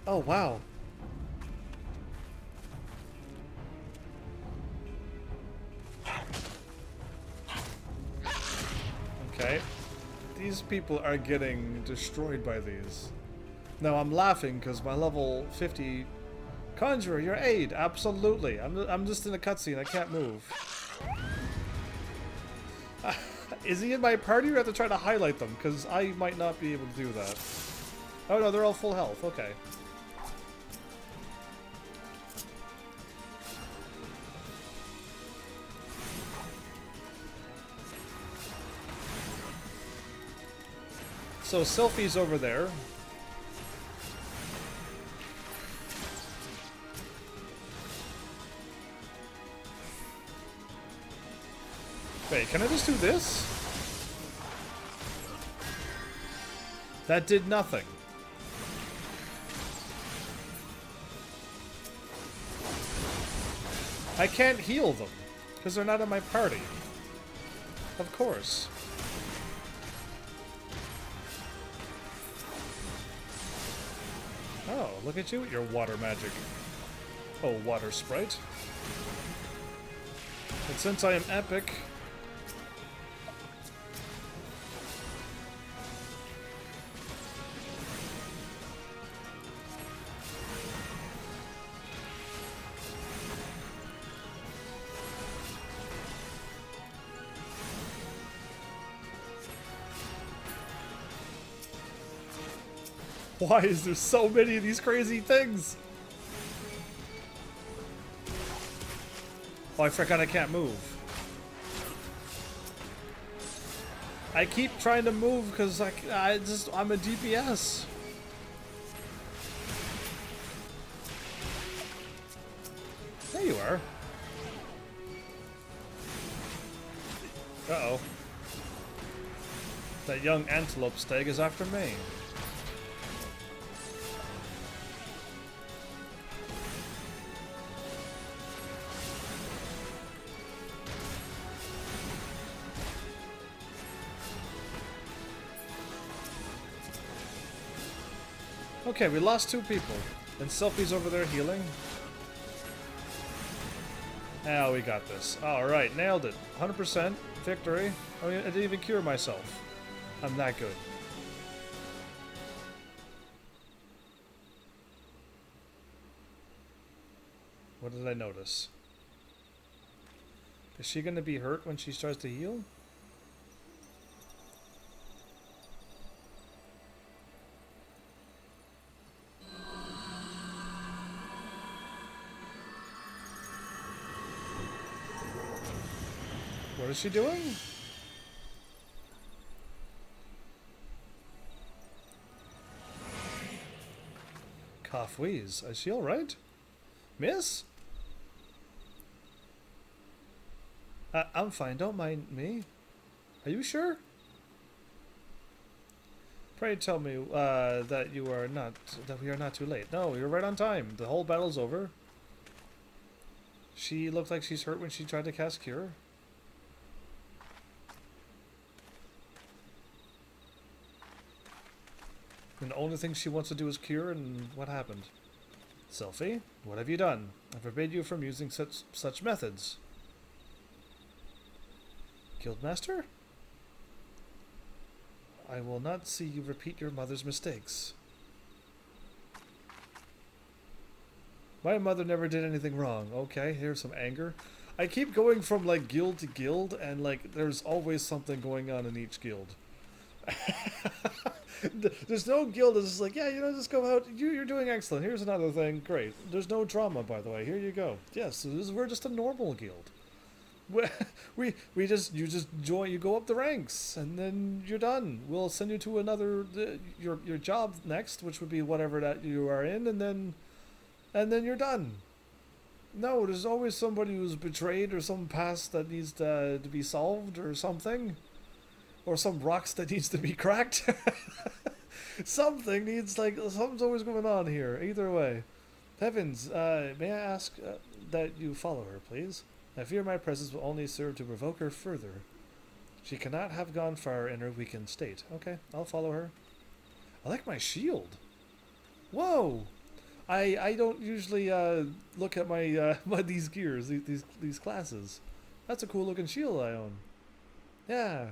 A: Oh, wow. Okay. These people are getting destroyed by these. Now I'm laughing because my level 50 conjurer, your aid, absolutely. I'm just in a cutscene, I can't move. Is he in my party or do I have to try to highlight them? Because I might not be able to do that. Oh no, they're all full health, okay. So Sylphie's over there. Wait, can I just do this? That did nothing. I can't heal them, because they're not in my party. Of course. Oh, look at you with your water magic. Oh, water sprite. And since I am epic... Why is there so many of these crazy things? Oh, I forgot I can't move. I keep trying to move because I'm a DPS. There you are. Uh-oh. That young antelope stag is after me. Okay, we lost 2 people. And Sylphie's over there healing. Now we got this. Alright, nailed it. 100% victory. I mean, I didn't even cure myself. I'm that good. What did I notice? Is she going to be hurt when she starts to heal? What is she doing? Cough wheeze. Is she alright? Miss? I'm fine, don't mind me. Are you sure? Pray tell me that we are not too late. No, you're right on time. The whole battle's over. She looked like she's hurt when she tried to cast Cure. And the only thing she wants to do is cure, and what happened? Sylphie, what have you done? I forbid you from using such methods. Guildmaster? I will not see you repeat your mother's mistakes. My mother never did anything wrong. Okay, here's some anger. I keep going from, like, guild to guild, and, like, there's always something going on in each guild. There's no guild that's just like, yeah, you know, just go out. You're doing excellent. Here's another thing. Great. There's no drama, by the way. Here you go. Yes, we're just a normal guild. You just join. You go up the ranks, and then you're done. We'll send you to another your job next, which would be whatever that you are in, and then you're done. No, there's always somebody who's betrayed or some past that needs to be solved or something, or some rocks that needs to be cracked. Something's always going on here. Either way, heavens, may I ask that you follow her, please? I fear my presence will only serve to provoke her further. She cannot have gone far in her weakened state. Okay, I'll follow her. I like my shield. Whoa! I don't usually look at my these gears, these classes. That's a cool looking shield I own. Yeah.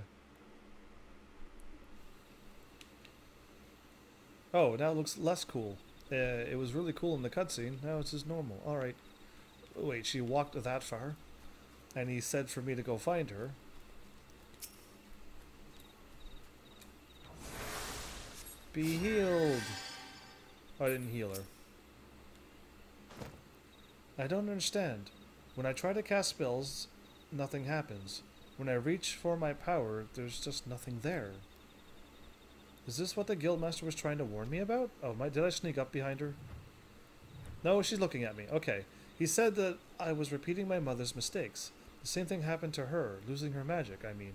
A: Oh, now it looks less cool. It was really cool in the cutscene. Now it's just normal. All right. Wait, she walked that far, and he said for me to go find her. Be healed. Oh, I didn't heal her. I don't understand. When I try to cast spells, nothing happens. When I reach for my power, there's just nothing there. Is this what the Guildmaster was trying to warn me about? Oh, did I sneak up behind her? No, she's looking at me. Okay. He said that I was repeating my mother's mistakes. The same thing happened to her, losing her magic, I mean.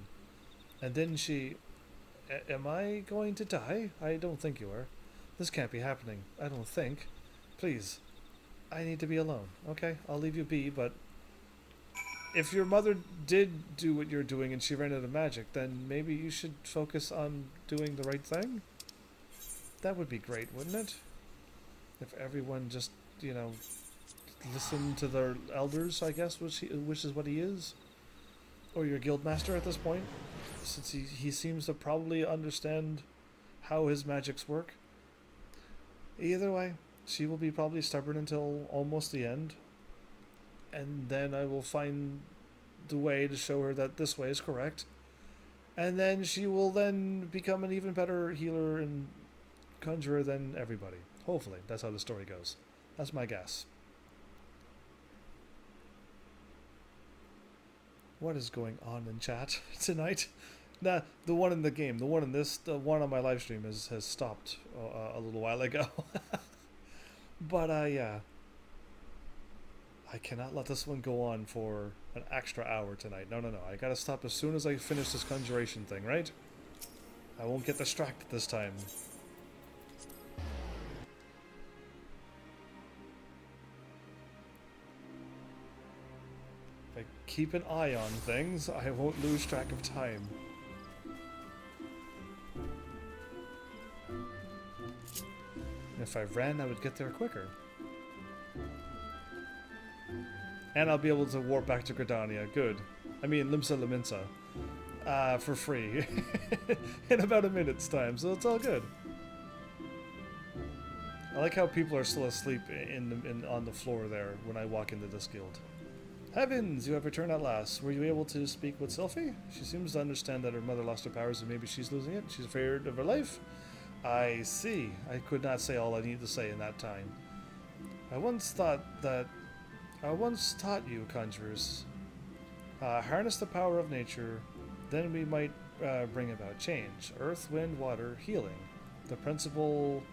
A: And then she... Am I going to die? I don't think you are. This can't be happening. I don't think. Please. I need to be alone. Okay, I'll leave you be, but... If your mother did do what you're doing and she ran out of magic, then maybe you should focus on doing the right thing? That would be great, wouldn't it? If everyone just, you know, listened to their elders, I guess, which is what he is. Or your guildmaster at this point, since he seems to probably understand how his magics work. Either way, she will be probably stubborn until almost the end. And then I will find the way to show her that this way is correct. And then she will then become an even better healer and conjurer than everybody. Hopefully, that's how the story goes. That's my guess. What is going on in chat tonight? Nah, the one in the game, the one on my live stream has stopped a little while ago. But yeah. I cannot let this one go on for an extra hour tonight. No. I gotta stop as soon as I finish this conjuration thing, right? I won't get distracted this time. If I keep an eye on things, I won't lose track of time. If I ran, I would get there quicker. And I'll be able to warp back to Gridania. Good. I mean, Limsa Laminsa. For free. In about a minute's time, so it's all good. I like how people are still asleep on the floor there when I walk into this guild. Heavens, you have returned at last. Were you able to speak with Sylphie? She seems to understand that her mother lost her powers and maybe she's losing it. She's afraid of her life. I see. I could not say all I need to say in that time. I once taught you, conjurers, harness the power of nature, then we might bring about change. Earth, wind, water, healing. The principle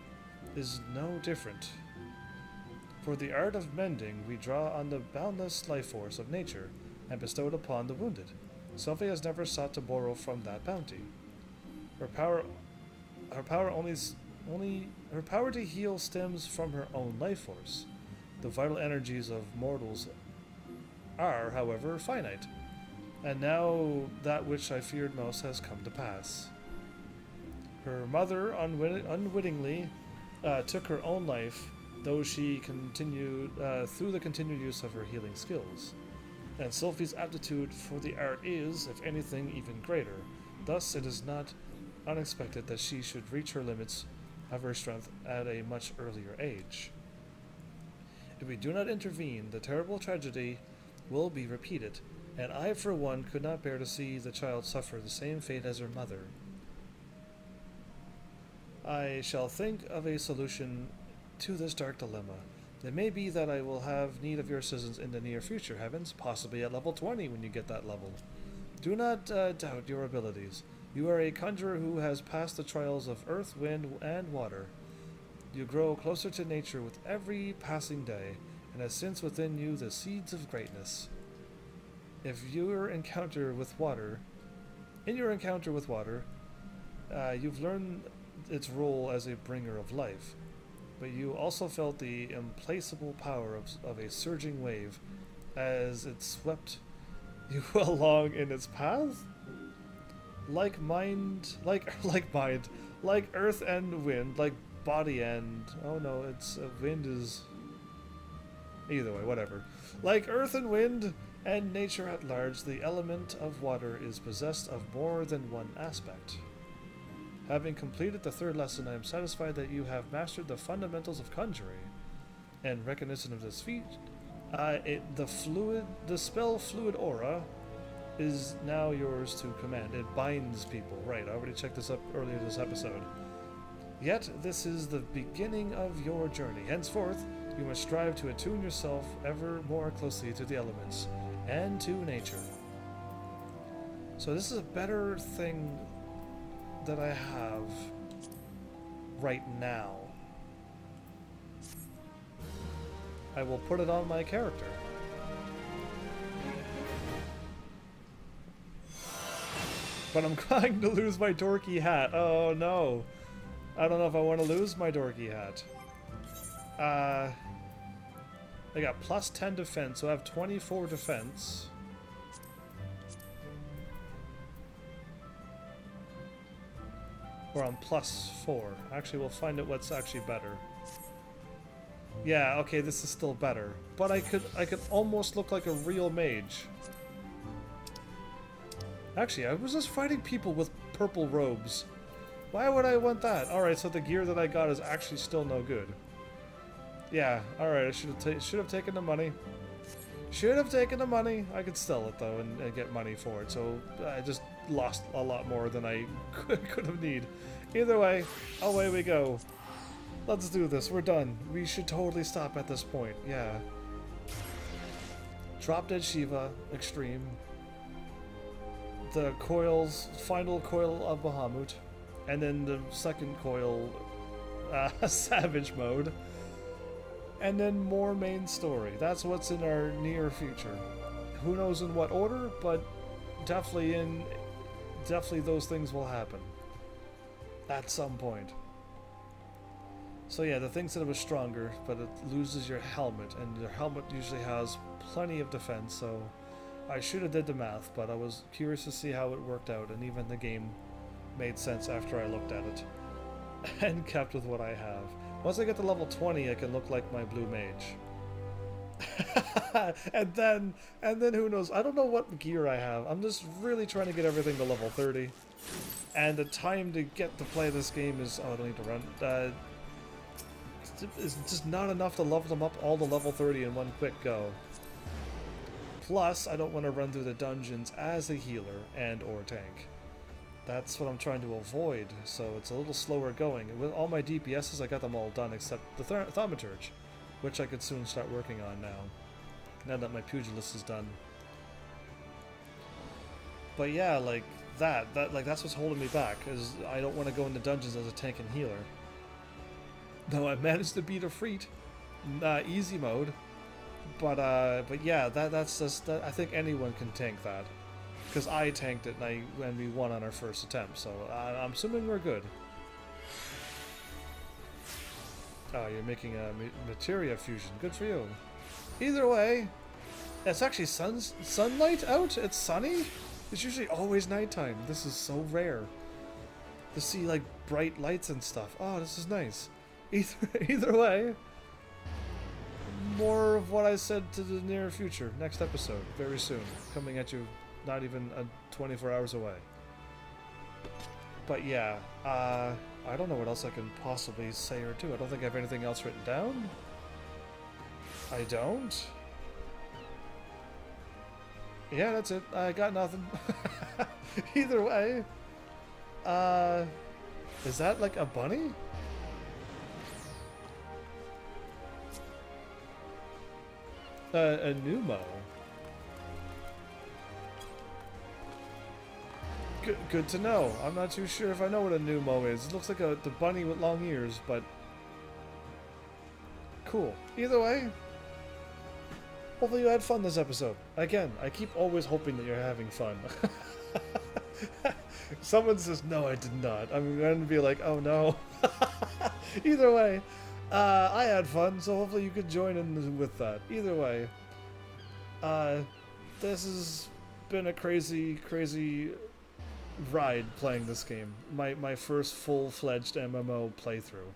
A: is no different. For the art of mending, we draw on the boundless life force of nature and bestow it upon the wounded. Sylphie has never sought to borrow from that bounty. Her power to heal stems from her own life force. The vital energies of mortals are, however, finite, and now that which I feared most has come to pass. Her mother unwittingly took her own life, though she continued through the continued use of her healing skills. And Sylphie's aptitude for the art is, if anything, even greater. Thus, it is not unexpected that she should reach her limits of her strength at a much earlier age. If we do not intervene, the terrible tragedy will be repeated, and I, for one, could not bear to see the child suffer the same fate as her mother. I shall think of a solution to this dark dilemma. It may be that I will have need of your assistance in the near future, Heavens, possibly at level 20 when you get that level. Do not doubt your abilities. You are a conjurer who has passed the trials of earth, wind, and water. You grow closer to nature with every passing day, and has since within you the seeds of greatness. In your encounter with water, you've learned its role as a bringer of life, but you also felt the implacable power of a surging wave as it swept you along in its path? Like earth and wind, like body and... Oh no, it's... wind is... Either way, whatever. Like earth and wind and nature at large, the element of water is possessed of more than one aspect. Having completed the third lesson, I am satisfied that you have mastered the fundamentals of conjuring. And recognition of this feat, the spell Fluid Aura is now yours to command. It binds people. Right, I already checked this up earlier this episode. Yet, this is the beginning of your journey. Henceforth, you must strive to attune yourself ever more closely to the elements and to nature. So this is a better thing that I have right now. I will put it on my character. But I'm going to lose my dorky hat. Oh no. I don't know if I want to lose my dorky hat. I got plus 10 defense, so I have 24 defense. Or I'm plus 4. Actually, we'll find out what's actually better. Yeah, okay, this is still better. But I could almost look like a real mage. Actually, I was just fighting people with purple robes. Why would I want that? Alright, so the gear that I got is actually still no good. Yeah, alright, I should have taken the money. Should have taken the money. I could sell it, though, and get money for it. So I just lost a lot more than I could have need. Either way, away we go. Let's do this. We're done. We should totally stop at this point. Yeah. Drop Dead Shiva, Extreme. The Coil's final Coil of Bahamut. And then the second Coil, Savage Mode. And then more main story. That's what's in our near future. Who knows in what order, but definitely those things will happen. At some point. So yeah, the thing said it was stronger, but it loses your helmet, and your helmet usually has plenty of defense, so I should have did the math, but I was curious to see how it worked out, and even the game made sense after I looked at it. And kept with what I have. Once I get to level 20, I can look like my blue mage. and then who knows? I don't know what gear I have. I'm just really trying to get everything to level 30. And the time to get to play this game is... Oh, I don't need to run. It's just not enough to level them up all to level 30 in one quick go. Plus, I don't want to run through the dungeons as a healer and or tank. That's what I'm trying to avoid, so it's a little slower going. With all my DPSs, I got them all done except the Thaumaturge, which I could soon start working on now that my Pugilist is done. But yeah, like that's what's holding me back, is I don't want to go into dungeons as a tank and healer. Though I managed to beat a Freet, easy mode, but yeah, that's just I think anyone can tank that, because I tanked it and we won on our first attempt, so I'm assuming we're good. Oh, you're making a materia fusion. Good for you. Either way, it's actually sunlight out. It's sunny. It's usually always nighttime. This is so rare to see like bright lights and stuff. Oh, this is nice. Either way, more of what I said to the near future. Next episode, very soon, coming at you, not even 24 hours away. But yeah, I don't know what else I can possibly say or do. I don't think I have anything else written down. I don't. Yeah, that's it. I got nothing. Either way, is that like a bunny? A pneumo. Good to know. I'm not too sure if I know what a pneumo is. It looks like the bunny with long ears, but cool. Either way, hopefully you had fun this episode. Again, I keep always hoping that you're having fun. Someone says, no, I did not. I'm going to be like, oh no. Either way, I had fun, so hopefully you could join in with that. Either way, this has been a crazy ride playing this game. My first full-fledged MMO playthrough.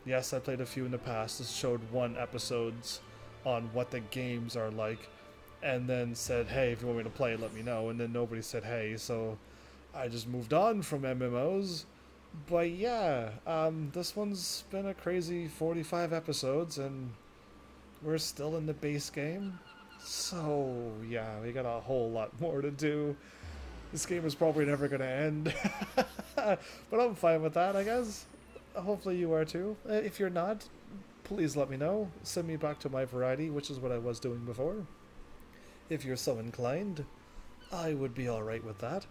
A: Yes, I played a few in the past. This showed 1 episodes on what the games are like, and then said, hey, if you want me to play it, let me know. And then nobody said hey, so I just moved on from MMOs. But yeah, this one's been a crazy 45 episodes, and we're still in the base game. So yeah, we got a whole lot more to do. This game is probably never going to end. But I'm fine with that, I guess. Hopefully you are too. If you're not, please let me know. Send me back to my variety, which is what I was doing before. If you're so inclined, I would be alright with that.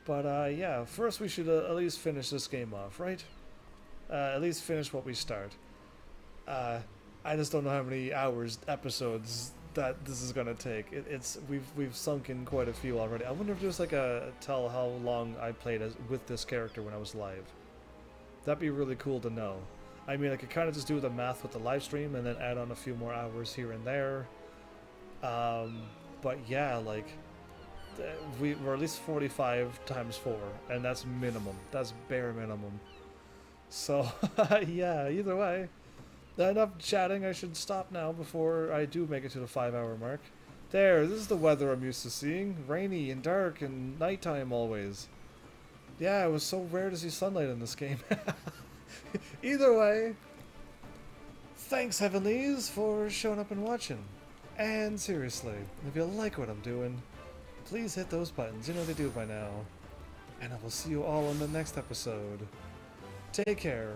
A: But yeah, first we should at least finish this game off, right? At least finish what we start. I just don't know how many hours, episodes that this is gonna take. We've sunk in quite a few already. I wonder if there's like a tell how long I played with this character when I was live. That'd be really cool to know. I mean, I could kind of just do the math with the live stream and then add on a few more hours here and there. But yeah, like we're at least 45 times 4, and that's minimum. That's bare minimum. So yeah, either way. Enough chatting, I should stop now before I do make it to the 5-hour mark. There, this is the weather I'm used to seeing. Rainy and dark and nighttime always. Yeah, it was so rare to see sunlight in this game. Either way, thanks Heavenlies for showing up and watching. And seriously, if you like what I'm doing, please hit those buttons, you know they do by now. And I will see you all in the next episode. Take care.